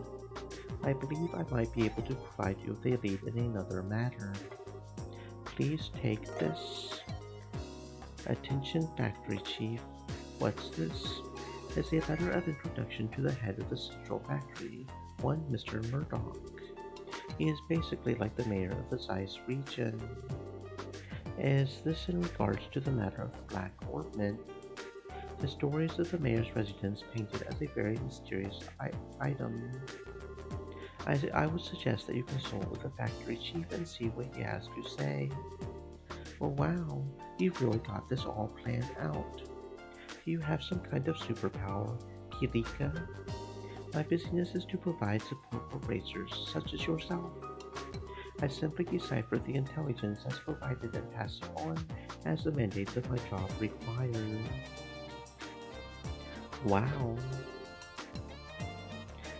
[SPEAKER 1] I believe I might be able to provide you with a lead in another matter. Please take this. Attention Factory Chief. What's this? It's a letter of introduction to the head of the Central Factory, one Mr. Murdoch. He is basically like the mayor of the Zeiss region. Is this in regards to the matter of the Black Ornament? The stories of the mayor's residence painted as a very mysterious item. I would suggest that you consult with the factory chief and see what he has to say. Well, wow, you've really got this all planned out. Do you have some kind of superpower, Kirika? My business is to provide support for racers such as yourself. I simply decipher the intelligence as provided and pass it on as the mandates of my job require. Wow.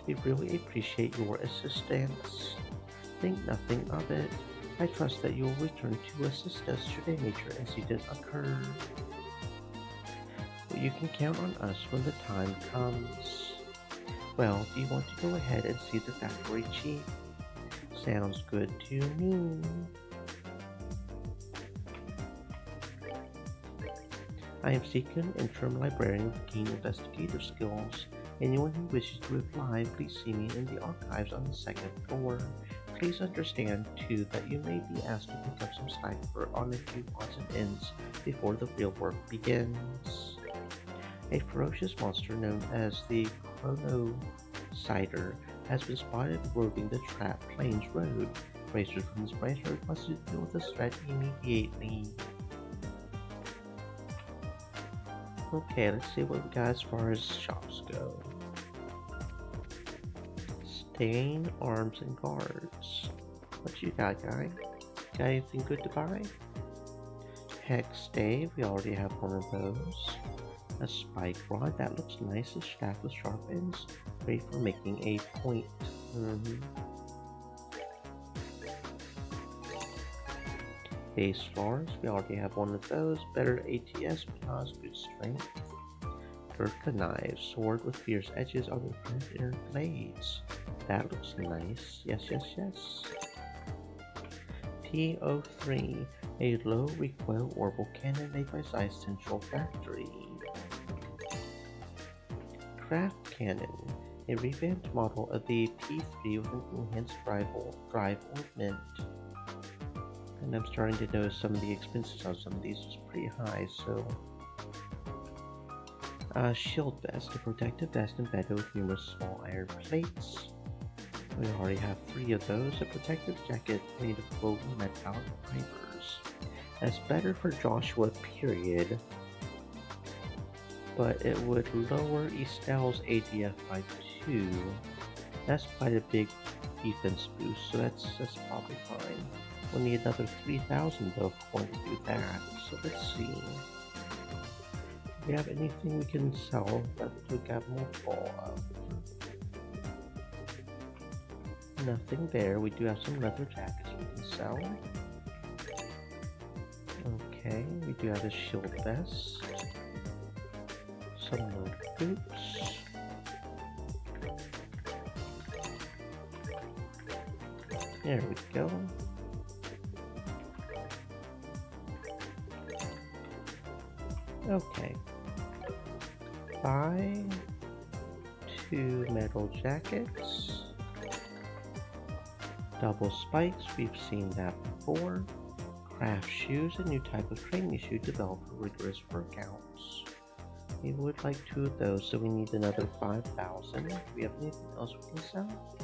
[SPEAKER 1] We really appreciate your assistance. Think nothing of it. I trust that you will return to assist us should a major incident occur. But you can count on us when the time comes. Well, do you want to go ahead and see the factory chief? Sounds good to me. I am seeking an interim librarian with keen investigative skills. Anyone who wishes to apply, please see me in the archives on the second floor. Please understand, too, that you may be asked to pick up some slack on a few odds and ends before the real work begins. A ferocious monster known as the Chronocider has been spotted roving the Trap Plains Road. Racers from this branch are requested to deal with this threat immediately. Okay, let's see what we got as far as shops go. Stain, arms, and guards. What you got, guy? Got anything good to buy? Hex stave, we already have one of those. A spike rod, that looks nice, a staff with sharp ends, great for making a point. Base flowers, we already have one of those, better ATS because good strength. Gurkha knives, sword with fierce edges on the front inner blades. That looks nice, yes. T03, a low recoil orbital cannon made by Zeiss Central Factory. Craft cannon, a revamped model of the P3 with an enhanced drive ornament. And I'm starting to notice some of the expenses on some of these is pretty high, so... shield vest, a protective vest embedded with numerous small iron plates. We already have 3 of those. A protective jacket made of woven metallic fibers. That's better for Joshua, period. But it would lower Estelle's ADF by 2. That's quite a big defense boost, so that's probably fine. We'll need another 3,000 though if we're going to do that. So let's see. Do we have anything we can sell that we got multiple of? Nothing there. We do have some leather jackets we can sell. Okay, we do have a shield vest. Some more boots. There we go. Okay. Buy 2 metal jackets. Double spikes, we've seen that before. Craft shoes, a new type of training shoe developed for rigorous workouts. We would like 2 of those, so we need another 5,000. Do we have anything else we can sell?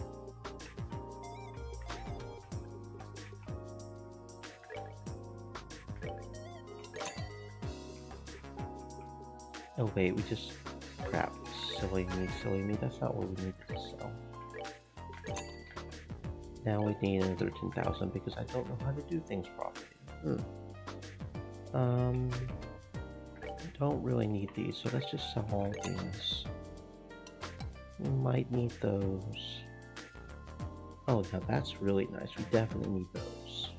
[SPEAKER 1] Oh wait, we just... crap. Silly me. That's not what we need to sell. Now we need another 10,000 because I don't know how to do things properly. Don't really need these, so let's just sell all these. We might need those. Oh, now that's really nice. We definitely need those.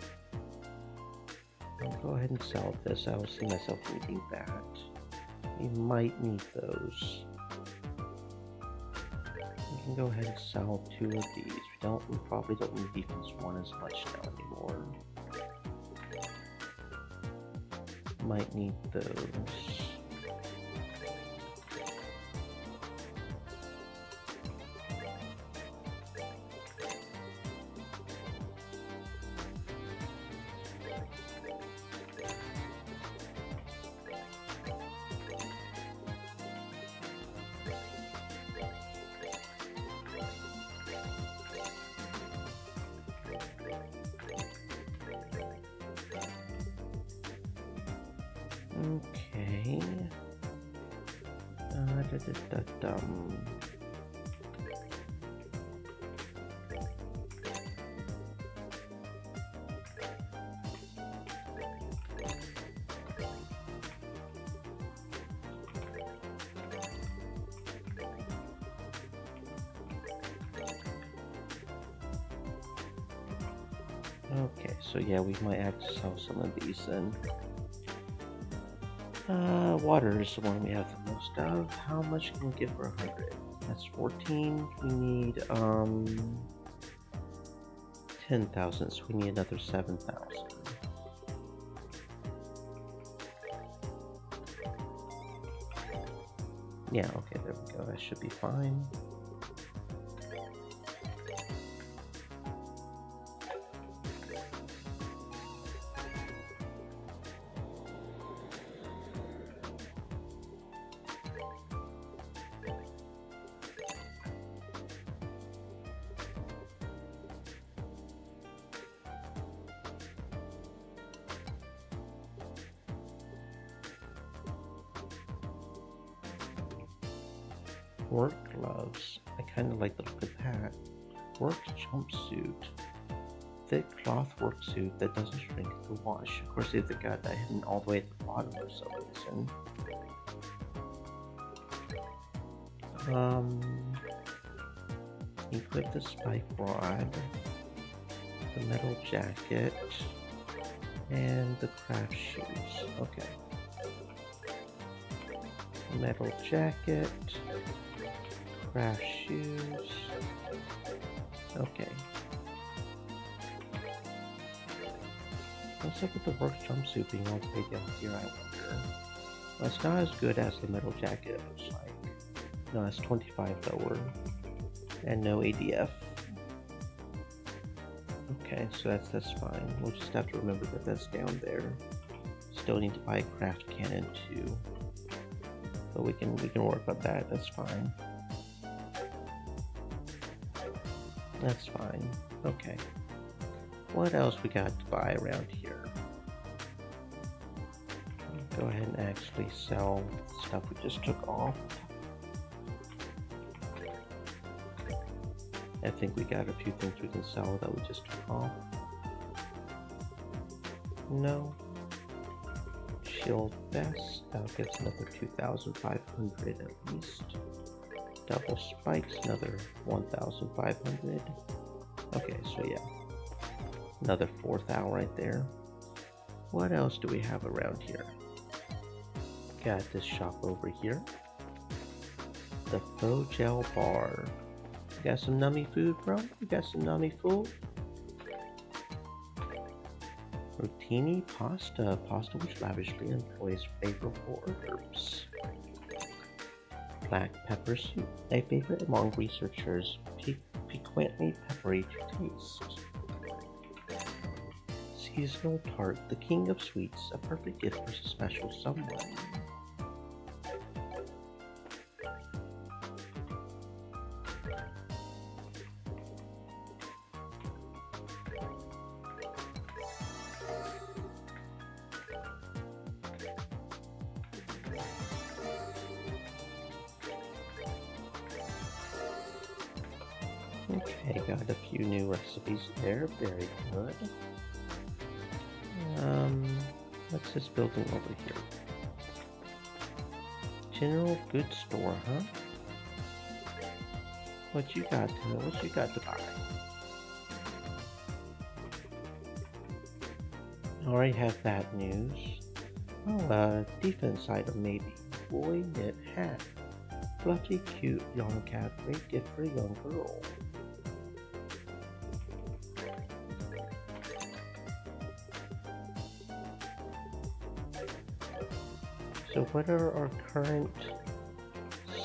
[SPEAKER 1] I'll go ahead and sell this. I don't see myself needing that. We might need those. We can go ahead and sell 2 of these. We probably don't need defense 1 as much now anymore. Might need those. Okay. Okay, so yeah, we might have to sell some of these then. Water is the one we have the most of. How much can we get for 100? That's 14. We need 10,000, so we need another 7,000. Yeah, okay, there we go. That should be fine. Work gloves. I kind of like the look of that. Work jumpsuit. Thick cloth work suit that doesn't shrink to wash. Of course, they've got that hidden all the way at the bottom for some reason. Equip the spike rod, the metal jacket, and the craft shoes. Okay. Metal jacket. Craft shoes. Okay. What's up with the work jumpsuit being all the way down here, I wonder? Well, it's not as good as the metal jacket, it looks like. No, it's 25 lower. And no ADF. Okay, so that's fine. We'll just have to remember that that's down there. Still need to buy a craft cannon too. But we can work on that, that's fine. That's fine. Okay. What else we got to buy around here? Go ahead and actually sell stuff we just took off. I think we got a few things we can sell that we just took off. No. Shield vest. That'll give us another 2,500 at least. Double spikes, another 1,500. Okay, so yeah. Another 4,000 right there. What else do we have around here? Got this shop over here. The Faux Gel Bar. You got some nummy food, bro? You got some nummy food? Rotini pasta. Pasta which lavishly employs flavorful herbs. Black pepper soup. A favorite among researchers. Piquantly peppery to taste. Seasonal tart. The king of sweets. A perfect gift for a special someone. Okay, got a few new recipes there. Very good. What's this building over here? General goods store, huh? What you got to buy? Already have that news. Oh, defense item maybe. Boy knit hat. Fluffy, cute young cat. Great gift for a young girl. So what are our current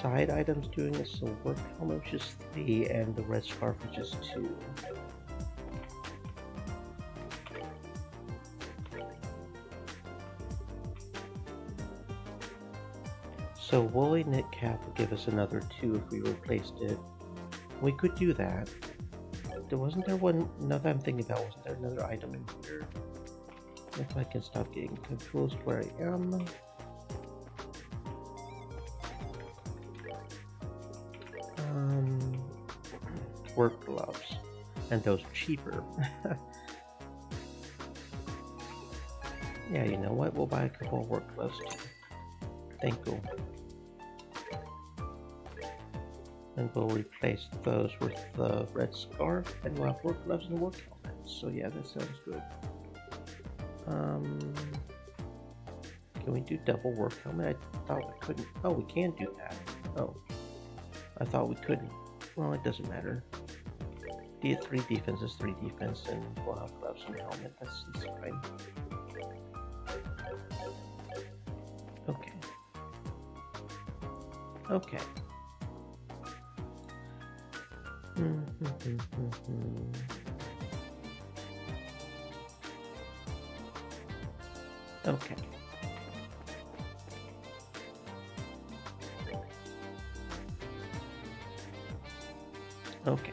[SPEAKER 1] side items doing? Is the work helmet, which is 3, and the red scarf, which is 2. So woolly knit cap would give us another 2 if we replaced it. We could do that. Wasn't there one, now that I'm thinking about, wasn't there another item in here? If I can stop getting confused where I am. Work gloves, and those are cheaper. Yeah, you know what? We'll buy a couple of work gloves too. Thank you. And we'll replace those with the red scarf, and we'll have work gloves and work helmets. So yeah, that sounds good. Can we do double work helmet? I thought we couldn't. Oh, we can do that. Oh, I thought we couldn't. Well, it doesn't matter. 3 defense is 3 defense, and we'll have gloves and helmet. That's fine. Okay. Okay. Okay. Okay.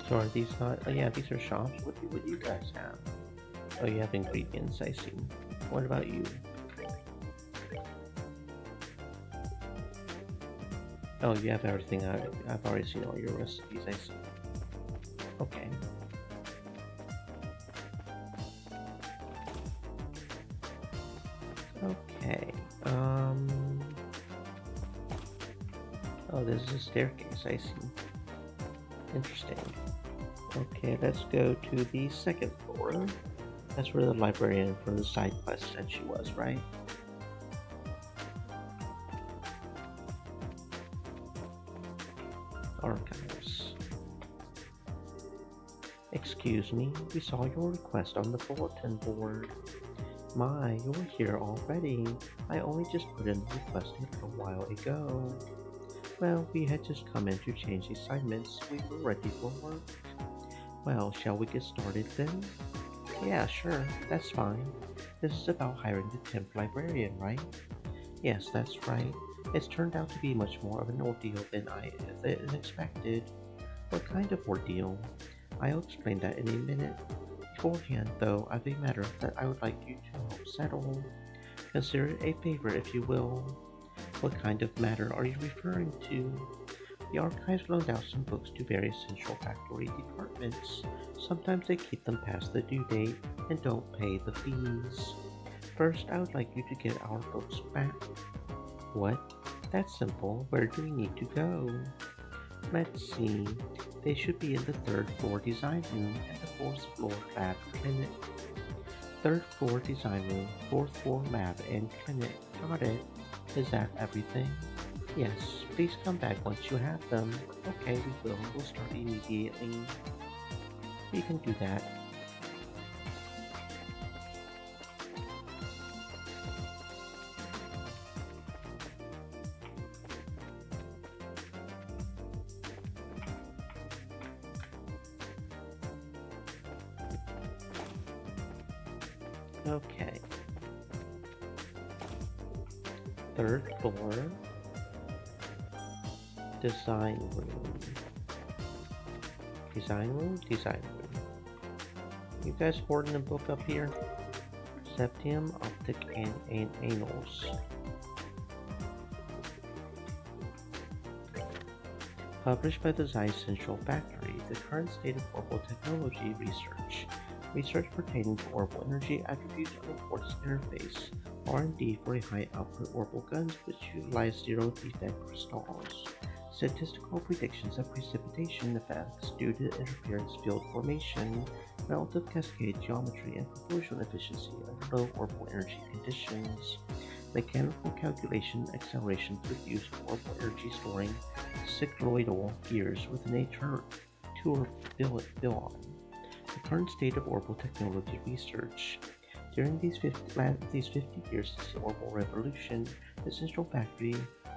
[SPEAKER 1] So are these not? Oh yeah, these are shops. What do you guys have? Oh, you have ingredients, I see. What about you? Oh, you have everything. I've already seen all your recipes, I see. Okay. Okay. Oh, this is a staircase, I see. Interesting. Okay, let's go to the second floor. That's where the librarian for the side quest said she was, right? Archives. Excuse me, we saw your request on the bulletin board. My, you're here already. I only just put in the request a little while ago. Well, we had just come in to change the assignments. We were ready for work. Well, shall we get started then? Yeah, sure, that's fine. This is about hiring the 10th librarian, right? Yes, that's right. It's turned out to be much more of an ordeal than I expected. What kind of ordeal? I'll explain that in a minute. Beforehand, though, I've a matter that I would like you to help settle. Consider it a favor, if you will. What kind of matter are you referring to? The archives loaned out some books to various central factory departments. Sometimes they keep them past the due date and don't pay the fees. First, I would like you to get our books back. What? That's simple. Where do we need to go? Let's see. They should be in the 3rd floor design room and the 4th floor lab clinic. 3rd floor design room, 4th floor lab and clinic. Got it. Is that everything? Yes, please come back once you have them. Okay, we will. We'll start immediately. You can do that. Okay. Third floor. Design room. Design room? Design room. You guys hoarding a book up here? Septium, optic, and annals. Published by the Zeiss Central Factory, the current state of orbital technology research. Research pertaining to orbital energy attributes on a quartz interface. R&D for a high-output orbital guns which utilize zero-defect crystals. Statistical predictions of precipitation effects due to interference field formation, relative cascade geometry, and propulsion efficiency under low orbital energy conditions. Mechanical calculation acceleration through use of orbital energy storing cycloidal gears within a tourbillon. The current state of orbital technology research. During these 50 years since the orbital revolution, the Central Factory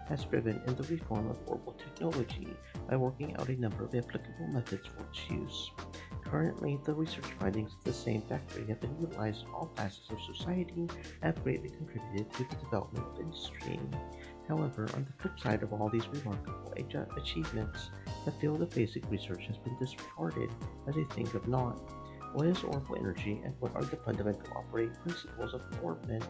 [SPEAKER 1] has driven in the reform of orbital technology by working out a number of applicable methods for its use. Currently, the research findings of the same factory have been utilized in all classes of society and have greatly contributed to the development of industry. However, on the flip side of all these remarkable achievements, the field of basic research has been disregarded as a thing of naught. What is orbital energy and what are the fundamental operating principles of orbit?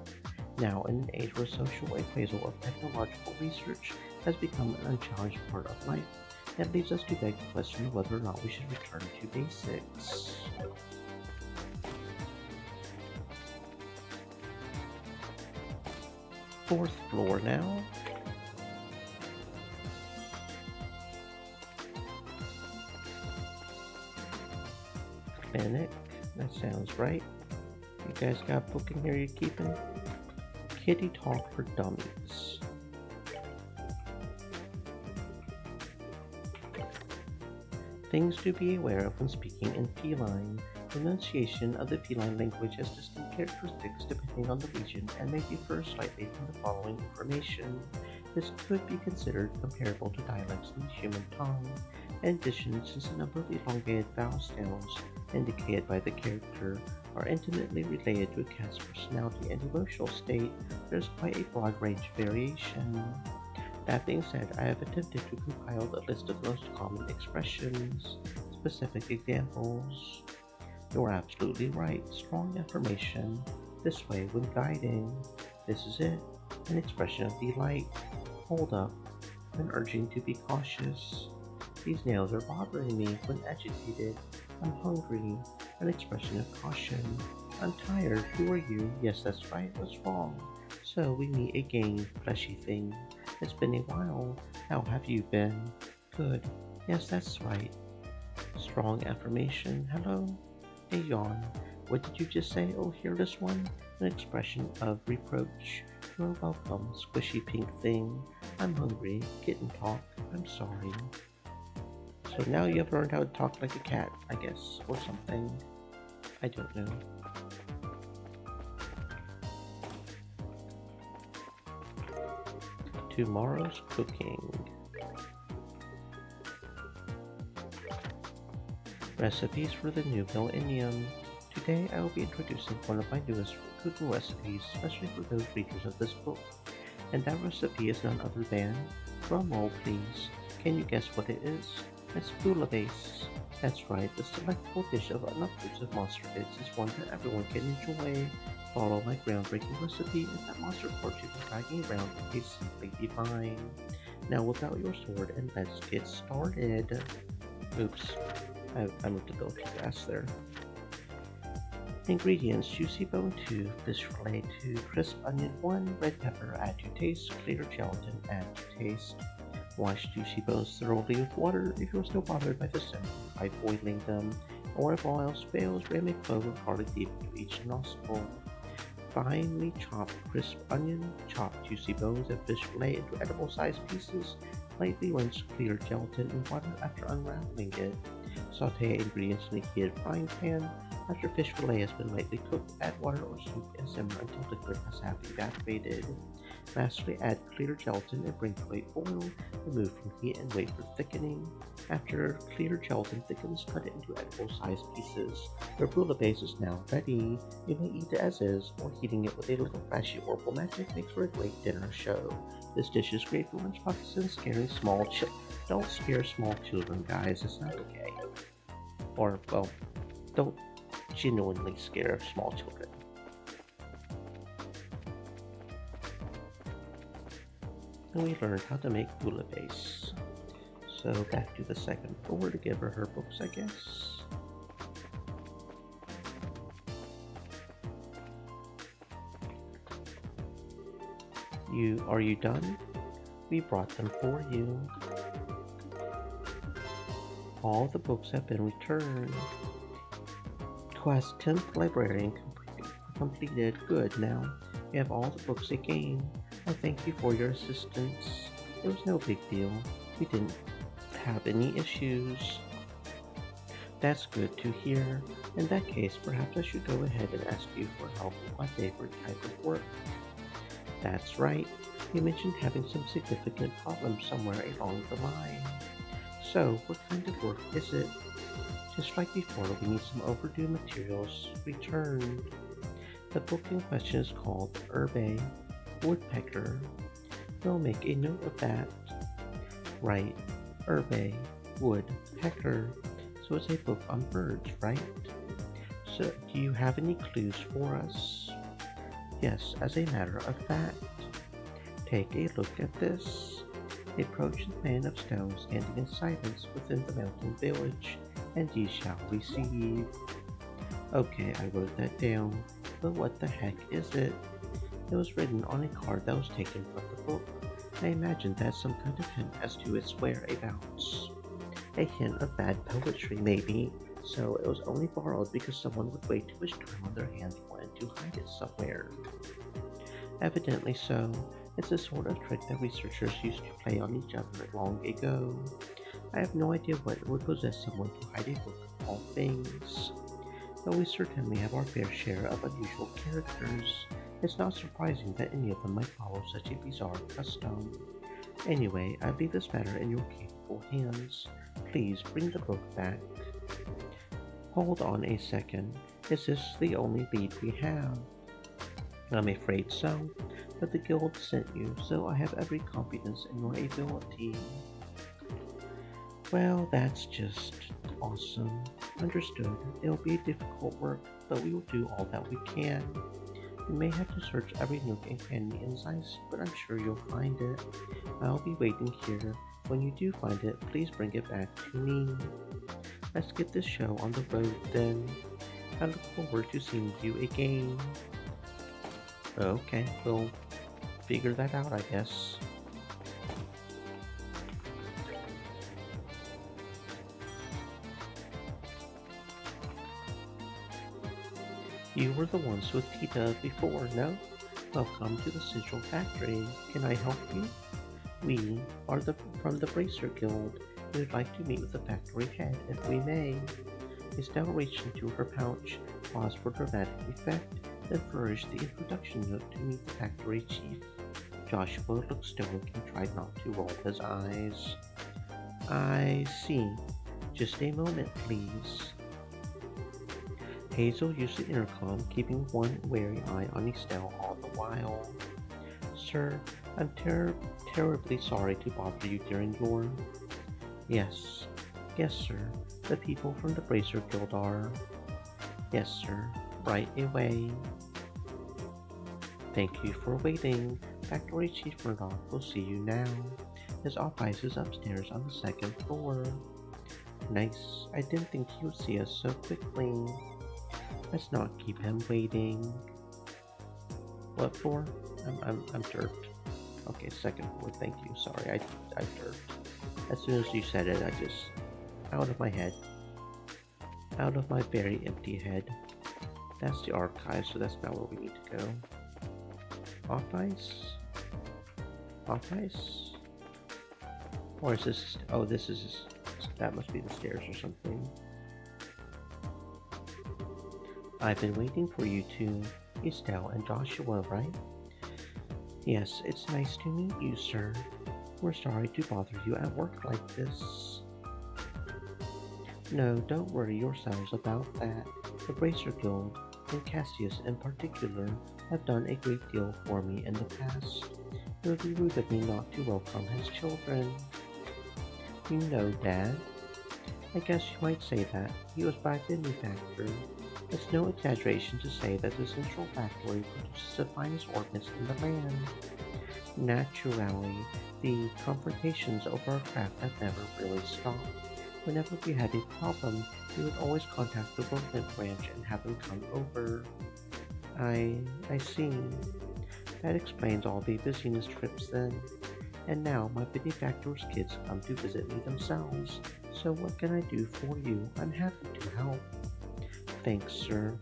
[SPEAKER 1] Now, in an age where social appraisal of technological research has become an unchallenged part of life, that leads us to beg the question of whether or not we should return to basics. Fourth floor now. Clinic, that sounds right. You guys got a book in here you're keeping? Kitty Talk for Dummies. Things to be aware of when speaking in feline. Pronunciation of the feline language has distinct characteristics depending on the region and may differ slightly from the following information. This could be considered comparable to dialects in the human tongue. In addition, since a number of elongated vowel sounds indicated by the character are intimately related to a cat's personality and emotional state, there's quite a broad range of variation. That being said, I have attempted to compile a list of the most common expressions. Specific examples. You're absolutely right. Strong affirmation. This way when guiding. This is it. An expression of delight. Hold up. When urging to be cautious. These nails are bothering me when agitated. I'm hungry. An expression of caution. I'm tired. Who are you? Yes, that's right. What's wrong? So we meet again, fleshy thing. It's been a while. How have you been? Good. Yes, that's right. Strong affirmation. Hello? A yawn. What did you just say, oh hairless one? An expression of reproach. You're welcome, squishy pink thing. I'm hungry. Kitten talk. I'm sorry. So now you have learned how to talk like a cat, I guess, or something. I don't know. Tomorrow's cooking. Recipes for the new millennium. Today I will be introducing one of my newest cooking recipes, especially for those readers of this book. And that recipe is none other than, drumroll please, can you guess what it is? It's bouillabaisse. That's right, the delectable dish of unobtrusive monster bits is one that everyone can enjoy. Follow my groundbreaking recipe and that monster porch you've been dragging around will taste simply divine. Now whip out your sword and let's get started. Oops, I moved the bill too fast there. Ingredients: juicy bone 2, fish fillet 2, crisp onion 1, red pepper add to taste, clear gelatin add to taste. Wash juicy bones thoroughly with water if you are still bothered by the scent by boiling them, or if all else fails, ram a clove of garlic deep into each nostril. finely chopped crisp onion, chopped juicy bones of fish fillet into edible-sized pieces, lightly rinse clear gelatin in water after unraveling it. Sauté ingredients in a heated frying pan. After fish fillet has been lightly cooked, add water or soup and simmer until liquid has half evaporated. Lastly, add clear gelatin and bring to a boil. Remove from heat and wait for thickening. After clear gelatin thickens, cut it into edible-sized pieces. Your bouillabaisse is now ready. You may eat it as is, or heating it with a little flashy herbal magic makes for a great dinner show. This dish is great for lunchboxes and scaring small children. Don't scare small children, guys. It's not okay. Or, well, don't genuinely scare small children. And we learned how to make bouillabaisse. So back to the second floor to give her her books, I guess. Are you done? We brought them for you. All the books have been returned. Quest 10th librarian completed. Good, now we have all the books again. I thank you for your assistance. It was no big deal. We didn't have any issues. That's good to hear. In that case, perhaps I should go ahead and ask you for help with my favorite type of work. That's right. You mentioned having some significant problems somewhere along the line. So, what kind of work is it? Just like before, we need some overdue materials returned. The book in question is called Herbe Woodpecker. We'll make a note of that. Right, Herbe Woodpecker. So it's a book on birds, right? So, do you have any clues for us? Yes, as a matter of fact. Take a look at this. Approach the man of stone standing in silence within the mountain village, and ye shall receive. Okay, I wrote that down, but what the heck is it? It was written on a card that was taken from the book. I imagine that's some kind of hint as to its whereabouts. A hint of bad poetry, maybe, so it was only borrowed because someone would wait too much time on their hands and wanted to hide it somewhere. Evidently so. It's a sort of trick that researchers used to play on each other long ago. I have no idea what would possess someone to hide a book of all things. Though we certainly have our fair share of unusual characters, it's not surprising that any of them might follow such a bizarre custom. Anyway, I leave this matter in your capable hands. Please bring the book back. Hold on a second. Is this the only lead we have? I'm afraid so, but the guild sent you, so I have every confidence in your ability. Well, that's just awesome. Understood. It'll be difficult work, but we will do all that we can. You may have to search every nook and cranny in Zeiss, but I'm sure you'll find it. I'll be waiting here. When you do find it, please bring it back to me. Let's get this show on the road then. I look forward to seeing you again. Okay, we'll figure that out, I guess. You were the ones with Tita before, no? Welcome to the Sigil Factory. Can I help you? We are from the Bracer Guild. We would like to meet with the factory head, if we may. Estelle reached into her pouch, paused for dramatic effect, then flourished the introduction note to meet the factory chief. Joshua looked stoic and tried not to roll his eyes. I see. Just a moment, please. Hazel used the intercom, keeping one wary eye on Estelle all the while. Sir, I'm terribly sorry to bother you during your... Yes, sir. The people from the Bracer Guild are... Yes, sir. Right away. Thank you for waiting. Factory Chief Murdoch will see you now. His office is upstairs on the second floor. Nice. I didn't think he would see us so quickly. Let's not keep him waiting. What floor? I'm derped. Okay, second floor. Thank you. Sorry, I derped. As soon as you said it, I just out of my head. Out of my very empty head. That's the archive, so that's not where we need to go. Off ice? Off ice? Or is this... Oh, this is... That must be the stairs or something. I've been waiting for you two, Estelle and Joshua, right? Yes, it's nice to meet you, sir. We're sorry to bother you at work like this. No, don't worry yourselves about that. The Bracer Guild, and Cassius in particular, have done a great deal for me in the past. It would be rude of me not to welcome his children. You know, Dad. I guess you might say that. He was back in the factory. It's no exaggeration to say that the Central Factory produces the finest ordnance in the land. Naturally, the confrontations over our craft have never really stopped. Whenever we had a problem, we would always contact the Brooklyn branch and have them come over. I see. That explains all the business trips then. And now my benefactor's kids come to visit me themselves. So what can I do for you? I'm happy to help. Thanks, sir.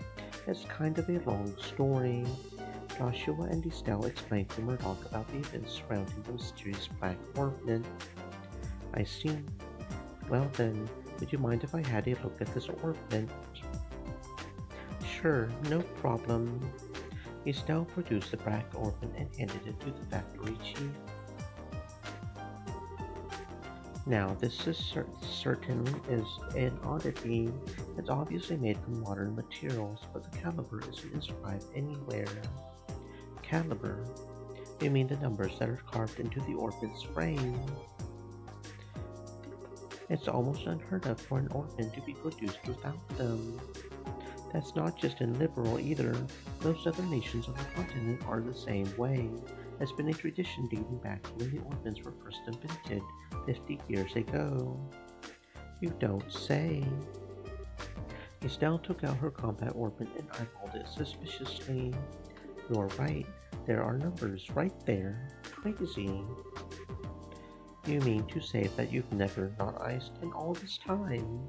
[SPEAKER 1] It's kind of a long story. Joshua and Estelle explained to Murdoch about the events surrounding the mysterious black ornament. I see. Well then, would you mind if I had a look at this ornament? Sure, no problem. Estelle produced the black ornament and handed it to the factory chief. Now, this is certainly is an oddity. It's obviously made from modern materials, but the caliber isn't inscribed anywhere. Caliber? You mean the numbers that are carved into the ornament's frame? It's almost unheard of for an ornament to be produced without them. That's not just in Liberal either. Most other nations on the continent are the same way. It's been a tradition dating back to when the ornaments were first invented 50 years ago. You don't say. Estelle took out her combat ornament and eyeballed it suspiciously. You're right. There are numbers right there. Crazy. You mean to say that you've never not iced in all this time?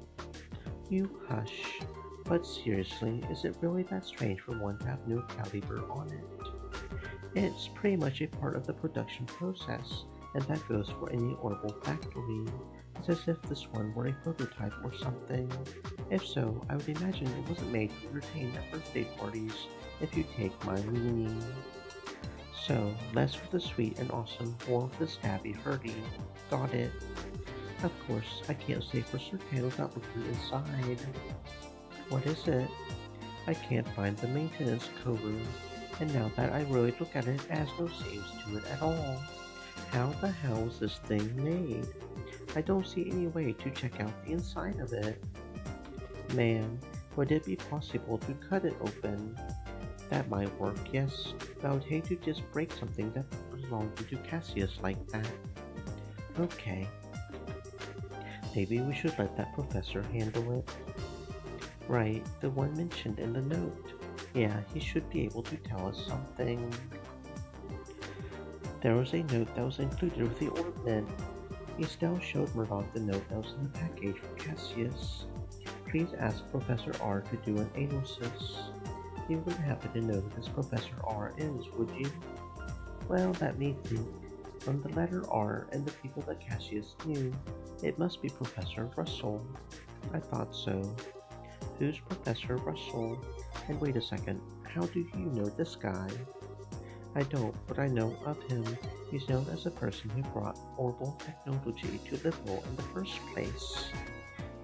[SPEAKER 1] You hush. But seriously, is it really that strange for one to have no caliber on it? It's pretty much a part of the production process, and that goes for any Orbital factory. It's as if this one were a prototype or something. If so, I would imagine it wasn't made to entertain at birthday parties, if you take my meaning. So, less for the sweet and awesome, more for the stabby hurdy. Got it. Of course, I can't say for certain without looking inside. What is it? I can't find the maintenance code, and now that I really look at it, it has no saves to it at all. How the hell is this thing made? I don't see any way to check out the inside of it. Man, would it be possible to cut it open? That might work, yes, but I would hate to just break something that belonged to Cassius like that. Okay. Maybe we should let that professor handle it. Right, the one mentioned in the note. Yeah, he should be able to tell us something. There was a note that was included with the ornament. Estelle showed Murdoch the note that was in the package from Cassius. Please ask Professor R to do an analysis. You wouldn't happen to know who this Professor R is, would you? Well, that may think. From the letter R and the people that Cassius knew, it must be Professor Russell. I thought so. Who's Professor Russell? And wait a second, how do you know this guy? I don't, but I know of him. He's known as the person who brought Orbital technology to Liberal in the first place.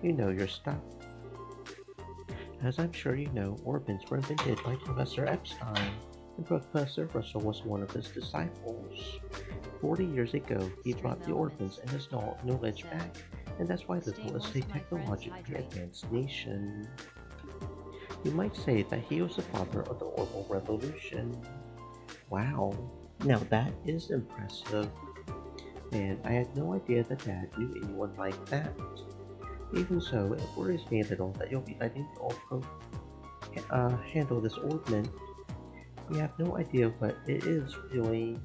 [SPEAKER 1] You know your stuff. As I'm sure you know, orbits were invented by Professor Epstein, and Professor Russell was one of his disciples. 40 years ago, he brought the orbits and his knowledge back, and that's why Liberal is a technologically advanced nation. You might say that he was the father of the Orbital Revolution. Wow, now that is impressive. Man, I had no idea that Dad knew anyone like that. Even so, it worries me a little that you'll be letting the old pro handle this ornament. We have no idea what it is really.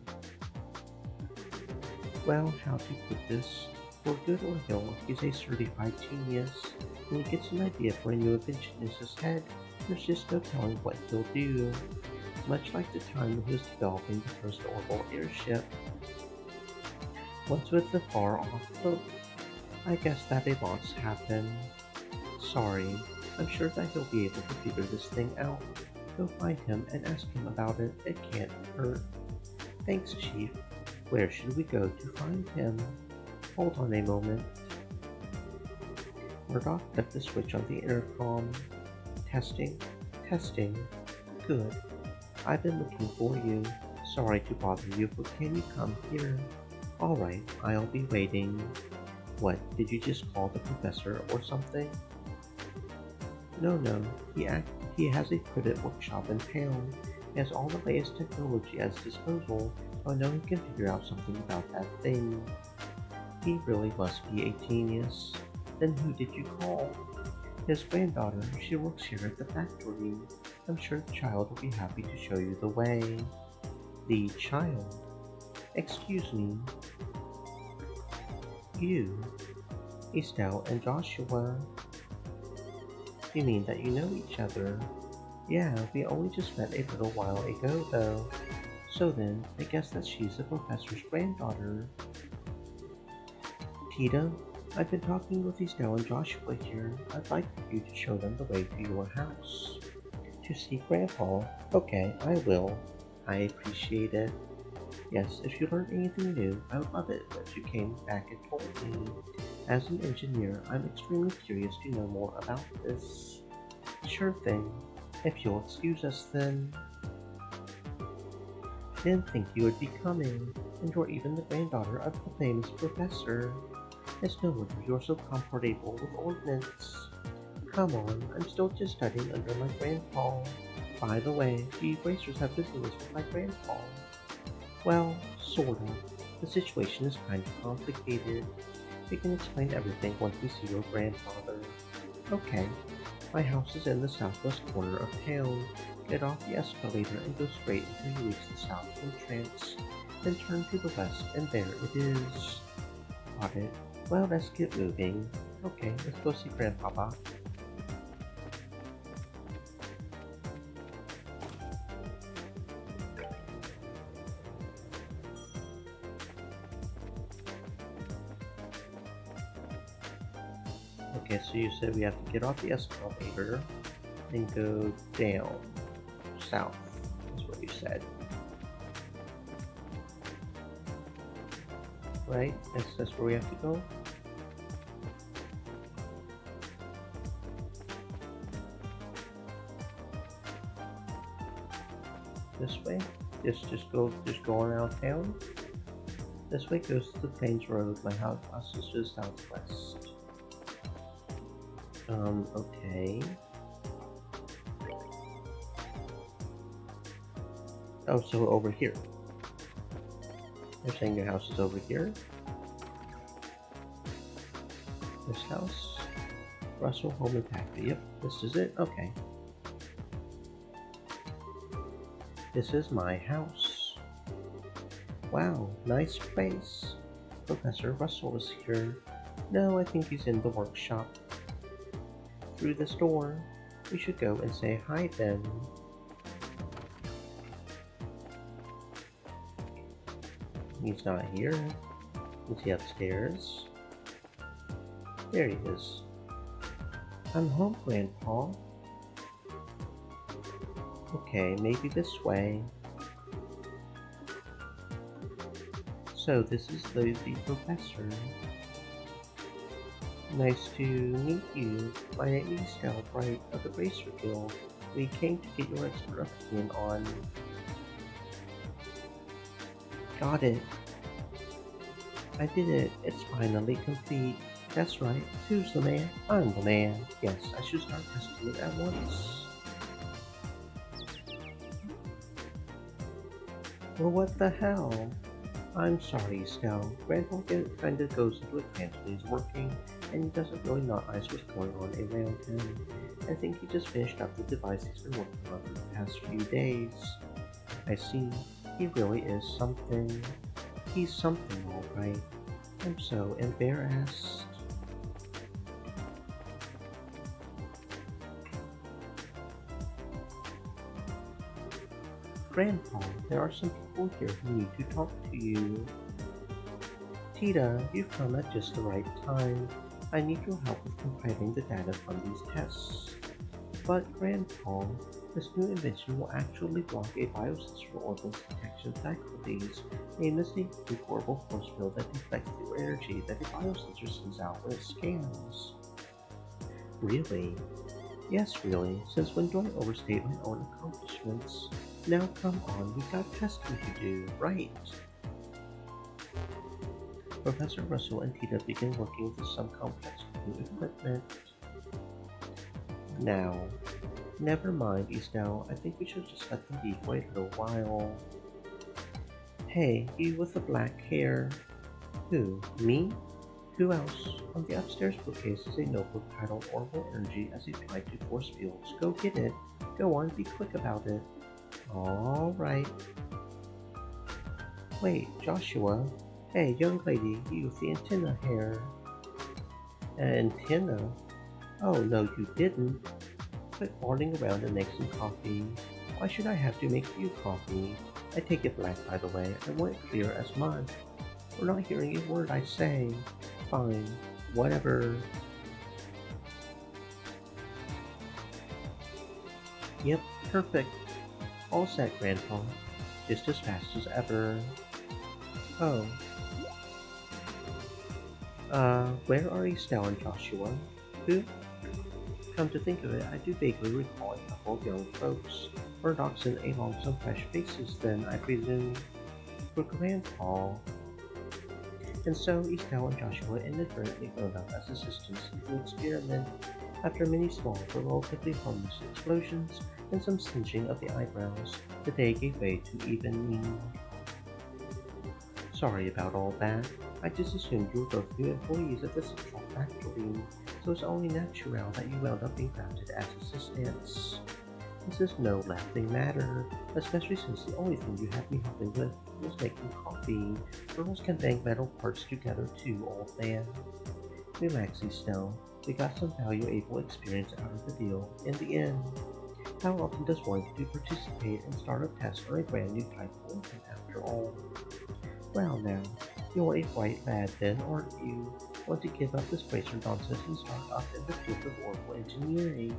[SPEAKER 1] Well, how to put this? For good or ill, he's a certified genius. When he gets an idea for a new invention in his head, There's just no telling what he'll do, much like the time when he was developing the first orbital airship. Once with the far-off boat, I guess that a lot's happened. Sorry, I'm sure that he'll be able to figure this thing out. Go find him and ask him about it. It can't hurt. Thanks, Chief. Where should we go to find him? Hold on a moment. Murdoch flipped the switch on the intercom. Testing. Testing. Good. I've been looking for you. Sorry to bother you, but can you come here? Alright, I'll be waiting. What, did you just call the professor or something? No, he has a private workshop in town. He has all the latest technology at his disposal, so I know he can figure out something about that thing. He really must be a genius. Then who did you call? His granddaughter. She works here at the factory. I'm sure the child will be happy to show you the way. The child? Excuse me. You, Estelle and Joshua. You mean that you know each other? Yeah, we only just met a little while ago, though. So then, I guess that she's the professor's granddaughter. Tita, I've been talking with Estelle and Joshua here. I'd like for you to show them the way to your house. To see Grandpa? Okay, I will. I appreciate it. Yes, if you learned anything new, I would love it that you came back and told me. As an engineer, I'm extremely curious to know more about this. Sure thing. If you'll excuse us then. Didn't think you would be coming, and you're even the granddaughter of the famous professor. It's no wonder you're so comfortable with ordnance. Come on, I'm still just studying under my grandpa. By the way, do you racers have business with my grandpa? Well, sort of. The situation is kind of complicated. We can explain everything once we see your grandfather. Okay. My house is in the southwest corner of town. Get off the escalator and go straight until you reach the south entrance. Then turn to the west and there it is. Got it. Well, let's get moving. Okay, let's go see Grandpapa. Okay, so you said we have to get off the escalator and go down south, is what you said. Right? That's where we have to go? This way? Just go around town? This way goes to the Plains Road. My house is to the southwest. Okay. Oh, so over here. You're saying your house is over here? This house? Russell Home and Factory. Yep, this is it. Okay. This is my house. Wow, nice place. Professor Russell is here. No, I think he's in the workshop. Through this door. We should go and say hi then. He's not here. Is he upstairs? There he is. I'm home, Grandpa. Okay, maybe this way. So this is the professor. Nice to meet you. My name is Estelle Bright of the Racer Guild. We came to get your expert opinion on... Got it. I did it. It's finally complete. That's right. Who's the man? I'm the man. Yes, I should start testing it at once. Well, what the hell? I'm sorry, Estelle. Grandpa kind of goes into a trance when he's working, and he doesn't really realize what's going on around him. I think he just finished up the device he's been working on for the past few days. I see. He really is something. He's something, alright. I'm so embarrassed. Grandpa, there are some people here who need to talk to you. Tita, you've come at just the right time. I need your help with compiling the data from these tests. But Grandpa, this new invention will actually block a biosensor orbital's detection faculties, named as the orbital force field that deflects the energy that a biosensor sends out when it scans. Really? Yes, really, since when do I overstate my own accomplishments? Now come on, we've got testing to do, right? Professor Russell and Tita begin working with some complex new equipment. Now, never mind, Estelle, I think we should just let them be for a little while. Hey, you with the black hair. Who, me? Who else? On the upstairs bookcase is a notebook titled Orbital Energy as Applied to Force Fields. Go get it. Go on, be quick about it. Alright. Wait, Joshua. Hey, young lady, you with the antenna hair. Antenna? Oh, no, you didn't. Quit farting around and make some coffee. Why should I have to make you coffee? I take it black, by the way. I want it clear as mud. We're not hearing a word I say. Fine. Whatever. Yep, perfect. All set, Grandpa. Just as fast as ever. Oh. Where are Estelle and Joshua? Who? Come to think of it, I do vaguely recall a couple of young folks. Murdoch's and along some fresh faces then, I presume. For Grandpa. And so Estelle and Joshua inadvertently grown up as assistants in the experiment. After many small but relatively harmless explosions and some singeing of the eyebrows, the day gave way to evening. Sorry about all that. I just assumed you were both new employees at the central factory, so it's only natural that you wound up being drafted as assistants. This is no laughing matter, especially since the only thing you had me helping with was making coffee. Girls can bang metal parts together too, old man. Relax, Estelle. We got some valuable experience out of the deal in the end. How often does one get to participate in startup tests on a brand new type of organ after all? Well now, you're a bright lad then, aren't you? Want to give up this bracer nonsense and start up in the field of orbital engineering?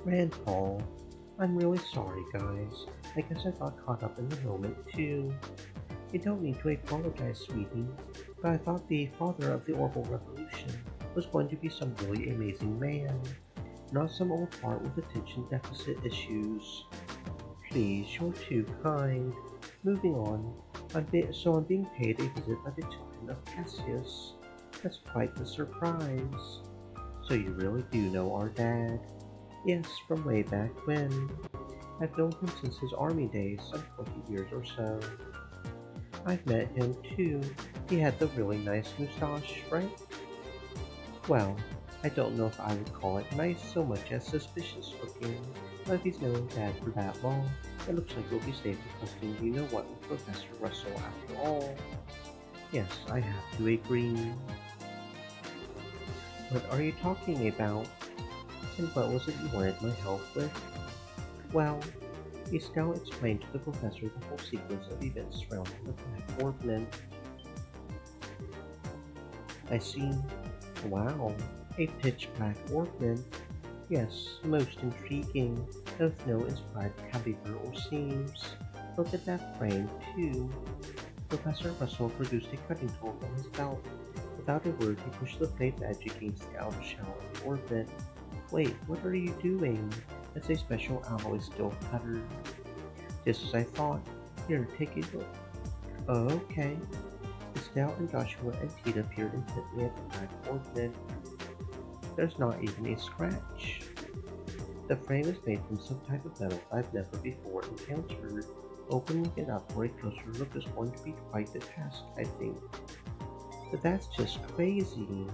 [SPEAKER 1] Grandpa, I'm really sorry, guys. I guess I got caught up in the moment, too. You don't need to apologize, sweetie, but I thought the father of the orbital revolution was going to be some really amazing man, not some old fart with attention deficit issues. Please, you're too kind. Moving on, I'm being paid a visit by the children of Cassius. That's quite the surprise. So you really do know our dad? Yes, from way back when. I've known him since his army days, some 20 years or so. I've met him too. He had the really nice moustache, right? Well, I don't know if I would call it nice so much as suspicious looking, but if he's known Dad for that long, it looks like we'll be safe trusting you know what with Professor Russell after all. Yes, I have to agree. What are you talking about? And what was it you wanted my help with? Well, Estelle explained to the professor the whole sequence of events surrounding the Black Orb. I see. Wow, a pitch black orb. Yes, most intriguing, of no inscribed caliber or seams. Look at that frame, too. Professor Russell produced a cutting tool from his belt. Without a word, he pushed the plate edge against the outer shell of the orbit. Wait, what are you doing? It's a special alloy steel cutter. Just as I thought. Here, take a look. Oh, okay. Estelle and Joshua and Tita peered intently at the black orb. There's not even a scratch. The frame is made from some type of metal I've never before encountered. Opening it up for a closer look is going to be quite the task, I think. But that's just crazy.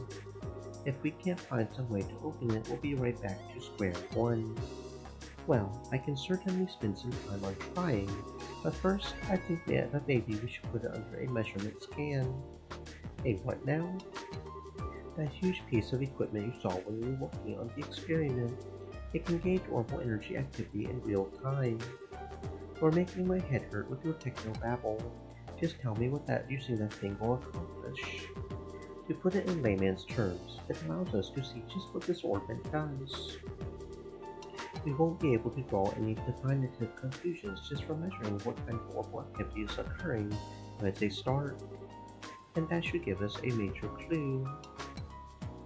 [SPEAKER 1] If we can't find some way to open it, we'll be right back to square one. Well, I can certainly spend some time on trying, but first, I think that maybe we should put it under a measurement scan. A what now? That huge piece of equipment you saw when we were working on the experiment. It can gauge orbital energy activity in real time. You're making my head hurt with your techno babble. Just tell me what that using that thing will accomplish. To put it in layman's terms, it allows us to see just what this orbit does. We won't be able to draw any definitive conclusions just from measuring what kind of orbital activity is occurring when they start, and that should give us a major clue.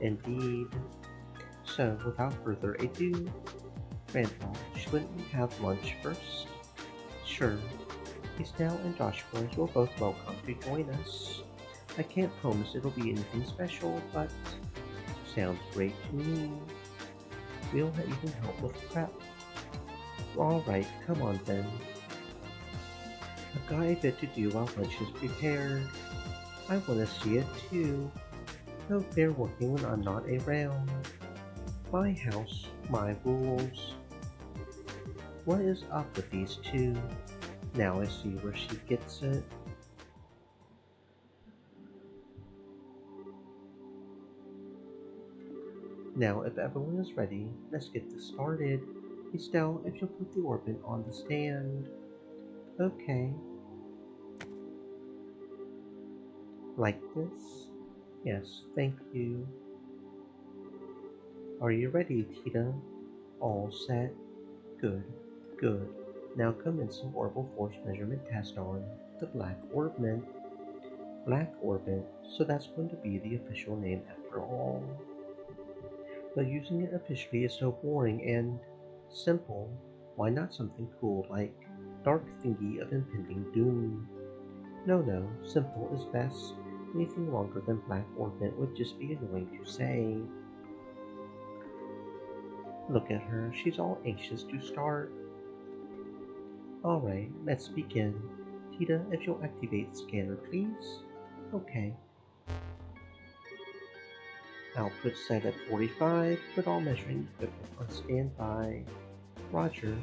[SPEAKER 1] Indeed. So, without further ado, Grandpa, shouldn't we have lunch first? Sure. Estelle and Joshua, you're both welcome to join us. I can't promise it'll be anything special, but sounds great to me. We'll even help with prep. Alright, come on then. I've got a bit to do while lunch is prepared. I want to see it too. No fair working when I'm not around. My house, my rules. What is up with these two? Now I see where she gets it. Now if everyone is ready, let's get this started. Estelle, if you'll put the orbit on the stand. Okay. Like this? Yes, thank you. Are you ready, Tita? All set? Good, good. Now commence some orbital force measurement test on the Black Orbit. Black Orbit, so that's going to be the official name after all. But using it officially is so boring and simple. Why not something cool like Dark Thingy of Impending Doom? No, simple is best. Anything longer than Black Orbit would just be annoying to say. Look at her, she's all anxious to start. Alright, let's begin. Tita, if you'll activate the scanner, please. Okay. Output set at 45, put all measuring equipment on standby. Roger.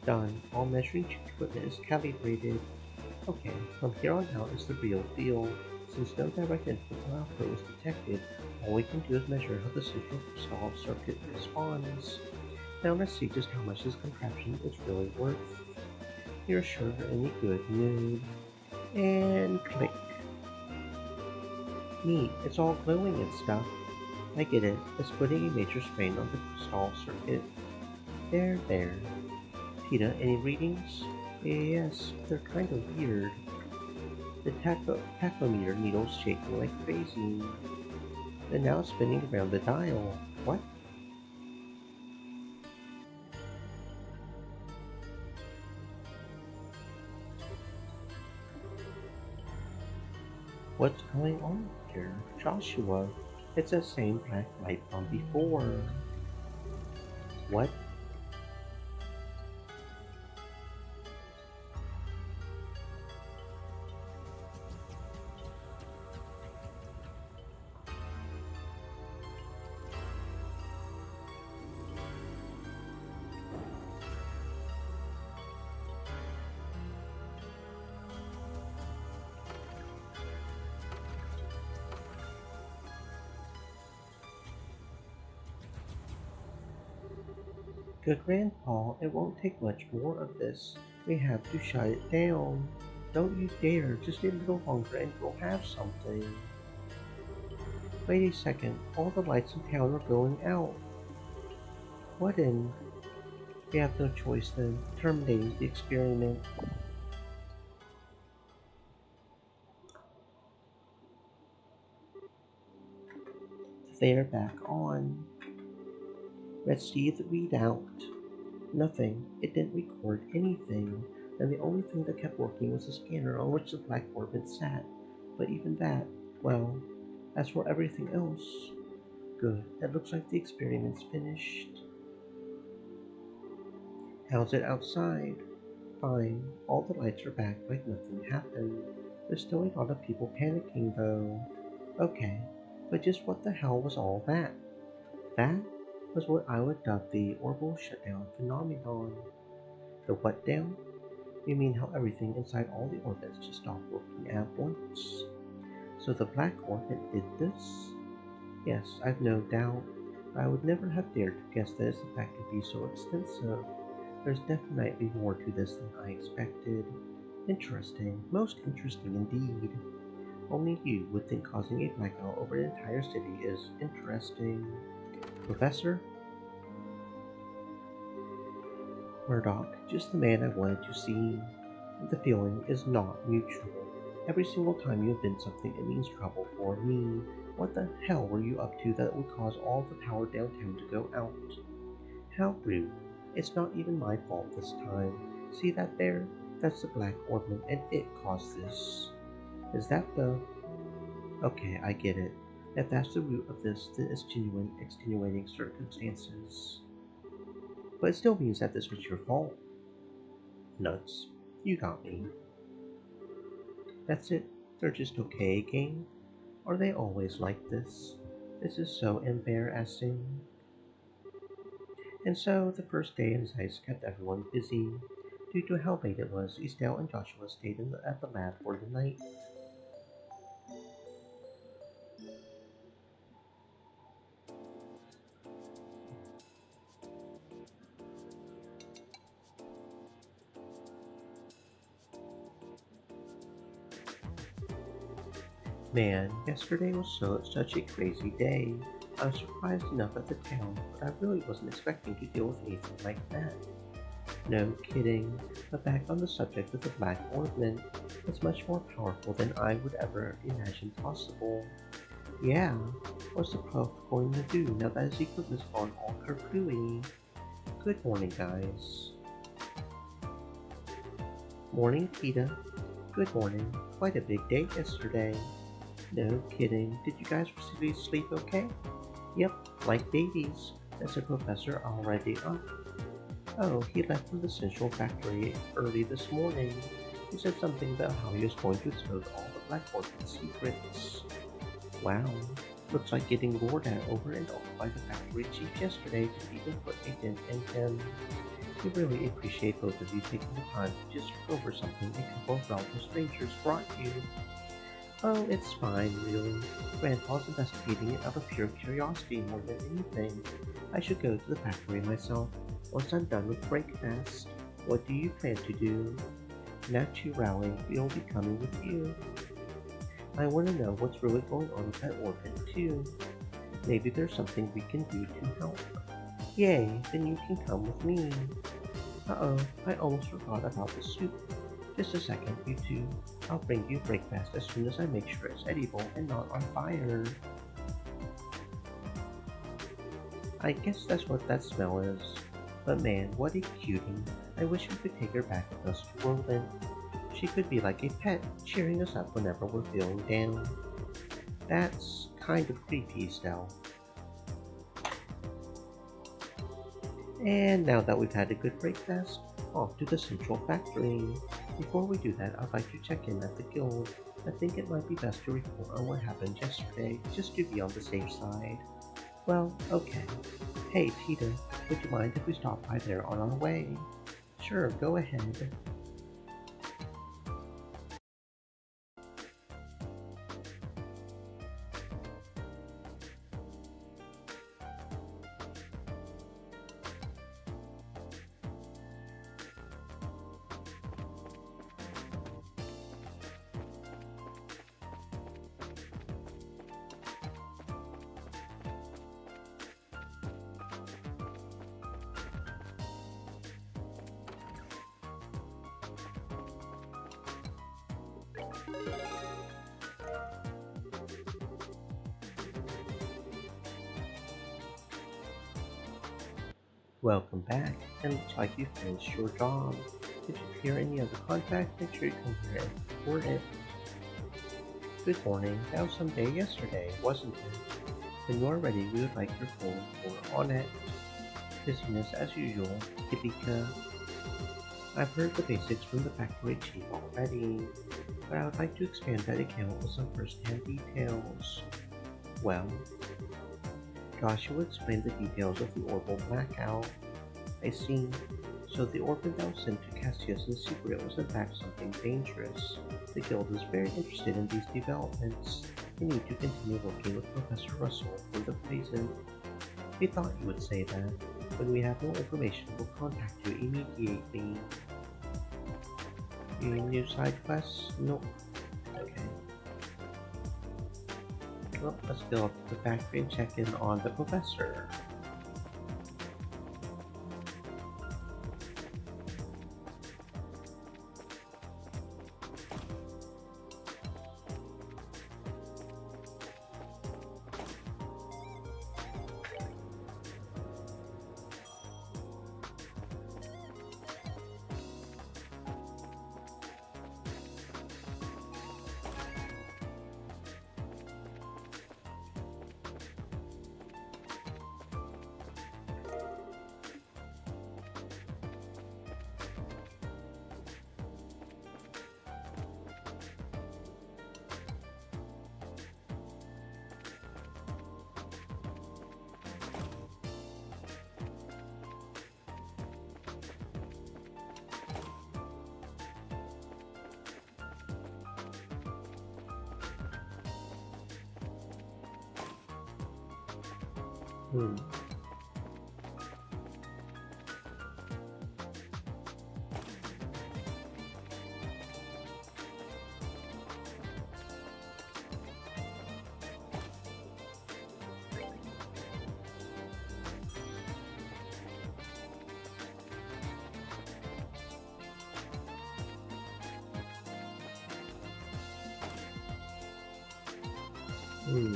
[SPEAKER 1] Done, all measuring equipment is calibrated. Okay, from here on out is the real deal. Since no direct input or output was detected, all we can do is measure how the central stall circuit responds. Now let's see just how much this contraption is really worth. You're sure you're in a good mood. And click. Neat, it's all glowing and stuff. I get it, it's putting a major strain on the stall circuit. There. Tita, any readings? Yes, they're kind of weird. The tachometer needle's shaking like crazy. And now it's spinning around the dial. What? What's going on here? Joshua, it's the same black light from before. What? Good Grandpa, it won't take much more of this. We have to shut it down. Don't you dare, just a little longer and we'll have something. Wait a second, all the lights in town are going out. What in? We have no choice then, terminating the experiment. They're back on. Let's see the readout. Nothing. It didn't record anything, and the only thing that kept working was the scanner on which the Black Orbit sat. But even that, well, as for everything else, good. It looks like the experiment's finished. How's it outside? Fine. All the lights are back like nothing happened. There's still a lot of people panicking though. Okay, but just what the hell was all that? That was what I would dub the orbital shutdown phenomenon. The what down? You mean how everything inside all the orbits just stopped working at once? So the Black Orbit did this? Yes, I've no doubt. I would never have dared to guess that its effect could be so extensive. There's definitely more to this than I expected. Interesting, most interesting indeed. Only you would think causing a blackout over an entire city is interesting. Professor? Murdoch, just the man I wanted to see. The feeling is not mutual. Every single time you invent something, it means trouble for me. What the hell were you up to that would cause all the power downtown to go out? How rude. It's not even my fault this time. See that there? That's the Black Orphan, and it caused this. Is that the... Okay, I get it. If that's the root of this, then it's genuine, extenuating circumstances. But it still means that this was your fault. Nuts. You got me. That's it. They're just okay again. Are they always like this? This is so embarrassing. And so the first day in Zeiss kept everyone busy. Due to how late it was, Estelle and Joshua stayed at the lab for the night. Man, yesterday was such a crazy day. I was surprised enough at the town, but I really wasn't expecting to deal with anything like that. No kidding, but back on the subject of the Black Orphan, it's much more powerful than I would ever imagine possible. Yeah, what's the prof going to do now that his equipment's gone all kerplooey? Good morning, guys. Morning, Peeta. Good morning. Quite a big day yesterday. No kidding. Did you guys really sleep okay? Yep, like babies. Is the professor already up? Oh, he left from the Central Factory early this morning. He said something about how he was going to expose all the Black Orphan secrets. Wow, looks like getting roared at over and over by the factory chief yesterday to even put a dent in him. We really appreciate both of you taking the time to just go over something a couple of relative strangers brought you. Oh, it's fine, really. Grandpa's investigating it out of pure curiosity more than anything. I should go to the factory myself. Once I'm done with breakfast, what do you plan to do? Naturally, we'll be coming with you. I want to know what's really going on with that orphan, too. Maybe there's something we can do to help. Yay, then you can come with me. Uh-oh, I almost forgot about the soup. Just a second, you two. I'll bring you breakfast as soon as I make sure it's edible and not on fire. I guess that's what that smell is. But man, what a cutie. I wish we could take her back with us to Whirlwind. She could be like a pet, cheering us up whenever we're feeling down. That's kind of creepy, Estelle. And now that we've had a good breakfast, off to the Central Factory. Before we do that, I'd like to check in at the guild. I think it might be best to report on what happened yesterday, just to be on the safe side. Well, okay. Hey, Peeta, would you mind if we stop by there on our way? Sure, go ahead. Welcome back, and looks like you finished your job. If you hear any other contact, make sure you come here and report it. Good morning, that was some day yesterday, wasn't it? When you are ready, we would like your full report on it. Business as usual, Hibika. I've heard the basics from the factory chief already, but I would like to expand that account with some first-hand details. Well, Joshua explained the details of the orbital blackout. I see. So the orphan that was sent to Cassius in secret was in fact something dangerous. The guild is very interested in these developments. We need to continue working with Professor Russell for the present. We thought you would say that. When we have more information, we'll contact you immediately. Any new side quests? Nope. Okay. Well, let's go up to the factory and check in on the professor. Hmm. Hmm.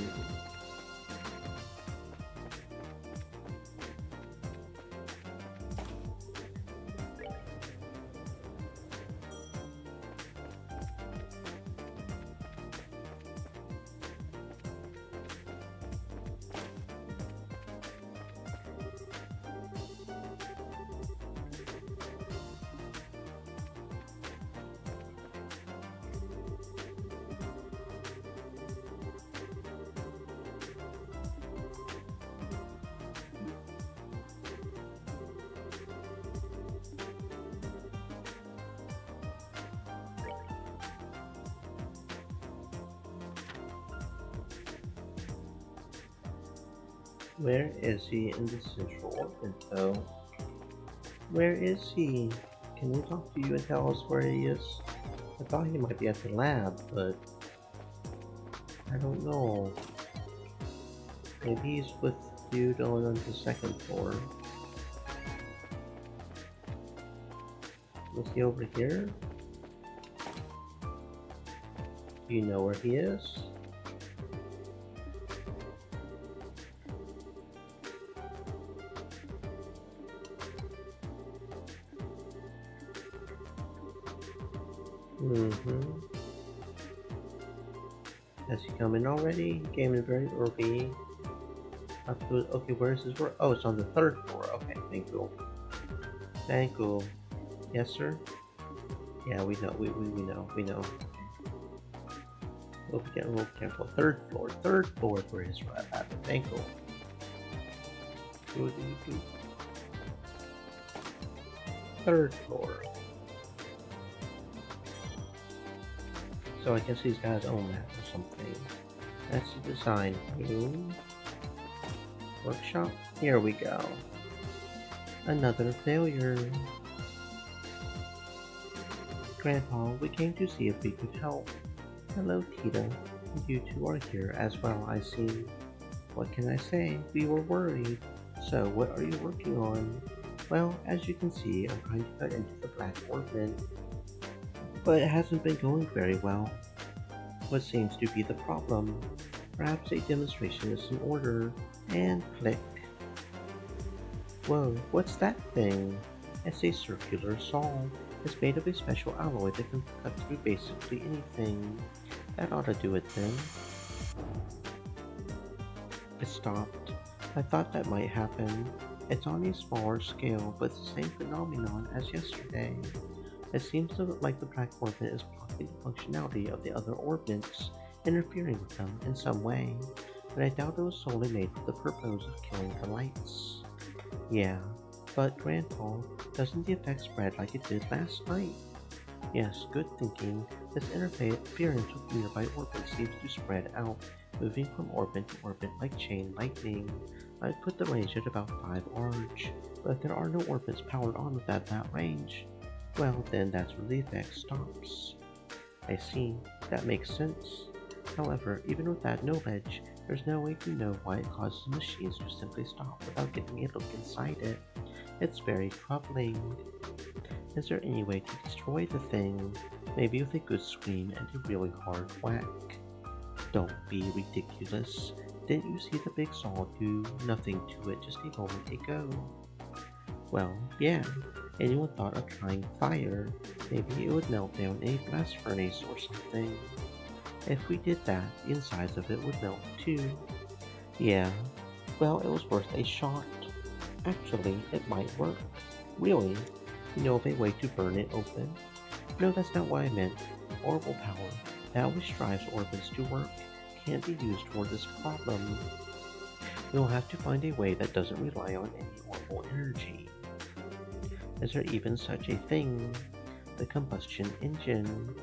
[SPEAKER 1] Where is he in the central orbit, though? Where is he? Can we talk to you and tell us where he is? I thought he might be at the lab, but I don't know. Maybe he's with dude on the second floor. Was he over here? Do you know where he is? Has he come in already? He came in very early. Okay, where's his work? Oh, it's on the third floor. Okay, thank you. Thank you. Yes, sir? Yeah, we know. We know. We'll be getting a little careful. Third floor is where his rep at. Thank you. Third floor. So I guess he's got his own map or something. That's the design room. Workshop? Here we go. Another failure. Grandpa, we came to see if we could help. Hello, Tita. You two are here as well, I see. What can I say? We were worried. So, what are you working on? Well, as you can see, I'm trying to cut into the black orbit. But it hasn't been going very well. What seems to be the problem? Perhaps a demonstration is in order. And click. Whoa, what's that thing? It's a circular saw. It's made of a special alloy that can cut through basically anything. That ought to do it then. It stopped. I thought that might happen. It's on a smaller scale, but the same phenomenon as yesterday. It seems like the black orbit is blocking the functionality of the other orbits, interfering with them in some way, but I doubt it was solely made for the purpose of killing the lights. Yeah, but Grandpa, doesn't the effect spread like it did last night? Yes, good thinking. This interference with nearby orbits seems to spread out, moving from orbit to orbit like chain lightning. I'd put the range at about 5 arch, but if there are no orbits powered on without that range, well then that's where the effect stops. I see, that makes sense. However, even with that knowledge, there's no way to know why it causes machines to simply stop without getting a look inside it. It's very troubling. Is there any way to destroy the thing? Maybe with a good scream and a really hard whack. Don't be ridiculous. Didn't you see the big saw do nothing to it just a moment ago? Well, yeah. Anyone thought of trying fire? Maybe it would melt down a blast furnace or something. If we did that, the insides of it would melt too. Yeah, well, it was worth a shot. Actually, it might work. Really? You know of a way to burn it open? No, that's not what I meant. Orbital power, that which drives orbits to work, can't be used for this problem. We'll have to find a way that doesn't rely on any orbital energy. Is there even such a thing? The combustion engine.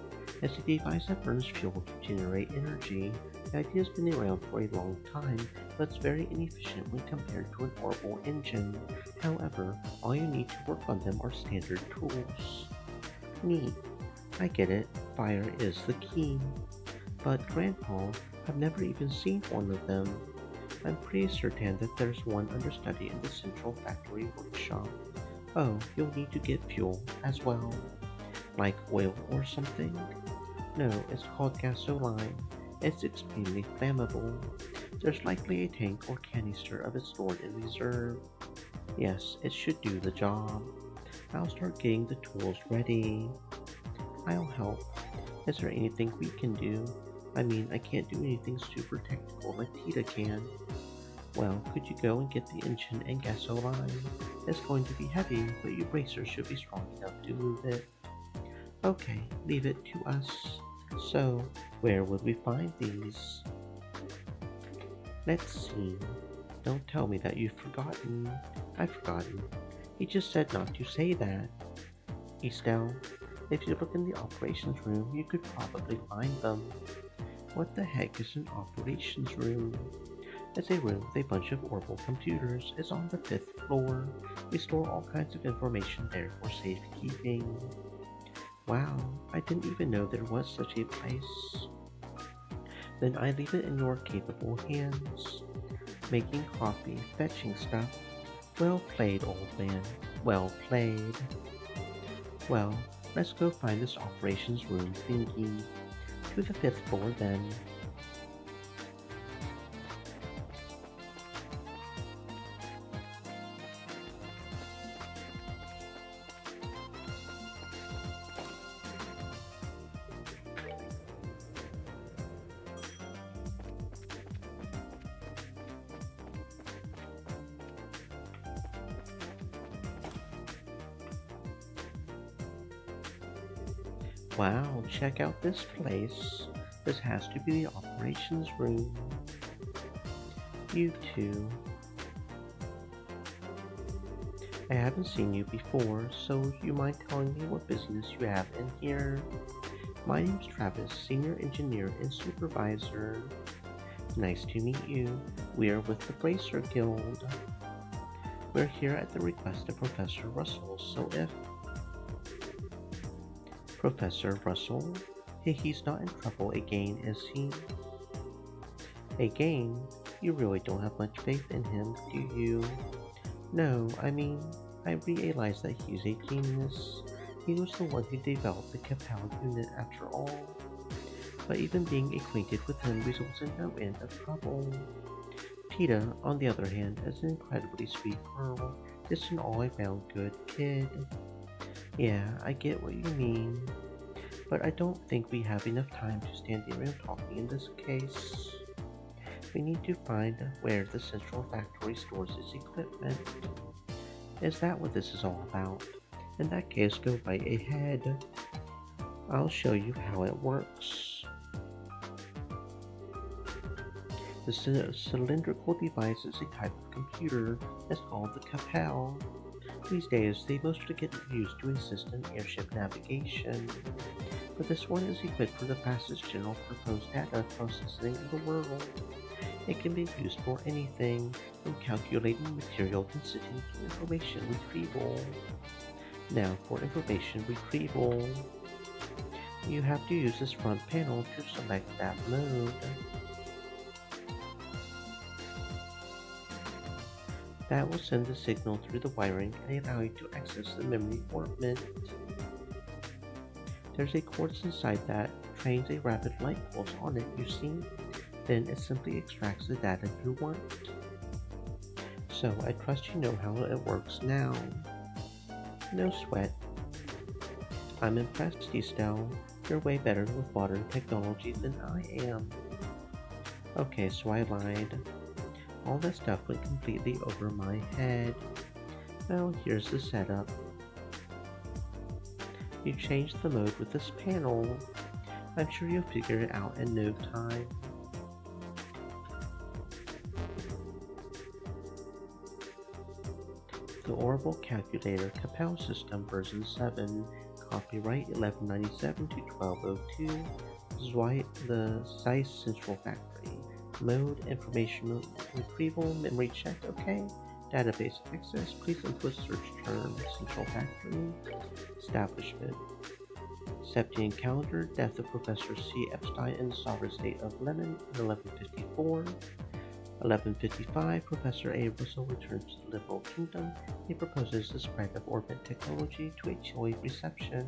[SPEAKER 1] As a device that burns fuel to generate energy, the idea has been around for a long time, but it's very inefficient when compared to an orbital engine. However, all you need to work on them are standard tools. Neat. I get it, fire is the key. But Grandpa, I've never even seen one of them. I'm pretty certain that there's one understudy in the central factory workshop. Oh, you'll need to get fuel as well. Like oil or something? No, it's called gasoline. It's extremely flammable. There's likely a tank or canister of it stored in reserve. Yes, it should do the job. I'll start getting the tools ready. I'll help. Is there anything we can do? I mean, I can't do anything super technical like Tita can. Well, could you go and get the engine and gasoline? It's going to be heavy, but your bracers should be strong enough to move it. Okay, leave it to us. So, where would we find these? Let's see. Don't tell me that you've forgotten. I've forgotten. He just said not to say that. Estelle, if you look in the operations room, you could probably find them. What the heck is an operations room? It's a room with a bunch of orbital computers. It's on the 5th floor. We store all kinds of information there for safekeeping. Wow, I didn't even know there was such a place. Then I leave it in your capable hands. Making coffee, fetching stuff. Well played, old man. Well played. Well, let's go find this operations room thingy. To the 5th floor then. Wow, check out this place. This has to be the operations room. You two. I haven't seen you before, so you mind telling me what business you have in here? My name's Travis, Senior Engineer and Supervisor. Nice to meet you. We are with the Bracer Guild. We're here at the request of Professor Russell, so if Professor Russell? He's not in trouble again, is he? Again? You really don't have much faith in him, do you? No, I mean, I realize that he's a genius. He was the one who developed the Capel unit after all. But even being acquainted with him results in no end of trouble. Tita, on the other hand, is an incredibly sweet girl, just an all-around good kid. Yeah, I get what you mean, but I don't think we have enough time to stand around talking in this case. We need to find where the central factory stores its equipment. Is that what this is all about? In that case, go right ahead. I'll show you how it works. The cylindrical device is a type of computer that's called the Capel. These days, they mostly get used to assist in airship navigation, but this one is equipped for the fastest general purpose data processing in the world. It can be used for anything from calculating material density to information retrieval. Now for information retrieval, you have to use this front panel to select that mode. That will send the signal through the wiring and allow you to access the memory orbit. There's a quartz inside that trains a rapid light pulse on it, you see? Then it simply extracts the data you want. So I trust you know how it works now. No sweat. I'm impressed, Estelle. You're way better with modern technology than I am. Okay, so I lied. All that stuff went completely over my head. Well, here's the setup. You change the mode with this panel. I'm sure you'll figure it out in no time. The Orbital Calculator Capel System version 7, copyright 1197 to 1202, the Zeiss Central Factory. Mode, information retrieval, memory check, okay. Database access, please input search term, Central Factory. Establishment. Septian calendar, death of Professor C. Epstein in the sovereign state of Lemon in 1154. 1155, Professor A. Russell returns to the Liberal Kingdom. He proposes the spread of orbit technology to a Chile reception.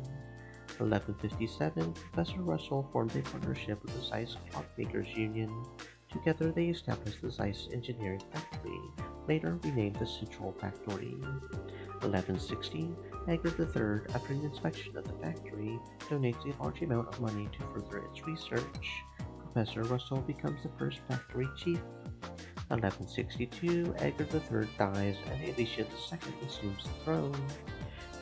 [SPEAKER 1] 1157, Professor Russell formed a partnership with the Zeiss Clockmakers Union. Together they established the Zeiss Engineering Factory, later renamed the Central Factory. 1160, Edgar III, after an inspection of the factory, donates a large amount of money to further its research. Professor Russell becomes the first factory chief. 1162, Edgar III dies and Alicia II assumes the throne.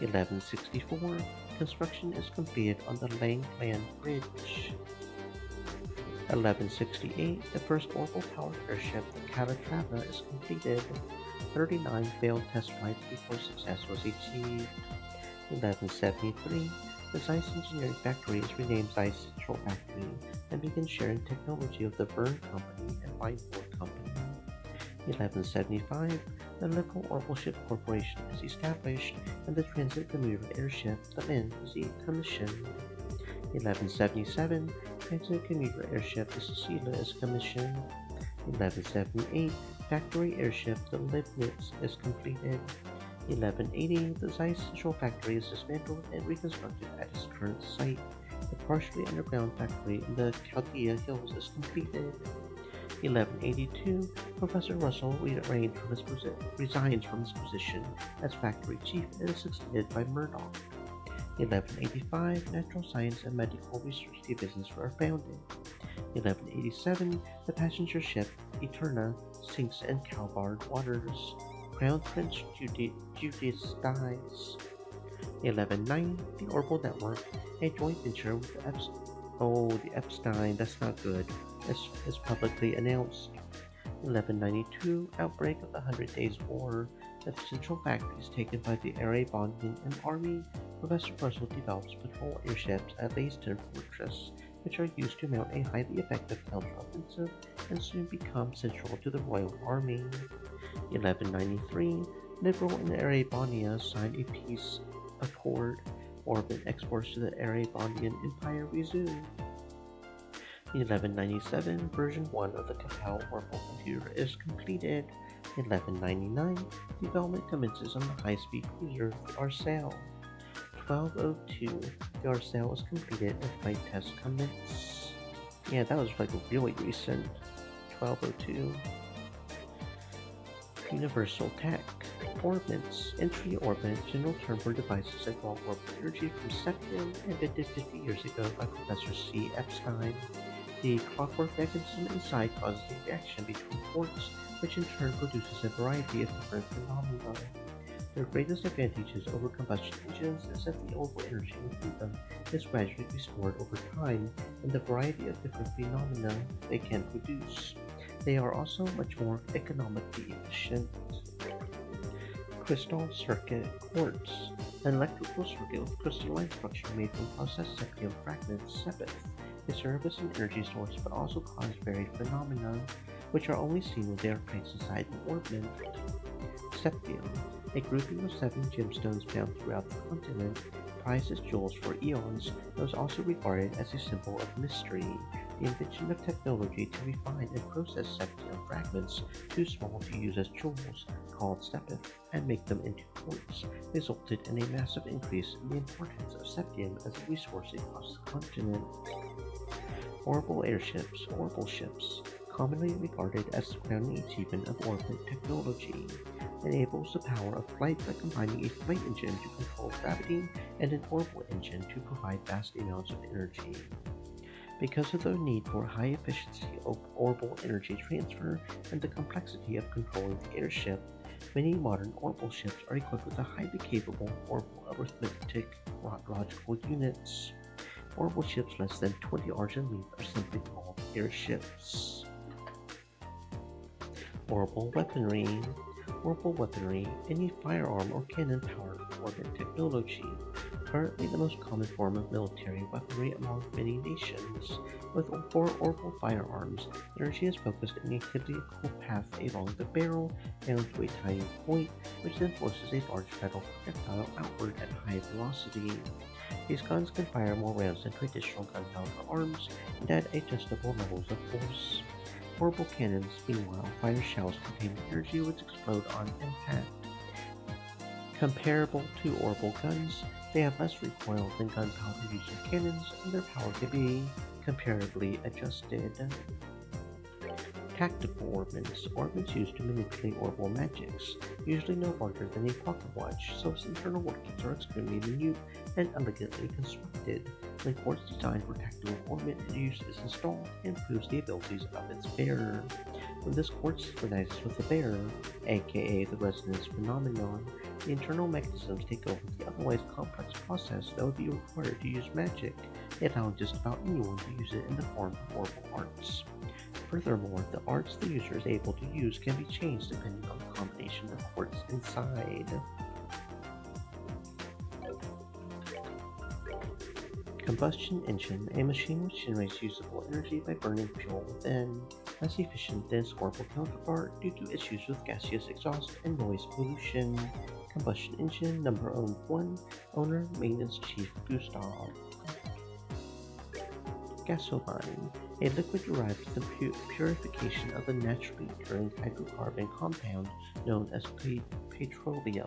[SPEAKER 1] 1164, construction is completed on the Langland Bridge. 1168, the first orbital-powered airship, the Calatrava, is completed. 39 failed test flights before success was achieved. 1173, the Zeiss Engineering Factory is renamed Zeiss Central Factory and begins sharing technology with the Verne Company and Mindford Company. 1175, the Liberal Orbital Ship Corporation is established and the transit commuter airship, the Lynn, is commissioned. 1177, transit commuter airship, the Cecilia, is commissioned. 1178, factory airship, the Leibniz, is completed. 1180, the Zeiss Central Factory is dismantled and reconstructed at its current site. The partially underground factory in the Chaldea Hills is completed. 1182, Professor Russell resigns from his position as factory chief and is succeeded by Murdoch. 1185, Natural Science and Medical Research Divisions were founded. 1187, the passenger ship Eterna sinks in Calvard waters. Crown Prince Judas dies. 1190, the Orbital Network, a joint venture with the Epstein, that's not good, is publicly announced. 1192, outbreak of the 100 Days War. The Central Factory is taken by the Erebonian Army. Professor Russell develops patrol airships at Leyston Fortress, which are used to mount a highly effective counteroffensive and soon become central to the Royal Army. 1193, Liberal and Erebonia sign a peace accord. Orbit exports to the Erebonian Empire resume. 1197, version 1 of the Capel Orbital Computer is completed. 1199, development commences on the high-speed cruiser, the Arcel. 1202, the Arcel is completed and flight tests commence. Yeah, that was like really recent. 1202. Universal Tech. Orbits. Entry orbit, general term for devices that draw orbital energy from septum, invented 50 years ago by Professor C. Epstein. The clockwork mechanism inside causes a reaction between quartz, which in turn produces a variety of different phenomena. Their greatest advantages over combustion engines is that the orbital energy within them is gradually restored over time, and the variety of different phenomena they can produce. They are also much more economically efficient. Crystal circuit quartz, an electrical circuit with crystalline structure made from processed septium fragments, sepith. They serve as an energy source but also cause varied phenomena. which are only seen when they are placed inside an orbit. Septium, a grouping of 7 gemstones found throughout the continent, prized as jewels for eons, was also regarded as a symbol of mystery. The invention of technology to refine and process septium fragments too small to use as jewels, called sepith, and make them into quartz, resulted in a massive increase in the importance of septium as a resource across the continent. Orbital airships, orbital ships, commonly regarded as the crowning achievement of orbit technology, enables the power of flight by combining a flight engine to control gravity and an orbital engine to provide vast amounts of energy. Because of the need for high efficiency of orbital energy transfer and the complexity of controlling the airship, many modern orbital ships are equipped with a highly capable orbital arithmetic logical units. Orbital ships less than 20 hours in length are simply called airships. Orbital weaponry. Orbital weaponry, any firearm or cannon powered with orbit technology. Currently the most common form of military weaponry among many nations. With 4 orbital firearms, energy is focused in a helical path along the barrel down to a tiny point, which then forces a large metal projectile outward at high velocity. These guns can fire more rounds than traditional gunpowder arms and at adjustable levels of force. Orbital cannons, meanwhile, fire shells containing energy which explode on impact. Comparable to orbital guns, they have less recoil than gunpowder user cannons, and their power can be comparably adjusted. Tactical orbits, orbits used to manipulate orbital magics, usually no larger than a pocket watch, so its internal workings are extremely minute and elegantly constructed. When quartz designed for tactical orbit use is installed, it improves the abilities of its bearer. When this quartz synchronizes with the bearer, aka the resonance phenomenon, the internal mechanisms take over the otherwise complex process that would be required to use magic, allowing just about anyone to use it in the form of orbital arts. Furthermore, the arts the user is able to use can be changed depending on the combination of quartz inside. Combustion engine, a machine which generates usable energy by burning fuel within, less efficient than its orbital counterpart due to issues with gaseous exhaust and noise pollution. Combustion engine number 1, owner, maintenance chief Gustav. Gasoline, a liquid derived from the purification of the naturally occurring hydrocarbon compound known as petroleum,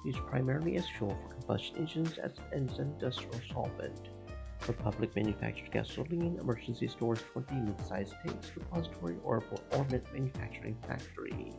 [SPEAKER 1] used primarily as fuel for combustion engines as an industrial solvent. For public manufactured gasoline, emergency stores, 20 mid-sized tanks, repository, or orbit manufacturing factory.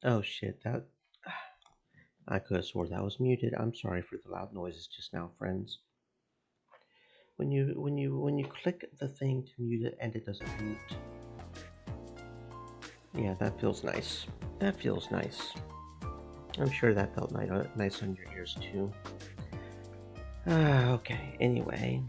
[SPEAKER 1] Oh shit, that I could have swore that was muted. I'm sorry for the loud noises just now, friends. When you click the thing to mute it and it doesn't mute. Yeah, that feels nice. That feels nice. I'm sure that felt nice on your ears too. Okay, anyway.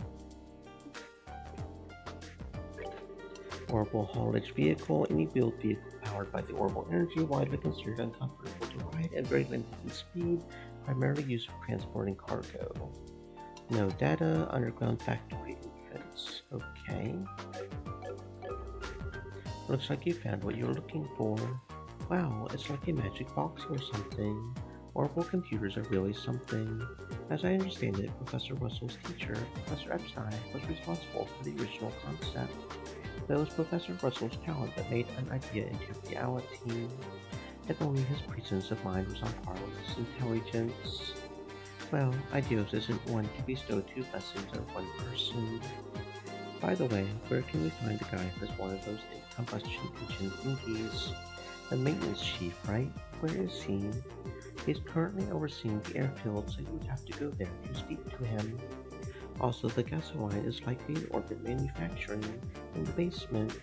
[SPEAKER 1] Orbital haulage vehicle. Any wheeled vehicle powered by the orbital energy, widely considered uncomfortable to ride and very limited in speed, primarily used for transporting cargo. No data, underground factory entrance. Okay. Looks like you found what you were looking for. Wow, it's like a magic box or something. Orbital computers are really something. As I understand it, Professor Russell's teacher, Professor Epstein, was responsible for the original concept. But it was Professor Russell's talent that made an idea into reality. If only his presence of mind was on par with his intelligence. Well, Ideos isn't one to bestow two blessings on one person. By the way, where can we find the guy who has one of those combustion engine thingies? The maintenance chief, right? Where is he? He's currently overseeing the airfield, so you would have to go there to speak to him. Also, the gasoline is likely in orbit manufacturing in the basement.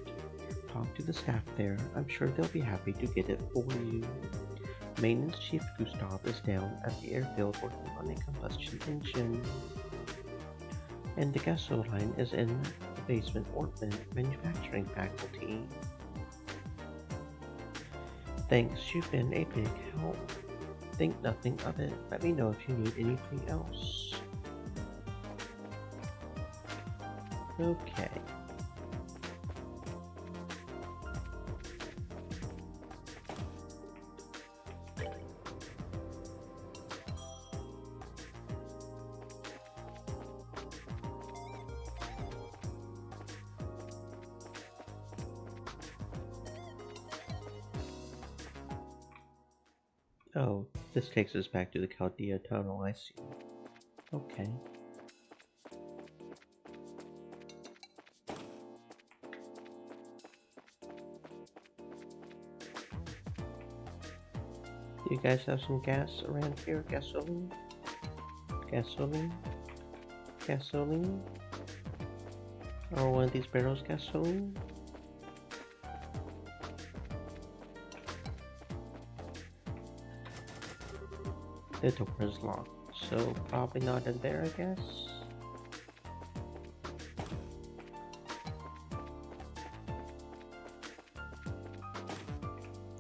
[SPEAKER 1] Talk to the staff there. I'm sure they'll be happy to get it for you. Maintenance Chief Gustav is down at the airfield working on a combustion engine. And the gasoline is in the basement orbit manufacturing faculty. Thanks, you've been a big help. Think nothing of it. Let me know if you need anything else. Okay. Oh, this takes us back to the Chaldea Tunnel, I see. Okay. Do you guys have some gas around here? Gasoline? Gasoline? Gasoline? Or one of these barrels gasoline? The door is locked, so probably not in there, I guess.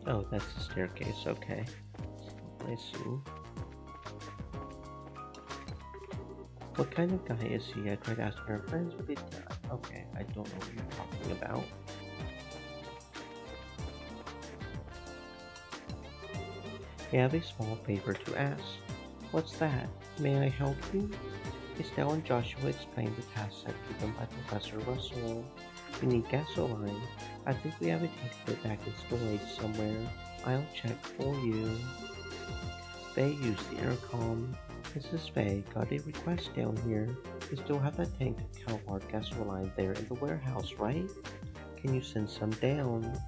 [SPEAKER 1] Oh, that's the staircase, okay. I see. What kind of guy is he? I tried asking her friends, but they did not. Okay, I don't know what you're talking about. I have a small favor to ask. What's that? May I help you? Estelle and Joshua explained the task set to them by Professor Russell. We need gasoline. I think we have a tank of it back in storage somewhere. I'll check for you. Faye used the intercom. Mrs. Faye got a request down here. We still have that tank of Calvard gasoline there in the warehouse, right? Can you send some down?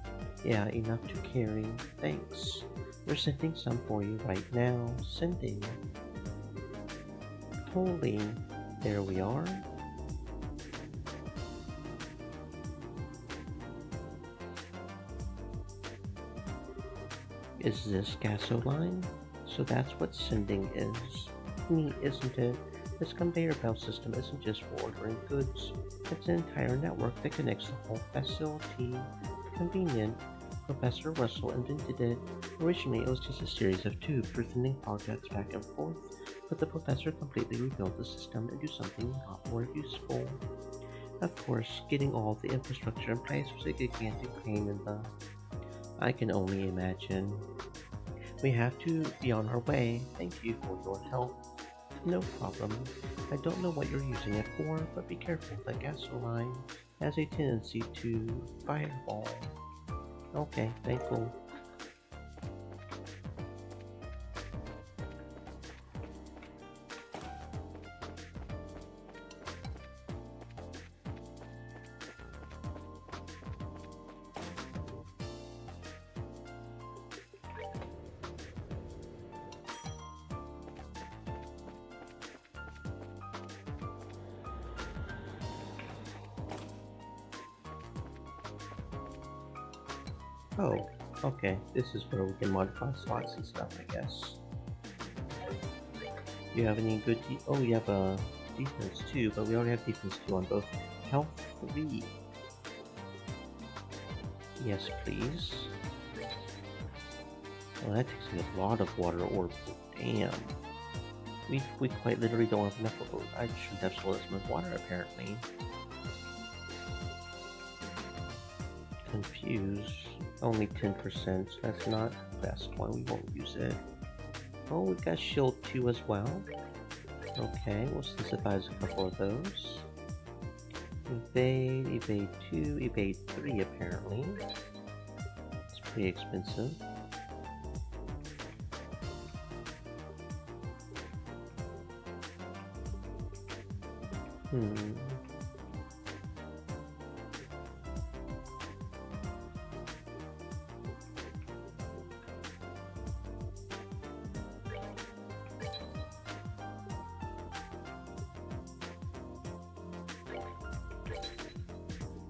[SPEAKER 1] Yeah, enough to carry. Thanks. We're sending some for you right now. Sending. Holy, there we are. Is this gasoline? So that's what sending is. Neat, isn't it? This conveyor belt system isn't just for ordering goods. It's an entire network that connects the whole facility. Convenient. Professor Russell invented it. Originally, it was just a series of tubes for sending objects back and forth, but the professor completely rebuilt the system into something a lot more useful. Of course, getting all the infrastructure in place was a gigantic pain in the... I can only imagine. We have to be on our way. Thank you for your help. No problem. I don't know what you're using it for, but be careful. That gasoline has a tendency to fireball. Okay, thankful. Oh, okay, this is where we can modify slots and stuff, I guess. You have any good oh, you have a defense 2, but we already have defense 2 on both. Health 3. Yes, please. Well, that takes a lot of water orb. Damn. We quite literally don't have enough. I shouldn't have sold as much water, apparently. Confuse. Only 10%. That's not the best one. We won't use it. Oh, we got shield 2 as well. Okay, we'll synthesize a couple of those. Evade, evade 2, evade 3 apparently. It's pretty expensive.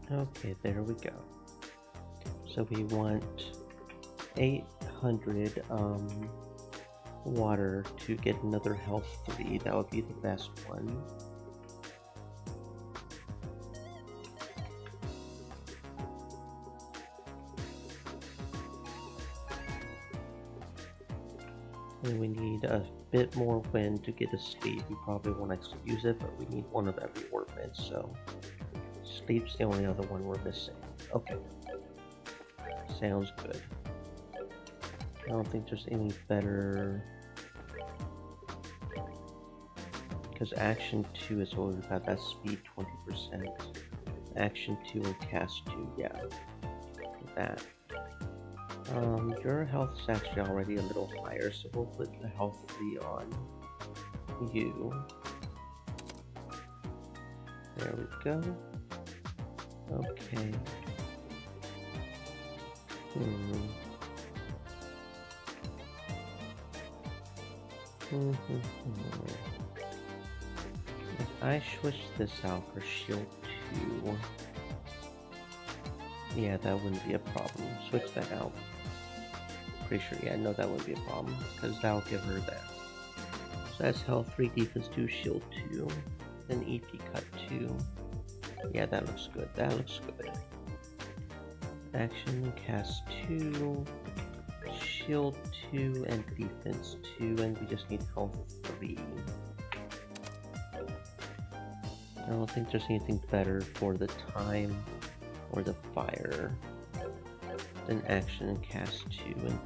[SPEAKER 1] Okay, there we go. So we want 800 water to get another health 3. That would be the best one. And we need a bit more wind to get a sleep. We probably won't actually use it, but we need one of every orphan, so sleep's the only other one we're missing. Okay. Sounds good. I don't think there's any better, because action 2 is what we've got. That speed 20%. Action 2 and cast 2, yeah. That. Your health is actually already a little higher, so we'll put the health 3 on you. There we go. Okay. If I switch this out for shield 2, yeah, that wouldn't be a problem. Switch that out. Pretty sure, yeah, no, that wouldn't be a problem, because that'll give her that. So that's health 3, defense 2, shield 2, then EP cut 2. Yeah, that looks good. That looks good. Action, cast 2, shield 2, and defense 2, and we just need health 3. I don't think there's anything better for the time or the fire than action and cast 2. And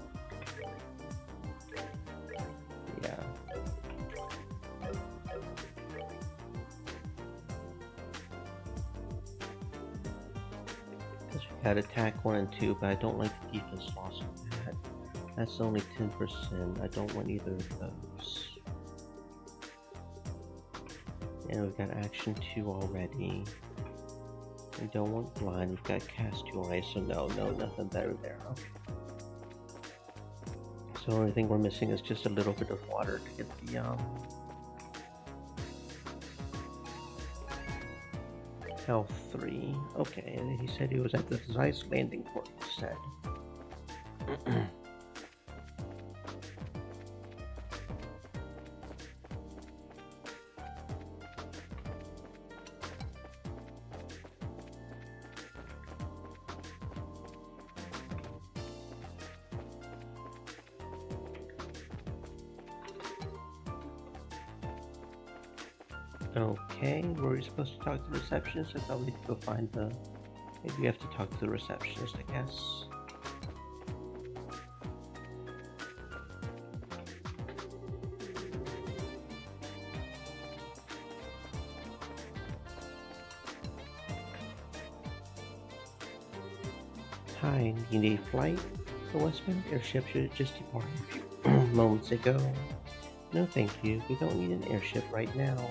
[SPEAKER 1] yeah. Because we had attack 1 and 2, but I don't like the defense loss of that. That's only 10%. I don't want either of those. And we've got action 2 already. We don't want blind, we've got cast 2 already, so no, nothing better there. Okay. So the only thing we're missing is just a little bit of water to get the health 3. Okay, and he said he was at the Zeiss landing port, he said. Okay, were we supposed to talk to the receptionist? I thought we had to go find the... Maybe we have to talk to the receptionist, I guess. Hi, need a flight? The westbound airship should have just departed a few moments ago. No thank you, we don't need an airship right now.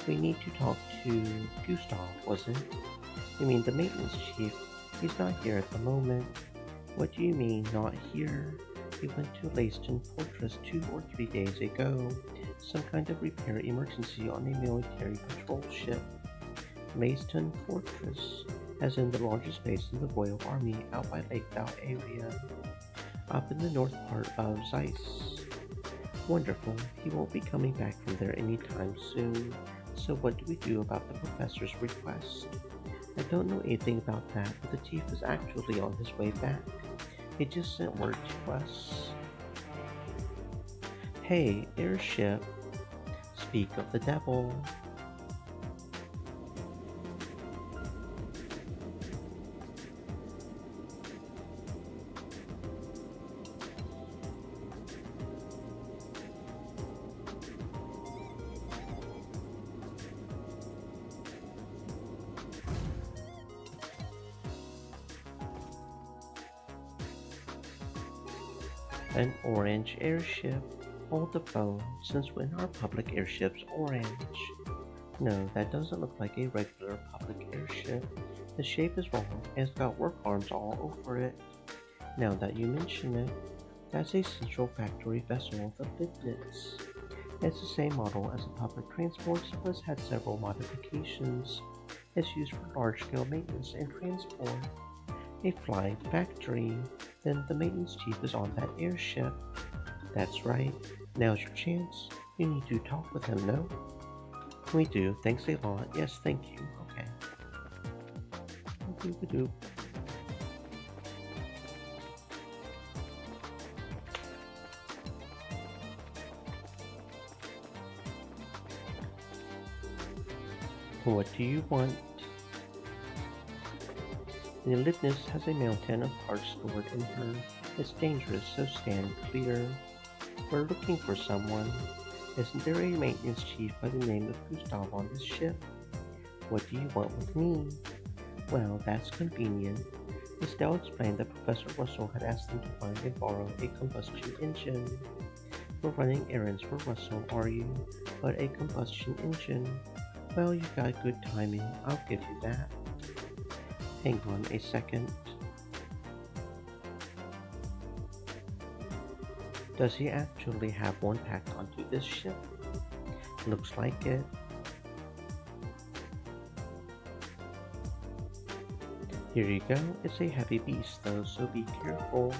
[SPEAKER 1] We need to talk to Gustav, was it? You mean the maintenance chief? He's not here at the moment. What do you mean, not here? He went to Leiston Fortress 2 or 3 days ago. Some kind of repair emergency on a military patrol ship. Leiston Fortress, as in the largest base in the Royal Army out by Lake Bell area, up in the north part of Zeiss. Wonderful. He won't be coming back from there anytime soon. So what do we do about the professor's request? I don't know anything about that, but the chief is actually on his way back. He just sent word to us. Hey, airship. Speak of the devil. An orange airship. Hold the phone. Since when are public airships orange? No, that doesn't look like a regular public airship. The shape is wrong and it's got work arms all over it. Now that you mention it, that's a Central Factory vessel of the Bidnitz. It's the same model as the public transports, but it's had several modifications. It's used for large-scale maintenance and transport. A flying factory. Then the maintenance chief is on that airship. That's right. Now's your chance. You need to talk with him, no? We do. Thanks a lot. Yes, thank you. Okay. Doop-a-doop. What do you want? The Litness has a mountain of parts stored in her. It's dangerous, so stand clear. We're looking for someone. Isn't there a maintenance chief by the name of Gustav on this ship? What do you want with me? Well, that's convenient. Estelle explained that Professor Russell had asked them to find and borrow a combustion engine. We're running errands for Russell, are you? But a combustion engine? Well, you've got good timing. I'll give you that. Hang on a second. Does he actually have one packed onto this ship? Looks like it. Here you go. It's a heavy beast though, so be careful.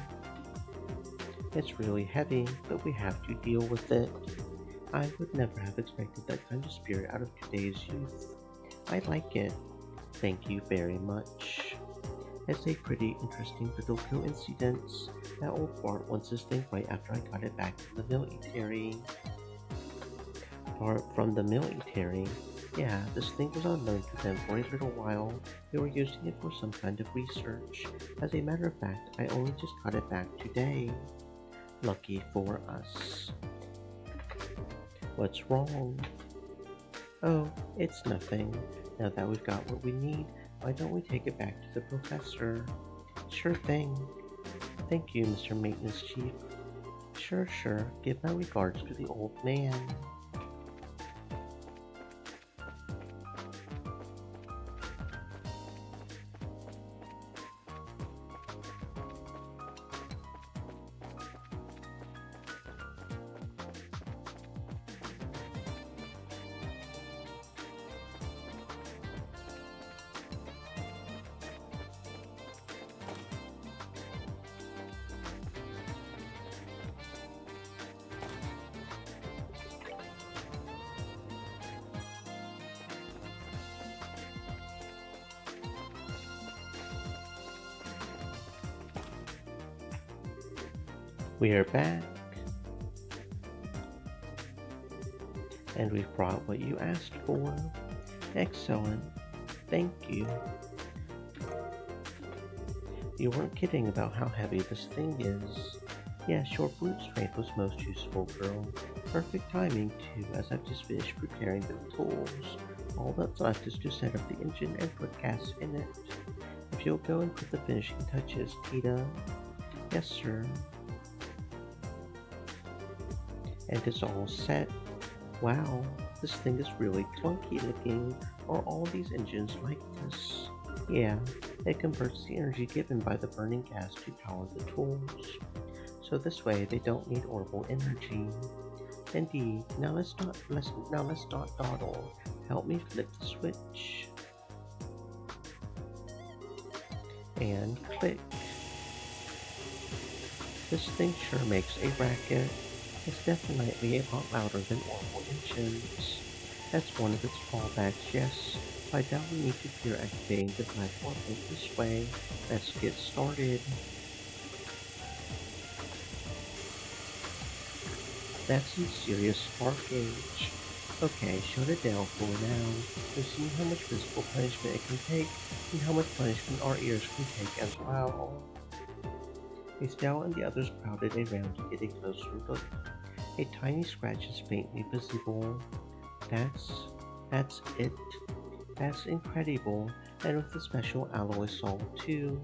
[SPEAKER 1] It's really heavy, but we have to deal with it. I would never have expected that kind of spirit out of today's youth. I like it. Thank you very much. It's a pretty interesting little coincidence that old Bart wants this thing right after I got it back from the military. Bart from the military? Yeah, this thing was on loan to them for a little while. They were using it for some kind of research. As a matter of fact, I only just got it back today. Lucky for us. What's wrong? Oh, it's nothing. Now that we've got what we need, why don't we take it back to the professor? Sure thing. Thank you, Mr. Maintenance Chief. Sure. Give my regards to the old man. We are back, and we've brought what you asked for. Excellent. Thank you. You weren't kidding about how heavy this thing is. Yes, your brute strength was most useful, girl. Perfect timing, too, as I've just finished preparing the tools. All that's left is to set up the engine and put gas in it. If you'll go and put the finishing touches, Kita. Yes, sir. And it's all set. Wow, this thing is really clunky looking. Are all these engines like this? Yeah, it converts the energy given by the burning gas to power the tools. So this way they don't need orbital energy. Indeed. Now let's not dawdle. Help me flip the switch. And click. This thing sure makes a racket. It's definitely a lot louder than normal engines. That's one of its drawbacks, yes. I doubt we need to fear activating the black portal this way. Let's get started. That's some serious spark gauge. Okay, shut it down for now. We've seen how much physical punishment it can take, and how much punishment our ears can take as well. Estelle and the others crowded around to get a closer look. A tiny scratch is faintly visible. That's it. That's incredible, and with the special alloy sole too.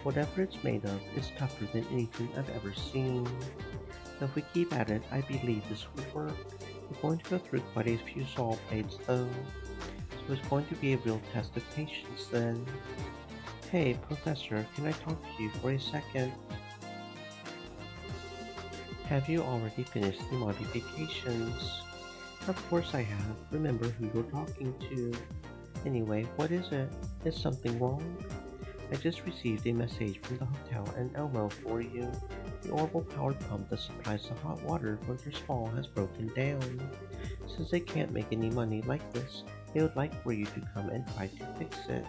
[SPEAKER 1] Whatever it's made of is tougher than anything I've ever seen. If we keep at it, I believe this would work. We're going to go through quite a few saw blades though, so it's going to be a real test of patience then. Hey, Professor, can I talk to you for a second? Have you already finished the modifications? Of course I have. Remember who you're talking to. Anyway, what is it? Is something wrong? I just received a message from the hotel in Elmo for you. The orbital-powered pump that supplies the hot water for your spa has broken down. Since they can't make any money like this, they would like for you to come and try to fix it.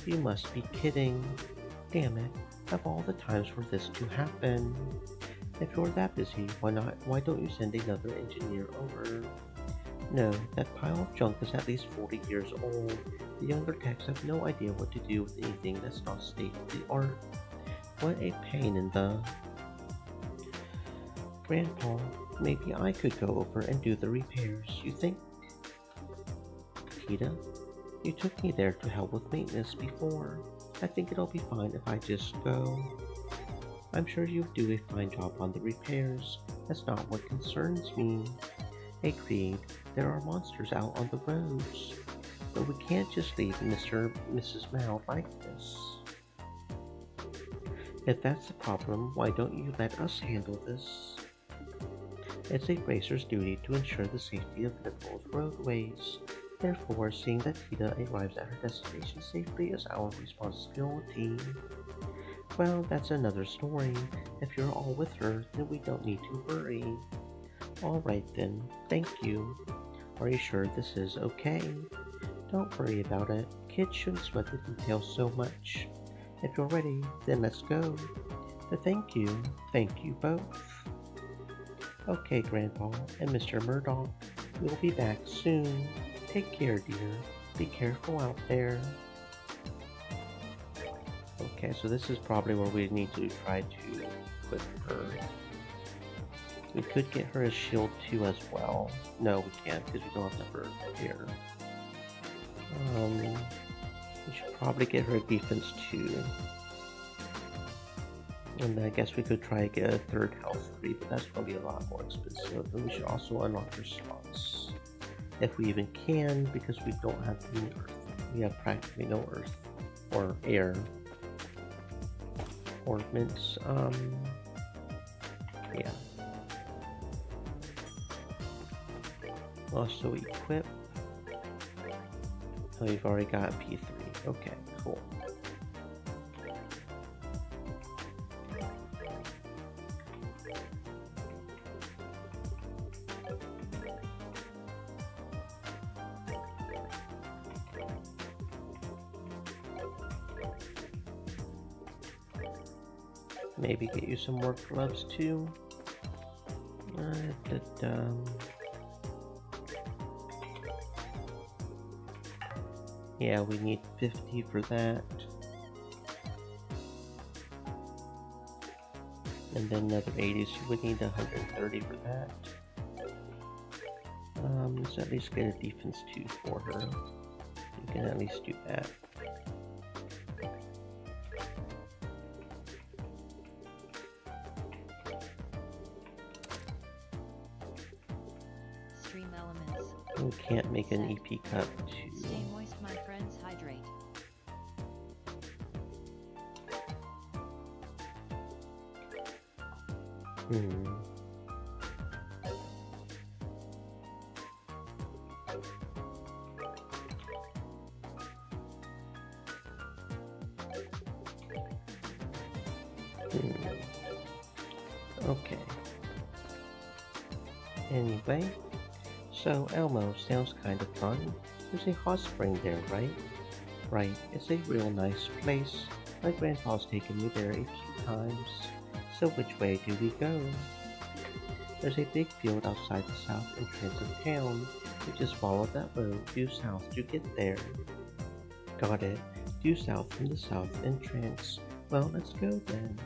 [SPEAKER 1] You must be kidding. Damn it, of all the times for this to happen. If you're that busy, why don't you send another engineer over? No, that pile of junk is at least 40 years old. The younger techs have no idea what to do with anything that's not state-of-the-art. What a pain in the... Grandpa, maybe I could go over and do the repairs, you think? Tita, you took me there to help with maintenance before. I think it'll be fine if I just go. I'm sure you'll do a fine job on the repairs. That's not what concerns me. Agreed, there are monsters out on the roads. But we can't just leave Mr. and Mrs. Mao like this. If that's the problem, why don't you let us handle this? It's a racer's duty to ensure the safety of Liverpool's roadways. Therefore, seeing that Tita arrives at her destination safely is our responsibility. Well, that's another story. If you're all with her, then we don't need to worry. Alright then, thank you. Are you sure this is okay? Don't worry about it. Kids shouldn't sweat the details so much. If you're ready, then let's go. But thank you both. Okay, Grandpa and Mr. Murdoch, we'll be back soon. Take care, dear. Be careful out there. Okay, so this is probably where we need to try to equip her. We could get her a shield 2 as well. No, we can't because we don't have the bird here. We should probably get her a defense 2. And then I guess we could try to get a third health 3, but that's going to be a lot more expensive. And we should also unlock her slots. If we even can, because we don't have any earth. We have practically no earth or air ornaments. Yeah. Also equip. Oh, you've already got P3. Okay, cool. Maybe get you some more gloves too. Yeah, we need 50 for that. And then another 80, so we need 130 for that. Let's at least get a defense 2 for her. We can at least do that.
[SPEAKER 3] Stream elements.
[SPEAKER 1] We can't make an EP cup to...
[SPEAKER 3] Stay moist, my friends, hydrate.
[SPEAKER 1] Okay. Anyway, so Elmo sounds kind of fun. There's a hot spring there, right? Right, it's a real nice place. My grandpa's taken me there a few times. So which way do we go? There's a big field outside the south entrance of town. We just follow that road due south to get there. Got it. Due south from the south entrance. Well, let's go then.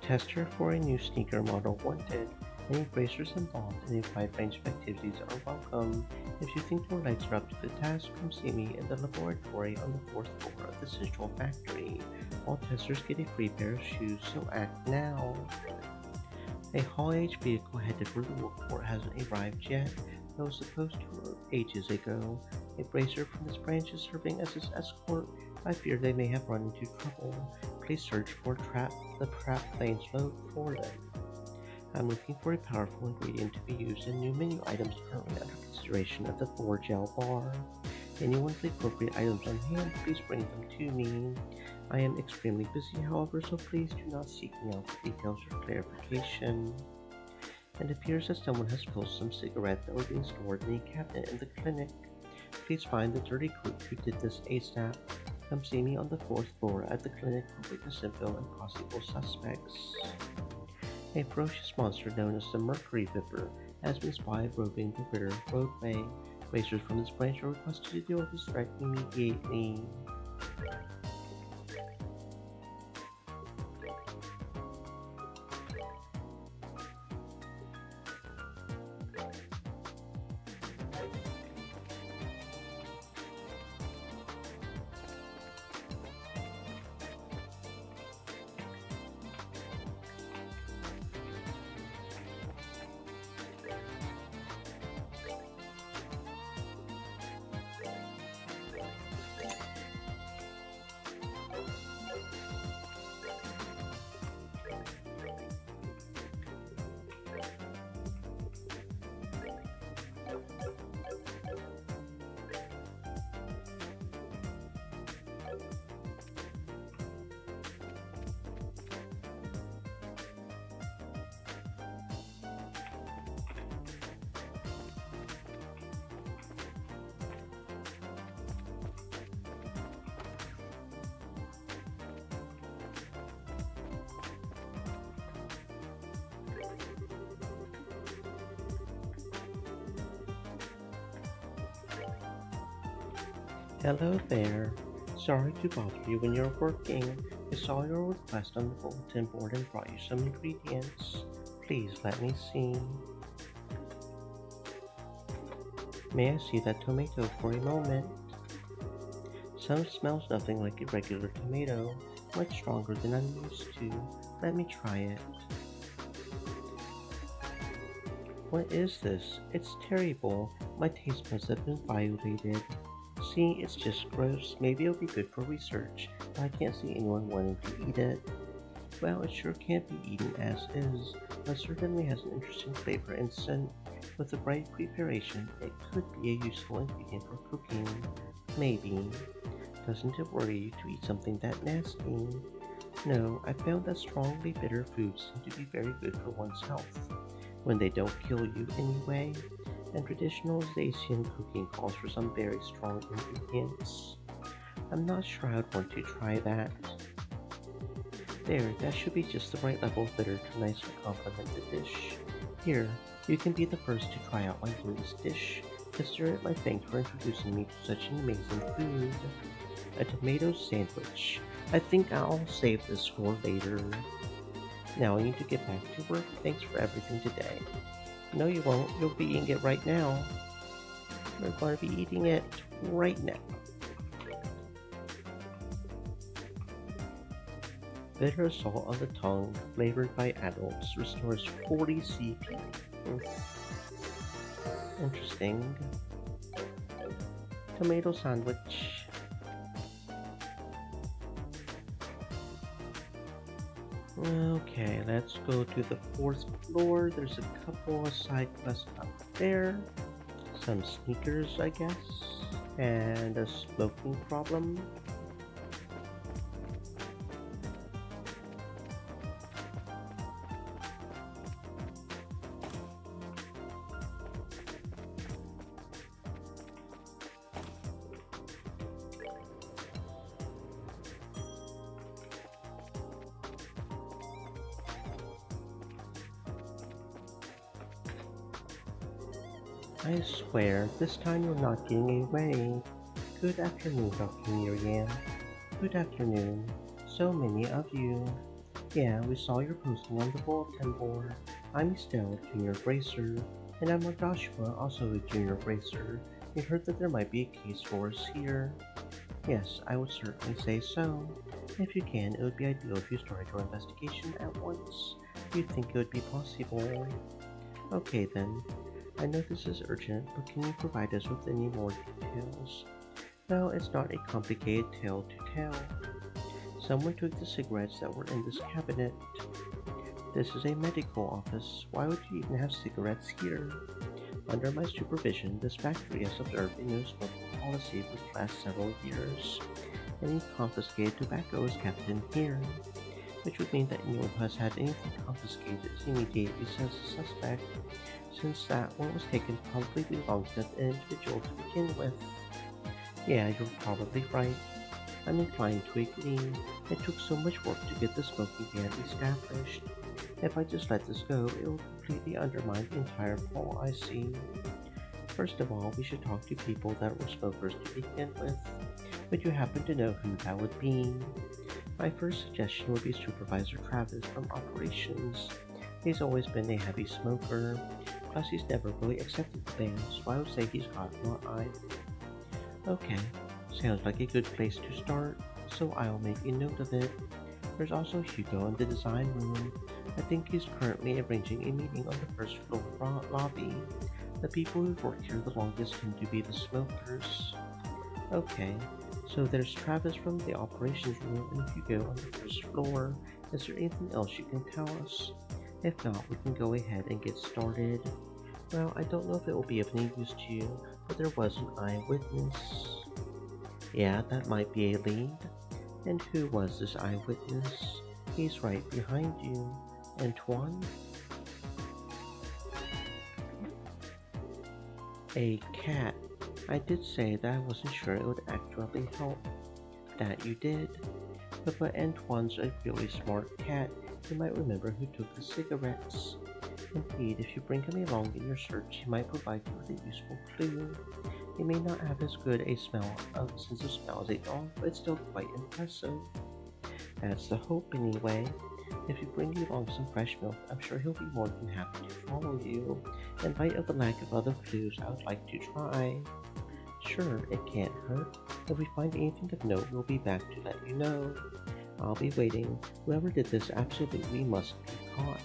[SPEAKER 1] Tester for a new sneaker model wanted. Any bracers involved in a wide range of activities are welcome. If you think your legs are up to the task, come see me in the laboratory on the 4th floor of the Central Factory. All testers get a free pair of shoes, so act now. A haul-age vehicle headed for the Wookport hasn't arrived yet, though was supposed to ages ago. A bracer from this branch is serving as its escort. I fear they may have run into trouble. Please search for the trap plane's load for them. I'm looking for a powerful ingredient to be used in new menu items currently under consideration at the 4-gel bar. Anyone with the appropriate items on hand, please bring them to me. I am extremely busy, however, so please do not seek me out for details or clarification. It appears that someone has spilled some cigarettes that were being stored in a cabinet in the clinic. Please find the dirty cook who did this ASAP. Come see me on the 4th floor at the clinic for witness info and possible suspects. A ferocious monster known as the Mercury Viper has been spotted roving the Ritter roadway. Racers from this branch are requested to deal with this threat immediately. Hello there. Sorry to bother you when you're working. I saw your request on the bulletin board and brought you some ingredients. Please let me see. May I see that tomato for a moment? Some smells nothing like a regular tomato, much stronger than I'm used to. Let me try it. What is this? It's terrible. My taste buds have been violated. See, it's just gross. Maybe it'll be good for research, but I can't see anyone wanting to eat it. Well, it sure can't be eaten as is, but certainly has an interesting flavor and scent. With the right preparation, it could be a useful ingredient for cooking. Maybe. Doesn't it worry you to eat something that nasty? No, I found that strongly bitter foods seem to be very good for one's health, when they don't kill you anyway. And traditional Zacian cooking calls for some very strong ingredients. I'm not sure I'd want to try that. There, that should be just the right level of bitter to nicely complement the dish. Here, you can be the first to try out my latest dish. Consider it my thanks for introducing me to such an amazing food. A tomato sandwich. I think I'll save this for later. Now I need to get back to work. Thanks for everything today. No, you won't. You'll be eating it right now. We're going to be eating it right now. Bitter salt on the tongue, flavored by adults, restores 40 CP. Interesting. Tomato sandwich. Okay, let's go to the 4th floor. There's a couple of side quests up there. Some sneakers, I guess. And a smoking problem. I swear, this time you're not getting away. Good afternoon, Dr. Miriam. Good afternoon. So many of you. Yeah, we saw your posting on the bulletin board. I'm Estelle, Junior Bracer, and I'm Joshua, also a Junior Bracer. We heard that there might be a case for us here. Yes, I would certainly say so. If you can, it would be ideal if you started your investigation at once. Do you think it would be possible? Okay then. I know this is urgent, but can you provide us with any more details? No, it's not a complicated tale to tell. Someone took the cigarettes that were in this cabinet. This is a medical office. Why would you even have cigarettes here? Under my supervision, this factory has observed a no smoking policy for the last several years. Any confiscated tobacco is kept in here, which would mean that anyone who has had anything confiscated is immediately sent as a suspect, since that one was taken probably belonged to an individual to begin with. Yeah, you're probably right. I'm inclined to agree. It took so much work to get the smoking ban established. If I just let this go, it will completely undermine the entire policy. First of all, we should talk to people that were smokers to begin with. Would you happen to know who that would be? My first suggestion would be Supervisor Travis from Operations. He's always been a heavy smoker, plus he's never really accepted the ban, so I would say he's got one eye. Okay, sounds like a good place to start, so I'll make a note of it. There's also Hugo in the design room. I think he's currently arranging a meeting on the first floor lobby. The people who've worked here the longest tend to be the smokers. Okay, so there's Travis from the operations room and Hugo on the first floor. Is there anything else you can tell us? If not, we can go ahead and get started. Well, I don't know if it will be of any use to you, but there was an eyewitness. Yeah, that might be a lead. And who was this eyewitness? He's right behind you. Antoine? A cat. I did say that I wasn't sure it would actually help. That you did. But Antoine's a really smart cat. You might remember who took the cigarettes. Indeed, if you bring him along in your search, he might provide you with a useful clue. He may not have as good a sense of smell as a dog, but it's still quite impressive. That's the hope anyway. If you bring along some fresh milk, I'm sure he'll be more than happy to follow you. In light of the lack of other clues, I would like to try. Sure, it can't hurt. If we find anything of note, we'll be back to let you know. I'll be waiting. Whoever did this absolutely must be caught.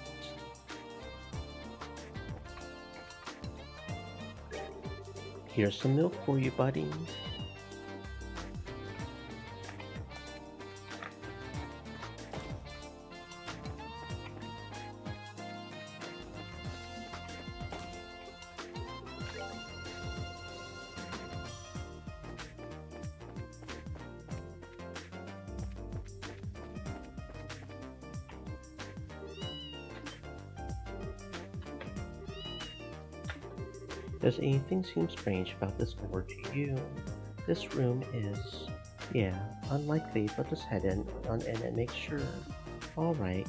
[SPEAKER 1] Here's some milk for you, buddy. Does anything seem strange about this door to you? This room is, yeah, unlikely, but just head on in and make sure. Alright.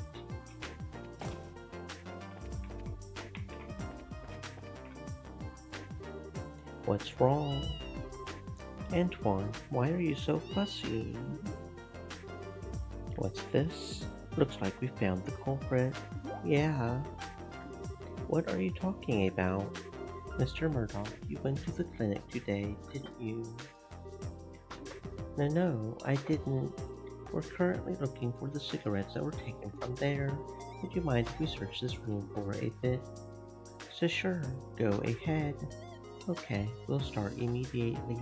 [SPEAKER 1] What's wrong? Antoine, why are you so fussy? What's this? Looks like we found the culprit. Yeah. What are you talking about? Mr. Murdoch, you went to the clinic today, didn't you? No, I didn't. We're currently looking for the cigarettes that were taken from there. Would you mind if we search this room for a bit? So sure, go ahead. Okay, we'll start immediately.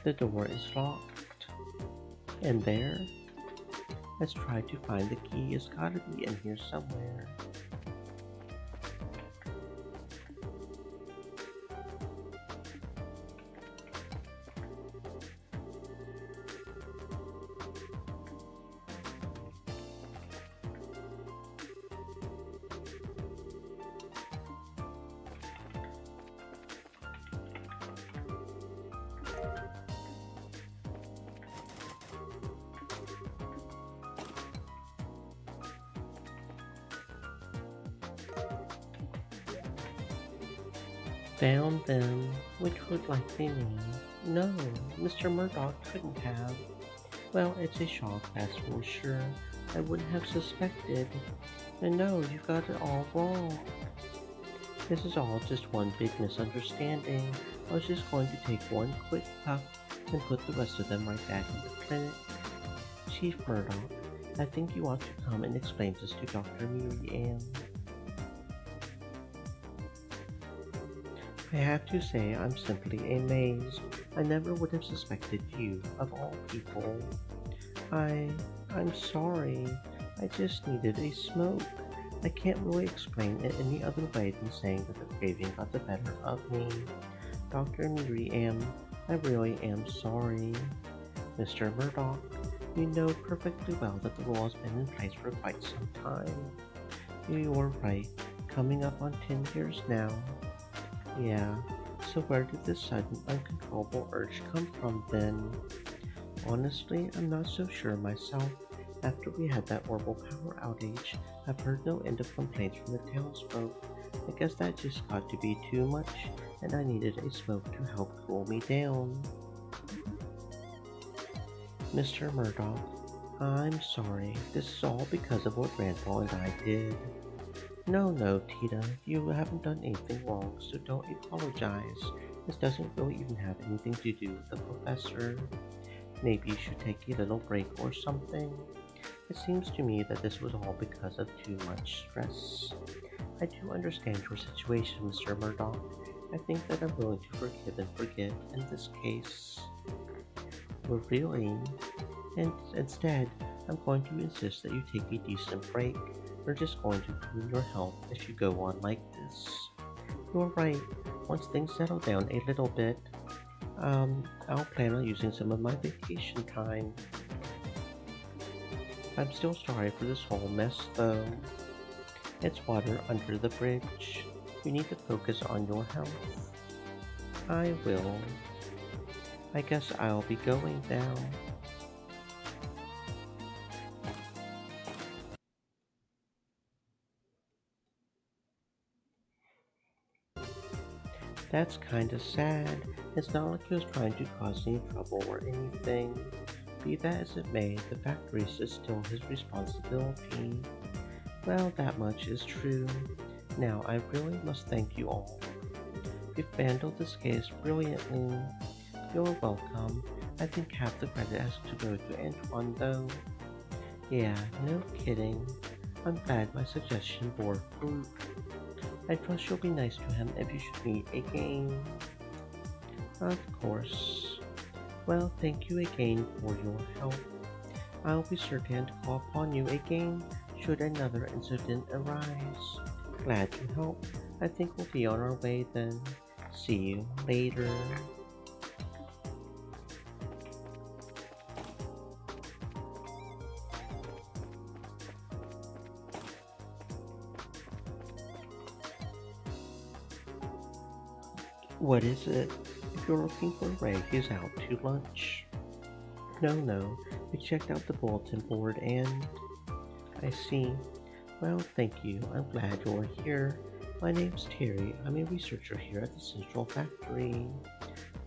[SPEAKER 1] The door is locked. In there? Let's try to find the key. It's gotta be in here somewhere. Found them, which would likely mean no, Mr. Murdoch couldn't have. Well, it's a Shaw class for sure. I wouldn't have suspected. And no, you got it all wrong. This is all just one big misunderstanding. I was just going to take one quick puff and put the rest of them right back in the clinic. Chief Murdoch, I think you ought to come and explain this to Dr. Miri Ann. I have to say I'm simply amazed. I never would have suspected you, of all people. I'm sorry. I just needed a smoke. I can't really explain it any other way than saying that the craving got the better of me. Dr. Miriam, I really am sorry. Mr. Murdoch, you know perfectly well that the rule has been in place for quite some time. You're right, coming up on 10 years now. Yeah, so where did this sudden uncontrollable urge come from then? Honestly, I'm not so sure myself. After we had that horrible power outage, I've heard no end of complaints from the townsfolk. I guess that just got to be too much, and I needed a smoke to help cool me down. Mr. Murdoch, I'm sorry. This is all because of what Grandpa and I did. No, Tita, you haven't done anything wrong, so don't apologize. This doesn't really even have anything to do with the professor. Maybe you should take a little break or something. It seems to me that this was all because of too much stress. I do understand your situation, Mr. Murdoch. I think that I'm willing to forgive and forget in this case. Well, really? And instead, I'm going to insist that you take a decent break. You're just going to ruin your health if you go on like this. You're right. Once things settle down a little bit, I'll plan on using some of my vacation time. I'm still sorry for this whole mess, though. It's water under the bridge. You need to focus on your health. I will. I guess I'll be going now. That's kinda sad. It's not like he was trying to cause any trouble or anything. Be that as it may, the factory is still his responsibility. Well, that much is true. Now, I really must thank you all. You've handled this case brilliantly. You're welcome. I think half the credit has to go to Antoine, though. Yeah, no kidding. I'm glad my suggestion bore fruit. I trust you'll be nice to him if you should meet again. Of course. Well, thank you again for your help. I'll be certain to call upon you again should another incident arise. Glad to help. I think we'll be on our way then. See you later. What is it? If you're looking for Ray, he's out to lunch. No, we checked out the bulletin board and... I see. Well, thank you. I'm glad you're here. My name's Terry. I'm a researcher here at the Central Factory.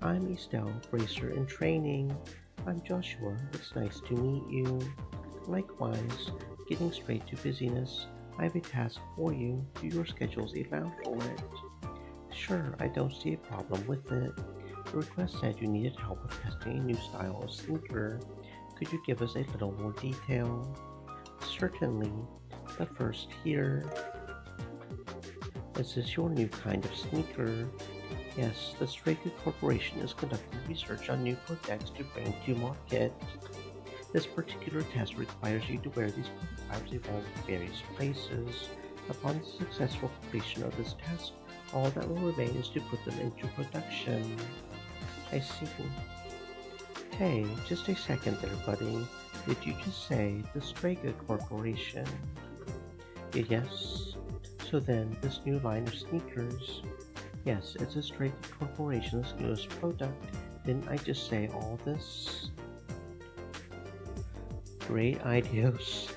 [SPEAKER 1] I'm Estelle, bracer in training. I'm Joshua. It's nice to meet you. Likewise, getting straight to busyness, I have a task for you. Do your schedules allow for it? Sure, I don't see a problem with it. The request said you needed help with testing a new style of sneaker. Could you give us a little more detail? Certainly, but first here. Is this your new kind of sneaker? Yes, the Stray Good Corporation is conducting research on new products to bring to market. This particular test requires you to wear these powers around various places. Upon the successful completion of this test, all that will remain is to put them into production. I see. Hey, just a second there, buddy. Did you just say the Strega Corporation? Yes. So then, this new line of sneakers. Yes, it's a Strega Corporation's newest product. Didn't I just say all this? Great ideas.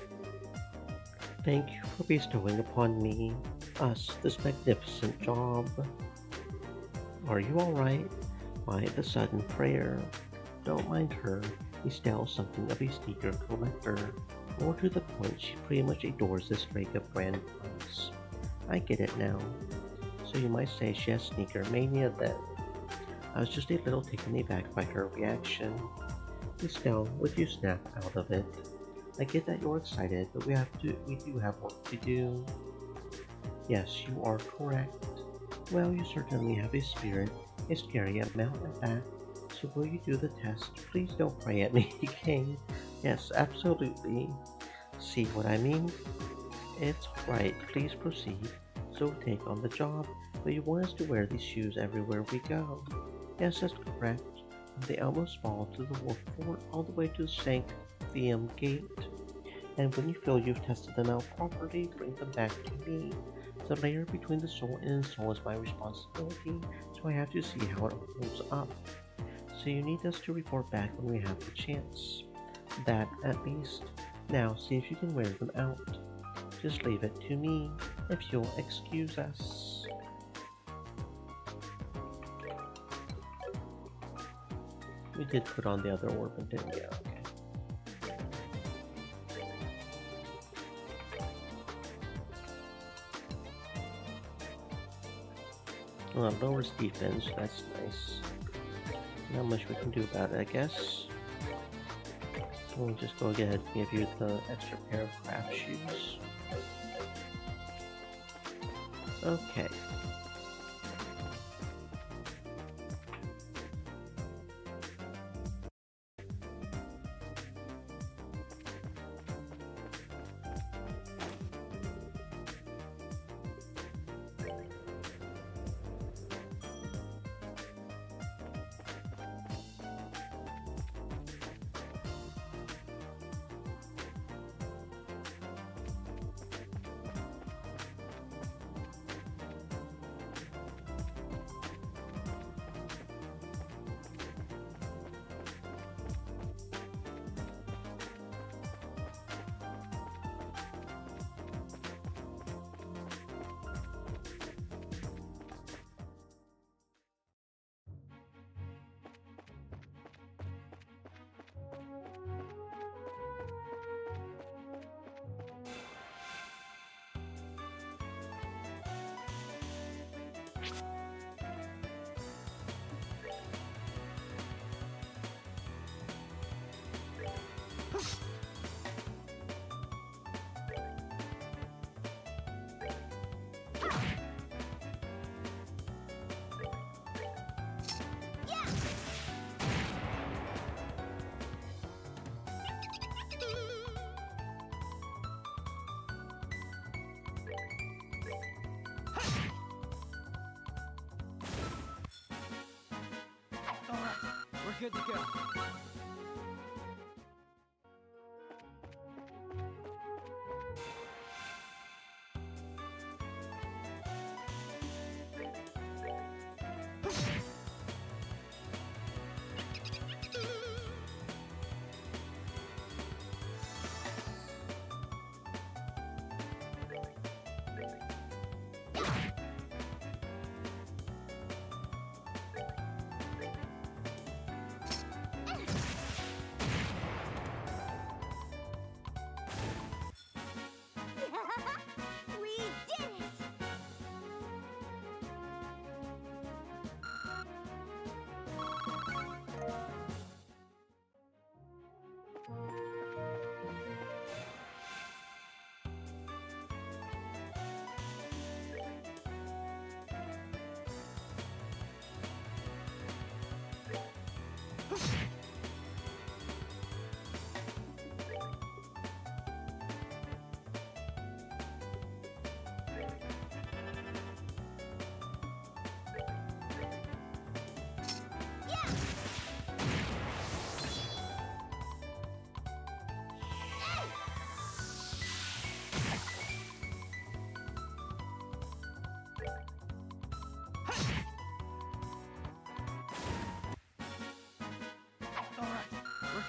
[SPEAKER 1] Thank you for bestowing upon me, us, this magnificent job. Are you alright? Why the sudden prayer? Don't mind her. Estelle's something of a sneaker collector. More to the point, she pretty much adores the Strega brand ones. I get it now. So you might say she has sneaker mania then. I was just a little taken aback by her reaction. Estelle, would you snap out of it? I get that you're excited, but we do have work to do. Yes, you are correct. Well, you certainly have a spirit, a scary amount at that. So will you do the test? Please don't pray at me, King. Yes, absolutely. See what I mean? It's right, please proceed. So take on the job, but you want us to wear these shoes everywhere we go. Yes, that's correct. From the Elmo Small to the Wolf Fort, all the way to the Sanctium Gate. And when you feel you've tested them out properly, bring them back to me. The layer between the sole and insole is my responsibility, so I have to see how it holds up. So you need us to report back when we have the chance. That, at least. Now, see if you can wear them out. Just leave it to me, if you'll excuse us. We did put on the other orb, didn't we? Okay. Well, it lowers defense, that's nice. Not much we can do about it, I guess. We'll just go ahead and give you the extra pair of craft shoes. Okay.
[SPEAKER 4] We're good to go.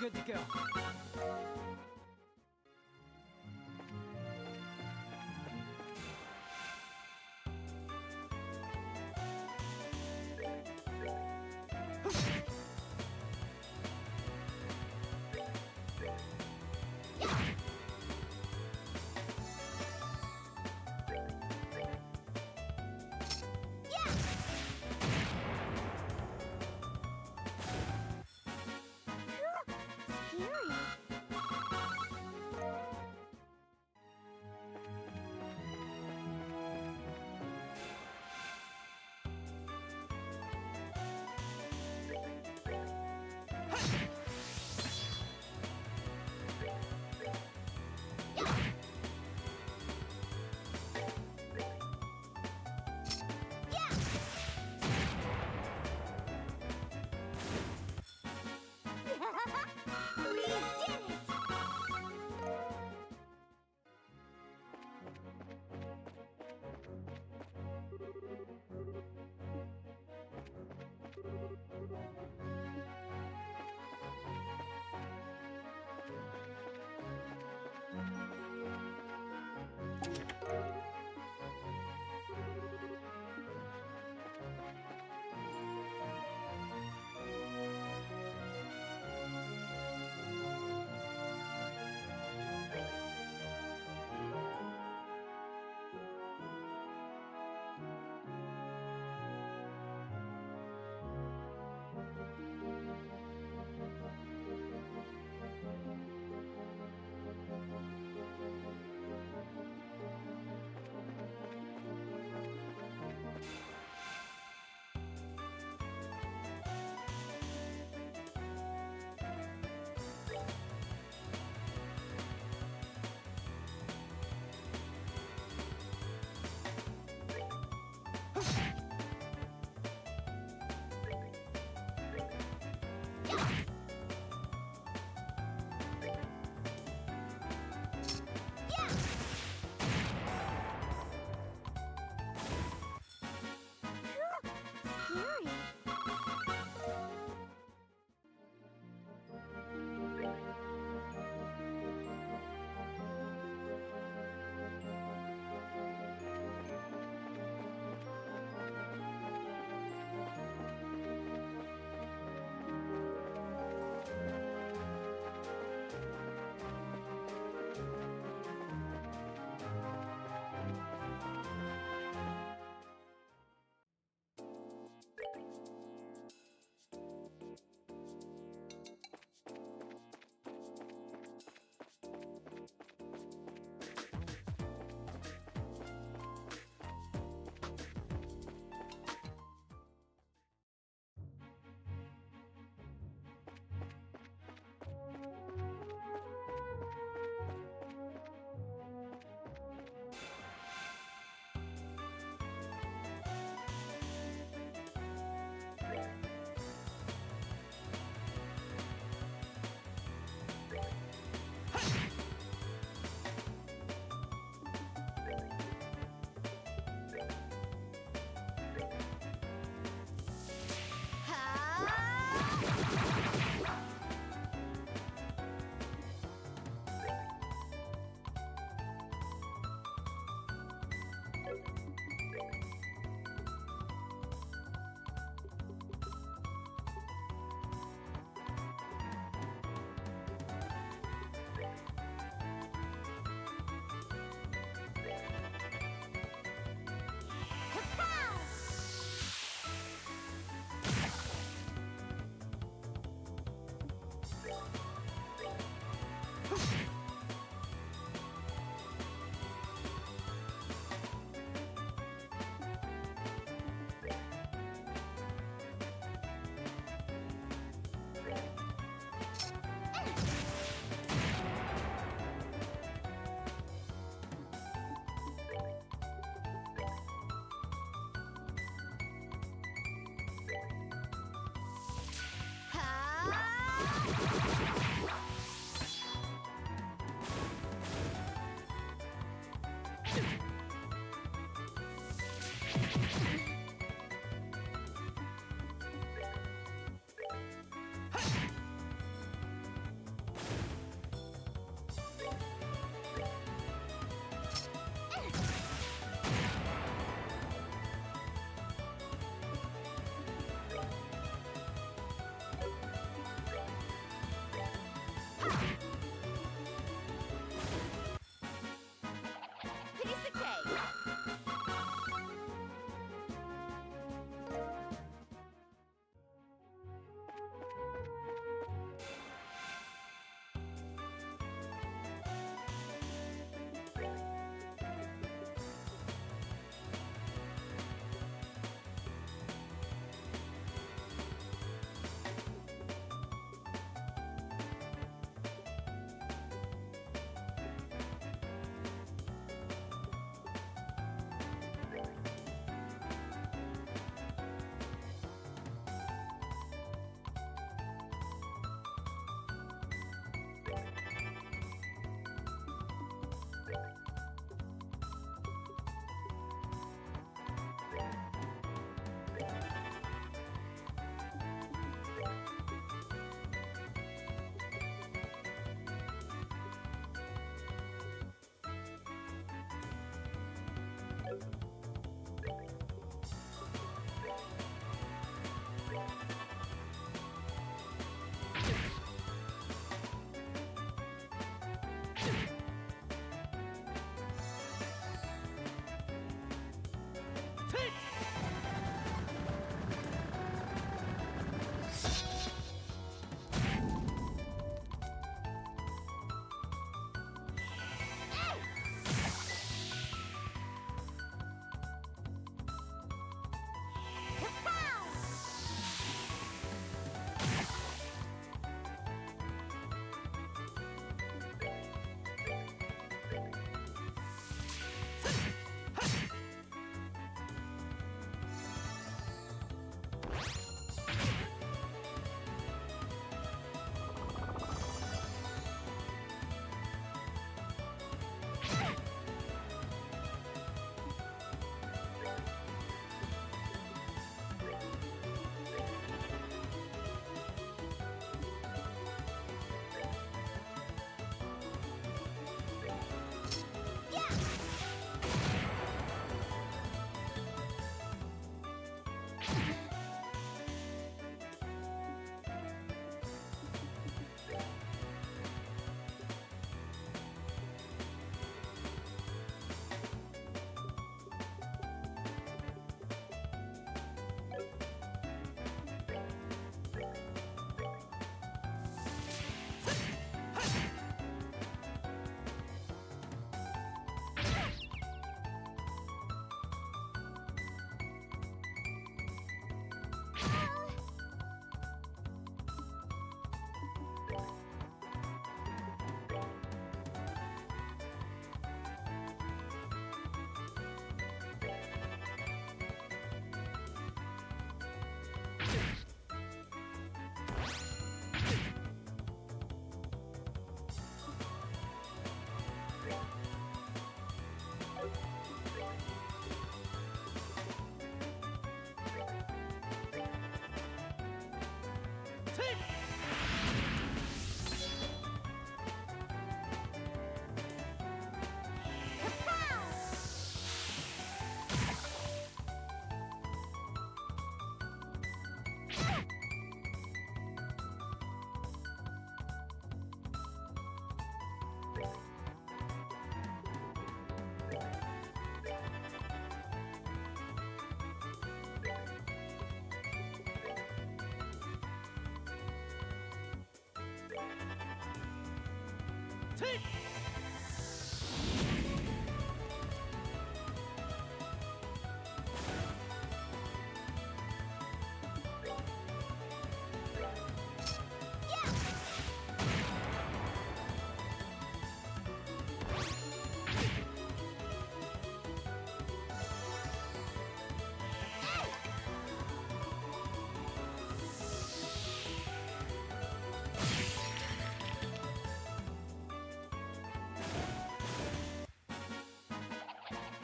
[SPEAKER 4] good to go.
[SPEAKER 2] Scary.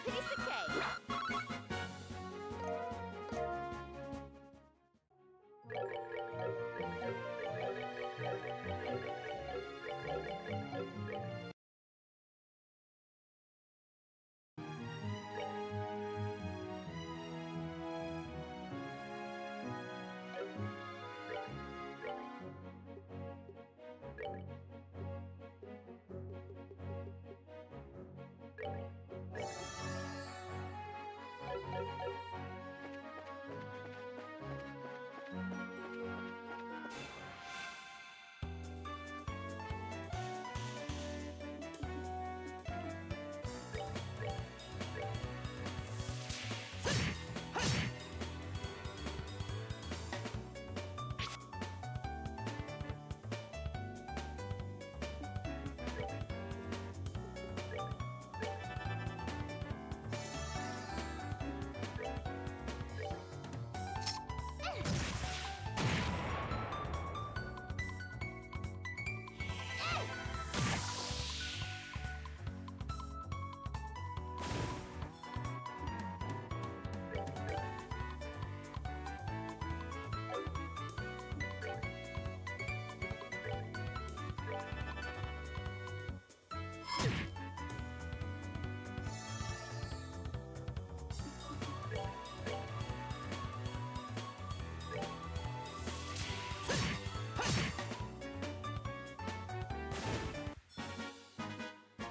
[SPEAKER 2] Piece of cake.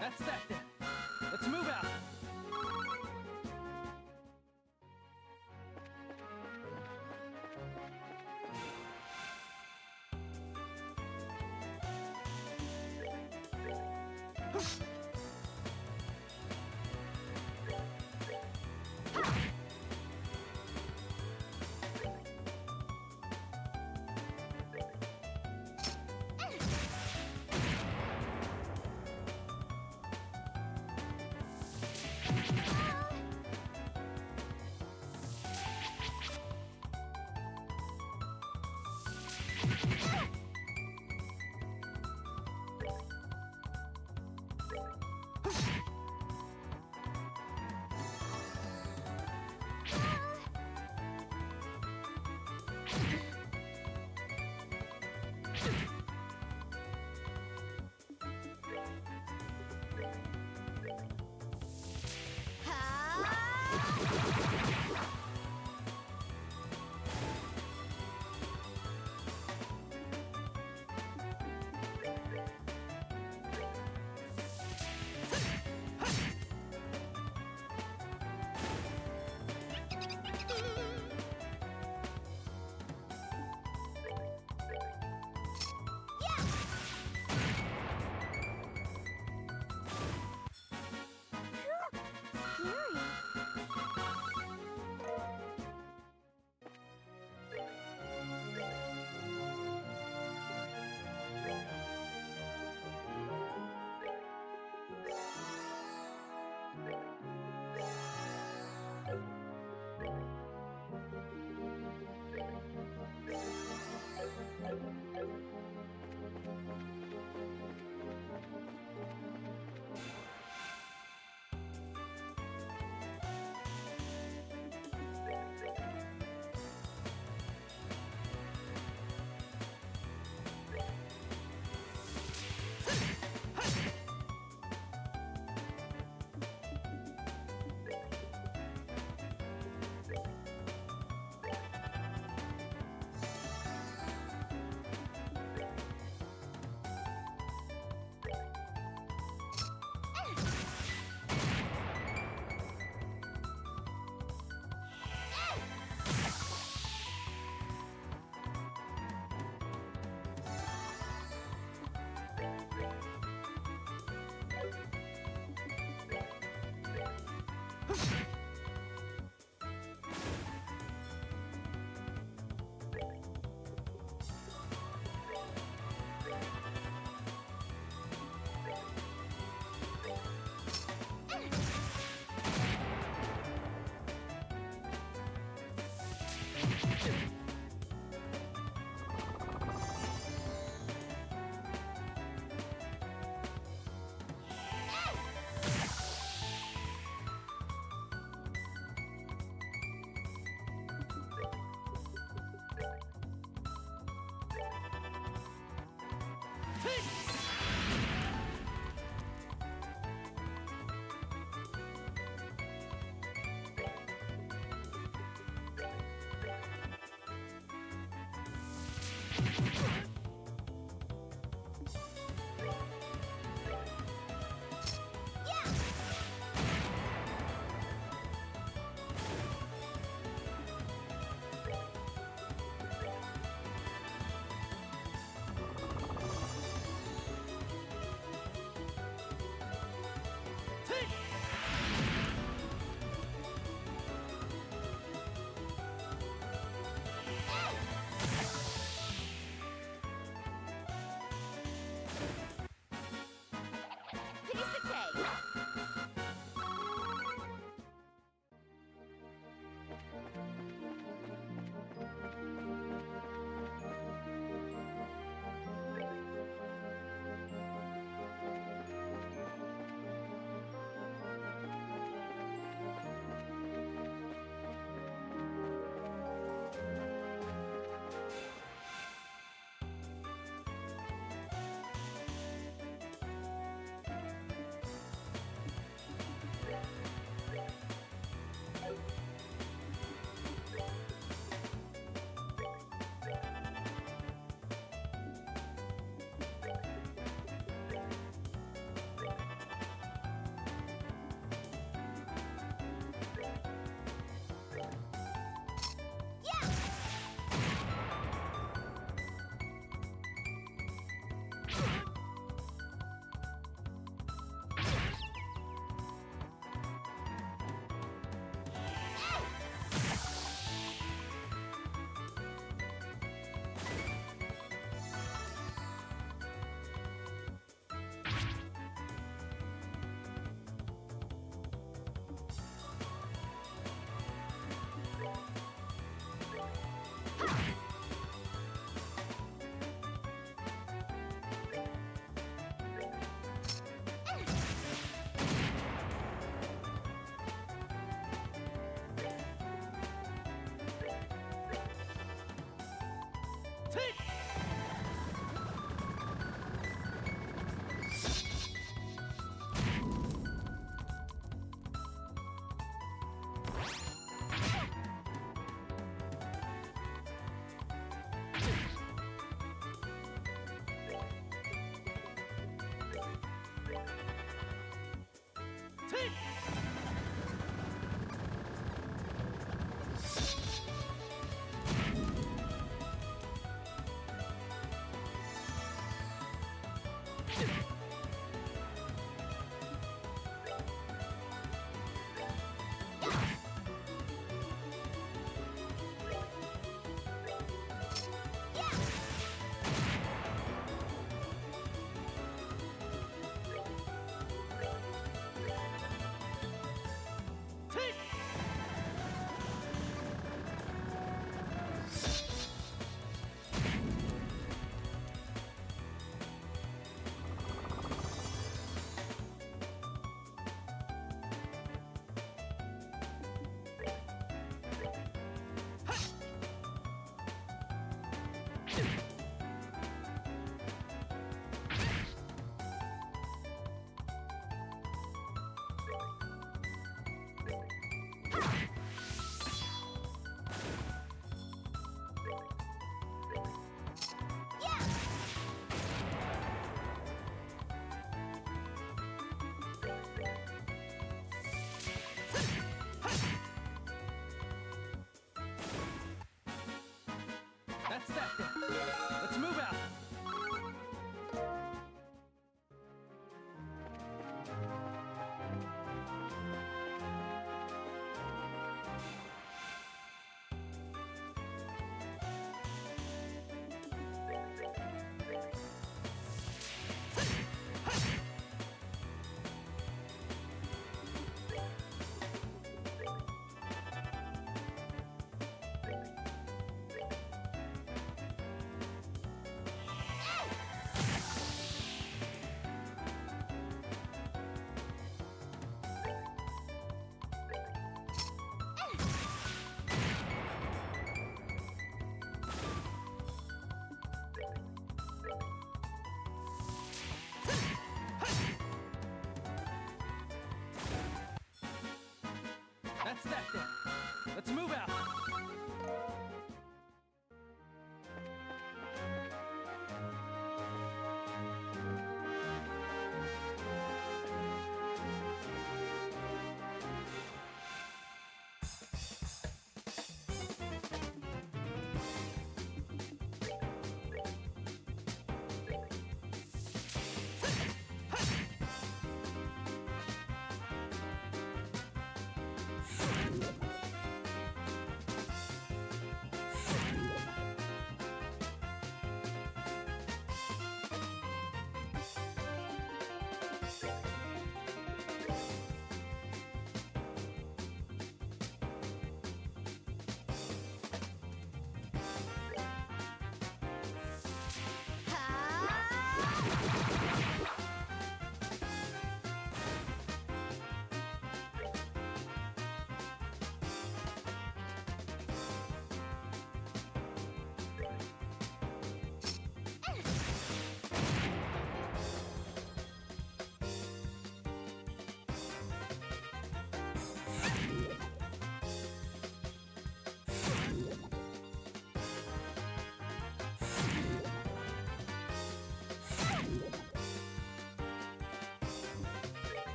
[SPEAKER 4] That's that then. Let's move out.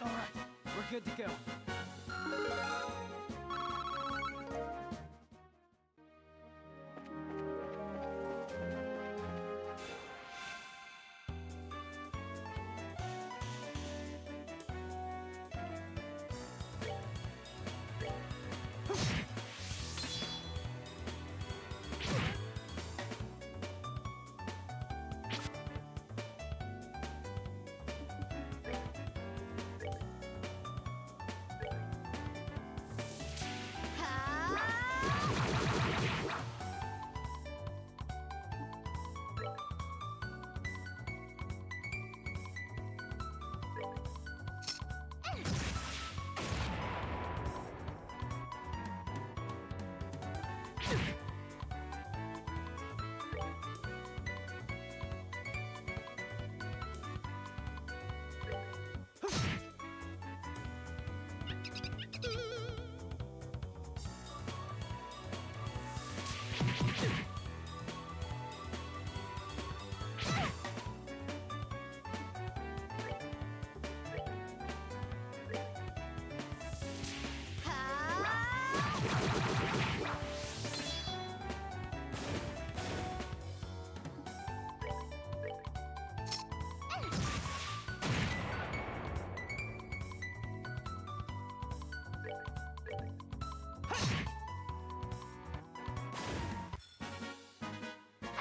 [SPEAKER 4] All right, we're good to go.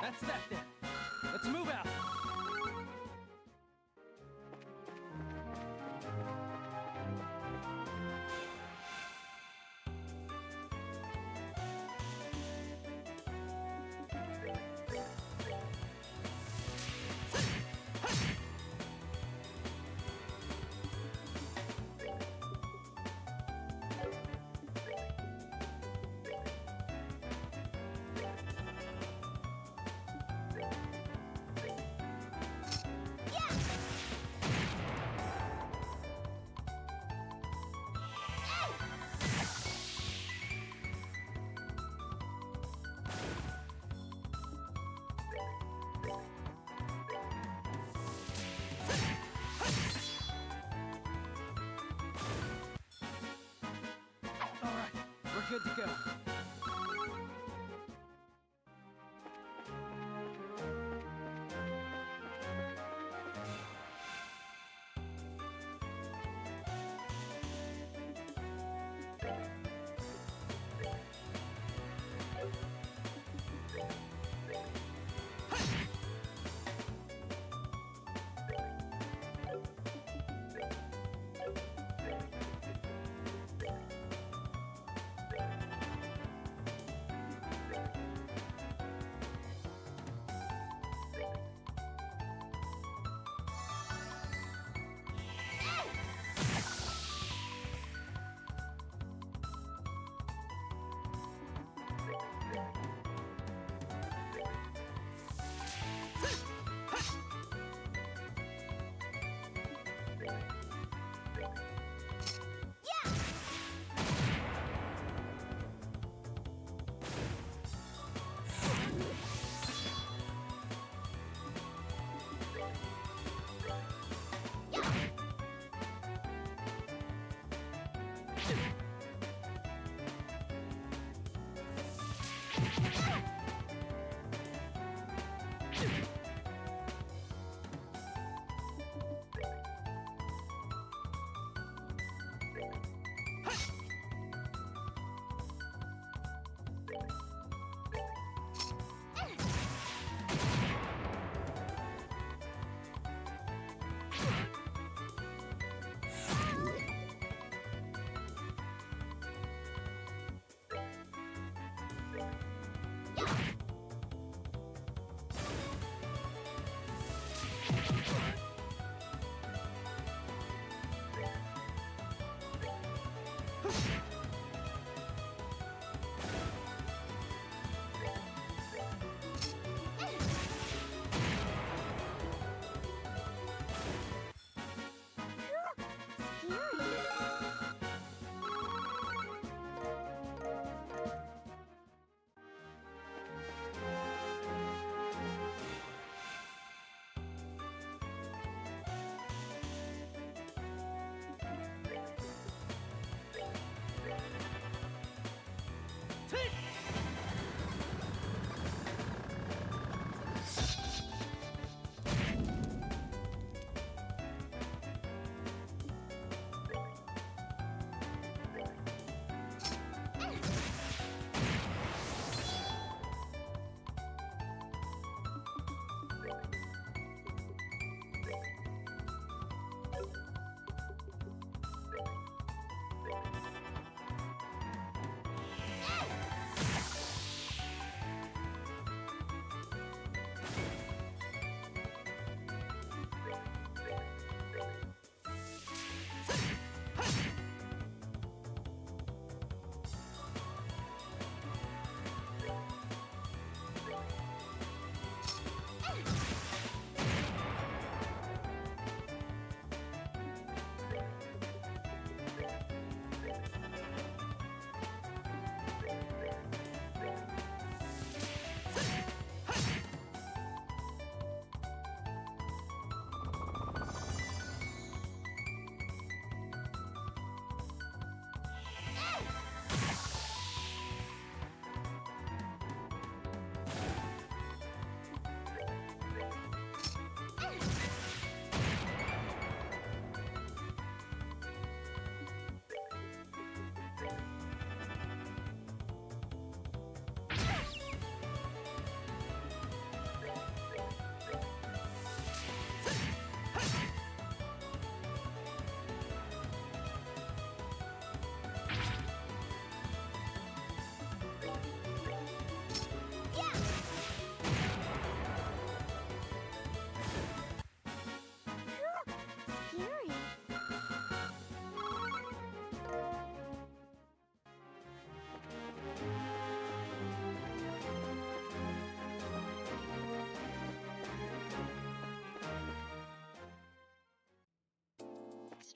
[SPEAKER 4] That's that then. Let's move out. All right, we're good to go.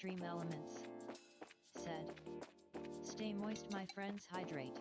[SPEAKER 3] extreme elements. Said. Stay moist, my friends, hydrate.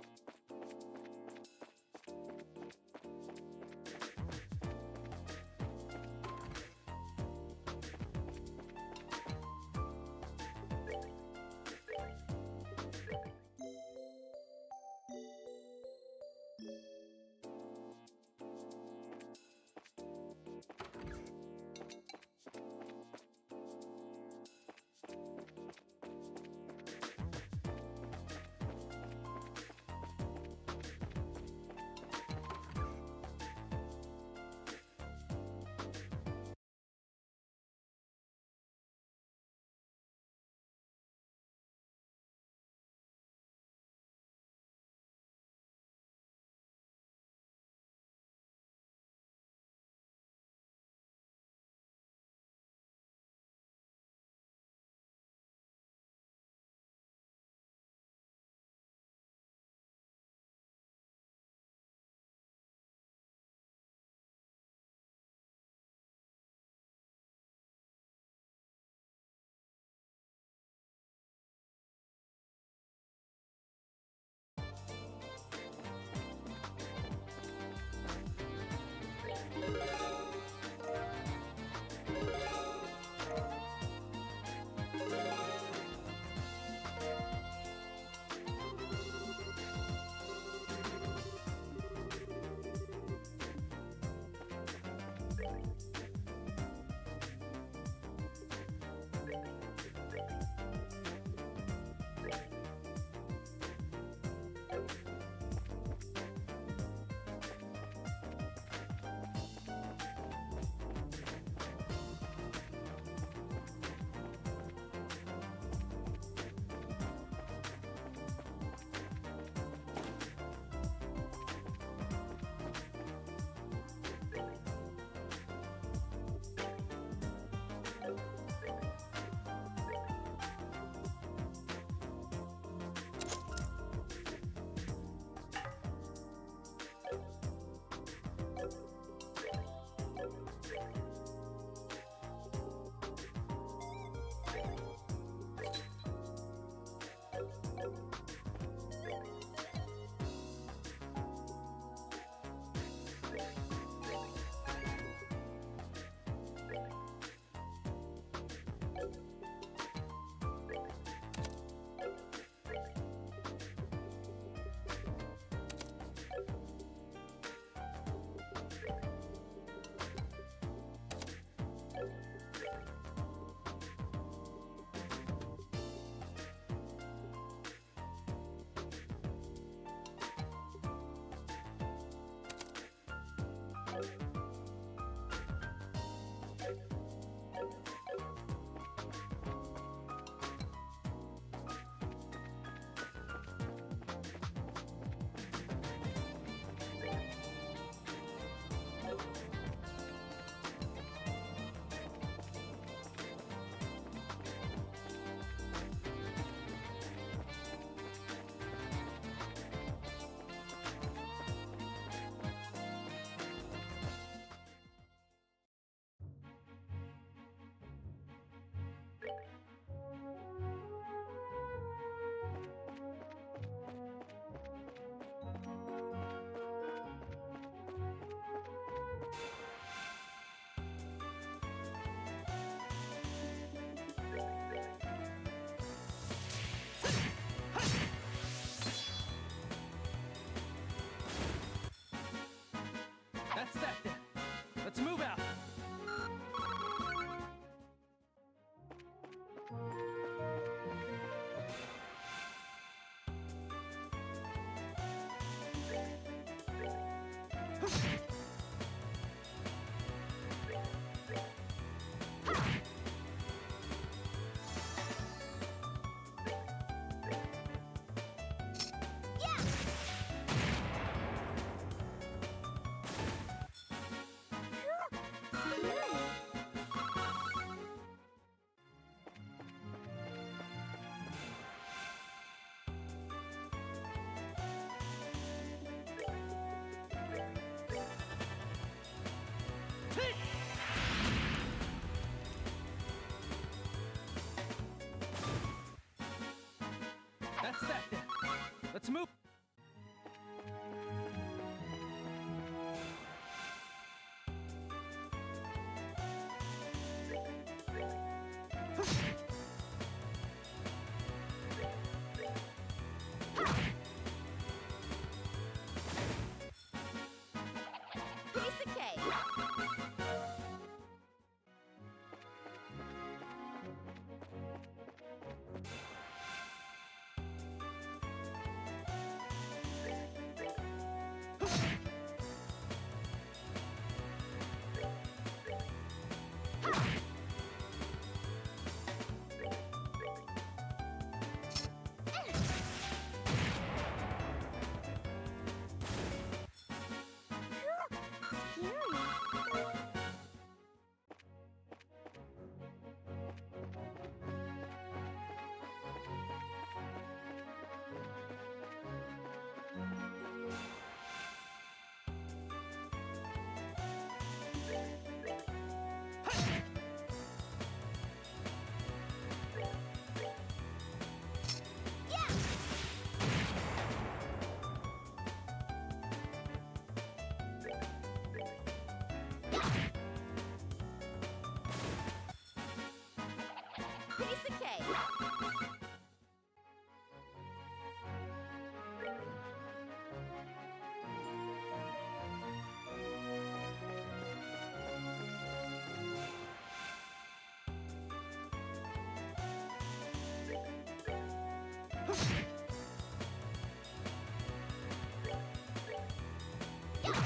[SPEAKER 4] Alright,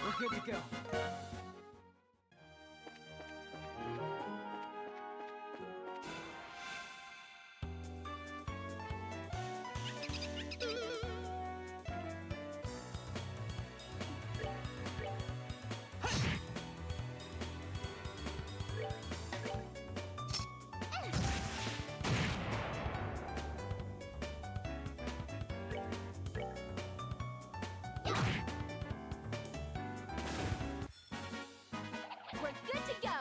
[SPEAKER 4] we're good to go.
[SPEAKER 2] We're good to go.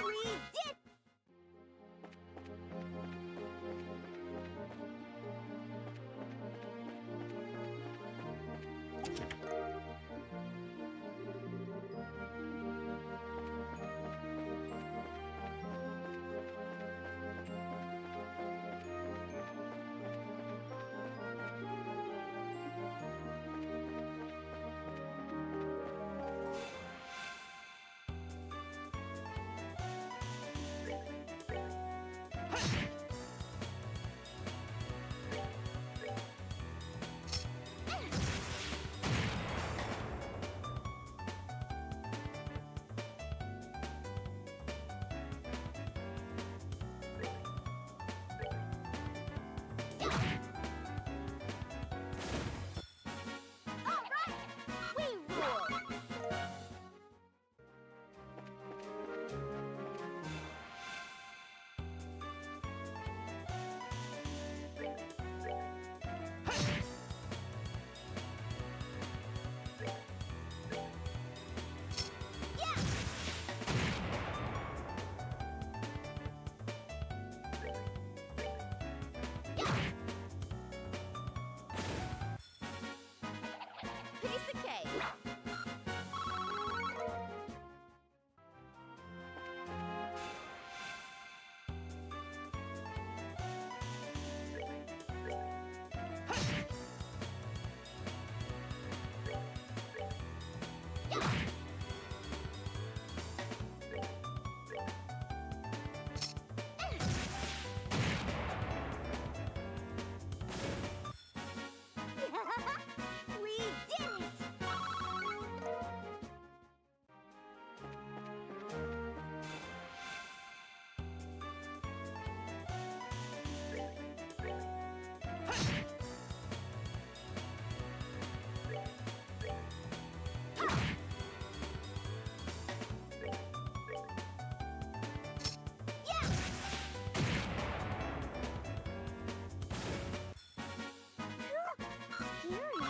[SPEAKER 2] We did. All right, we rule. Piece of cake. We did it! Scary.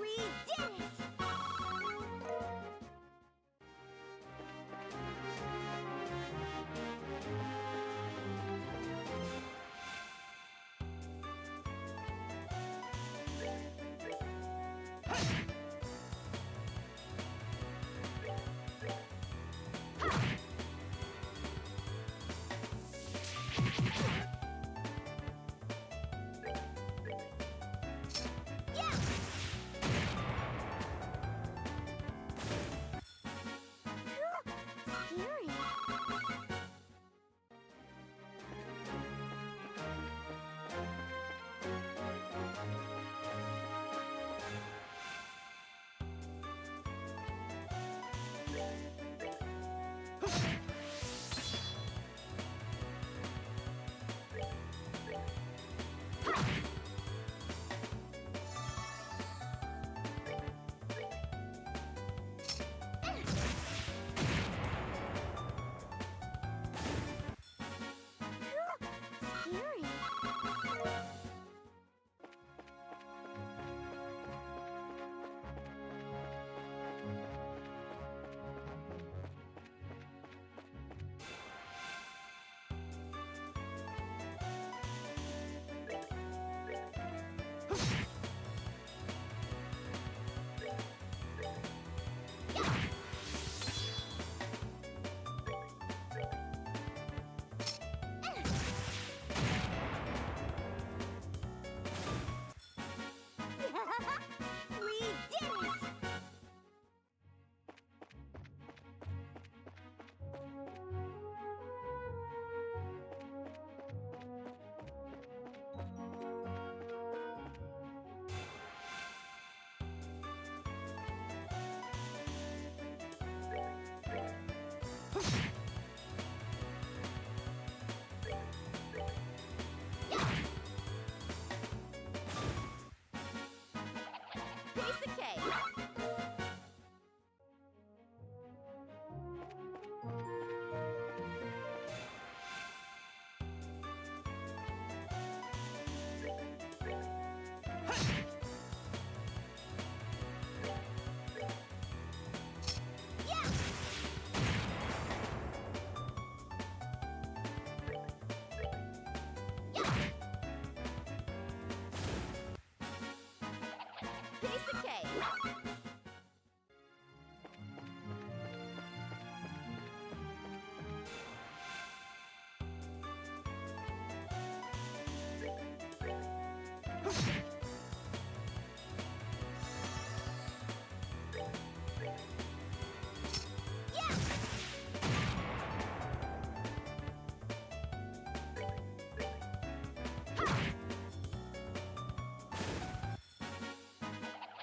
[SPEAKER 2] We did it!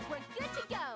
[SPEAKER 2] We're good to go.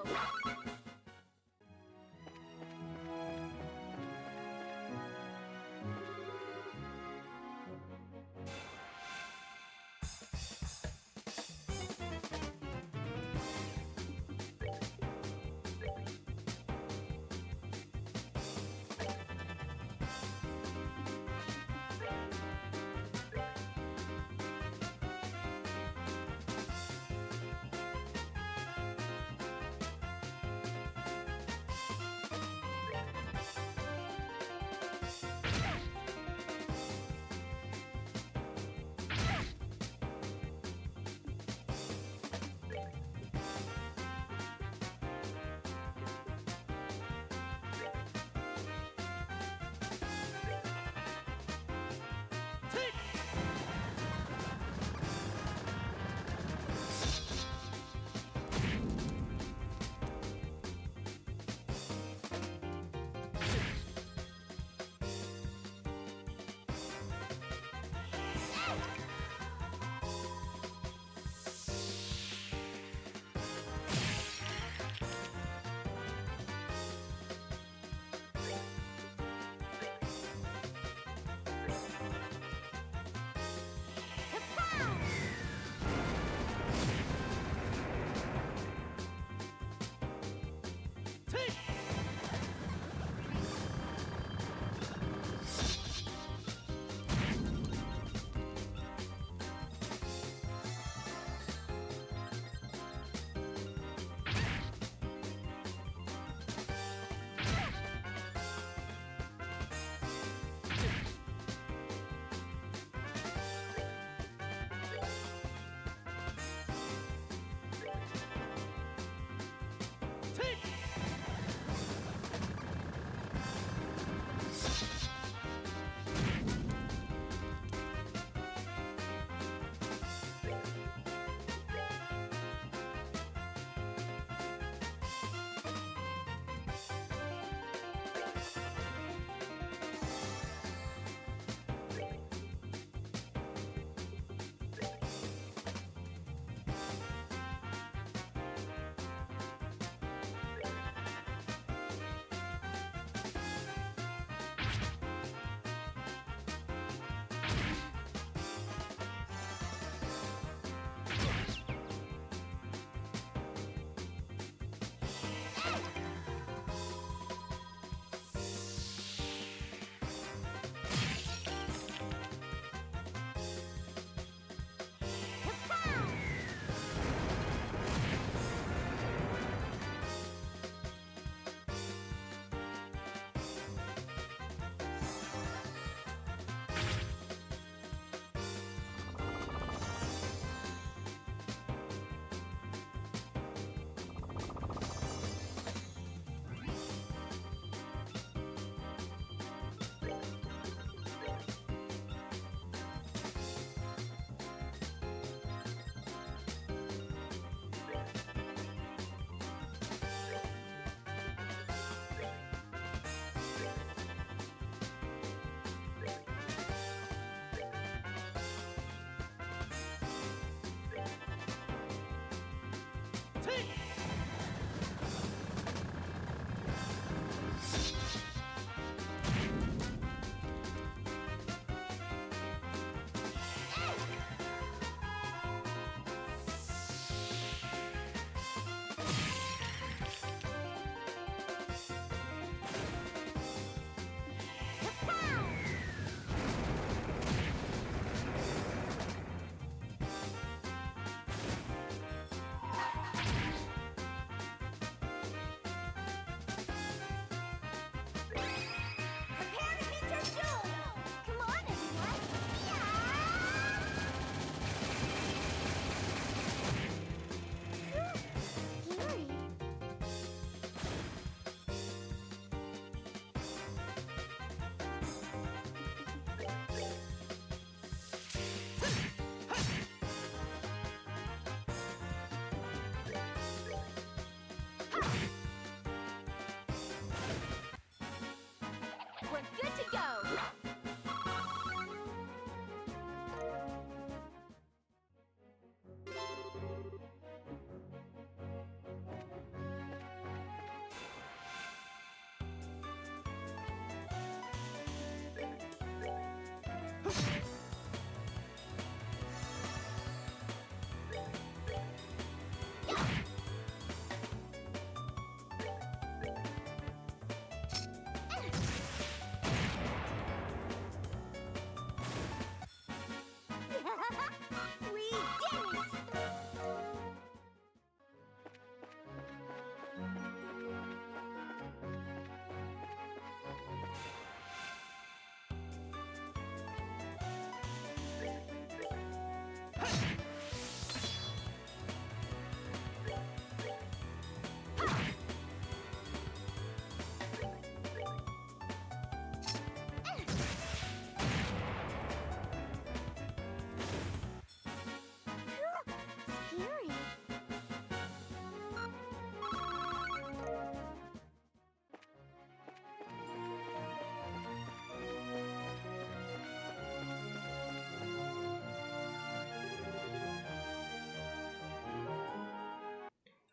[SPEAKER 2] Scary.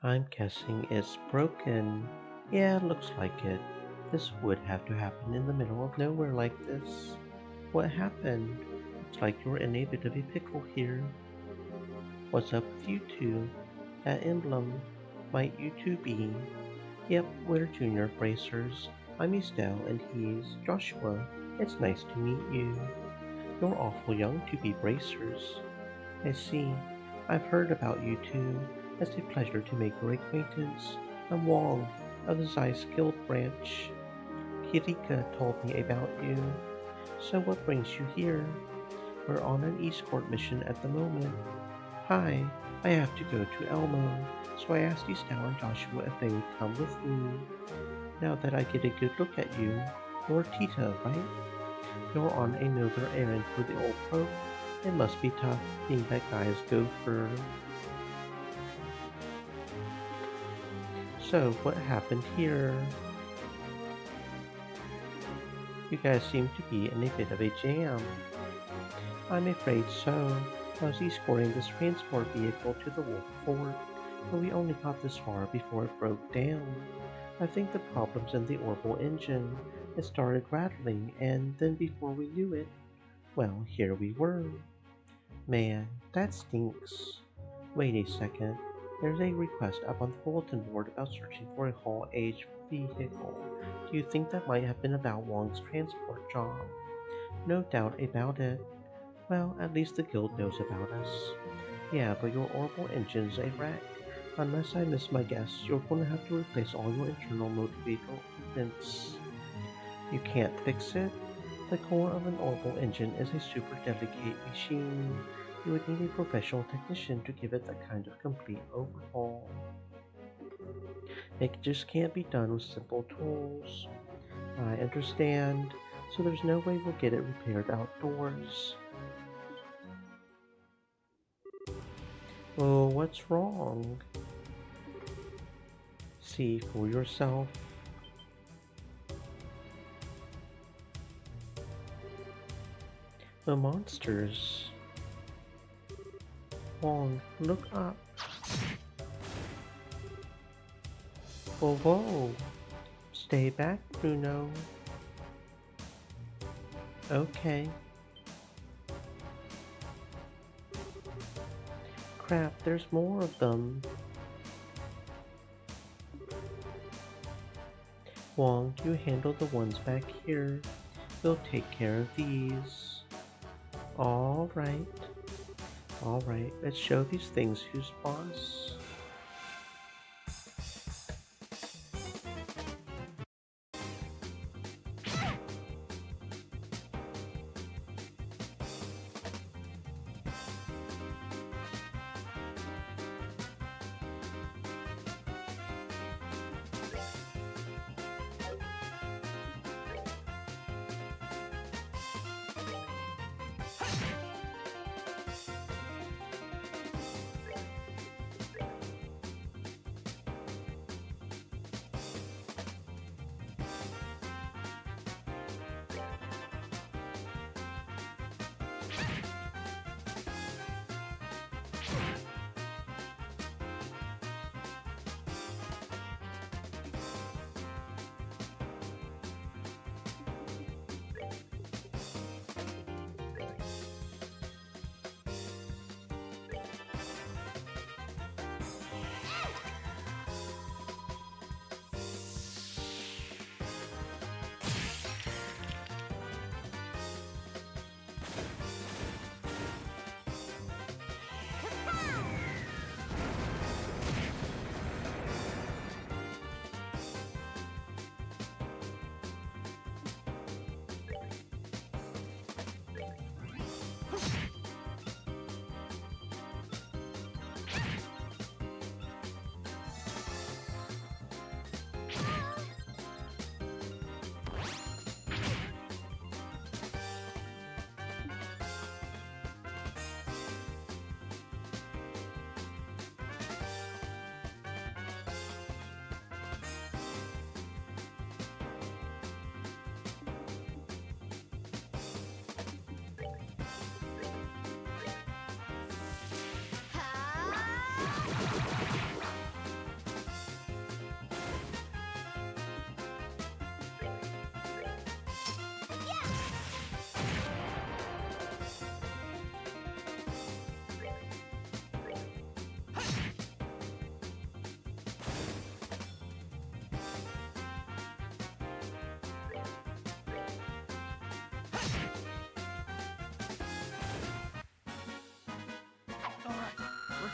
[SPEAKER 1] I'm guessing it's broken. Yeah, looks like it. This would have to happen in the middle of nowhere like this. What happened? Looks like you're in a bit of a pickle here. What's up with you two? That emblem. Might you two be? Yep, we're junior bracers. I'm Estelle and he's Joshua. It's nice to meet you. You're awful young to be bracers. I see. I've heard about you two. It's a pleasure to make your acquaintance. I'm Wong of the Zeiss Guild branch. Kirika told me about you. So what brings you here? We're on an escort mission at the moment. Hi, I have to go to Elmo, so I asked Estelle and Joshua if they would come with me. Now that I get a good look at you, you're Tita, right? You're on another errand for the old folk. It must be tough being that guy's gopher. So, what happened here? You guys seem to be in a bit of a jam. I'm afraid so. I was escorting this transport vehicle to the Wolf Fort, but we only got this far before it broke down. I think the problem's in the orbital engine. It started rattling, and then before we knew it, well, here we were. Man, that stinks. Wait a second. There's a request up on the bulletin board about searching for a Hall-age vehicle. Do you think that might have been about Wong's transport job? No doubt about it. Well, at least the guild knows about us. Yeah, but your orbital engine's a wreck. Unless I miss my guess, you're going to have to replace all your internal motor vehicle components. You can't fix it? The core of an orbital engine is a super delicate machine. You would need a professional technician to give it that kind of complete overhaul. It just can't be done with simple tools. I understand, so there's no way we'll get it repaired outdoors. Oh, what's wrong? See for yourself. The monsters. Wong, look up. Whoa, whoa. Stay back, Bruno. Okay. Crap, there's more of them. Wong, you handle the ones back here. We'll take care of these. Alright. Alright, let's show these things who's boss.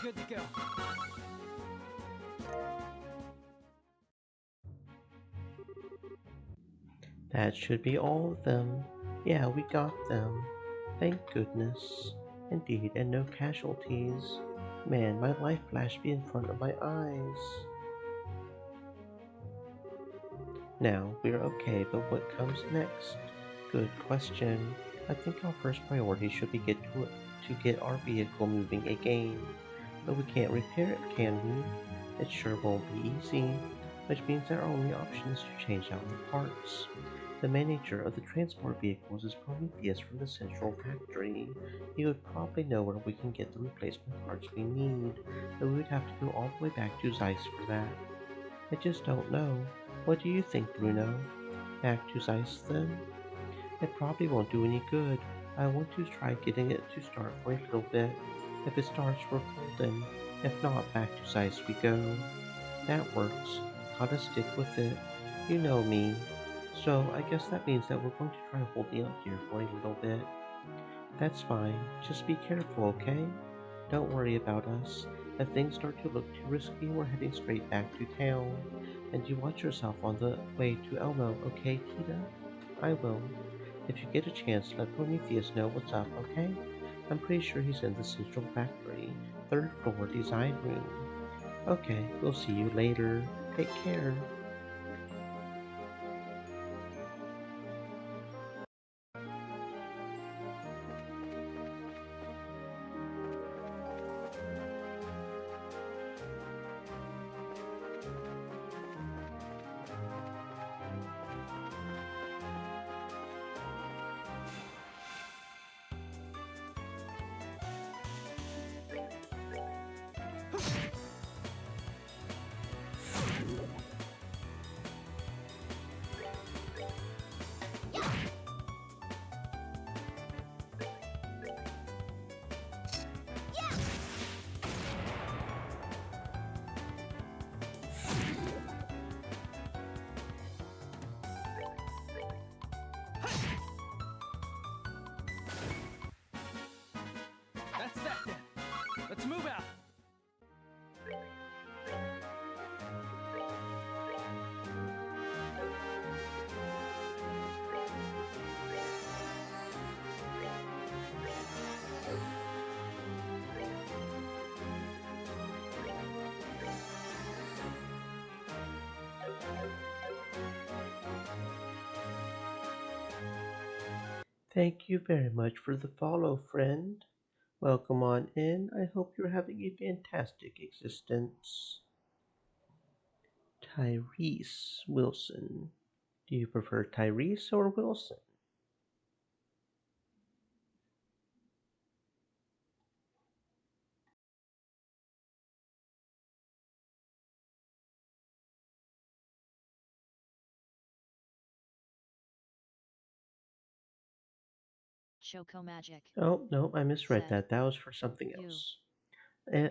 [SPEAKER 4] good to go.
[SPEAKER 1] That should be all of them. Yeah, we got them. Thank goodness. Indeed, and no casualties. Man, my life flashed in front of my eyes. Now, we're okay, but what comes next? Good question. I think our first priority should be to get our vehicle moving again. But we can't repair it, can we? It sure won't be easy, which means our only option is to change out the parts. The manager of the transport vehicles is Prometheus from the Central Factory. He would probably know where we can get the replacement parts we need, but we would have to go all the way back to Zeiss for that. I just don't know. What do you think, Bruno? Back to Zeiss then? It probably won't do any good. I want to try getting it to start for a little bit. If it starts, we're golden. If not, back to Zeiss we go. That works. Gotta stick with it. You know me. So I guess that means that we're going to try holding out here for a little bit. That's fine. Just be careful, okay? Don't worry about us. If things start to look too risky, we're heading straight back to town. And you watch yourself on the way to Elmo, okay, Tita? I will. If you get a chance, let Prometheus know what's up, okay? I'm pretty sure he's in the Central Factory, 3rd floor design room. Okay, we'll see you later. Take care.
[SPEAKER 4] That's that then. Let's move out.
[SPEAKER 1] Thank you very much for the follow, friend. Welcome on in. I hope you're having a fantastic existence. Tyrese Wilson. Do you prefer Tyrese or Wilson?
[SPEAKER 3] Choco Magic.
[SPEAKER 1] Oh, no, I misread
[SPEAKER 3] Said
[SPEAKER 1] that. That was for something
[SPEAKER 3] you.
[SPEAKER 1] else.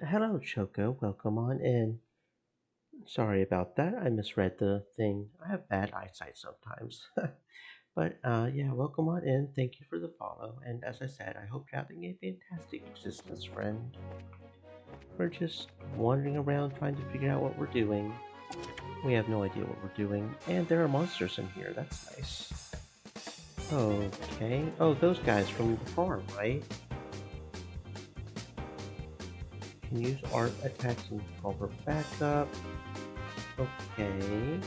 [SPEAKER 1] Hello, Choco. Welcome on in. Sorry about that. I misread the thing. I have bad eyesight sometimes. But yeah, welcome on in. Thank you for the follow. And as I said, I hope you're having a fantastic existence, friend. We're just wandering around trying to figure out what we're doing. We have no idea what we're doing. And there are monsters in here. That's nice. Okay. Oh, those guys from the farm, right? Can use art attacks and call for backup. Okay.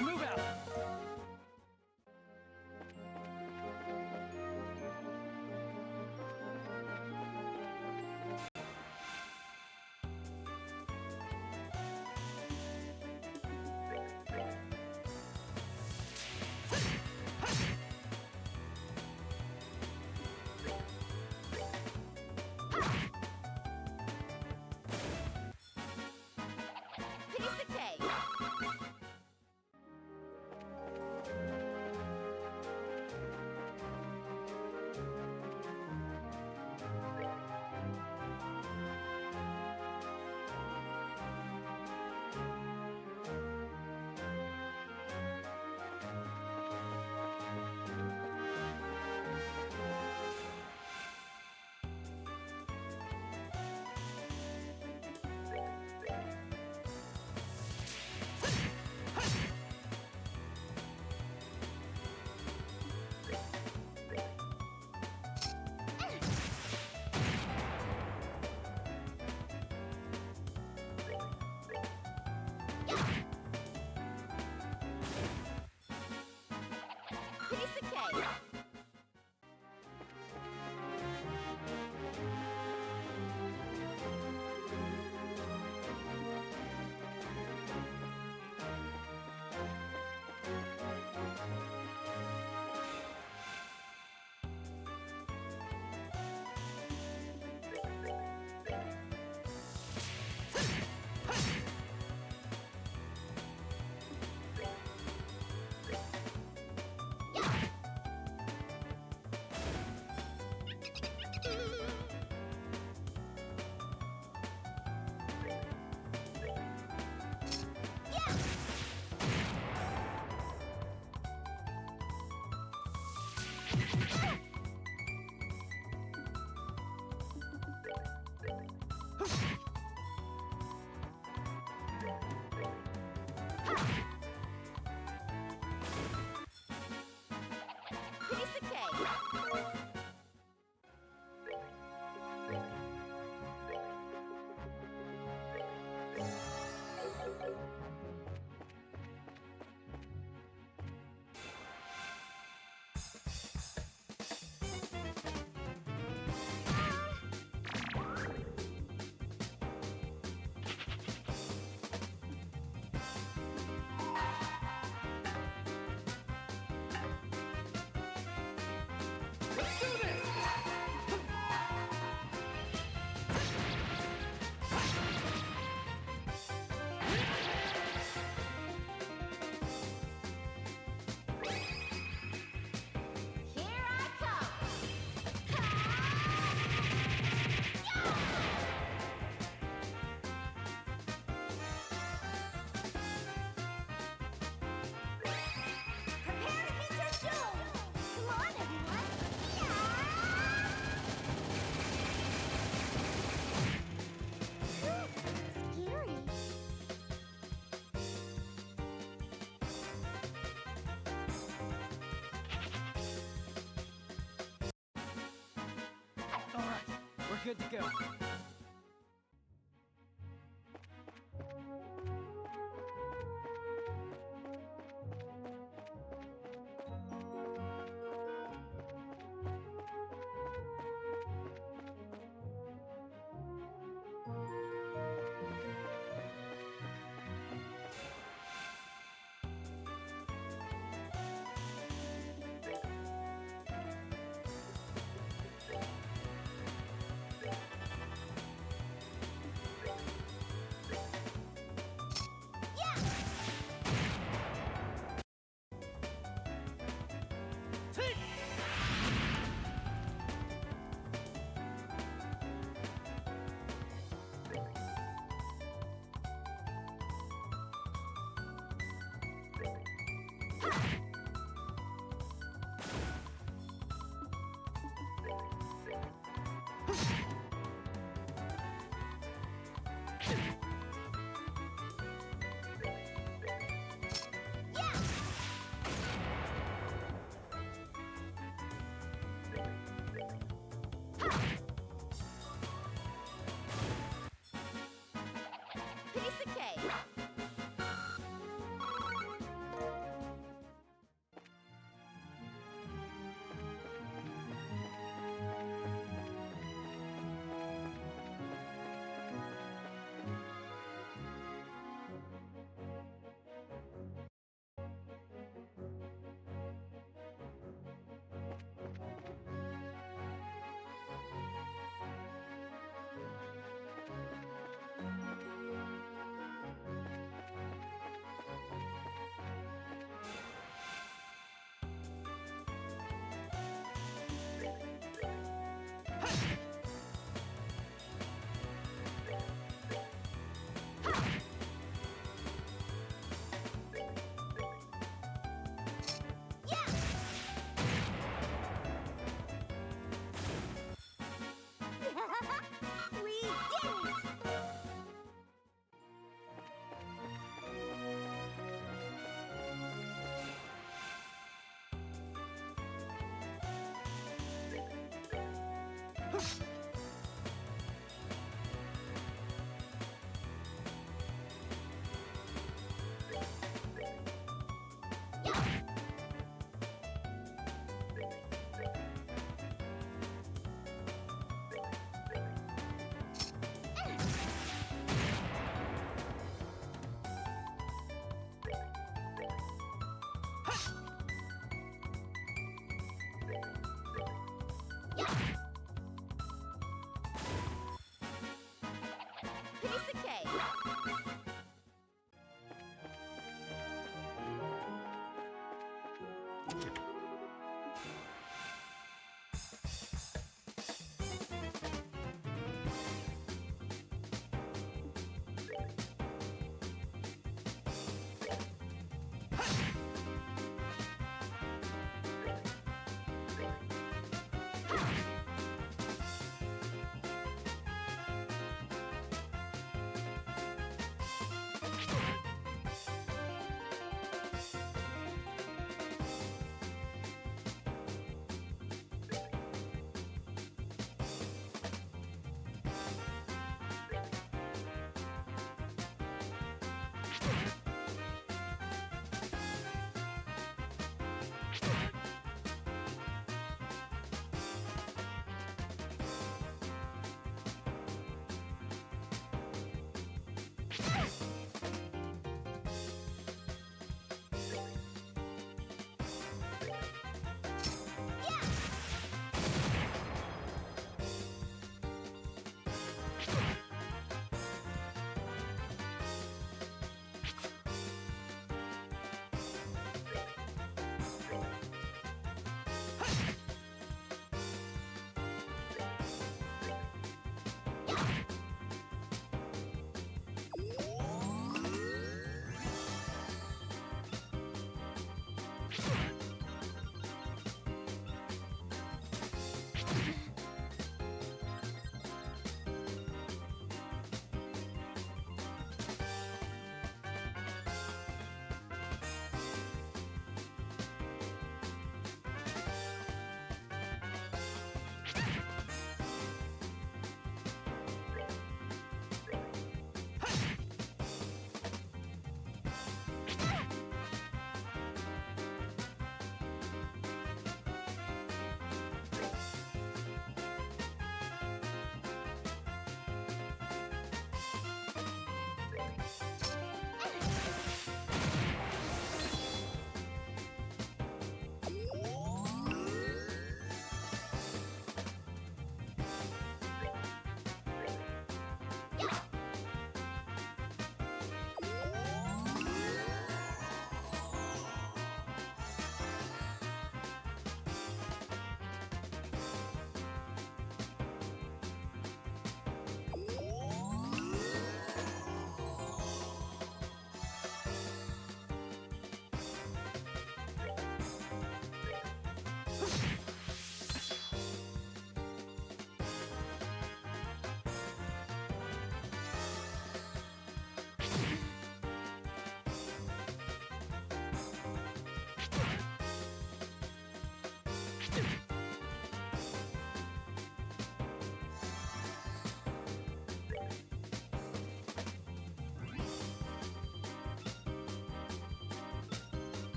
[SPEAKER 4] Let's move out.
[SPEAKER 2] Piece of cake. Piece of cake. Piece of cake.
[SPEAKER 4] Let's do this.
[SPEAKER 2] Here I come. Prepare to hit your shoe. Come on, everyone. Scary.
[SPEAKER 4] All right, we're good to go.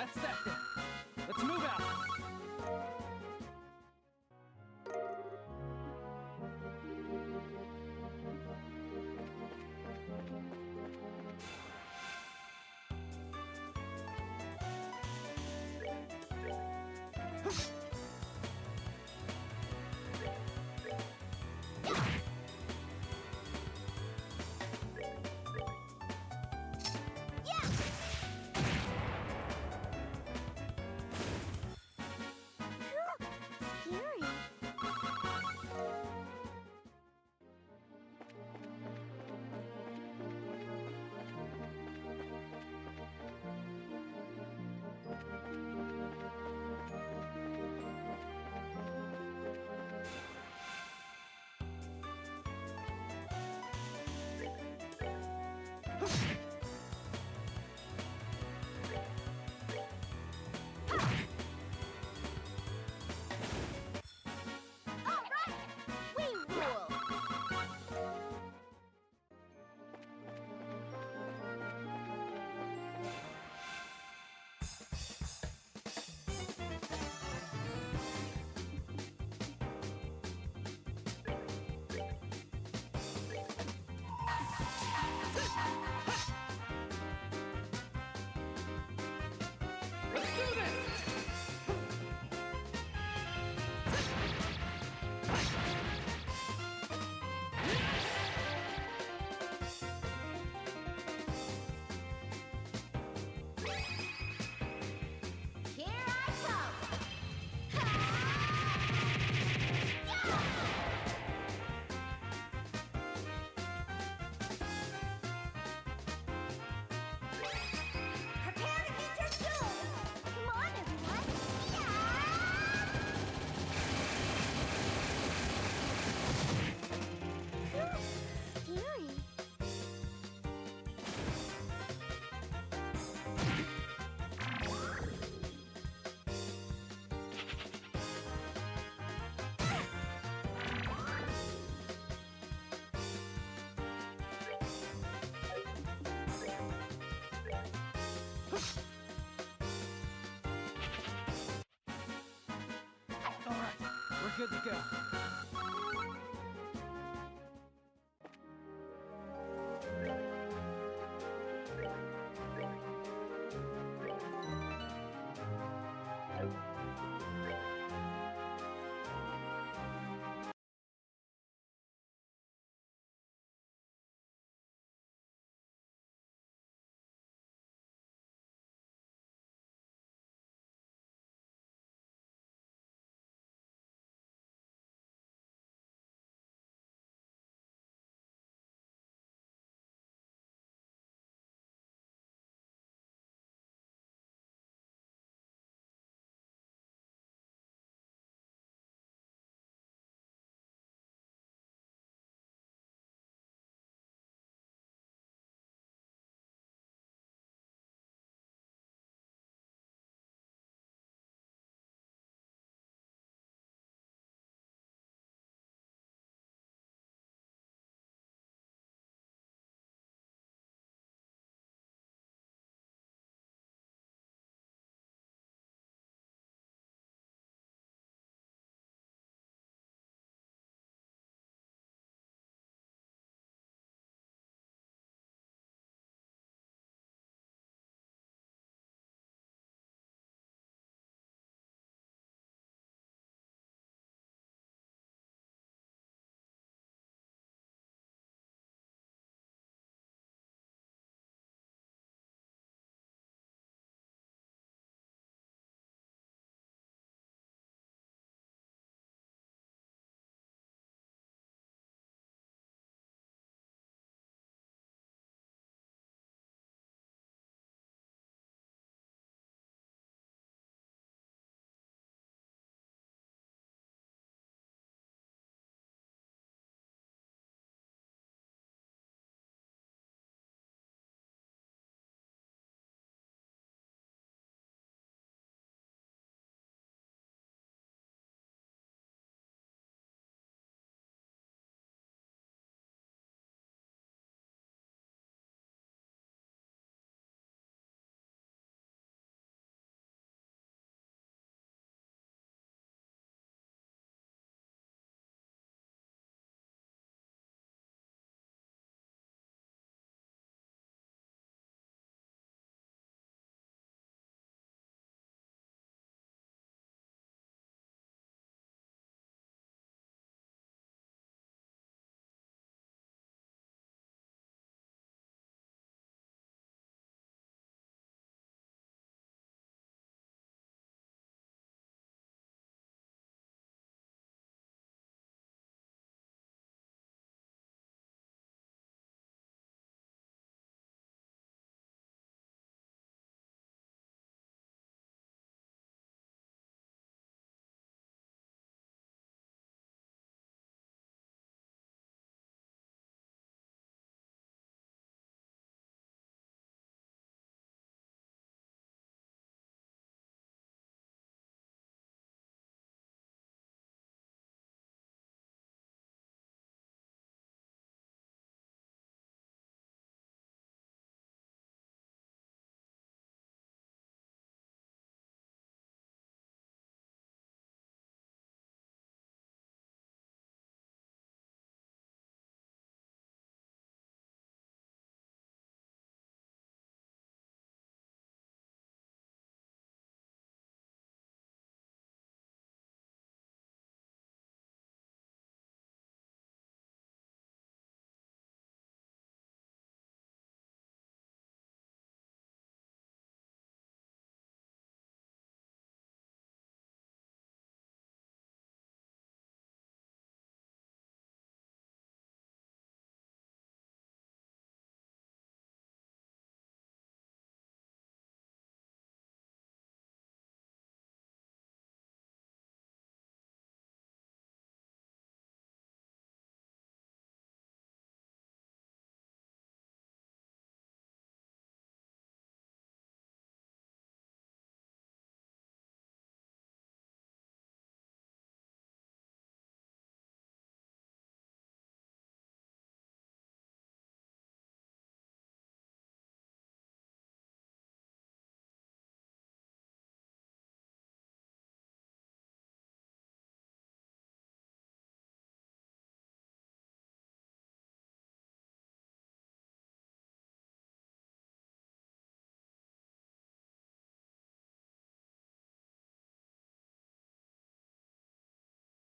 [SPEAKER 4] That's that then. Let's move out.
[SPEAKER 2] Scary. All right, we rule.
[SPEAKER 4] Let's do this!
[SPEAKER 2] Here I come. Prepare to meet your doom. Come on, everyone. Yeah! Scary.
[SPEAKER 4] All right, we're good to go.